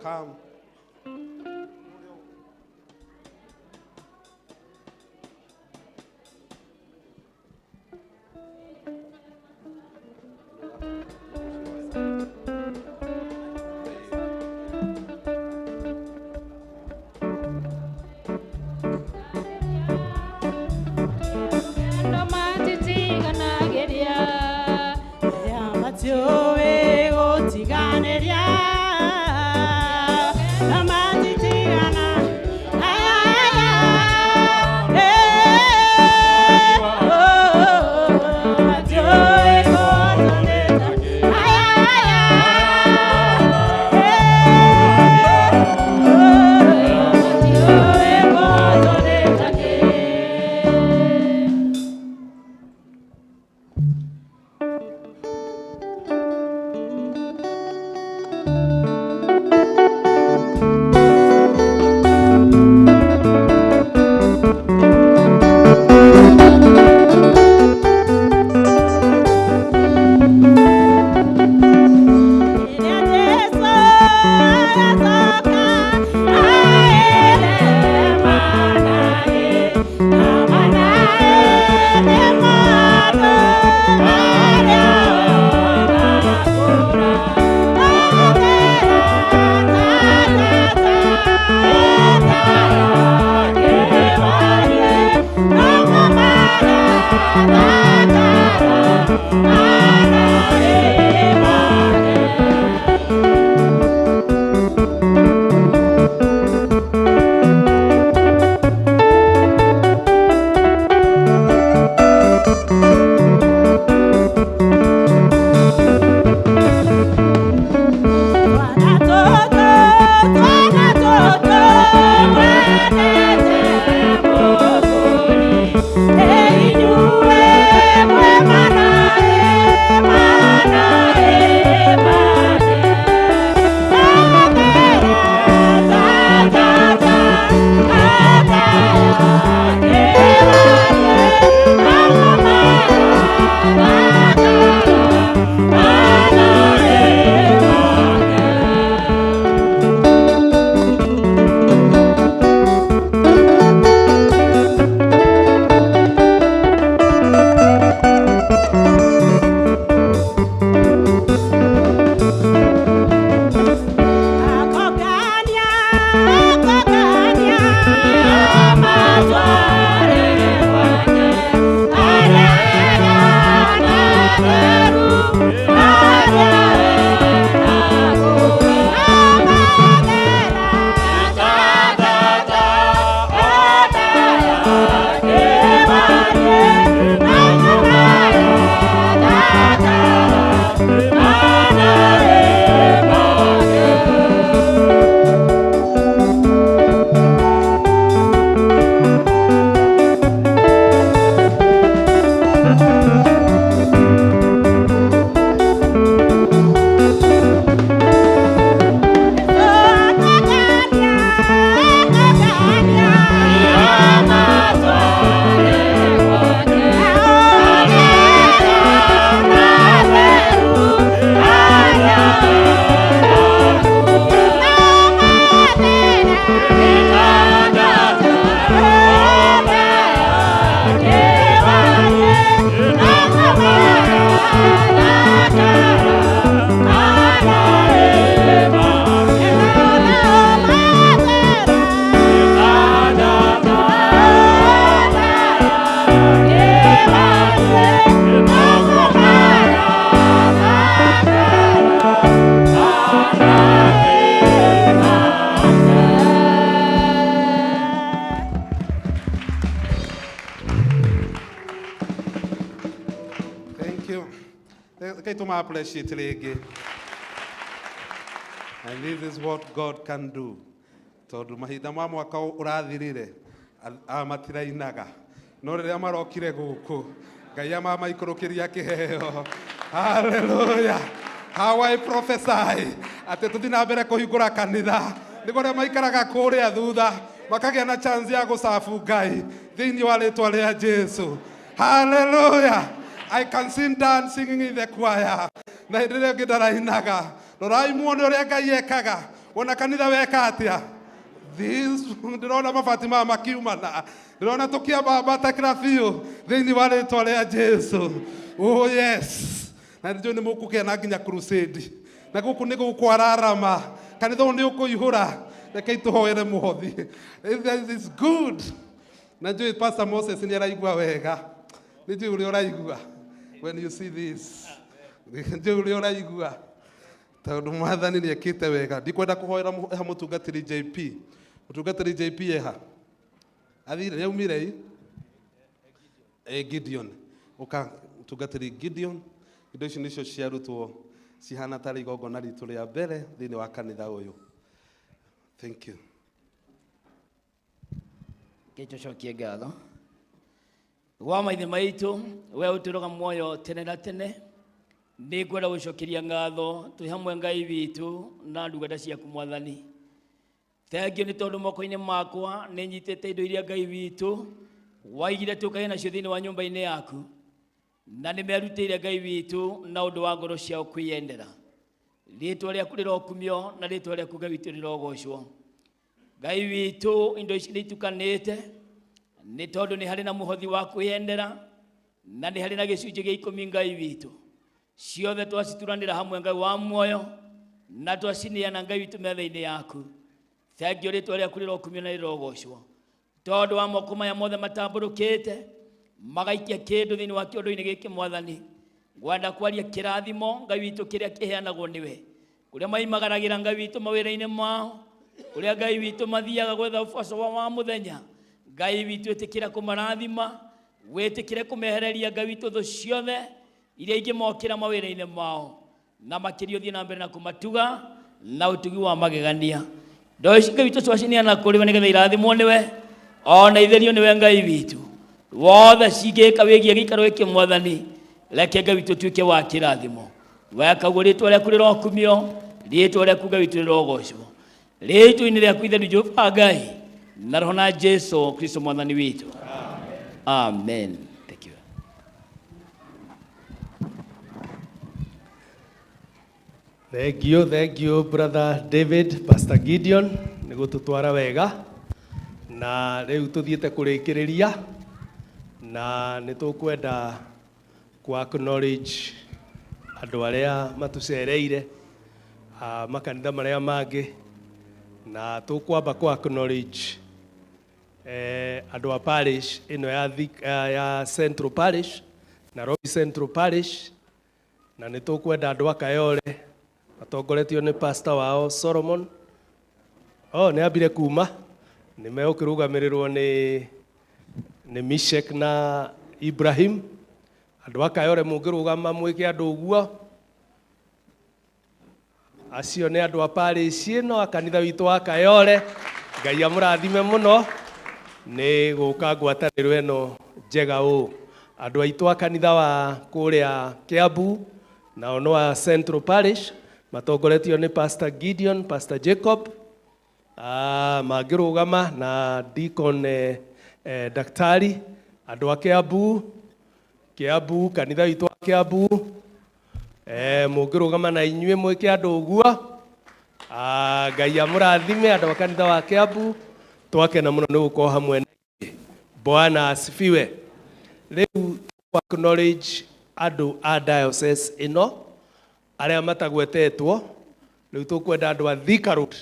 ma appreciate rĩngĩ. And this is what God can do. Tondũ mahinda ma mwaka ũrathirire matirainaga. No rĩrĩa marokire gũkũ Ngai amaikũrũkĩria kĩheo. Hallelujah. How I prophesy atĩ tũthiĩ na mbere kũhingũra kanitha nĩguo arĩa maikaraga kũrĩa thutha makagĩa na chance ya gũcabu Ngai thĩinĩ wa rĩtwa rĩa Jesu. Hallelujah. I can see Dan singing in the choir. Na hĩndĩ ĩrĩa ngĩndarainaga rorai muone ũrĩa Ngai ekaga ona kanitha weka atĩa. This ndĩrona mabati maya makiumana ndĩrona tũkĩambata biũ thĩinĩ wa rĩtwa rĩa Jesu. Oh yes. Na ndio nĩ mũkũgĩa na nginya crusade. Na gũkũ nĩ gũkwararama. Kanitha nĩ ũkũihũra. Rekei tũhoere mũhothi. This is good. Na ndio Pastor Moses nĩ araigua wega. Nĩ ndio ũrĩa ũraigua. When you see this. Ndio ũrĩa ũraigua. Tondũ mwathani nĩ ekĩte wega. Ndikwenda kũhoera mũtungatĩri JP. Mũtungatĩri JP eha. Athire nĩ aumire Gideon. Ũka mũtungatĩri Gideon. Indo ici nĩcio ciarutwo cihana tarĩ igongona ritũ rĩa mbere thĩinĩ wa kanitha ũyũ. Thank you. Gĩtũcokie ngatho. Wa maithe maitũ we ũtũroga muoyo tene na tene nĩ ngwenda gũcokeria ngatho twĩ hamwe Ngai witũ na ndungata ciaku Mwathani. Thengiũ nĩ tondũ moko-inĩ makwa nĩ nyitĩte indo iria Ngai witũ waigire tũkagĩa nacio thĩinĩ wa nyũmba-inĩ yaku. Na nĩ merutĩire Ngai witũ na ũndũ wa ngoro ciao kwĩyendera. Rĩtwa rĩaku rĩrokumio na rĩtwa rĩaku Ngai witũ rĩrogocwo. Ngai witũ indo ici nĩ itukanĩte nĩ tondũ nĩ harĩ na mũhothi wa kwĩyendera na nĩ harĩ na gĩcunjĩ gĩa 10 Ngai witũ. Ciothe twacituranĩra hamwe Ngai wa muoyo na twacineana Ngai witũ metha-inĩ yaku. Thengiũ rĩtwa rĩaku rĩrokumio na rĩrogocwo. Tondũ wa moko maya mothe matambũrũkĩte magaikia kĩndũ thĩinĩ wa kĩondo-inĩ gĩkĩ Mwathani. Ngwenda kwaria kĩrathimo Ngai witũ kĩrĩa kĩheanagwo nĩwe. Kũrĩa maimagaragĩra Ngai witũ mawĩra-inĩ mao. Kũrĩa Ngai witũ mathiaga gwetha ũboco wa mũthenya. Ngai witũ ĩtĩkĩra kũmarathima. Wĩtĩkĩre kũmehereria Ngai witũ thũ ciothe iria ingĩmokĩra mawĩra-inĩ mao. Na makĩria ũthiĩ na mbere na kũmatuga na ũtugi wa magegania. Ndo ici Ngai witũ twacineana kũrĩ we nĩgetha irathimwo nĩwe. Ona itherio nĩwe Ngai witũ. Wothe cingĩka wĩgie gĩikaro gĩkĩ Mwathani reke Ngai witũ tuĩke wa kĩrathimo. Wekaguo rĩtwa rĩaku rĩrokumio rĩtwa rĩaku Ngai witũ rĩrogocwo. Rĩtwa-inĩ rĩaku Ithe Jehova Ngai na roho na Jesu Kristo Mwathani witũ. Amen. Thank you. Thank you brother David, Pastor Gideon nĩ gũtũtwara wega na rĩu tũthiĩte kũrĩkĩrĩria na nĩ tũkwenda kwa acknowledge andũ arĩa matũcereire makanitha marĩa mangĩ na tũkwamba kwa acknowledge andũ a parish ĩno ya Central Parish, Nairobi Central Parish, na nĩ tũkwenda andũ a Kayole matongoretio nĩ pastor wao Solomon. Nĩ ambire kuma nĩ megũkĩrũgamĩrĩrwo nĩ Meshach na Ibrahim. Andũ a Kayole mũngĩrũgama mwĩke andũ ũguo. Acio nĩ andũ a parish ĩno a kanitha witũ wa Kayole. Ngai amũrathime mũno nĩ gũka ngwatanĩro ĩno njega ũũ. Andũ aitũ a kanitha wa kũrĩa Kiambu nao no a Central Parish matongoretio nĩ Pastor Gideon, Pastor Jacob, mangĩrũgama na Deacon Daktari. Andũ a Kiambu, kanitha witũ wa Kiambu, mũngĩrũgama na inyuĩ mwĩke andũ ũguo. Ngai amũrathime andũ a kanitha wa Kiambu, twakena mũno nĩ gũkorwo hamwe na inyuĩ. Bwana asifiwe. Rĩu acknowledge andũ a diocese ĩno arĩa matagwetetwo. Rĩu tũkwenda andũ a Thika Road,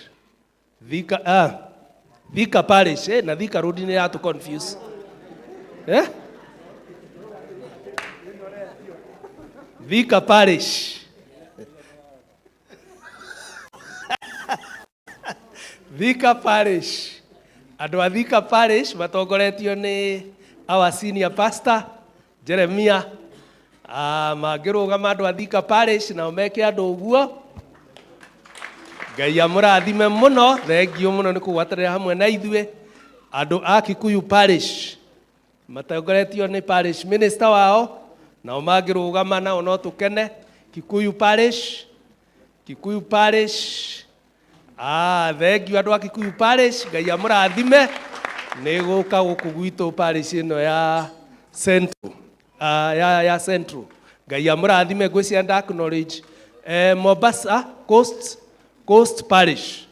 Thika Parish na Thika Road nĩ yatũ confuse. Thika Parish. Thika Parish. Andũ a Thika Parish matongoretio nĩ our senior pastor Jeremiah mangĩrũgama andũ a Thika Parish nao meke andũ ũguo. Ngai amũrathime mũno, thengio mũno nĩ kũgwatanĩra hamwe na ithuĩ andũ a Kikuyu Parish matongoretio nĩ parish minister wao, nao mangĩrũgama nao no tũkene. Kikuyu Parish, Kikuyu Parish, thengio andũ a Kikuyu Parish, Ngai amũrathime. Nĩ gũka gũkũ gwitũ parish ĩno ya Central, ya Central. Ngai amũrathime. Ngwĩciria nda acknowledge Mombasa Coast Parish,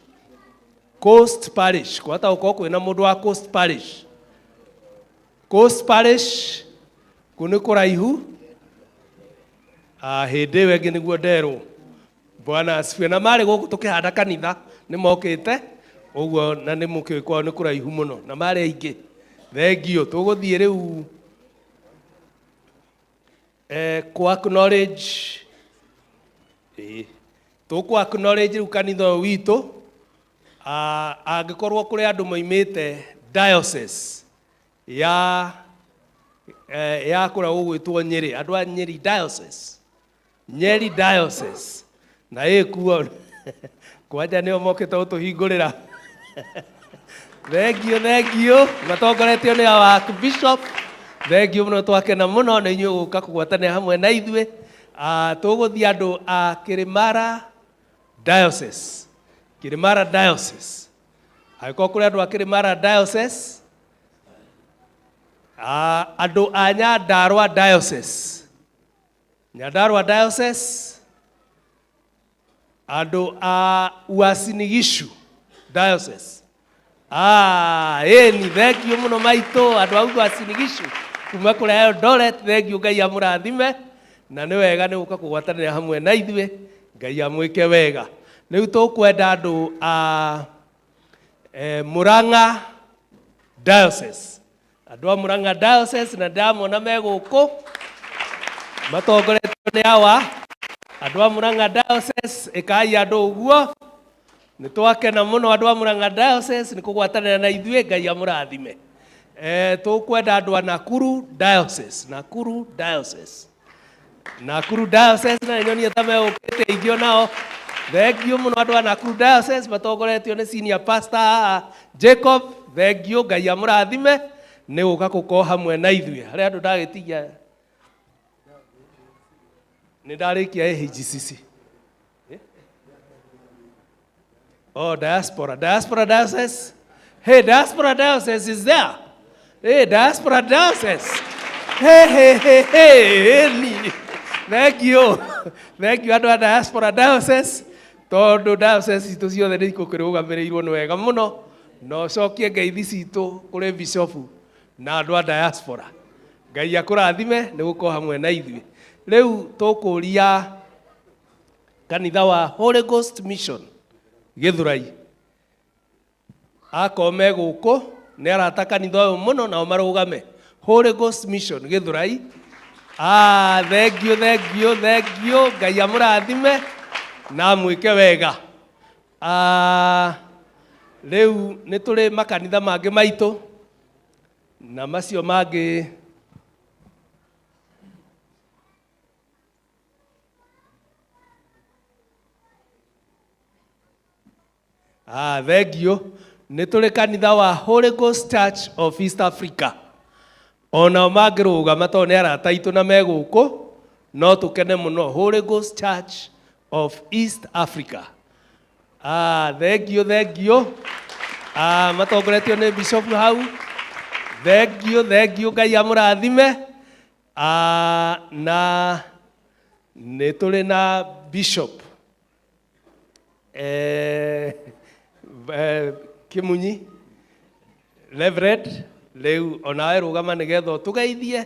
Coast Parish, kwata gũkorwo kwĩna mũndũ wa Coast Parish. Coast Parish kũnĩ kũraihu, hĩndĩ ĩyo ĩngĩ nĩguo nderwo. Bwana asifiwe. Na marĩ gũkũ tũkĩhanda kanitha nĩ mokĩte ũguo, na nĩ mũkĩũĩ kwao nĩ kũraihu mũno, na marĩ aingĩ. Thengio. Tũgũthiĩ rĩu ku acknowledge, tũkũ acknowledge rĩu kanitha ũyũ witũ. Angĩkorwo kũrĩ andũ moimĩte diocese ya kũrĩa gũgwĩtwo Nyeri, andũ a Nyeri diocese, Nyeri diocese, na ĩkuo kwanja nĩo mokĩte gũtũhingũrĩra. Thengio, matongoretio nĩ Archbishop. Thengio mũno, twakena mũno na inyuĩ gũka kũgwatanĩra hamwe na ithuĩ. Tũgũthiĩ andũ a Kirimara diocese, Kirimara diocese. Angĩkorwo kũrĩ andũ a Kirimara diocese, andũ a Nyandarua diocese, Nyandarua diocese, andũ a Uasin Gishu diocese. Ni thengio mũno maitũ andũ a Uasin Gishu kuma kũrĩa Eldoret. Thengio, Ngai amũrathime, na nĩ wega nĩ gũka kũgwatanĩra hamwe na ithuĩ. Ngai amwĩke wega. Rĩu tũkwenda andũ a Murang'a diocese, andũ a Murang'a diocese, na ndamona me gũkũ matongoretio nĩ awa andũ a Murang'a diocese. Ĩkai andũ ũguo, nĩ twakena mũno andũ a Murang'a diocese nĩ kũgwatanĩra na ithuĩ. Ngai amũrathime. Tũkwenda andũ a Nakuru diocese, Nakuru diocese, Nakuru diocese, na nyonie ta megũkĩte igio nao. Thengio mũno andũ a Nakuru diocese matongoretio nĩ senior pastor Jacob. Thengio, Ngai amũrathime, nĩ gũka gũkorwo hamwe na ithuĩ. Harĩ andũ ndagĩtigia nĩ ndarĩkia AHGCC. Diaspora diocese. Hey, diaspora diocese is there. Hey, diaspora diocese. Hey. Thengio andũ a diaspora diocese, tondũ diocese itũ ciothe nĩ ikũrũgamĩrĩirwo nĩ wega mũno. No cokie ngeithi citũ kũrĩ bishop na andũ a diaspora. Ngai akũrathime, nĩ gũkorwo hamwe na ithuĩ. Rĩu tũkũria kanitha wa Holy Ghost Mission Githurai. Akorwo me gũkũ nĩ arata kanitha ũyũ mũno, nao marũgame. Holy Ghost Mission Githurai. Thengio, Ngai amũrathime na mwĩke wega. Rĩu nĩ tũrĩ makanitha mangĩ maitũ, na macio mangĩ thengio. Nĩ tũrĩ kanitha wa Holy Ghost Church of East Africa. Onao mangĩrũgama tondũ nĩ arata aitũ na me gũkũ, no tũkene mũno. Holy Ghost Church of East Africa. Thengio. Matongoretio nĩ bishop hau. Thengio, Ngai amũrathime. Na nĩ tũrĩ na bishop Kimunyi Reverend. Rĩu onawe rũgama nĩgetha tũgeithie,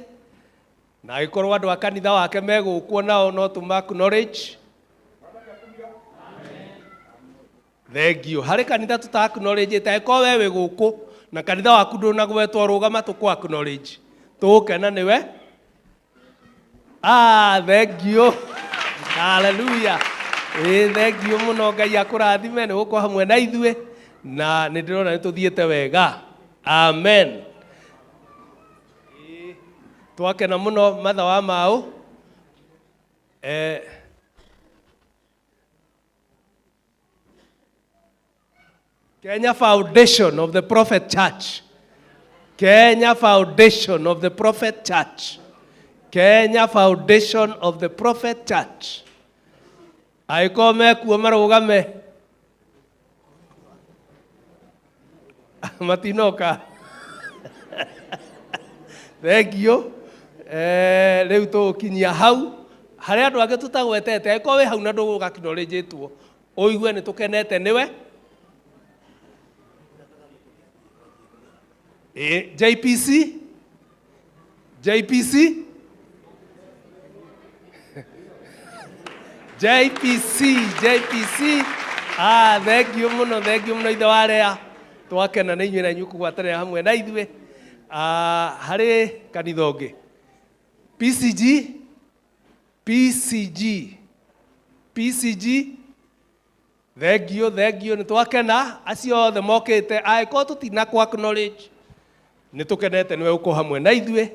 na agĩkorwo andũ a kanitha wake me gũkũ nao no tũma-acknowledge. Thengio. Harĩ kanitha tũta-acknowledge-ĩte, angĩkorwo we wĩ gũkũ na kanitha waku ndũnagwetwo rũgama, tũkũ-acknowledge. Tũgũkena nĩwe. Thengio. Hallelujah. Thengio mũno, Ngai akũrathime, nĩ gũkorwo hamwe na ithuĩ, na nĩ ndĩrona nĩ tũthiĩte wega. Amen. Twakena mũno matha wa maũ Kenya Foundation of the Prophet Church. Kenya Foundation of the Prophet Church. Kenya Foundation of the Prophet Church. Aikome kuomara ugame. Matinoka. Thank you. Rĩu tũkinyia hau harĩa andũ angĩ tutagwetete aiko we hau na ndũgũgakinorenjĩtwo ũigue nĩ tũkenete nĩwe JPC thank you mũno ithe warĩa twakena nĩ inyuĩ na inyuĩ kũgwatanĩra hamwe na ithuĩ harĩ kanitha ũngĩ PCG thank you nĩ twakena acio othe mokĩte aĩkorwo tũtinakũ acknowledge nĩ tũkenete nĩwe ũko hamwe na ithuĩ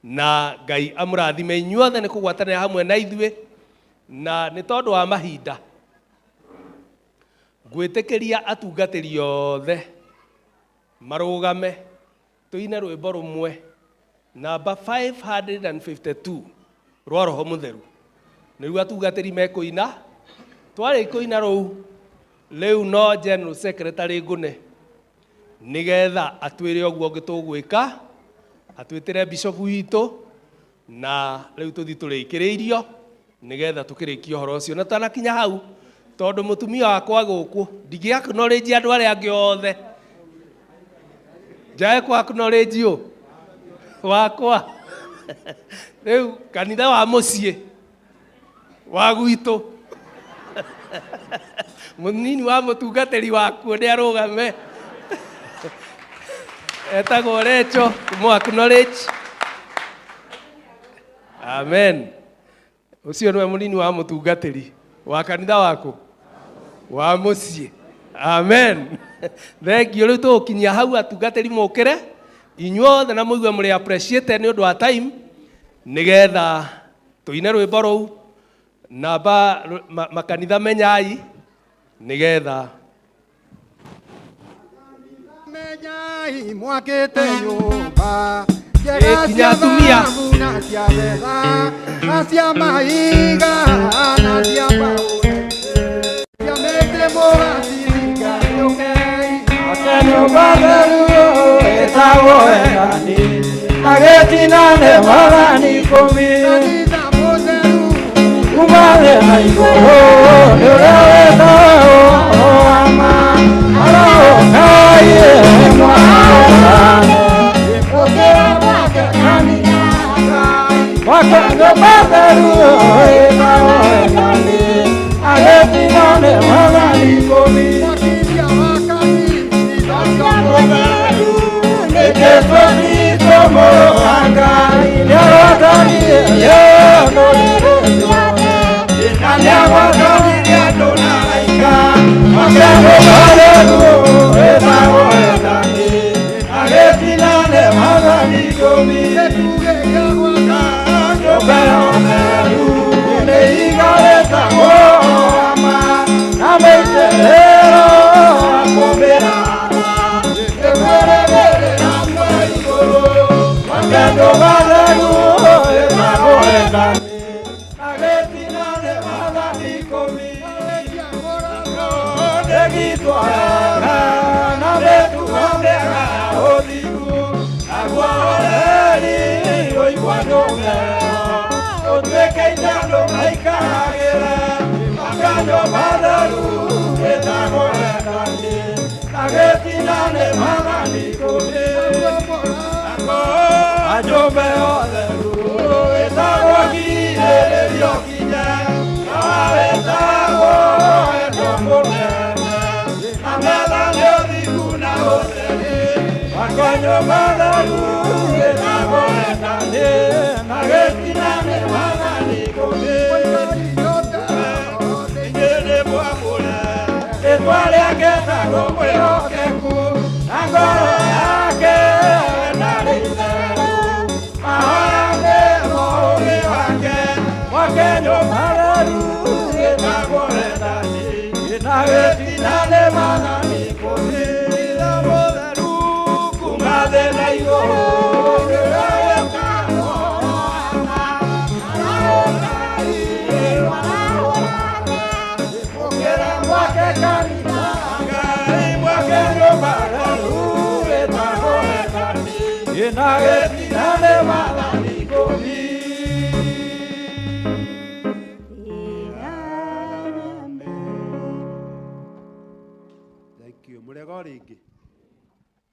na Ngai amũrathime inyuothe nĩ kũgwatanĩra hamwe na ithuĩ na nĩ tondũ wa mahinda ngwĩtĩkĩria atungatĩri othe marũgame tũine rwĩmbo rũmwe namba 552 rwa Roho Mũtheru nĩruo atungatĩri mekũina twarĩ kũina rĩu no General Secretary Ngũne nĩgetha atwĩre ũguo ũngĩ tũgwĩka atwĩtĩre Bishop witũ na rĩu tũthi tũrĩkĩrĩirio nĩgetha tũkĩrĩkie ũhoro ũcio na tanakinya hau tondũ mũtumia wakwa gũkũ ndingĩ-acknowledge andũ arĩa angĩ othe njae kwa-acknowledge wakwa rĩu kanitha wa mũciĩ wa gwitũ mũnini wa mũtungatĩri wakuo nĩ arũgame etagwo Rachel tũmũ-acknowledge. Amen. Ũcio nĩwe mũnini wa mũtungatĩri wa kanitha waku wa mũciĩ. Amen. Thank you. Rĩu tũgũkinyia hau atungatĩri mũkĩre inyuothe na mũigue mũrĩ appreciate nĩ ũndũ wa time nĩgetha tũine rwĩmbo rũu namba makanitha menyai nĩgetha menyai mwakĩte nyũmba kinya atumia na cia betha na cia mahiga na cia mbaũ cia mĩtĩ mũgaciringa nyũkei nyũmba theru ĩtagwo wendani na gĩtinane wathani ikũmi kuma thĩ na igũrũ nĩ ũrĩa wĩtagwo wama arokai mwathani ũkĩra gwake kanitha gwake nyũmba theru ĩtagwo wendani na gĩtinane wathani ikũmi Kenyo nagetinane wathani ikũmi. Thank you. Murega ringi.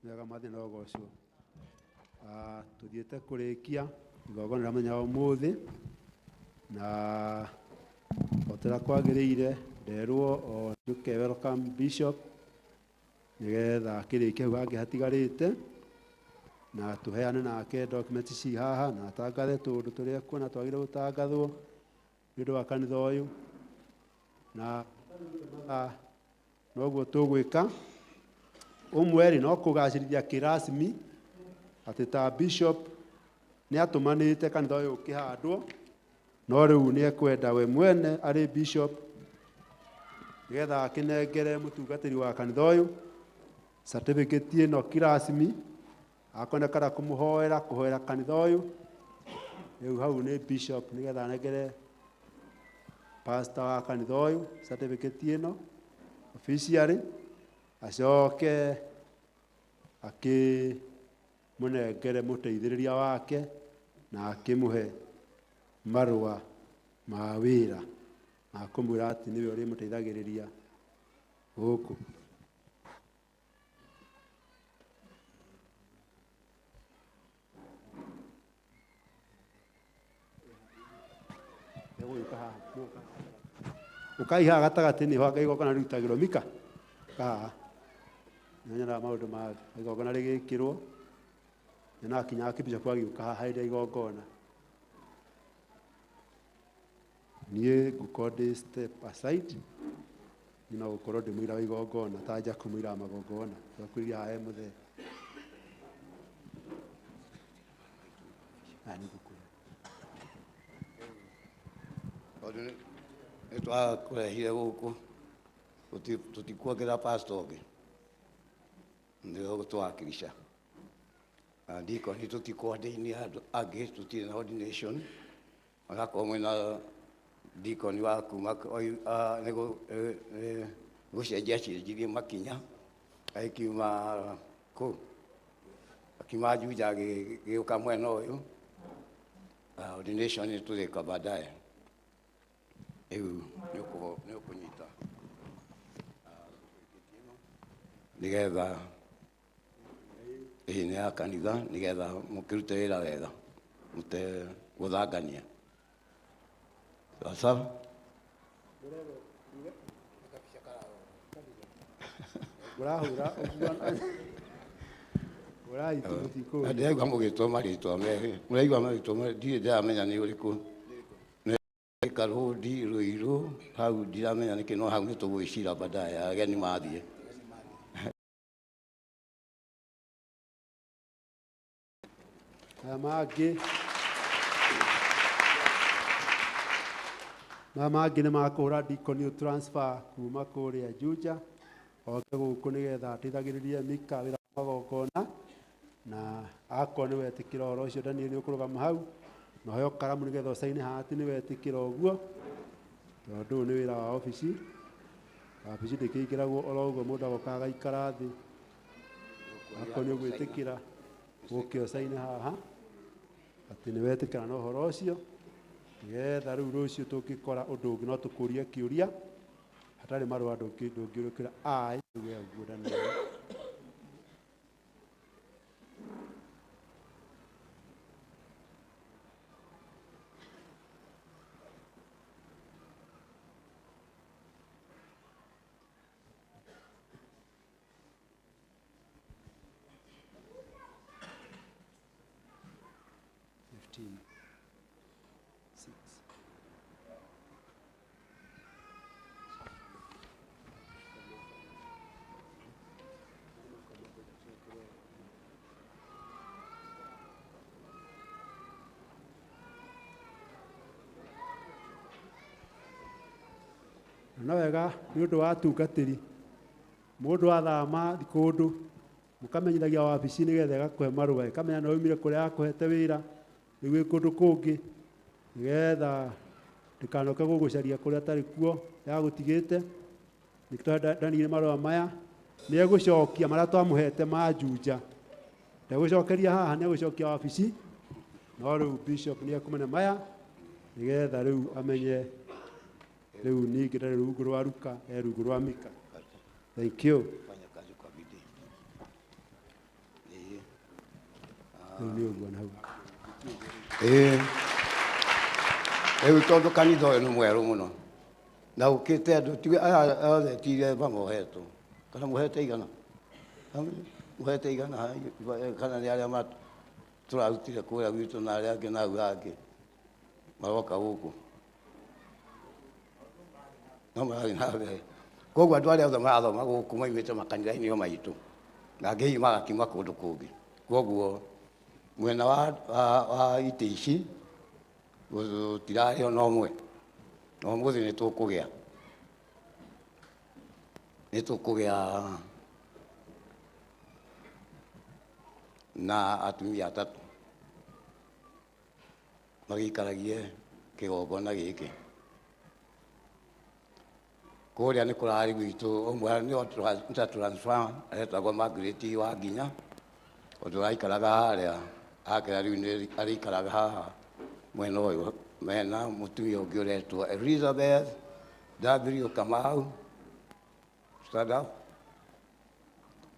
Murega mathina ogocwo. Tuthiĩte kũrĩkia igongona rĩa mũthenya wa ũmũthĩ na otera kwagĩrĩire nderwo o njuke welcome bishop nigetha akĩrĩkia hau hangĩ hatigarĩte na tũheane nake document ici haha na atangathe tũndũ tũrĩa kuona twagĩrĩire gũtangathwo nĩ ũndũ wa kanitha ũyũ na noguo tũgwĩka ũmwe no kũgacĩrithia kĩrasmi atĩ ta bishop nĩ atũmanĩte kanitha ũyũ ũkĩhandwo no rĩu nĩ ekwenda we mwene arĩ bishop nĩgetha akĩnengere mũtungatĩri wa kanitha ũyũ certificate ĩno kĩrasmi akonekana kũhoera kanitha ũyũ rĩu hau nĩ bishop nĩgetha anengere pastor wa kanitha ũyũ certificate ĩno officially acoke akĩmũnengere mũteithĩrĩria wake na akĩmũhe marũa ma wĩra na kũmwĩra atĩ nĩwe ũrĩmũteithagĩrĩria gũkũ. Ũkaiha gatagatĩ nĩho anga igongona rĩrutagĩrwo Mika haha nĩnyona maũndũ ma igongona rĩgĩkĩrwo na akinya akĩbishopu agĩũka haha hĩndĩ ya igongona niĩ ngũkorwo ndĩ step aside nyina gũkorwo ndĩ mũira wa igongona tanja kũmũira magongona twakwĩria haha mũthee nĩ twakũrehire gũkũ tũtikuongerera pastor ũngĩ nĩo gũtwakirisha ndikoni tũtikwandĩinie andũ angĩ tũtirĩ na ordination agakorwo mwĩna ndikoni wa kuma gũcenjia cenjirie makinya akiuma kũ akiuma Juja agĩũka mwena ũyũ ordination nĩtũrĩka baadaye rĩu nĩũkũnyita nĩgetha nĩ ya kanitha nĩgetha mũkĩrute wĩra wega mũte gũthangania sawa ndĩraigua mũgĩtwo marĩtwa merĩ mũraigua marĩtwa ndirĩ ndĩramenya nĩ ũrĩkũ Karudi Ruiru hau ndiramenya nĩkĩ no hau nĩtũgwĩcira baadaye ageni mathiĩ mangĩ nĩ makũhũra deacon transfer kuma kũrĩa Juja oke gũkũ nĩgetha ateithagĩrĩrie Mika wĩra wa magongona na akorwo nĩ wetĩkĩra ũhoro ũcio Daniel nĩ ũkũrũgama hau na hoyo karamu nĩgetha ũcaine haha atĩ nĩ wetĩkĩra ũguo tondũ ũyũ nĩ wĩra wa obici ndĩkĩingĩragwo oro ũguo mũndũ agoka agaikara thĩ akorwo nĩ ũgwĩtĩkĩra ũke ũcaine haha atĩ nĩ wetĩkĩra na ũhoro ũcio nĩgetha rĩu rũciũ tũngĩkora ũndũ ũngĩ no tũkũrie kĩũria hatarĩ marũa ndũngĩũrĩkĩra ai uge ũguo Daniel na wega nĩ ũndũ wa tungatĩri mũndũ athama kũndũ mũkamenyithagia wabici nĩgetha ĩgakũhe marũa ĩkamenya na ũmire kũrĩa yakũhete wĩra rĩu kũndũ kũngĩ nĩgetha ndĩkanoke gũgũcaria kũrĩa atarĩ kuo yagũtigĩte nĩtũhe Daniel marũa maya nĩ egũcokia marĩa twamũhete ma Juja ndegũcokeria haha nĩ egũcokia wabici no rĩu bishop nĩ ekũmena maya nĩgetha rĩu amenye rĩu ningĩ ndarĩ rungu rwa Luka rungu rwa Mika. Thank you. Rĩu nĩ ũguo na hau. Rĩu tondũ kanitha ũyũ nĩ mwerũ mũno na ũkĩte andũ ti aya othe tire mamohetwo kana mũhete igana mũhete igana kana nĩ arĩa tũrarutire kũrĩa gwitũ na arĩa angĩ nau angĩ maroka gũkũ no marathiĩ na mbere. Koguo andũ arĩa othe marathoma gũkũ maumĩte makanitha-inĩ o maitũ na angĩ hihi magakiuma kũndũ kũngĩ. Koguo mwena wa itĩ ici gũtirarĩ ona ũmwe na ũmũthĩ nĩ tũkũgĩa na atumia atatũ magĩikaragie kĩgongona gĩkĩ. Kũrĩa nĩ kũrarĩ gwitũ ũmwe nĩ transfer aretagwo Margaret wa Nginya ũndũ araikaraga harĩa akĩra rĩu nĩ arĩikaraga haha mwena ũyũ mena mũtumia ũngĩ ũretwo Elizabeth W. Kamau Sada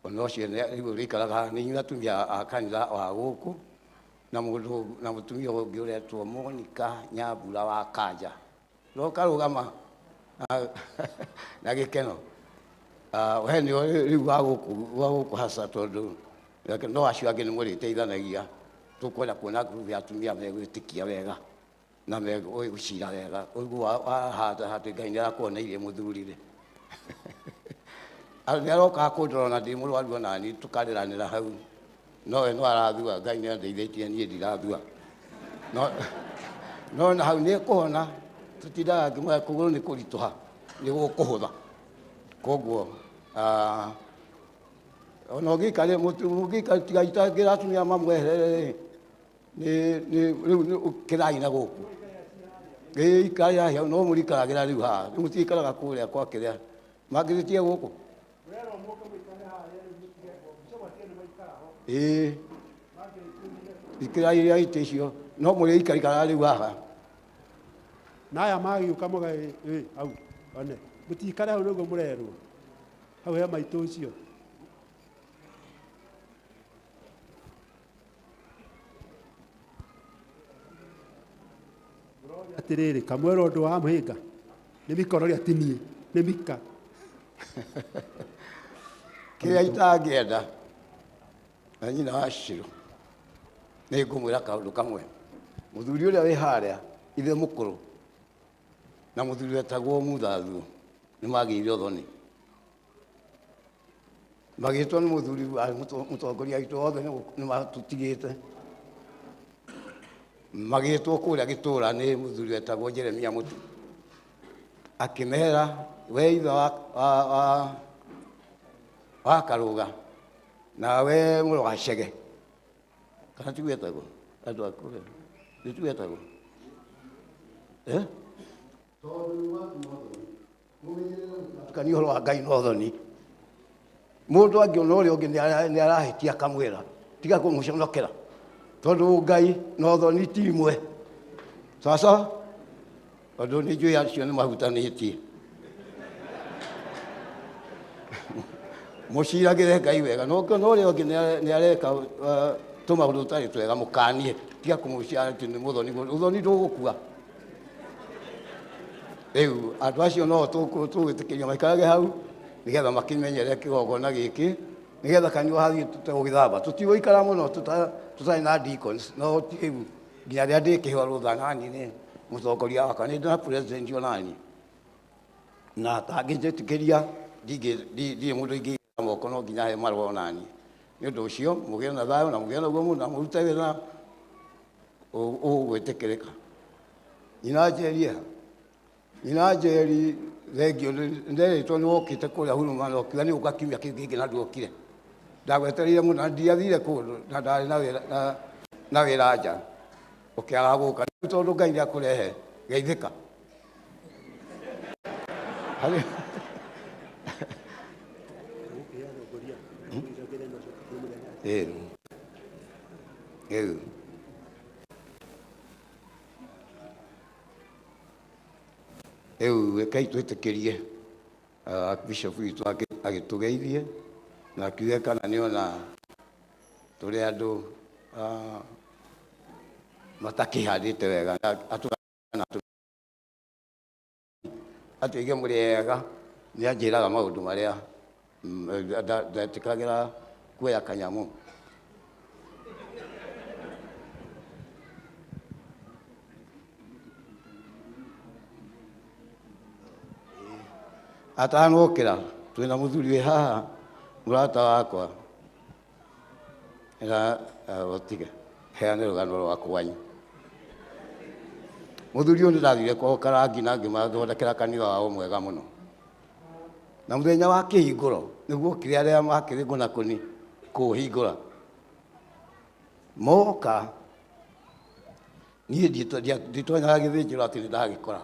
ona ũcio rĩu ũrĩikaraga haha nĩ inyuĩ atumia a kanitha wa gũkũ na mũtumia ũngĩ ũretwo Monica Nyambura wa Kanja rokarũgama na gĩkeno we nĩo rĩu wa gũkũ hasa tondũ no acio angĩ nĩ mũrĩteithanagia tũkwenda kuona ngurubu ya atumia megwĩtĩkia wega na megũcira wega ũguo wahanda atĩ Ngai nĩ arakuoneirie mũthurire nĩ arokaga kũndora na ndĩ mũrwaru onani tũkarĩranĩra hau no we no arathua Ngai nĩ andeithĩtie niĩ ndirathua no na hau nĩ ekũhona tũtindaga ngĩmwĩra kũgũrũ nĩ kũritũha nĩ gũkũhũtha. Koguo ona ũngĩikara tiga itangĩra atumia mamweherere rĩu kĩrai na gũkũ ikarai hau no mũrikaragĩra rĩu haha nĩ mũtiikaraga kũrĩa kwa kĩrĩa mangĩrĩtie gũkũ ikirai ya itĩ icio no mũrĩikarikaraga rĩu haha na aya magĩũka mũgaĩ hau one mũtikare hau nĩguo mũrerwo hau he maitũ ũcio. Atĩrĩrĩ kamwĩrwo ũndũ wa mũhĩnga nĩ Mika ũrĩa tinie nĩ Mika kĩrĩa itangĩenda na nyina wa Shiro nĩ ngũmwĩra kaũndũ kamwe. Mũthuri ũrĩa wĩ harĩa ithe mũkũrũ na mũthuri wetagwo Muthathu nĩ magĩire ũthoni magĩtwo nĩ mũthuri mũtongoria witũ othe nĩ matũtigĩte magĩtwo kũrĩa gĩtũũra nĩ mũthuri wetagwo Jeremia Mũtu akĩmera we ithe wa Karũga na we mũrũ wa Chege kana tiguo etagwo andũ a kũrĩa nĩ tiguo etagwo kanio ũhoro wa Ngai na ũthoni mũndũ angĩona ũrĩa ũngĩ nĩ arahĩtia akamwĩra tiga kũmũconokera tondũ Ngai na ũthoni ti imwe sasa tondũ nĩ njũĩ acio nĩ mahutanĩtie mũciragĩre Ngai wega no ũrĩa ũngĩ nĩ areka tũmaũndũ tũtarĩ twega mũkanie tiga kũmũcia atĩ nĩ mũthoni ũthoni ndũgũkua. Rĩu andũ acio no tũgwĩtĩkĩria maikarage hau nĩgetha makĩmenyere kĩgongona gĩkĩ nĩgetha kanitha hathiĩ tũtegũgĩthamba tũtigũikara mũno tũtarĩ na deacons no rĩu nginya rĩrĩa ndĩkĩhewa rũtha nani nĩ mũtongoria wakwa nĩ ndĩna president onani na tangĩnjĩtĩkĩria ndirĩ mũndũ ingĩiga moko no nginya he marũa onani. Nĩ ũndũ ũcio mũgĩe na thayũ na mũgĩe naguo mũno na mũrute wĩra ũgwĩtĩkĩrĩka. Nyina Njeri thengio nderĩtwo nĩ wokĩte kũrĩa Huruma na ũkiuga nĩ ũka kiumia kĩu kĩngĩ na nduokire ndagwetereire mũno na ndiathire kũndũ na ndarĩ na wĩra nja ũkĩaga gũka rĩu tondũ Ngai nĩakũrehe geithĩka. Rĩu rekei twĩtĩkĩrie Bishop witũ agĩtũgeithie na akiuge kana nĩ ona tũrĩ andũ matakĩhandĩte wega atũige mũrĩ ega nĩ anjĩraga maũndũ marĩa ndetĩkagĩra kuoya kanyamũ. Atanokĩra twĩna mũthuri wĩ haha mũrata wakwa na otige heane rũgano rwa kwanyu. Mũthuri ũyũ nĩndathire kwao Karangi na ngĩmathondekera kanitha wao mwega mũno, na mũthenya wa kĩhingũro nĩguo okire arĩa makĩrĩ ngũnakũni kũũhingũra moka. Niĩ nditonyara gĩthĩnjĩro atĩ nĩndagĩkora,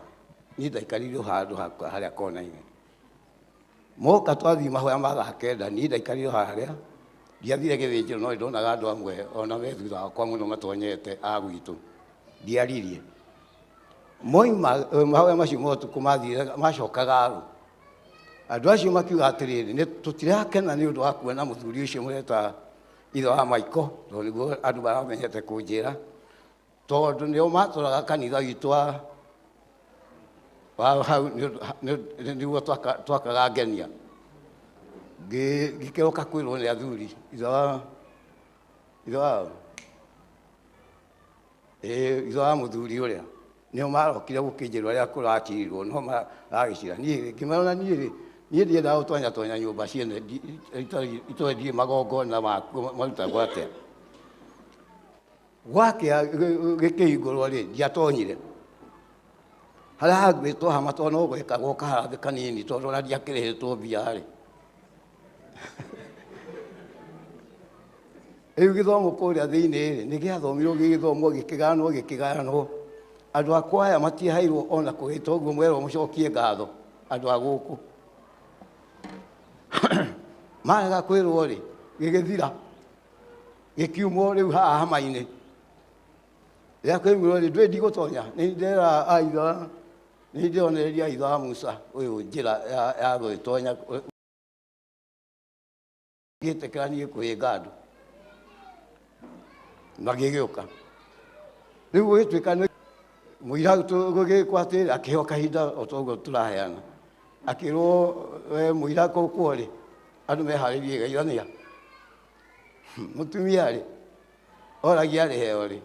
niĩ ndaikarire handũ harĩa kona-inĩ. Moka twathiĩ mahoya ma thaa kenda, niĩ ndaikarire harĩa, ndiathire gĩthĩnjĩro no nĩndonaga andũ amwe ona me thutha wakwa mũno matonyete a gwitũ, ndiaririe. Moima mahoya macio motuko mathire macokaga arũ, andũ acio makiuga atĩrĩrĩ, tũtirakena nĩ ũndũ wa kuona mũthuri ũcio mũreta ithe wa Maiko, tondũ nĩguo andũ maramenyete kũnjĩra, tondũ nĩo matũraga kanitha witũ wa hau nĩguo twakaga ngenia. Ngĩkĩroka kwĩrwo nĩ athuri ithe wa mũthuri ũrĩa nĩo marokire gũkĩnjĩrwo arĩa kũrakirirwo no maragĩcira. Niĩ ngĩmarora niĩ ndiendaga gũtonyatonya nyũmba ciene itoĩ ndirĩ magongona marutagwo atĩa. Gwakĩa gĩkĩhingũrwo rĩ ndiatonyire harĩa hangĩtwo hama tondũ no gwĩkagwo kaharambĩ kanini tondũ ona ndiakĩrĩhĩtwo mbia rĩ. Rĩu gĩthomo kũrĩa thĩinĩ rĩ nĩgĩathomirwo gĩkĩgayanwo andũ akwa aya matiaheirwo ona kũgĩta ũguo mwerwo mũcokie ngatho andũ a gũkũ. Marega kwĩrwo rĩ gĩgĩthira gĩkiumwo rĩu haha hama-inĩ. Rĩrĩa kwĩrwo rĩ ndwĩ ndigũtonya nĩndera aitha nĩndĩonereria aitha wa Musa ũyũ njĩra ya gwĩtonya gĩtĩkĩra niĩ kwĩnga andũ na gĩgĩũka. Rĩu gũgĩtuĩka mũira gũgĩkwo atĩrĩ akĩheo kahinda o ta ũguo tũraheana, akĩrwo mũira kũkwo rĩ andũ meharĩrie geithania. Mũtumia rĩ oragia arĩ heo rĩ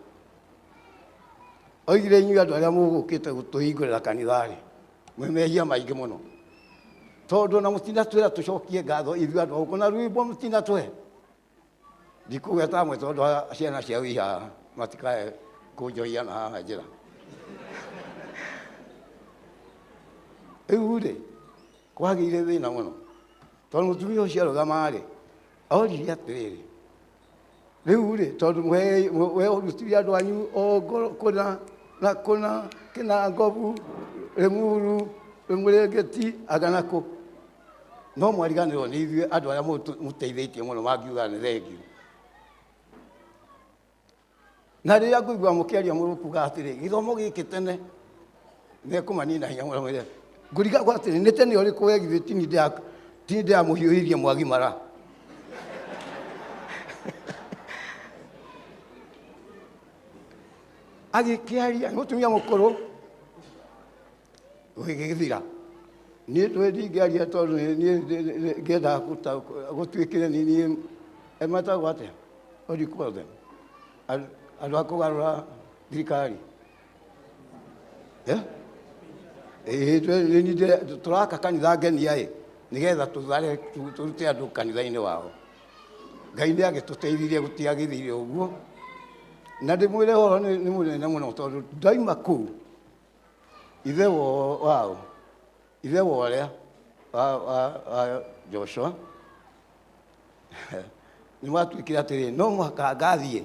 oigire inyuĩ andũ arĩa mũgũkĩte gũtũhingũrĩra kanitha rĩ mwĩ mehia maingĩ mũno, tondũ na mũtinatwĩra tũcokie ngatho ithuĩ andũ gũkũ na rwĩmbo mũtinatwe. Ndikuga ta mwe tondũ ciana ciao ihaha matikae kũnjohia na haha njĩra. Rĩu rĩ kwagĩire thĩna mũno tondũ mũtumia ũcio arũgama rĩ oririe atĩrĩrĩ, rĩu rĩ tondũ werutire andũ anyu o kũna na kũna Kĩnangobu Rĩmuru Rĩmũrĩngĩti Aganakũ, no mwariganĩrwo nĩ ithuĩ andũ arĩa mũteithĩtie mũno mangiuga nĩ thengiũ. Na rĩrĩa ngũigua mũkĩaria mũkuga atĩrĩ gĩthomo gĩkĩ tene nĩekũmanina hinya mũno mwĩre ngũrigagwo atĩrĩ nĩ tene ũrĩkũ wegithĩ tini ndĩramũhiũhĩrie Mwagimara. Agĩkĩaria mũtumia mũkũrũ gĩgĩthira. Niĩ ndingĩaria tondũ niĩ ngĩendaga gũtuĩkĩre niĩ emetagwo atĩa odikuothe andũ a kũgarũra thirikari. Tũraka kanitha ngenia ĩ nĩgetha tũrute andũ kanitha-inĩ wao. Ngai nĩ agĩtũteithirie gũtiagĩthire ũguo, na ndĩmwĩre ũhoro nĩ mũnene mũno tondũ ndaima kũu ithe wao ithe wa ũrĩa wa Joshua nĩ matuĩkire atĩrĩ no mũhaka ngathiĩ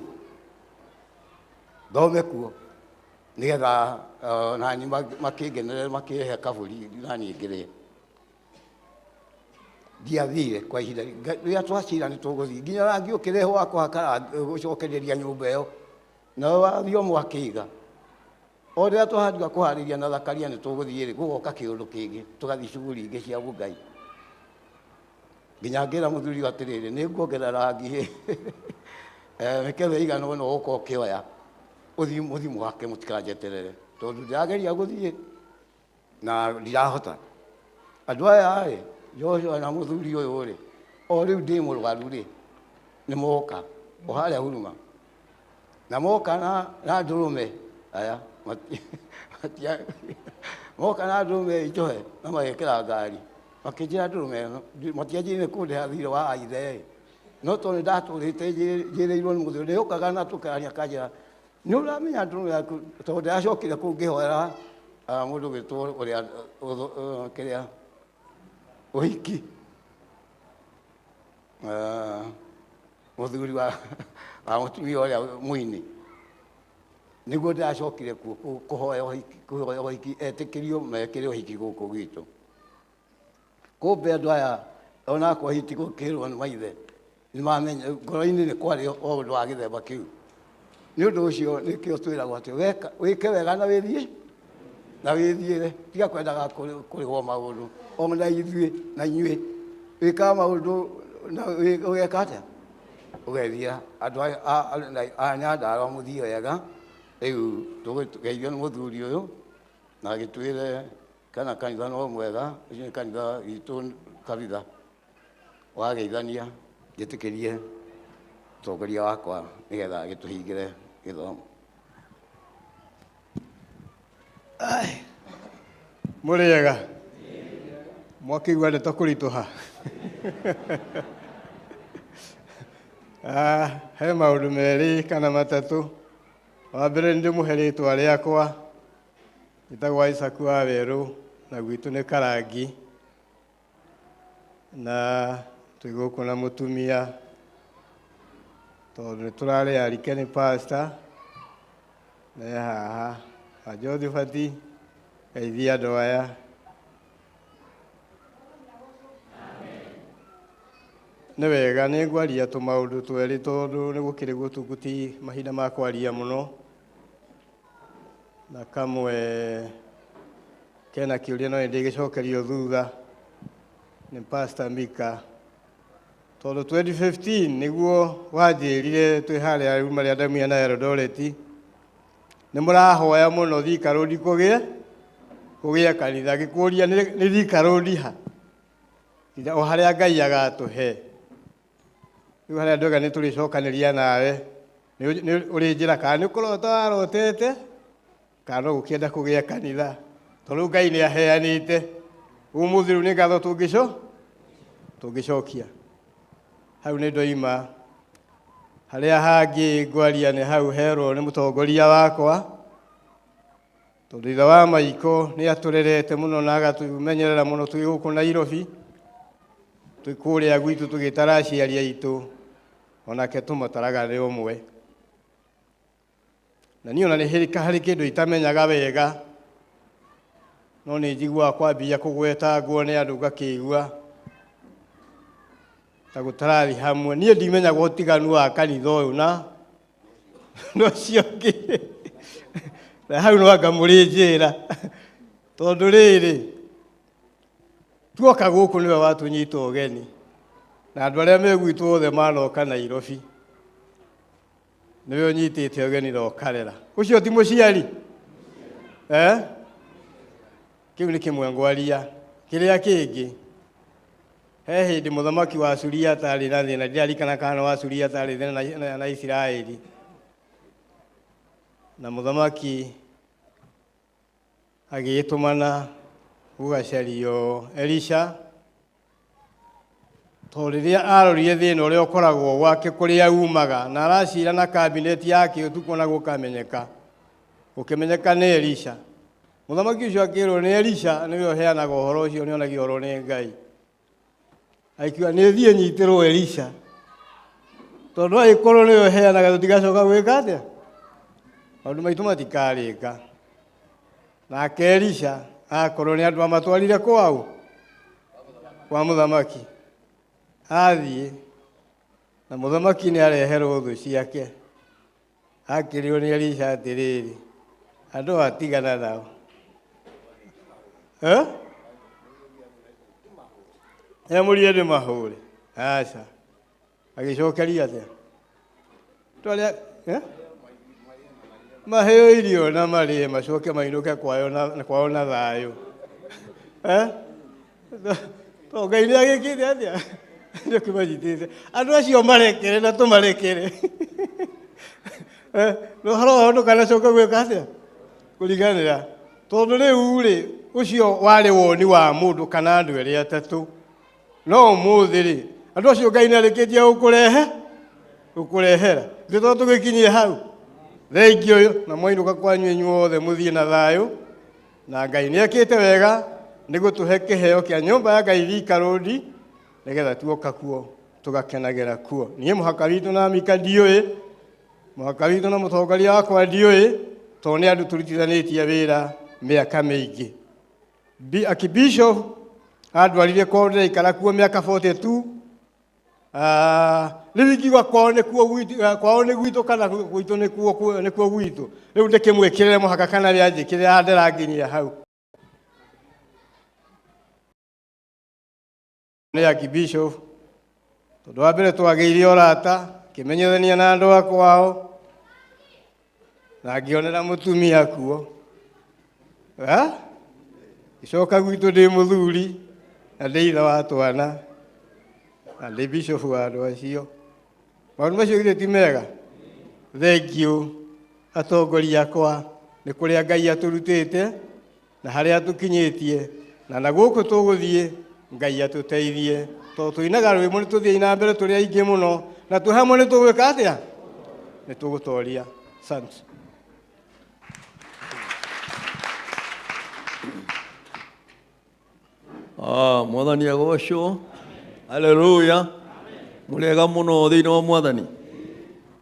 thome kuo nĩgetha nani makĩngenerere makĩhe kabũri nani ngĩrĩe. Ndiathire kwa ihinda rĩrĩa twacira nĩ tũgũthiĩ nginya rangi ũkĩrehwo wa kũhaka gũcokereria nyũmba ĩyo na wathio mwakiga o rĩrĩa twahanduka kũharĩria na Thakaria nĩ tũgũthiĩ-rĩ gũgoka kĩũndũ kĩngĩ tũgathiĩ cuguri ingĩ cia Ngai nginya ngĩra mũthuri atĩrĩrĩ nĩ nguongerera rangi mĩkebe igana ũna ũgũkorwo ũkĩoya ũthiĩ mũthimu wake mũtikanjeterere tondũ ndĩrageria gũthiĩ na ndirahota andũ aya-rĩ Joshua na mũthuri ũyũ-rĩ o rĩu ndĩ mũrwaru-rĩ nĩ moka o harĩa Huruma na moka na ndũrũme aya moka na ndũrũme njohe na magekĩra ngari makĩnjĩra ndũrũme ĩno matianjĩrire kũndĩha thirĩ wa ithe no tondũ ndatũrĩte njĩrĩirwo nĩ mũthuri nĩũkaga na tũkaria kanjĩra nĩ ũramenya ndũrũme yaku tondũ ndĩracokire kũu ngĩhoera mũndũ ũgĩtwo ũrĩa kĩrĩa ũhiki mũthuri wa mũtumia ũrĩa mũini nĩguo ndĩracokire kũhoya ũhiki etĩkĩrio mekĩre ũhiki gũkũ gwitũ kumbe andũ aya onakwa hiti gũkĩrwo nĩ maithe nĩmamenya ngoro-inĩ nĩ kwarĩ o ũndũ wa gĩthemba kĩu nĩ ũndũ ũcio nĩkĩo twĩragwo atĩ wĩke wega na wĩthiĩre tiga kwendaga kũrĩhwo maũndũ ona ithuĩ na inyuĩ wĩkaga maũndũ na ũgeka atĩa ũgethiĩra andũ aya Nyandarua mũthiĩ wega rĩu tũgeithio nĩ mũthuri ũyũ na agĩtwĩre kana kanitha no mwega ũcio nĩ kanitha witũ Kabitha wageithania njĩtĩkĩrie mũtongoria wakwa nĩgetha agĩtũhingĩre gĩthomo. Mũrĩega mwakĩigua ndeto kũritũha he maũndũ merĩ kana matatũ. Wa mbere nĩndĩmũhe rĩtwa rĩakwa njĩtagwo Isaac Wawerũ na gwitũ nĩ Karangi na twĩ gũkũ na mũtumia tondũ nĩtũrarĩ arike nĩ pastor na haha Josephat geithia andũ aya. Nĩ wega nĩ ngwaria tũmaũndũ twerĩ tondũ nĩ gũkĩrĩ gũtuguti mahinda ma kwaria mũno na kamwe kena kĩũria no nĩndĩgĩcokerio thutha nĩ Pastor Mika tondũ 2015 nĩguo wanjĩrire twĩ harĩa Ruma rĩa Ndamia na Eldoret nĩ mũrahoya mũno Thika Road kũgĩa kanitha gĩkũria nĩ Thika Road ha o harĩa Ngai agatũhe rĩu harĩa ndoiga nĩ tũrĩcokanĩria nawe nĩ ũrĩ njĩra kana nĩ kũrota warotete kana no gũkĩenda kũgĩa kanitha tondũ Ngai nĩ aheanĩte ũmũthĩ rĩu nĩ ngatho tũngĩcokia hau nĩ ndoima. Harĩa hangĩ ngwaria nĩ hau herwo nĩ mũtongoria wakwa tondũ ithe wa maitũ nĩ atũrerete mũno na agatũmenyerera mũno twĩ gũkũ Nairobi twĩ kũrĩa gwitũ tũgĩtara aciari aitũ onake tũmataraga nĩ ũmwe na niĩ ona nĩ harĩ kĩndũ itamenyaga wega no nĩ njiguaga kwambia kũgwetangwo nĩ andũ ngakĩigua ta gũtarathiĩ hamwe. Niĩ ndimenyaga ũtiganu wa kanitha ũyũ na ũcio ũngĩ na hau no anga mũrĩnjĩra tondũ rĩrĩ tuoka gũkũ nĩwe watũnyita ũgeni na andũ arĩa me gwitũ othe manoka Nairobi nĩwe ũnyitĩte ũgeni na ũkarera. Ũcio ti mũciari kĩu nĩ kĩmwe ngwaria. Kĩrĩa kĩngĩ he hĩndĩ mũthamaki wa Suria atarĩ na thĩna ndirarikana kana wa Suria atarĩ thĩna na Isiraeli na mũthamaki agĩtũmana gũgacario Elisha tondũ rĩrĩa arorire thĩna ũrĩa ũkoragwo gwake kũrĩa umaga na aracira na kabineti yake ũtukũ na gũkamenyeka nĩ Elisha. Mũthamaki ũcio akĩrwo nĩ Elisha nĩwe ũheanaga ũhoro ũcio nĩ onagia ũhoro nĩ Ngai aikiuga nĩ thiĩ nyitĩrwo Elisha tondũ agĩkorwo nĩwe ũheanaga tũtigacoka gwĩka atĩa maũndũ maitũ matikarĩka. Nake Elisha akorwo nĩ andũ amatwarire kwao kwa mũthamaki athiĩ na mũthamaki nĩ areherwo thũ ciake akĩrĩo nĩ Elisha atĩrĩrĩ, andũ atigana nao. Mũrie ndĩmahũre. Aca. Agĩcokeria atĩa? Twarĩa maheo irio na marĩe macoke mainũke kwao na thayũ. To Ngai nĩ agĩkĩte atĩa? Nĩ kĩmanyitĩte. Andũ acio marekere na tũmarekere. No harohonoka na coka gwĩka atĩa? Kũriganĩra. Tondũ rĩu-rĩ, ũcio warĩ woni wa mũndũ kana andũ erĩ atatũ. No ũmũthĩ-rĩ, andũ acio Ngai nĩarĩkĩtie gũkũrehera. Ithuĩ to tũgĩkinyie hau. Thengiũ na mwainũka kwanyu inyuothe mũthiĩ na thayũ. Na Ngai nĩekĩte wega nĩ gũtũhe kĩheo kĩa nyũmba ya Ngai Thika Road, nĩgetha tuoka kuo tũgakenagĩra kuo. Niĩ mũhaka witũ na Mika ndiũĩ, mũhaka witũ na mũtongoria wakwa ndiũĩ, tondũ nĩ andũ tũrutithanĩtie wĩra mĩaka mĩingĩ. Archbishop andwarire kwao ndĩraikara kuo mĩaka 42. Rĩu ingiuga kwao nĩ gwitũ kana gwitũ nĩkuo gwitũ. Rĩu ndĩkĩmwĩkĩrĩre mũhaka kana rĩanjĩkĩrĩra ndĩranginyia hau. Nĩ Archbishop, tondũ wa mbere twagĩire ũrata, kĩmenyithania na andũ a kwao, na ngĩonera mũtumia kuo. Gĩcoka gwitũ ndĩ mũthuri, na ndĩ ithe wa twana, na ndĩ bishop wa andũ acio. Maũndũ macio githĩ ti mega? Thengiũ atongoria akwa, nĩ kũrĩa Ngai atũrutĩte na harĩa atũkinyĩtie, na gũkũ tũgũthiĩ Ngai atũteithie. Tondũ tũinaga rwĩmbo nĩ tũthiĩ na mbere tũrĩ aingĩ mũno, na twĩ hamwe nĩ tũgwĩka atĩa? Nĩ tũgũtoria. Asante. Mwathani agocwo. Haleluya. Mũrĩega mũno thĩinĩ wa Mwathani.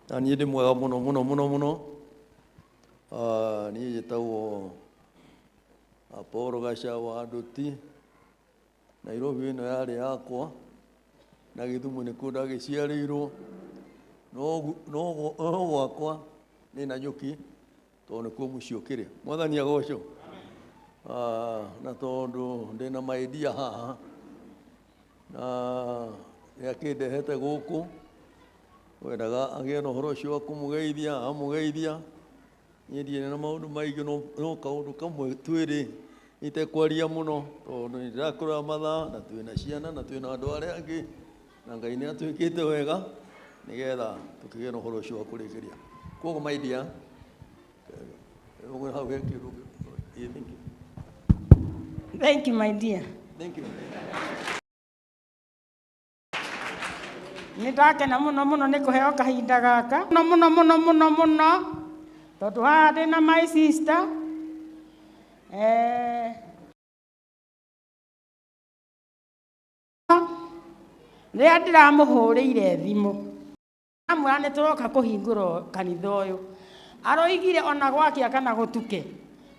Na niĩ ndĩ mwega mũno mũno mũno mũno. Niĩ njĩtagwo Apolo Gacaũ Nduti. Nairobi ĩno yarĩ yakwa, na Gĩthumo nĩkuo ndagĩciarĩirwo. No gwakwa nĩ Nanyuki, tondũ nĩkuo mũciĩ ũkĩrĩ. Mwathani agocwo. Na tondũ ndĩna maidia haha, na nĩakĩndehete gũkũ, wendaga agĩe na ũhoro ũcio wa kũmũgeithia, amũgeithia. Niĩ ndirĩ na maũndũ maingĩ, no kaũndũ kamwe twĩrĩ itekwaria mũno, tondũ nĩndĩrakũra mathaa, na twĩna ciana, na twĩna andũ arĩa angĩ, na Ngai nĩatwĩkĩte wega nĩgetha tũkĩgĩe na ũhoro ũcio wa kũrĩkĩria. Koguo maidia, hau he kĩndũ. Thank you, my dear. Thank you. Nĩndakena mũno mũno nĩ kũheo kahinda gaka. Mũno. Tondũ haha ndĩna my sister. Rĩrĩa ndĩramũhũrĩire thimũ, amwĩra nĩtũroka kũhingũra kanitha ũyũ, aroigire ona gwakia kana gũtuke,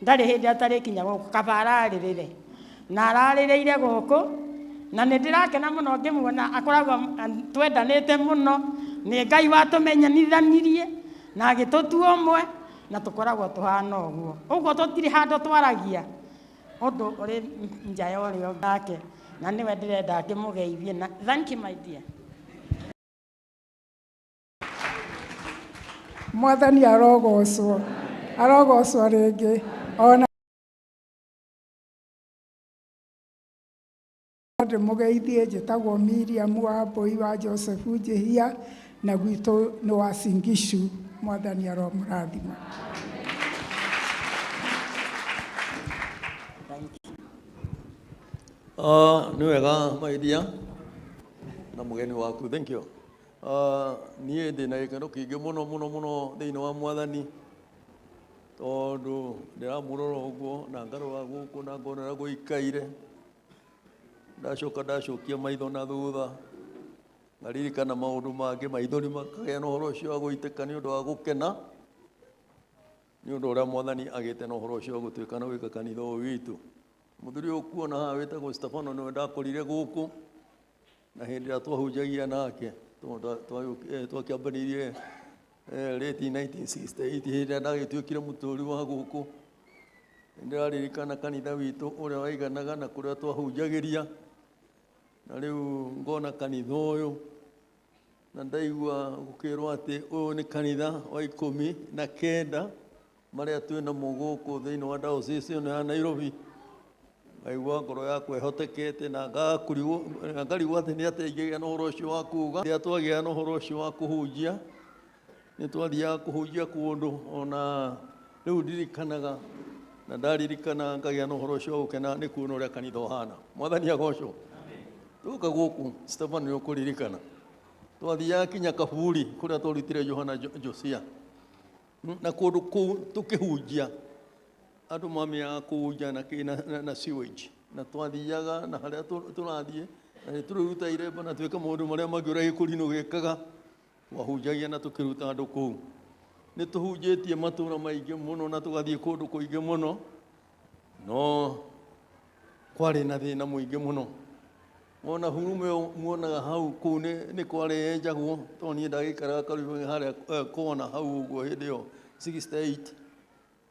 ndarĩ hĩndĩ atarĩkinya gũkũ, kaba ararĩrĩre. Na ararĩrĩire gũkũ, na nĩndĩrakena mũno ngĩmuona akoragwo twendanĩte mũno, nĩ Ngai watũmenyanithanirie na agĩtũtua ũmwe, na tũkoragwo tũhana ũguo. Ũguo tũtirĩ handũ twaragia ũndũ ũrĩ nja ya ũrĩo ngake, na nĩwe ndĩrenda ngĩmũgeithie. Na thank you, my dear. Mwathani arogocwo rĩngĩ. Ona ndĩmũgeithie, njĩtagwo Miriam Wambui wa Joseph Njĩhia, na gwitũ nĩ wa Singishu. Mwathani aromũrathima. Nĩ wega maidia na mũgeni waku. Thank you. Niĩ ndĩ na gĩkeno kĩingĩ mũno mũno mũno thĩinĩ wa Mwathani, tondũ ndĩramũrora ũguo na ngarora gũkũ na ngonera gũikaire, ndacokia maitho na thutha, ngaririkana maũndũ mangĩ, maithori makagĩa na ũhoro ũcio wa gũitĩka nĩ ũndũ wa gũkena, nĩ ũndũ ũrĩa Mwathani agĩte na ũhoro ũcio wa gũtuĩka na gwĩka kanitha ũyũ witũ. Mũthuri ũyũ kuona haha wĩtagwo Stefano nĩwe ndakorire gũkũ, na hĩndĩ ĩrĩa twahunjagia nake twakĩambanirie late 1968 hĩndĩ ĩrĩa ndagĩtuĩkire mũtũũri wa gũkũ. Nĩndĩraririkana kanitha witũ ũrĩa waiganaga na kũrĩa twahunjagĩria, na rĩu ngona kanitha ũyũ na ndaigua gũkĩrwo atĩ ũyũ nĩ kanitha wa 19 marĩa twĩnamo gũkũ thĩinĩ wa diocese ĩno ya Nairobi. Ngaigua ngoro yakwa ĩhotekete na ngarigwo atĩ nĩ atĩa ingĩgĩa na ũhoro ũcio wa kuuga. Rĩrĩa twagĩa na ũhoro ũcio wa kũhunjia, nĩ twathiaga kũhunjia kũndũ, ona rĩu ndirikanaga na ndaririkana ngagĩa na ũhoro ũcio wa gũkena nĩ kuona ũrĩa kanitha ũhana. Mwathani agocwo. Tũka gũkũ Stefan nĩ ũkũririkana, twathiaga kinya Kaburi kũrĩa twarutire Johana Josia, na kũndũ kũu tũkĩhunjia andũ mamĩaga kũhunjia na sewage, na twathiaga na harĩa tũrathiĩ na nĩ tũrĩruta iremba na twĩka maũndũ marĩa mangĩ ũrĩa gĩkũrinũ gĩkaga, twahunjagia na tũkĩruta andũ kũu. Nĩ tũhunjĩtie matũũra maingĩ mũno na tũgathiĩ kũndũ kũingĩ mũno, no kwarĩ na thĩna mũingĩ mũno. Ona hurume muonaga hau kũu nĩ kwarĩ yenjagwo, tondũ niĩ ndagĩikaraga Karũrũ harĩa kona hau ũguo hĩndĩ ĩyo 68,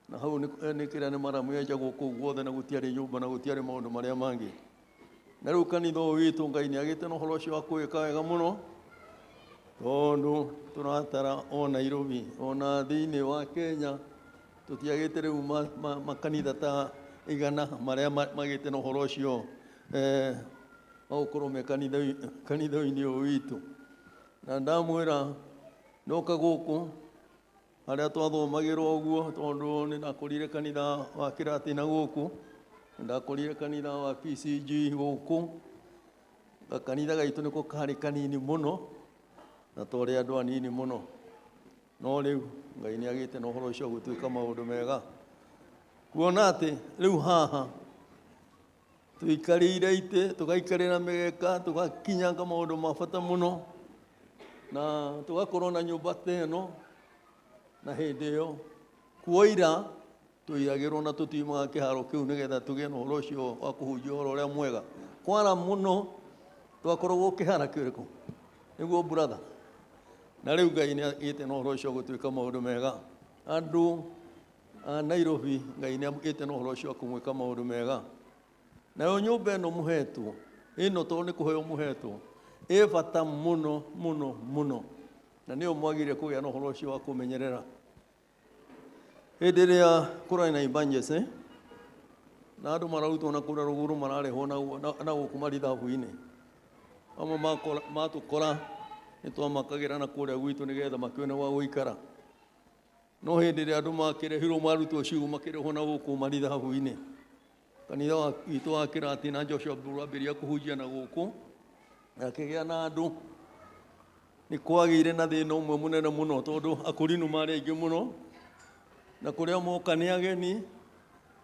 na hau nĩ kĩrĩa nĩ maramu yenjagwo kũu guothe na gũtiarĩ nyũmba na gũtiarĩ maũndũ marĩa mangĩ. Na rĩu kanitha ũyũ witũ Ngai nĩ agĩte na ũhoro ũcio wa kwĩka wega mũno, tondũ tũratara o Nairobi ona thĩinĩ wa Kenya tũtiagĩte rĩu makanitha ta 100 marĩa magĩte na ũhoro ũcio gũkorwo me kanitha-inĩ ũyũ witũ. Na ndamwĩra ndoka gũkũ harĩa twathomagĩra ũguo, tondũ nĩ ndakũrire kanitha wa Kĩratina gũkũ, nĩ ndakũrire kanitha wa PCG gũkũ. Kanitha gaitũ nĩko karĩ kanini mũno na twarĩ andũ anini mũno, no rĩu Ngai nĩ agĩte na ũhoro ũcio gũtuĩka maũndũ mega, kuona atĩ rĩu haha tũikarĩire itĩ, tũgaikarĩra mĩgeka, tũgakinyanga maũndũ ma bata mũno, na tũgakorwo na nyũmba ta ĩno. Na hĩndĩ ĩyo kuoira tũiragĩrwo na tũtiumaga kĩharo kĩu nĩgetha tũgĩe na ũhoro ũcio wa kũhunjia ũhoro ũrĩa mwega. Kwara mũno twakoragwo kĩhara kĩrĩkũ nĩguo brother, na rĩu Ngai nĩ agĩte na ũhoro ũcio gũtuĩka maũndũ mega. Andũ a Nairobi Ngai nĩ agĩte na ũhoro ũcio wa kũmwĩka maũndũ mega. Nayo nyũmba ĩno mũhetwo ĩno, tondũ nĩ kũheo mũhetwo, ĩ bata mũno mũno mũno, na nĩyo mwagĩrĩire kũgĩa na ũhoro ũcio wa kũmenyerera. Hĩndĩ ĩrĩa kũrarĩ na emergency na andũ mararutwo na kũrĩa rũgũrũ mararehwo na gũkũ marithabu-inĩ, amwe matũkora nĩ twamakagĩra na kũrĩa gwitũ nĩgetha makĩone wa gũikara, no hĩndĩ ĩrĩa andũ makĩrehirwo marutwo ciugũ makĩrehwo na gũkũ marithabu-inĩ, kanitha witũ wa Kĩratina Joshua Burambĩria kũhunjia na gũkũ na akĩgĩa na andũ. Nĩ kwagĩire na thĩna ũmwe mũnene mũno, tondũ akũrinũ marĩ aingĩ mũno na kũrĩa moka nĩ ageni,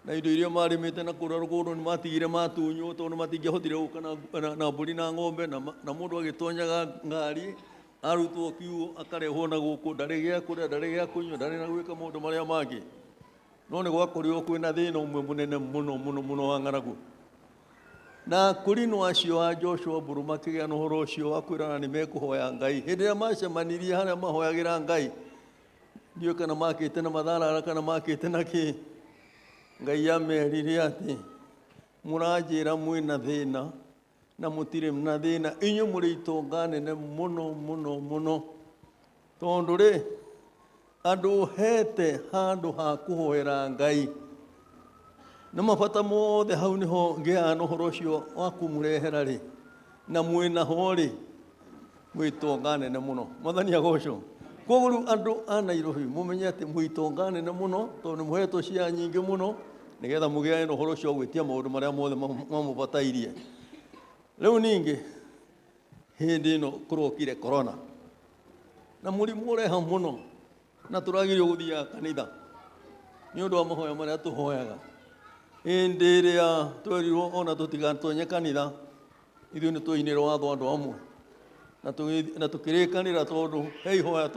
na indo iria marĩmĩte na kũrĩa rũgũrũ nĩ matigire matunywo, tondũ matingĩahotire gũka na mbũri na ng'ombe, na mũndũ agĩtonyaga ngari arutwo kiugũ akarehwo na gũkũ, ndarĩ gĩa kũrĩa, ndarĩ gĩa kũnyua, ndarĩ na gwĩka maũndũ marĩa mangĩ. No nĩ gwakorirwo kwĩna thĩna ũmwe mũnene mũno mũno mũno wa ng'aragu, na kũrinwo acio a Joshua Mburu makĩgĩa na ũhoro ũcio wa kwĩrana nĩ mekũhoya Ngai. Hĩndĩ ĩrĩa macemanirie harĩa mahoyagĩra Ngai, ndiũĩ kana makĩte na matharara kana makĩte na kĩ, Ngai amerire atĩ mũranjĩra mwĩna thĩna na mũtirĩ na thĩna, inyuĩ mũrĩ itonga nene mũno mũno mũno, tondũ rĩ andũ hete handũ ha kũhoera Ngai, na mabata mothe hau niho ngĩaga na ũhoro ũcio wa kũmũrehera rĩ, na mwĩna ho rĩ mwĩtonga nene mũno. Mwathani agocwo. Koguo rĩu andũ a Nairobi mũmenye atĩ mwĩtonga nene mũno, tondũ nĩ mũhetwo cia nyingĩ mũno nĩgetha mũgĩe na ũhoro ũcio wa gwĩtia maũndũ marĩa mothe mamũbatairie. Rĩu ningĩ hĩndĩ ĩno kũrokire corona na mũrimũ ũreha mũno, na tũragĩrĩirwo gũthiaga kanitha nĩ ũndũ wa mahoya marĩa tũhoyaga. Hĩndĩ ĩrĩa twerirwo ona tũtigatonye kanitha, ithuĩ nĩ twainĩra watho andũ amwe na tũkĩrĩkanĩra, tondũ he ihoya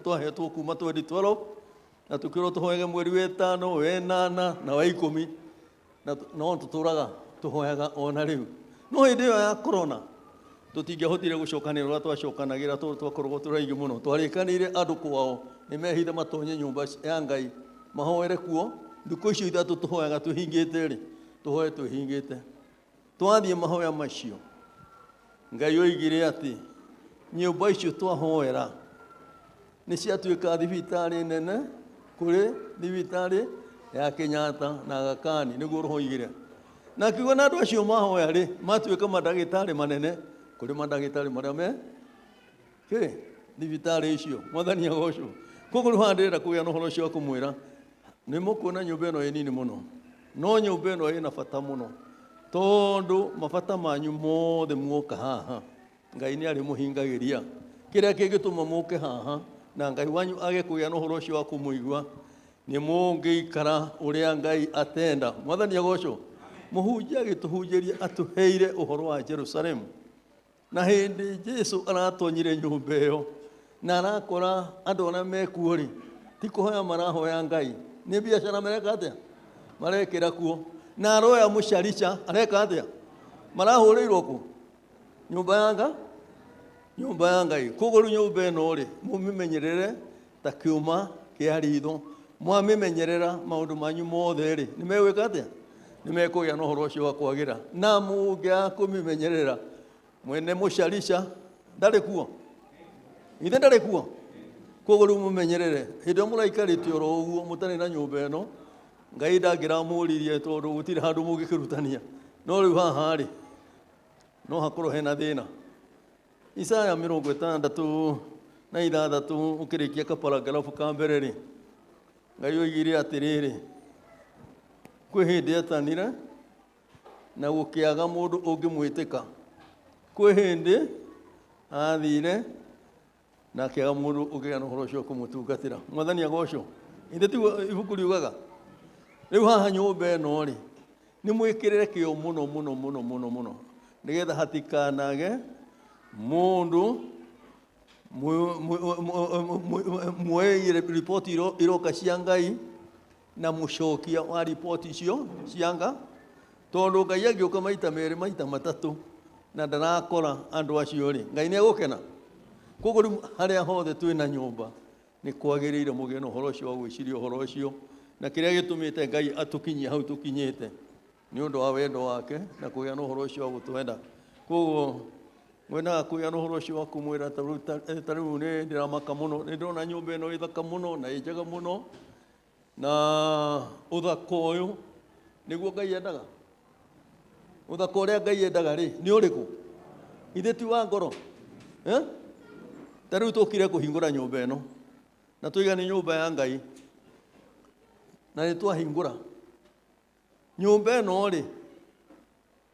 twahetwo kuma 2012 na tũkĩrwo tũhoyage mweri wa 5, wa 8 na wa 10, no tũtũraga tũhoyaga ona rĩu. No hĩndĩ ĩyo ya corona tutingehotire gucokanira ura twacokanagira twakorwo turaigi muno twarikanire andu kwao nimehithe matonye nyumba ya Ngai mahoere kuo thiku icio ithatu tuhoyaga tuhingite ri tuhoe tuhingite twathie mahoya macio Ngai oigire ati nyumba icio twahoera ni ciatuika thibitari nene kuri thibitari ya Kenyatta na Aga Khan niguo roho igire na kiugo na andu acio mahoya ri matuika madagitari manene kuri madagitari maria me thibitari icio mwathani agocwo koguo ruhandira kugia no horo cio kumwira ni mukuona nyumba ino nini muno no nyumba ino ina bata muno tondu mabata manyu mothe muoka haha Ngai ni ari muhingagiria kiria kingituma muke haha na Ngai wanyu age kugia no horo cio kumuigua ni mungiikara uria Ngai atenda mwathani agocwo muhunjia agituhunjiria atuheire uhoro wa Jerusalem na hindi Jesu aratonyire nyumba iyo na arakora andu ona mekuori ti kuhoya marahoya Ngai ni biashara mareka atia marekira kuo na roya musharicha areka atia marahurirwo ku nyumba ya Ngai kuguru nyumba ino ri mumimenyerere ta kiuma kia ritho mwamimenyerera maundu manyu mothe ri nimewika atia nimekugia no horo ucio wa kwagira na mungia kumimenyerera mwene musharicha ndari kuo ithe ndari kuo kuguru mumenyerere hindu muraikarite oro uguo mutari na nyumba ino Ngai ndagira muririe tondu gutire handu mungikirutania no riu haha ri no hakorwo hena thina Isaya 66 ukirikia kaparagrafu ka mbere ri Ngai oigire atiriri kwi hindi atanire na gukiaga mundu ungimwitika kwi hindi athire na kiaga mundu ugia no horo cio kumutungatira mwathani agocwo ithe ti ibuku riugaga riu haha nyumba ino ri ni mwikirire kio muno nigetha hatikanage mundu mweire report iroka cia Ngai na mucokia wa report icio cianga tondu Ngai agioka maita meri maita matatu na ndarakora andu acio ri Ngai ni agukena koguo haria hothe twina nyumba ni kwagirire mugie no horo cio wa gwiciria horo ucio na kiria gitumite Ngai atukinyia hau tukinyite ni undu wa wendo wake na kugia no horo ucio wa gutwenda koguo mwena kugia no horo ucio wa kumwira taru ni ndiramaka muno ni ndona nyumba ino ithaka muno na ijega muno na uthaka uyu niguo Ngai endaga uthaka uria Ngai endaga ri ni uriku ithe ti wa ngoro taru tukire kuhingura nyumba ino na tuiga ni nyumba ya Ngai na ni twahingura nyumba ino ri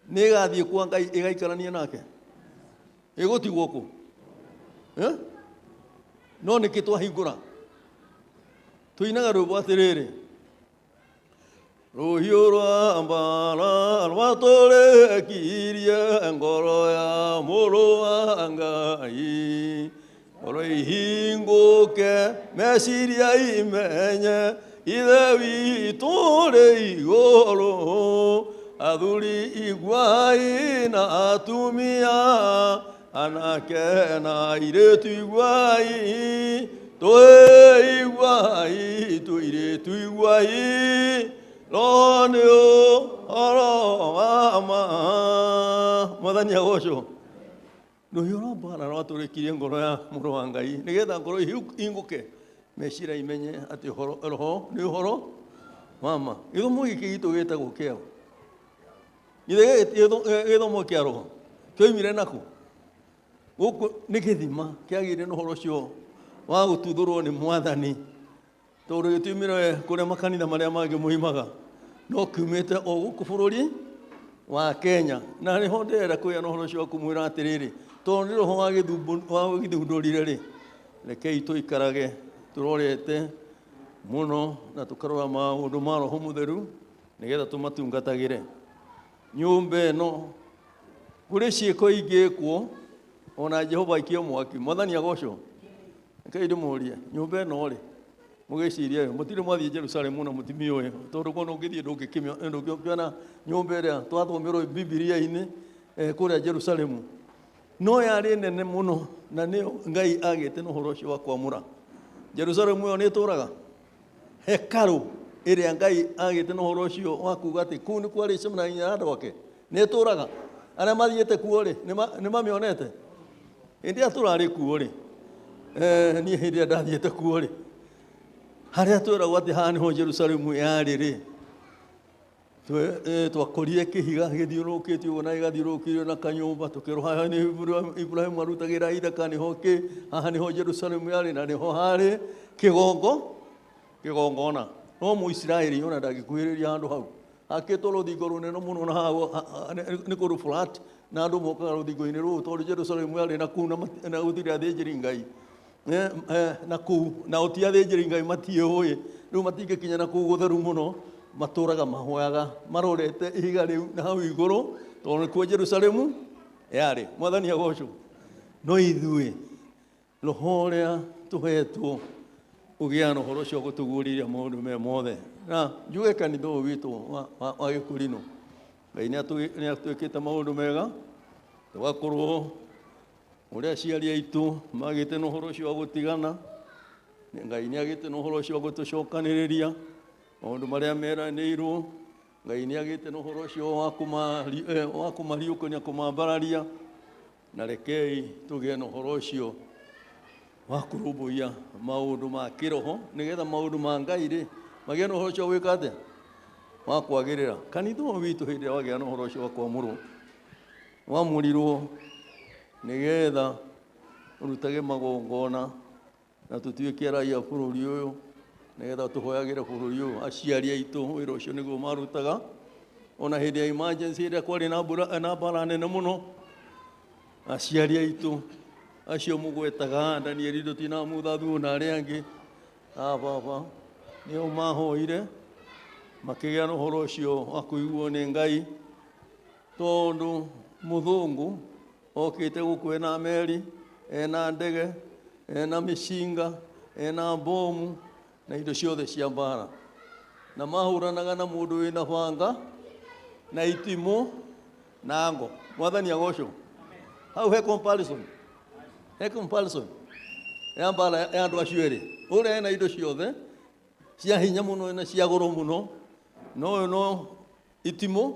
ni gathie kwa Ngai igaikarania nake igutigwo ku no niki twahingura tuinaga rwimbo atiriri ruhiu rwa mbara rwaturekirie ngoro ya muru wa Ngai ngoro ihinguke meciria imenye ithe witũ rĩ igũrũ athuri iguai na atumia anake na airĩtu iguai twĩiguai tũirĩtu iguai no nĩ ũhoro wa ma mwathani agocwo rũhiũ rwa mbara rwatũrĩkirie ngoro ya mũrũ wa Ngai nĩgetha ngoro ihingũke meciria imenye atĩ roho nĩ ũhoro wa ma gĩthomo gĩkĩ gitũ gĩtagwo kĩao gĩthomo kĩa roho kĩoimire naku gũkũ nĩ gĩthima kĩagĩire na ũhoro ũcio wa gũtuthũrwo nĩ mwathani tondũ gĩtiumire kũrĩa makanitha marĩa mangĩ mũimaga no kiumĩte o gũkũ bũrũri wa Kenya na nĩho ndĩrenda kũgĩa na ũhoro ũcio wa kũmwĩra atĩrĩrĩ tondũ nĩ roho wa gĩthundũrire rĩ rekei tũikarage tũrorete mũno na tũkarora maũndũ ma roho mũtheru nĩgetha tũmatungatagĩre nyũmba ĩno kũrĩ ciĩko ingĩkwo ona Jehova aikie mwaki mwathani agocwo rekei ndĩmũrie nyũmba ĩno rĩ mũgĩciria mũtirĩ mwathiĩ Jerusalemu na mũtimiũĩ tondũ kono ũngĩthiĩ ndũngĩkiona nyũmba ĩrĩa twathomerwo Bibilia-inĩ kũrĩa Jerusalemu no yarĩ nene mũno na nĩ Ngai agĩte na ũhoro ũcio wa kwamũra. Jerusalemu ĩyo nĩ ĩtũũraga hekaru ĩrĩa Ngai agĩte na ũhoro ũcio wa kuuga atĩ kũu nĩkuo arĩcemanagia na andũ ake nĩ ĩtũũraga. Arĩa mathiĩte kuo rĩ nĩ mamĩonete hĩndĩ ĩrĩa tũrarĩ kuo rĩ niĩ hĩndĩ ĩrĩa ndathiĩte kuo rĩ harĩa twĩragwo atĩ haha nĩho Jerusalemu yarĩ rĩ twakorire kĩhiga gĩthiũrũrũkĩtio ũguo na gĩgathiũrũrũkĩrio na kanyũmba tũkĩrwo nĩ Ibrahimu arutagĩra ithaka nĩho haha nĩho Jerusalemu yarĩ na nĩho harĩ kĩgongona. No Mũisiraeli ona ndangĩkuhĩrĩria handũ hau akĩtwo rũthingo rũnene mũno na nĩ kũndũ flat na andũ mokaga rũthingo-inĩ rũu tondũ Jerusalemu yarĩ na kũu na gũtirĩ athĩnjĩri Ngai na kũu na ũti athĩnjĩri Ngai matiũĩ rĩu matingĩkinya na kũu gũtheru mũno matũraga mahoyaga marorete ihiga rĩu na hau igũrũ tondũ nĩkuo Jerusalemu yarĩ. Mwathani agocwo. No ithuĩ roho ũrĩa tũhetwo ũgĩa na ũhoro ũcio gũtũguũrĩria maũndũ me mothe na njuge kanitha ũyũ witũ wa Gĩkũrinũ Ngai nĩ atwĩkĩte maũndũ mega tũgakorwo ũrĩa aciari aitũ magĩte na ũhoro ũcio wa gũtigana Ngai nĩ agĩte na ũhoro ũcio wa gũtũcokanĩrĩria maũndũ marĩa meranĩirwo. Ngai nĩ agĩte na ũhoro ũcio wa kũmariũkania kũmambararia na rekei tũgĩe na ũhoro ũcio wa kũrũmbũiya maũndũ ma kĩroho nĩgetha maũndũ ma Ngai rĩ magĩe na ũhoro ũcio gwĩka atĩa wa kwagĩrĩra. Kanitha ũyũ witũ hĩndĩ ĩrĩa wagĩa na ũhoro ũcio wa kwamũrwo wamũrirwo nĩgetha ũrutage magongona na tũtuĩke raia bũrũri ũyũ nĩgetha tũhoyagĩre bũrũri ũyũ. Aciari aitũ wĩra ũcio nĩguo marutaga ona hĩndĩ ya emergency ĩrĩa kwarĩ na mbara nene mũno. Aciari aitũ acio mũgwetaga Danieli tũtinamutha thuo na arĩa angĩ baba nĩo mahoire makĩgĩa na ũhoro ũcio wa kũiguo nĩ Ngai tondũ mũthũngũ okĩte gũkũ ena meri ena ndege ena mĩcinga ena bomu na indo ciothe cia mbara na mahũranaga na mũndũ wĩna banga na itimũ na ngo. Mwathani agocwo. Hau he comparison ya mbara ya andũ acio erĩ ũrĩa ena indo ciothe cia hinya mũno na cia goro mũno no no itimũ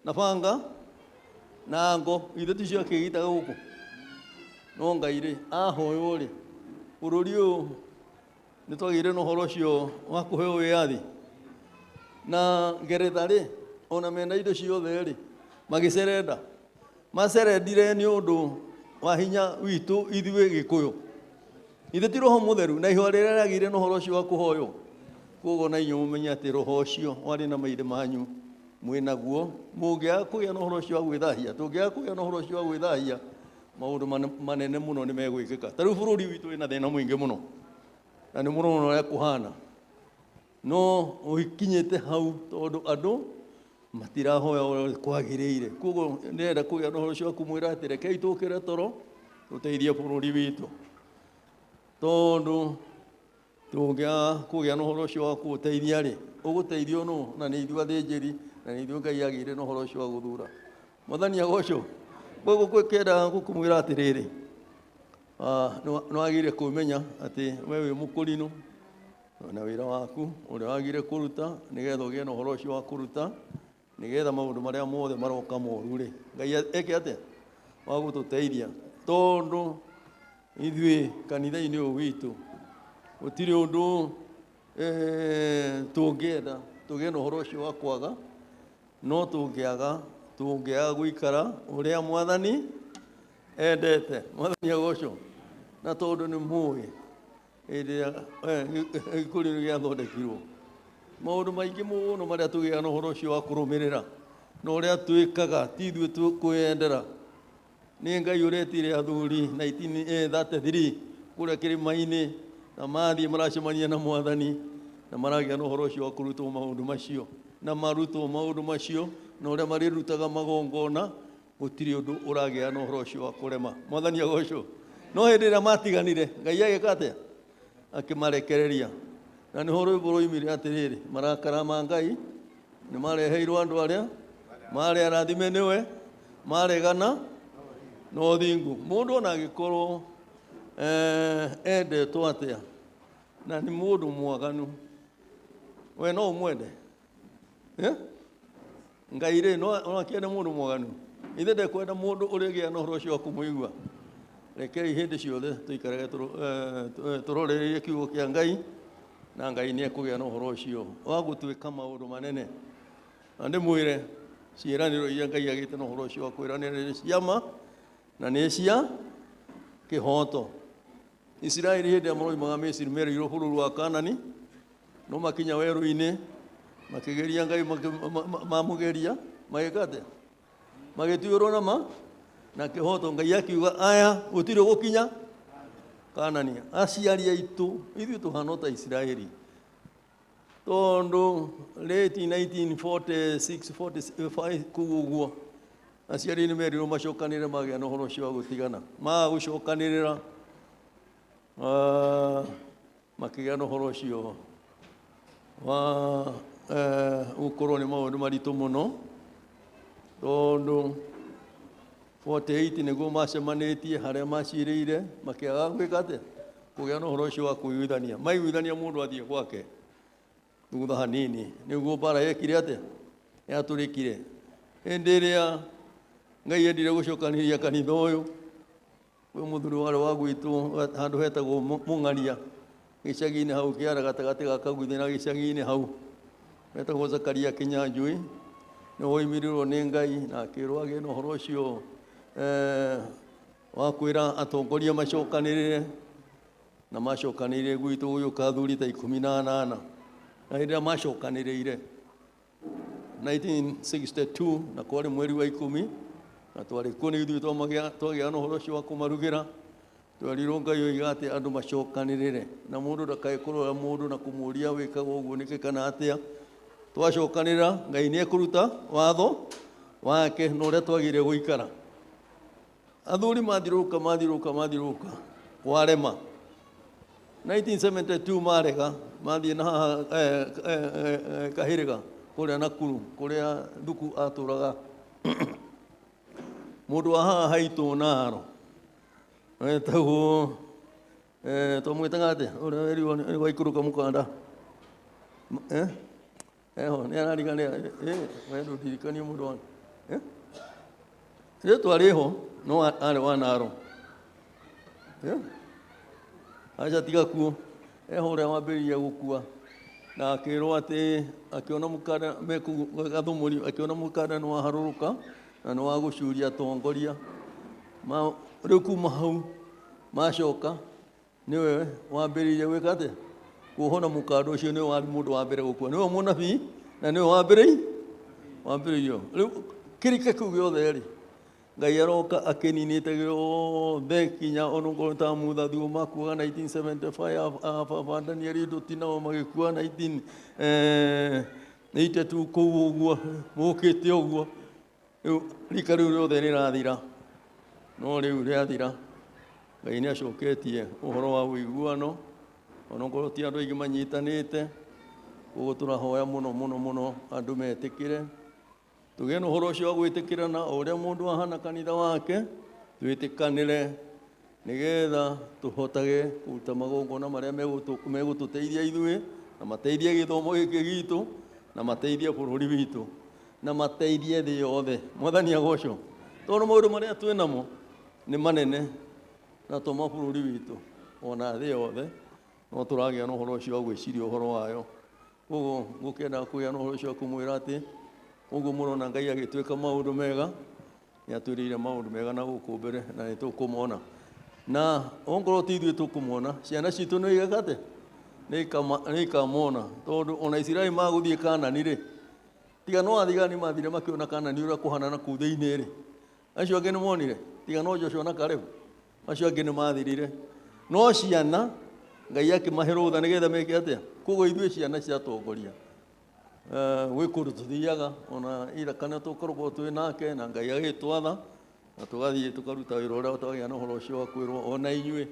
na banga na ngo ithe ticio akĩgitaga gũkũ. No Ngai rĩ ahoywo rĩ bũrũri ũyũ nĩ twagĩire na ũhoro ũcio wa kũheo wĩyathi na Ngeretha rĩ ona mena indo ciothe rĩ magĩcerenda macerendire nĩ ũndũ wa hinya witũ ithuĩ Gĩkũyũ. Ithe ti roho mũtheru na ihũa rĩrĩa rĩagĩire na ũhoro ũcio wa kũhoywo. Koguo na inyuĩ mũmenye atĩ roho ũcio warĩ na maithe manyu mwĩnaguo mũngĩaga kũgĩa na ũhoro ũcio wa gwĩthahia. Tũngĩaga kũgĩa na ũhoro ũcio wa gwĩthahia maũndũ manene mũno nĩ megwĩkĩka. Ta rĩu bũrũri witũ wĩna thĩna mũingĩ mũno na nĩ mũrona ũrĩa kũhana no ũkinyĩte hau tondũ andũ matirahoya ũrĩa kwagĩrĩire. Koguo ndĩrenda kũgĩa na ũhoro ũcio wa kũmwĩra atĩ rekei tũkĩre toro tũteithie bũrũri witũ tondũ tũngĩaga kũgĩa na ũhoro ũcio wa kũũteithia rĩ ũgũteithio nũ na nĩ ithuĩ athĩnjĩri na nĩ ithuĩ Ngai agĩire na ũhoro ũcio wa gũthura. Mwathani agocwo. Koguo kwĩkenda gũkũmwĩra atĩrĩrĩ nĩ wagĩrĩire kũmenya atĩ we wĩ Mũkũrinũ na wĩra waku ũrĩa wagĩrĩire kũruta nĩgetha ũgĩe na ũhoro ũcio wa kũruta nĩgetha maũndũ marĩa mothe maroka moru rĩ Ngai eke atĩa wa gũtũteithia tondũ ithuĩ kanitha-inĩ ũyũ witũ gũtirĩ ũndũ tũngĩenda tũgĩe na ũhoro ũcio wa kwaga no tũngĩaga gũikara ũrĩa Mwathani endete. Mwathani agocwo. Na tondũ nĩ mũĩ hĩndĩ ĩrĩa Gĩkũrinũ gĩathondekirwo maũndũ maingĩ mũno marĩa tũgĩaga na ũhoro ũcio wa kũrũmĩrĩra na ũrĩa twĩkaga ti ithuĩ kwĩyendera. Nĩ Ngai ũretire athuri 1933 kũrĩa kĩrĩma-inĩ na mathiĩ maracemania na Mwathani na maragĩa na ũhoro ũcio wa kũrutwo maũndũ macio na marutwo maũndũ macio na ũrĩa marĩrutaga magongona gũtirĩ ũndũ ũragĩa na ũhoro ũcio wa kũrema. Mwathani agocwo. No hĩndĩ ĩrĩa matiganire Ngai agĩka atĩa akĩmarekereria na nĩho rwĩmbo rwoimire atĩrĩrĩ marakara ma Ngai nĩ mareheirwo andũ arĩa marĩ arathime nĩwe maregana no thingu mundu ona gikorwo endetwo atia na ni mundu mwaganu we no umwende Ngai rĩ no akĩenda mũndũ mwaganu ithe ndekwenda mũndũ ũrĩgĩa na ũhoro ũcio wa kũmũigua rekei hĩndĩ ciothe tũikarage tũrorereirie kiugo kĩa Ngai na Ngai nĩ ekũgĩa na ũhoro ũcio wa gũtuĩka maũndũ manene na ndĩmwĩre ciĩranĩro iria Ngai agĩte na ũhoro ũcio wa kwĩranĩra nĩ cia ma na nĩ cia kĩhoto. Isiraeli hĩndĩ ĩrĩa maroimaga Misiri mereirwo bũrũri wa Kaanani no makinya werũ-inĩ makigeria Ngai mamugeria magĩkate magĩtuĩrwo na kĩhoto Ngai akiuga aya gũtirĩ gũkinya Kaanani aciari aitũ ithuĩ tũhana ta Isiraeli tondũ late 1946 45 kuguo aciari nĩ merirwo macokanĩrĩre magĩa na ũhoro ũcio wa gũtigana magũcokanĩrĩra makĩgĩa na ũhoro ũcio wa gũkorwo nĩ maũndũ maritũ mũno tondũ 48 nĩguo macemanĩtie harĩa maciĩrĩire makĩaga gwĩka atĩa kũgĩa na ũhoro ũcio wa kũiguithania maiguithania mũndũ athiĩ gwake thutha hanini nĩguo mbara yekire atĩa yatũrĩkire hĩndĩ ĩrĩa Ngai endire gũcokanĩrĩria kanitha ũyũ kwĩ mũthuri warĩ wa gwitũ handũ hetagwo Mũng'aria gĩcagi-inĩ hau kĩara gatagatĩ ga Kagũthĩ na gĩcagi-inĩ hau metagwo Zakaria Kĩnyanjui nĩ woimirirwo nĩ Ngai na akĩrwo agĩe na ũhoro ũcio wa kwĩra atongoria macokanĩrĩre na macokanĩrĩire gwitũ gũgĩũka athuri ta 18 na hĩndĩ ĩrĩa macokanĩrĩire 1962 na kwarĩ mweri wa 10 na twarĩ kuo nĩ ithuĩ twagĩa na ũhoro ũcio wa kũmarugĩra twerirwo Ngai oiga atĩ andũ macokanĩrĩre na mũndũ ndakae kũrora mũndũ na kũmũria wĩkaga ũguo nĩkĩ kana atĩa twacokanĩrĩra Ngai nĩ ekũruta watho wake na ũrĩa twagĩrĩire gũikara athuri mathiũrũrũka kwarema 1972 marega mathiĩ na haha Kahĩrĩga kũrĩa Nakuru kũrĩa Thuku atũraga mũndũ wa haha haitũ Naro etagwo twamwĩtaga atĩa ũrĩa werirwo nĩ gwaikũrũka mũkanda eho nĩ ararigania wendo ndirikanie mũndũ wa rĩtwa rĩho no arĩ wa Naro aca tiga kuo eho ũrĩa wambĩrĩirie gũkua na akĩrwo atĩ akĩona mũkanda gathũmũri akĩona mũkanda nĩ waharũrũka na nĩ wa gũcuria atongoria rĩu kuma hau macoka nĩwe wambĩrĩirie gwĩka atĩa kuohona mũkanda ũcio nĩwe warĩ mũndũ wa mbere gũkua nĩwe mũnabii na nĩwe wambĩrĩirio rĩu kĩrike kĩu gĩothe rĩ Ngai aroka akĩninĩte gĩothe kinya onokorwo ta Muthathi makuaga 1975 Daniel Idoti nao magĩkua 1982 kũu ũguo mũkĩte ũguo rĩu rika rĩu rĩothe rĩrathira no rĩu rĩathira Ngai nĩ acoketie ũhoro wa ũiguano onokorwo ti andũ aingĩ manyitanĩte ũguo tũrahoya mũno andũ metĩkĩre tũgĩe na ũhoro ũcio wa gwĩtĩkĩrana o ũrĩa mũndũ ahana kanitha wake twĩtĩkanĩre nĩgetha tũhotage kũruta magongona marĩa megũtũteithia ithuĩ na mateithie gĩthomo gĩkĩ gitũ na mateithie bũrũri witũ na mateithie thĩ yothe Mwathani agocwo tondũ maũndũ marĩa twĩ namo nĩ manene na tũma bũrũri witũ ona thĩ yothe no tũragĩa na ũhoro ũcio wa gwĩciria ũhoro wayo ũguo ngũkĩenda kũgĩa na ũhoro ũcio wa kũmwĩra atĩ ũguo mũrona Ngai agĩtwĩka maũndũ mega nĩ atwĩrĩire maũndũ mega na gũkũ mbere na nĩ tũkũmona na ongorwo ti ithuĩ tũkũmona ciana citũ nĩ igeka atĩ nĩ ikamona tondũ ona Isiraeli magũthiĩ Kaanani rĩ tiga no athigani mathire makĩona Kaanani ũrĩa kũhana na kũu thĩinĩ rĩ acio angĩ nĩ monire tiga no Joshua na Kalebu acio angĩ nĩ mathirire no ciana Ngai akĩmahe rũtha nĩgetha meke atĩa koguo ithuĩ ciana cia atongoria gwĩ kũndũ tũthiaga ona ira kana tũkoragwo twĩ nake na Ngai agĩtwatha na tũgathiĩ tũkaruta wĩra ũrĩa twagĩa na ũhoro ũcio wa kwĩrwo ona inyuĩ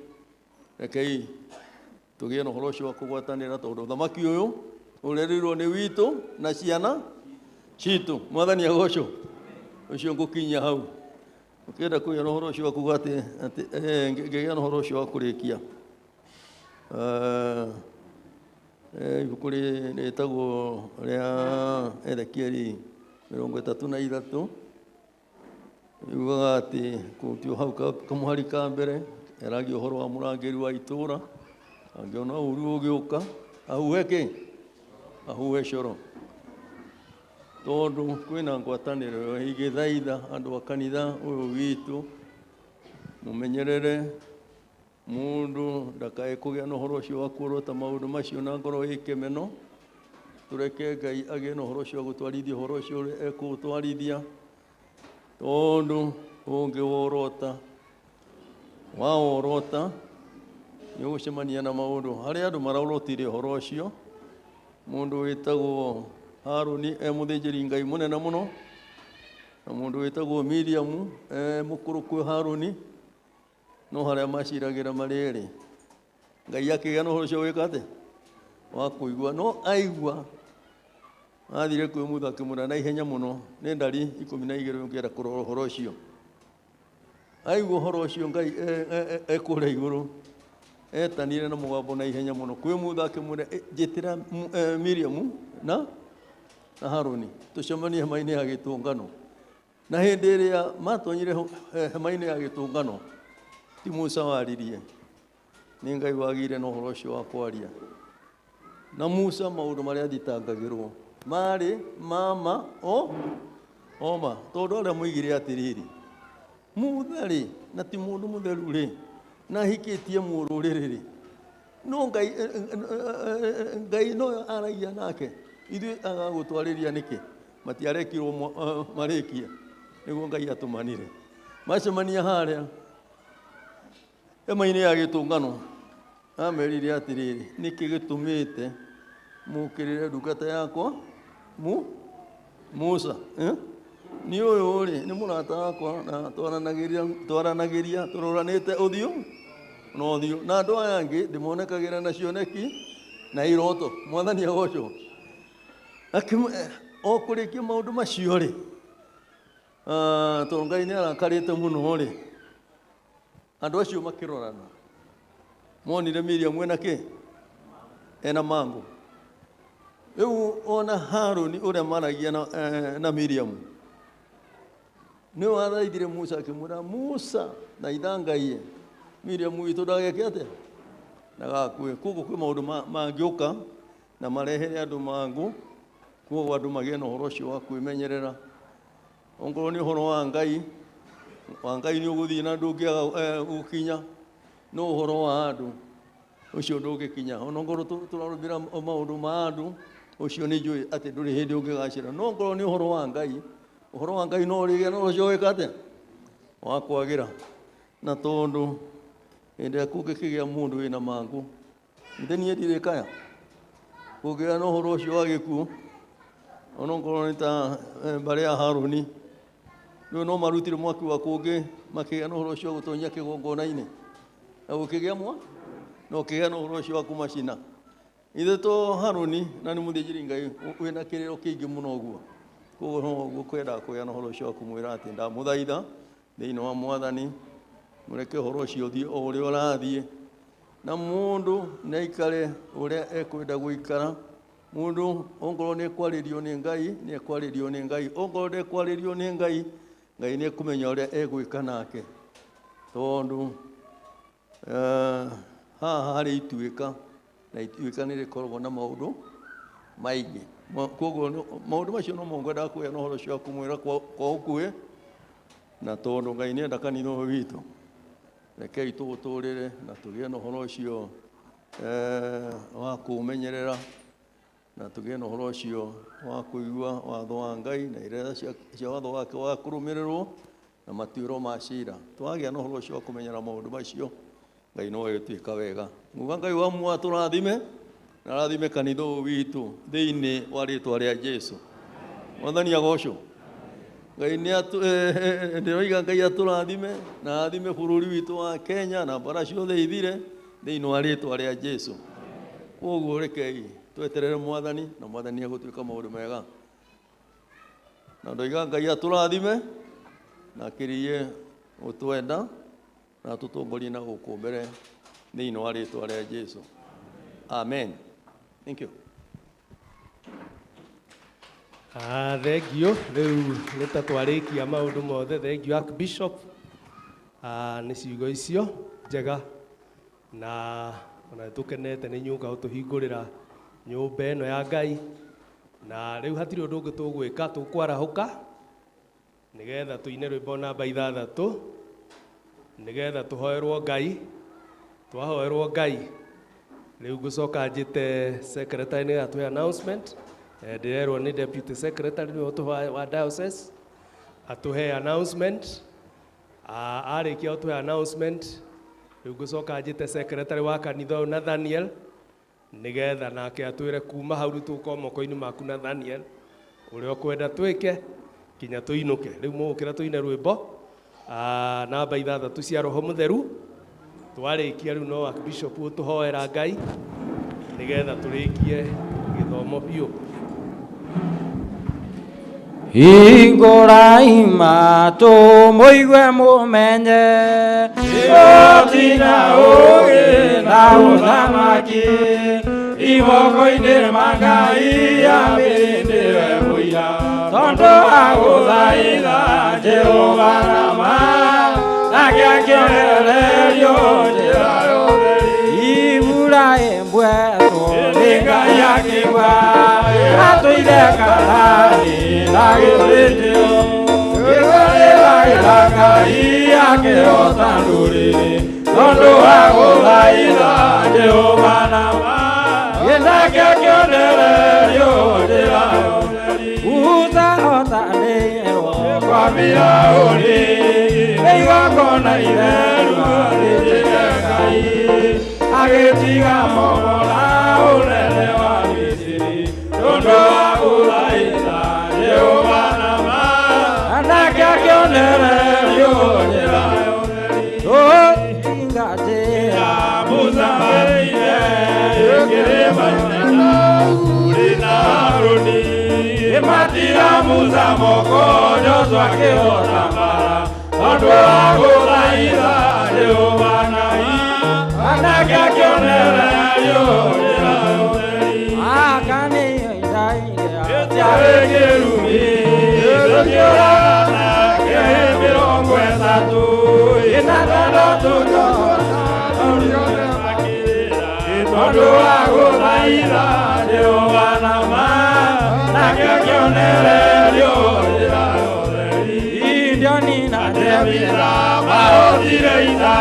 rekei tũgĩe na ũhoro ũcio wa kũgwatanĩra tondũ thamaki ũyũ ũrerirwo nĩ witũ na ciana citũ Mwathani agocwo ũcio ngũkinyia hau Ukenda kuya no horo ucio wa kuga ati ngigea no horo ucio wa kurikia ibuku rĩtagwo rĩa Ezekieli 33 yugaga atĩ kũrutio hau kamũhari ka mbere eragia ũhoro wa mũrangĩri wa itũũra angĩona ũru ũgĩũka ahuhe kĩ ahuhe coro tondũ kwĩna ngwatanĩro igĩthaitha andũ a kanitha ũyũ witũ mũmenyerere mundu ndakae kũgĩa na ũhoro ũcio wa kuorota maũndũ macio na ngoro ĩkĩmeno tureke Ngai agĩe na ũhoro ũcio wa gũtwarithia ũhoro ũcio ũrĩa ekũũtwarithia tondũ ũngĩworota waworota nĩ ũgũcemania na maũndũ harĩa andũ maraorotire ũhoro ũcio mũndũ wĩtagwo Harũni mũthĩnjĩri Ngai mũnene mũno na mũndũ wĩtagwo Miriamu mũkũrũ kwĩ Harũni no harĩa maciragĩra marĩ Ngai akĩgĩa na ũhoro ũcio gwĩka atĩ wa kũigua no aigua athire kwĩmutha akĩmwĩra na ihenya mũno nĩ ndari 12 ũngĩenda kũrora ũhoro ũcio aigua ũhoro ũcio Ngai ekũrĩa igũrũ etanire na mũgambo na ihenya mũno kwĩmutha akĩmwĩra njĩtĩra Miriamu na Harũni tũcemanie hema-inĩ ya gĩtũngano na hĩndĩ ĩrĩa matonyire hema-inĩ ya gĩtũngano ti Musa waririe nĩ Ngai wagire na ũhoro ũcio wa kwaria na Musa maũndũ marĩa athitangagĩrwo marĩ mama oma tondũ arĩa moigire atĩrĩrĩ Mutha-rĩ na ti mũndũ mũtheru-rĩ na hikĩtie mũrũrĩrĩ no Ngai no aragia nake ithuĩ agagũtwarĩria nĩkĩ matiarekirwo marĩkia nĩguo Ngai atũmanire macemania harĩa hema-inĩ ya gĩtũngano amerire atĩrĩrĩ nĩkĩ gĩtũmĩte mũkĩrĩre ndungata yakwa Musa nĩ ũyũ-rĩ nĩ mũrata wakwa na twaranagĩria tũroranĩte ũthiũ na ũthiũ na andũ aya angĩ ndĩmonekagĩra na cioneki na iroto Mwathani agocwo o kũrĩkia maũndũ macio-rĩ tondũ Ngai nĩ arakarĩte mũno-rĩ andũ acio makĩrorana monire Miriamu ena kĩ ena mango rĩu ona Harũni ũrĩa maragia na Miriamu nĩ wathaithire Musa akĩmwĩra Musa na ithangai Miriamu witũ ndageke atĩa ndagakue koguo kwĩ maũndũ mangĩũka na marehere andũ mangũ koguo andũ magĩe na ũhoro ũcio wa kwĩmenyerera ongorwo nĩ ũhoro wa Ngai nĩ ũgũthiĩ na ndũngĩaga gũkinya no ũhoro wa andũ ũcio ndũngĩkinya ona ngorwo tũrarũmĩra maũndũ ma andũ ũcio nĩ njũĩ atĩ ndũrĩ hĩndĩ ũngĩgacĩra no ngorwo nĩ ũhoro wa Ngai ũhoro wa Ngai no ũrĩgĩa na ũcio gwĩka atĩa wa kwagĩra na tondũ hĩndĩ ĩrĩa kũngĩkĩgĩa mũndũ wĩna mangũ ithe niĩ ndirĩ kaya kũngĩgĩa na ũhoro ũcio wa gĩkuũ ona ngorwo nĩ ta mbarĩ ya Harũni rĩu no marutire mwaki wa kũngĩ makĩgĩa na ũhoro ũcio wa gũtonyia kĩgongona-inĩ na gũkĩgĩa no kĩgĩa na ũhoro ũcio wa kũmacina ithe to Harũni na nĩ mũthĩnjĩri Ngai wĩna kĩrĩro kĩingĩ mũno ũguo koguo no ũguo kwendaga kũgĩa na ũhoro ũcio wa kũmwĩra atĩ ndamũthaitha thĩinĩ wa Mwathani mũreke ũhoro ũcio ũthiĩ o ũrĩa ũrathiĩ na mũndũ nĩ aikare ũrĩa ekwenda gũikara mũndũ ongorwo nĩ ekwarĩrio nĩ Ngai nĩ ekwarĩrio nĩ Ngai ongorwo ndekwarĩrio nĩ Ngai Ngai nĩ ekũmenya ũrĩa egwĩka nake tondũ haha harĩ ituĩka na ituĩka nĩ rĩkoragwo na maũndũ maingĩ koguo maũndũ macio no mongwendaga kũgĩa na ũhoro ũcio wa kũmwĩra kwa ũkuhĩ na tondũ Ngai nĩ enda kanitha ũyũ witũ rekei tũũtũrĩre na tũgĩe na ũhoro ũcio wa kũũmenyerera na tũgĩe na ũhoro ũcio wa kũigua watho wa Ngai na irĩra cia watho wake wa kũrũmĩrĩrwo na matuĩro ma ciira twagĩa na ũhoro ũcio wa kũmenyera maũndũ macio Ngai no egũtuĩka wega nguga Ngai wa muoyo atũrathime na arathime kanitha ũyũ witũ thĩinĩ wa rĩĩtwa rĩa Jesũ Mwathani agocwo Ngai ndĩroiga Ngai atũrathime na athime bũrũri witũ wa Kenya na mbara ciothe ithire thĩinĩ wa rĩĩtwa rĩa Jesũ koguo rekei tweterere Mwathani na Mwathani egũtuĩka maũndũ mega na ndoiga Ngai atũrathime na akĩrie utwenda na tutongorie na gũkũ mbere thĩinĩ wa rĩĩtwa rĩa Jesũ. Amen. Thank you. Thengio rĩu nĩtatwarĩkia maũndũ mothe. Thengio Archbishop nĩ ciugo icio njega, na ona tũkenete nĩ nyũnga ũtũhingũrĩra nyũmba ĩno ya Ngai, na rĩu hatirĩ ũndũ ũngĩ tũgwĩka, tũkwarahũka nĩgetha tũine rwĩmbo namba 6 nĩgetha tũhoerwo Ngai. Twahoerwo Ngai rĩu ngũcoka njĩte secretary nĩ atũhe announcement. Ndĩrerwo nĩ deputy secretary nĩ ũtũhe wa diocese atũhe announcement. Arĩkia ũtũhe announcement rĩu ngũcoka njĩte secretary wa kanitha ũyũ Nathaniel nĩgetha nake atwĩre kuma hau tũko moko-inĩ maku Nathaniel ũrĩa ũkwenda twĩke kinya tũinũke. Rĩu mũgũkĩra tũine rwĩmbo namba 6 cia Roho Mũtheru. Twarĩkia rĩu no Archbishop ũtũhoera Ngai nĩgetha tũrĩkie gĩthomo biũ. Hingũra imatu mũigue mũmenye ũtina ũgĩ na ũthamaki iboko-inĩ ma Ngai ambĩndĩwe mũira tondũ agũthaitha Jehova nama nake akĩonererio njĩra yothe. Iburahĩmu mbwetwo nĩ Ngai akĩgwa atũire Kanaani na gĩthĩnjĩro gĩkũrĩragĩra Ngai akĩhota ndũrĩrĩ tondũ agũthaitha Jehova nama nake akĩonererio njĩra yothe. Utahotanĩirwo kwa Firaũni nĩ igongona itheru rĩtĩke Ngai agĩtiga mogora ũnene wa Misiri tondũ agũthaitha Jehova nama nake akĩonererio njĩra yothe. Tũingatĩra mũthamaki-inĩ kĩrĩma-inĩ ũrĩ na Harũni matira Musa moko Joshua akĩhota mbara tondũ agũthaitha Jehova Ngai nake akĩonererio njĩra yothe. Aka nĩyo iraire ciarĩ kĩrumi gĩkĩũragana kĩhĩ 30 ĩnatandatu tondũ agũthaitha Jehova nama nake akĩonererio njĩra yothe. Gideoni na Jefitha mahotire ita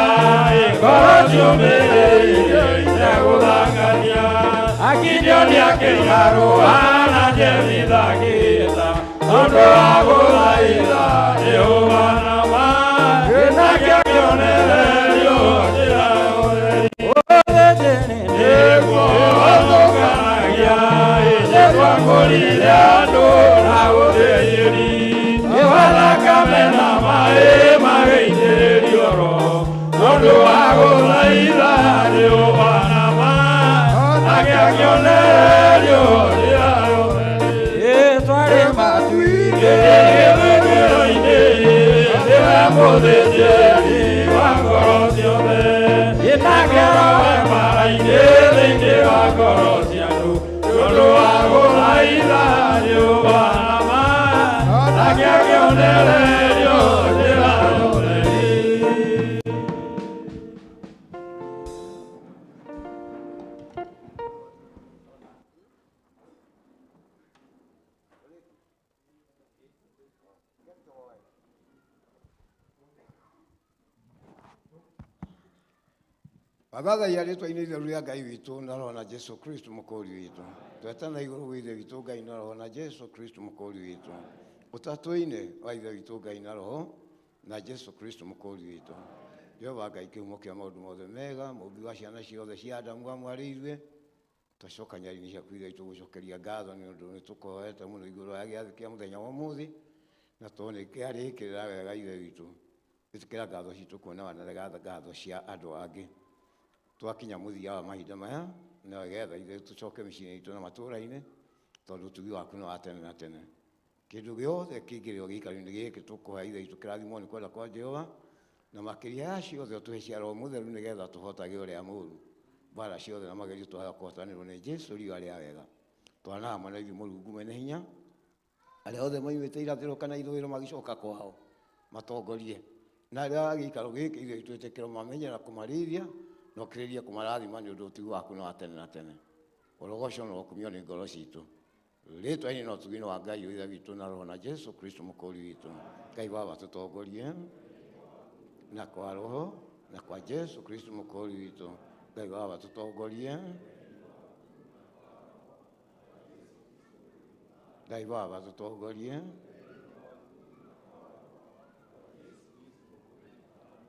ngoro ciũmĩrĩirie itegũthangania. Gideoni akĩiga rũa na Jefitha akĩĩta tondũ agũthaitha Jehova nama nake akĩonererio njĩra yothe. Nĩguo wathũkanagia twakũrire andũ na gũthĩnjĩri nĩwa thakame na maĩ magĩitĩrĩrio Roho tondũ agũthaitha Jehova nama nake akĩonererio njĩra yothe. Twarĩ matuinĩ gĩthĩkĩro-inĩ nĩwe mũthĩnjĩri wa ngoro ciothe nake rohe mbara-inĩ thĩinĩ wa ngoro cia andũ tondũ agũthaitha Jehova nama nake akĩonererio njĩra yothe. Wagathaia rĩtwa-inĩ itheru rĩa Ngai witũ na Roho na Jesu Kristo mũkũũri witũ. Twetana igũrũ gwĩ Ithe witũ Ngai na Roho na Jesu Kristo mũkũũri witũ. Ũtatũ-inĩ wa Ithe witũ Ngai na Roho na Jesu Kristo mũkũũri witũ. Jehova Ngai kĩhumo kĩa maũndũ mothe mega, mũmbi wa ciana ciothe cia Adamu amwarĩ ithuĩ. Twacoka nyari-inĩ ciaku Ithe witũ gũcokeria ngatho nĩ ũndũ nĩtũkũhoete mũno igũrũ wa gĩathĩ kĩa mũthenya wa ũmũthĩ na tondũ nĩkĩarĩkĩrĩra wega Ithe witũ. Ĩtĩkĩra ngatho citũ kuona wanarega ngatho cia andũ angĩ. Twakinya mũthia wa mahinda maya na getha Ithe tũcoke mĩciĩ itũ na matũũra-inĩ tondũ ũtugi waku nĩ wa tene na tene. Kĩndũ gĩothe kĩingĩrĩo gĩikaro-inĩ gĩkĩ tũkũhe Ithe witũ kĩrathimo nĩ kwenda kwa Jehova na makiria ya ciothe ũtũhe ciaro mũtheru nĩgetha tũhotage ũrĩa mũũru mbara ciothe na magerio twaga kũhotanĩrwo nĩ Jesu riũa rĩa wega twanaga mwana ithuĩ Mũrungu mwene hinya arĩa othe moimĩte irathĩro kana ithũĩro magicoka kwao matongorie na arĩa gĩikaro gĩkĩ ithuĩ twĩtĩkĩro mamenye na kũmarĩithia na ũkĩrĩrie kũmarathima nĩ ũndũ ũtugi waku nĩ wa tene na tene ũrogoco na ũkumio nĩ ngoro citũ rĩtwa-inĩ na ũtugi-inĩ wa Ngai Ithe witũ na Roho na Jesu Kristo mũkũũri witũ Ngai Baba tũtongorie na kwa Roho na kwa Jesu Kristo mũkũũri witũ Ngai Baba tũtongorie Ngai Baba tũtongorie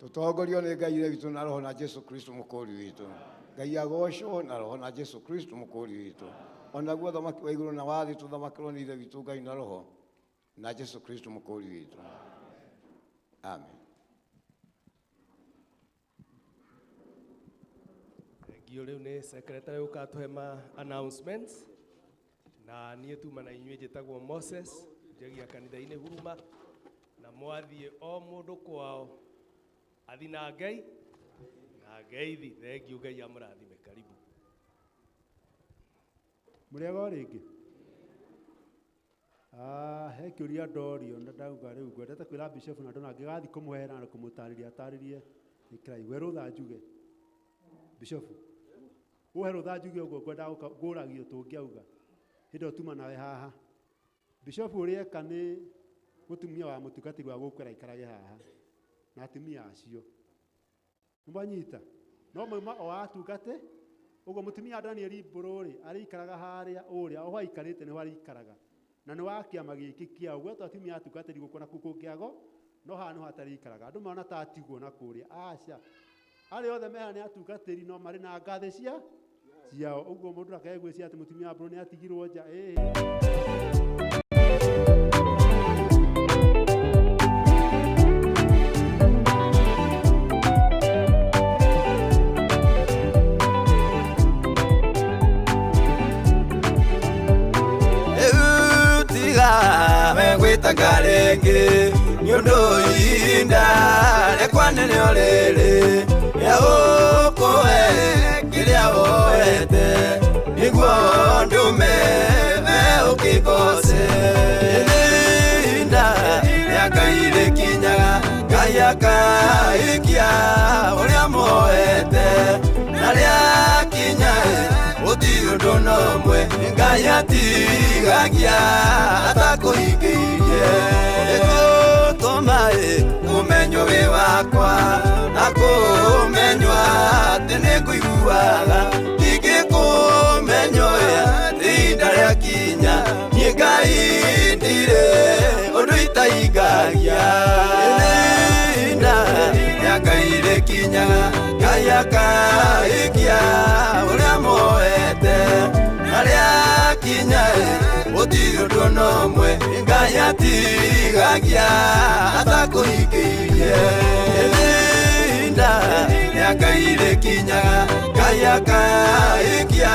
tũtongorio nĩ Ngai Ithe witũ na Roho na Jesu Kristo mũkũũri witũ Ngai agocwo na Roho na Jesu Kristo mũkũũri witũ onaguo thamaki wa igũrũ na wa thĩ tũthamakĩrwo nĩ Ithe witũ Ngai na Roho na Jesu Kristo mũkũũri witũ amen. Ngio rĩu nĩ secretary ũkatũhe ma announcements na niĩ tuma na inyuĩ njĩtagwo Moses njagia kanitha-inĩ Huruma na mwathiĩ o mũndũ kwao athi na Ngai na ngeithi thengiũ Ngai amũrathime karibu mũrĩega rĩngĩ he kĩũria ndorio na ndauga rĩu ngwendete kwĩra bishop na ndona ngĩgathiĩ kũmũhera na kũmũtarĩria atarĩrie nĩkĩraigua rũtha njuge bishop ũhe rũtha njuge ũguo ngwenda ngũragio tũngĩauga hĩndĩ ĩyo tuma nawe haha bishop ũrĩa eka nĩ mũtumia wa mũtungatĩri wa gũkũ aikarage haha na atumia acio nĩmwanyita no mauma o atungate ũguo mũtumia Daniel Mbũrũ arĩikaraga harĩa ũrĩa o aikarĩte nĩho arĩikaraga na nĩ wa kĩama gĩkĩ kĩa ũguo to atumia atungatĩri gũkũ na kũngĩago no haha nĩho atarĩikaraga andũ maona ta atigwo na kũrĩa aca arĩa othe meha nĩ atungatĩri no marĩ na ngathĩ ciao ũguo mũndũ akegwĩcia atĩ mũtumia Mbũrũ nĩ atigirwo nja Tagarenge nyondo inda ekwanene olele ya okoe kilia oete niguo ndume ve ukikose inda ya kaile kinyaga kaya kaikia ulia moete nalia kinyae utiu ndonomwe ngaya tigagia atakuigirie ekotomae kumenyo we wakwa nakumenywa tene kuiguaga ingikumenyoya tinda rĩa kinya nĩngaindire ũndũ itaigagia inda yakaire kinyaga kaya kaikia ũrĩa moete narĩa kinyae ũtirĩ ũndũ nomwe Ngai atigagia atakũhingĩirie inda yakaire kinyaga kaya kaikia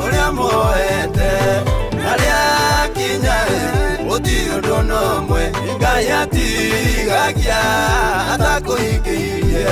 ũrĩa moete narĩa kinyae ũtirĩ ũndũ nomwe Ngai atigagia atakũhingĩirie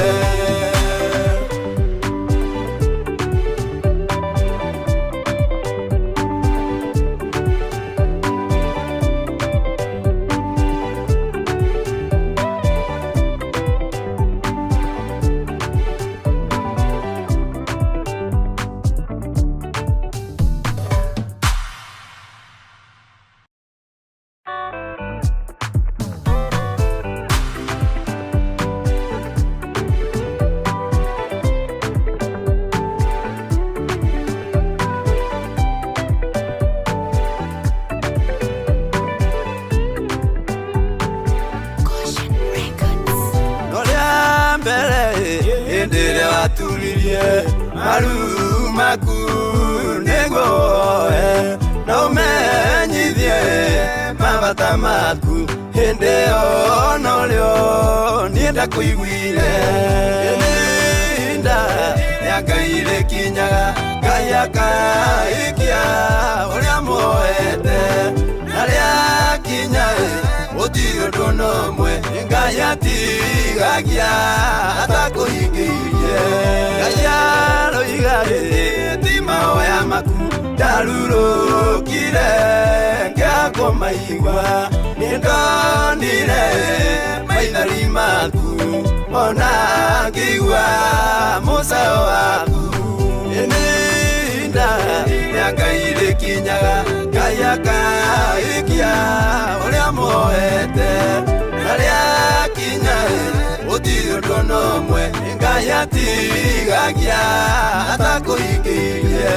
maru maku negoe no menyithie mabata maku hĩndĩ ĩyo norĩo niĩ ndakuiguire nda yakaire kinyaga kaya kaikia ũrĩa moete narĩa kinyae ũtirĩ ũndũ nomwe Ngai atigagia atakũhingĩirie. Ngai aroiga ti mahoya maku ndarurũkire ngĩakũmaigua. Nĩndonire maithori maku ona ngĩigua mũcayo waku. Ihinda rĩa Ngai rĩkinyaga, Ngai akahĩkia ũrĩa moete. Na rĩakinya gũtirĩ ũndũ ona ũmwe Ngai atigagia atakũhingĩirie.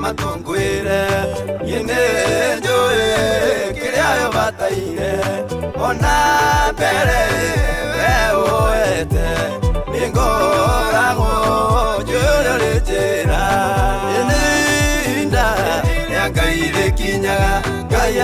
Matongwire yene njoe kiria yo bataire ona mbere we oete ningorago jore rejera yene nda ya Ngai rĩkinyaga Ngai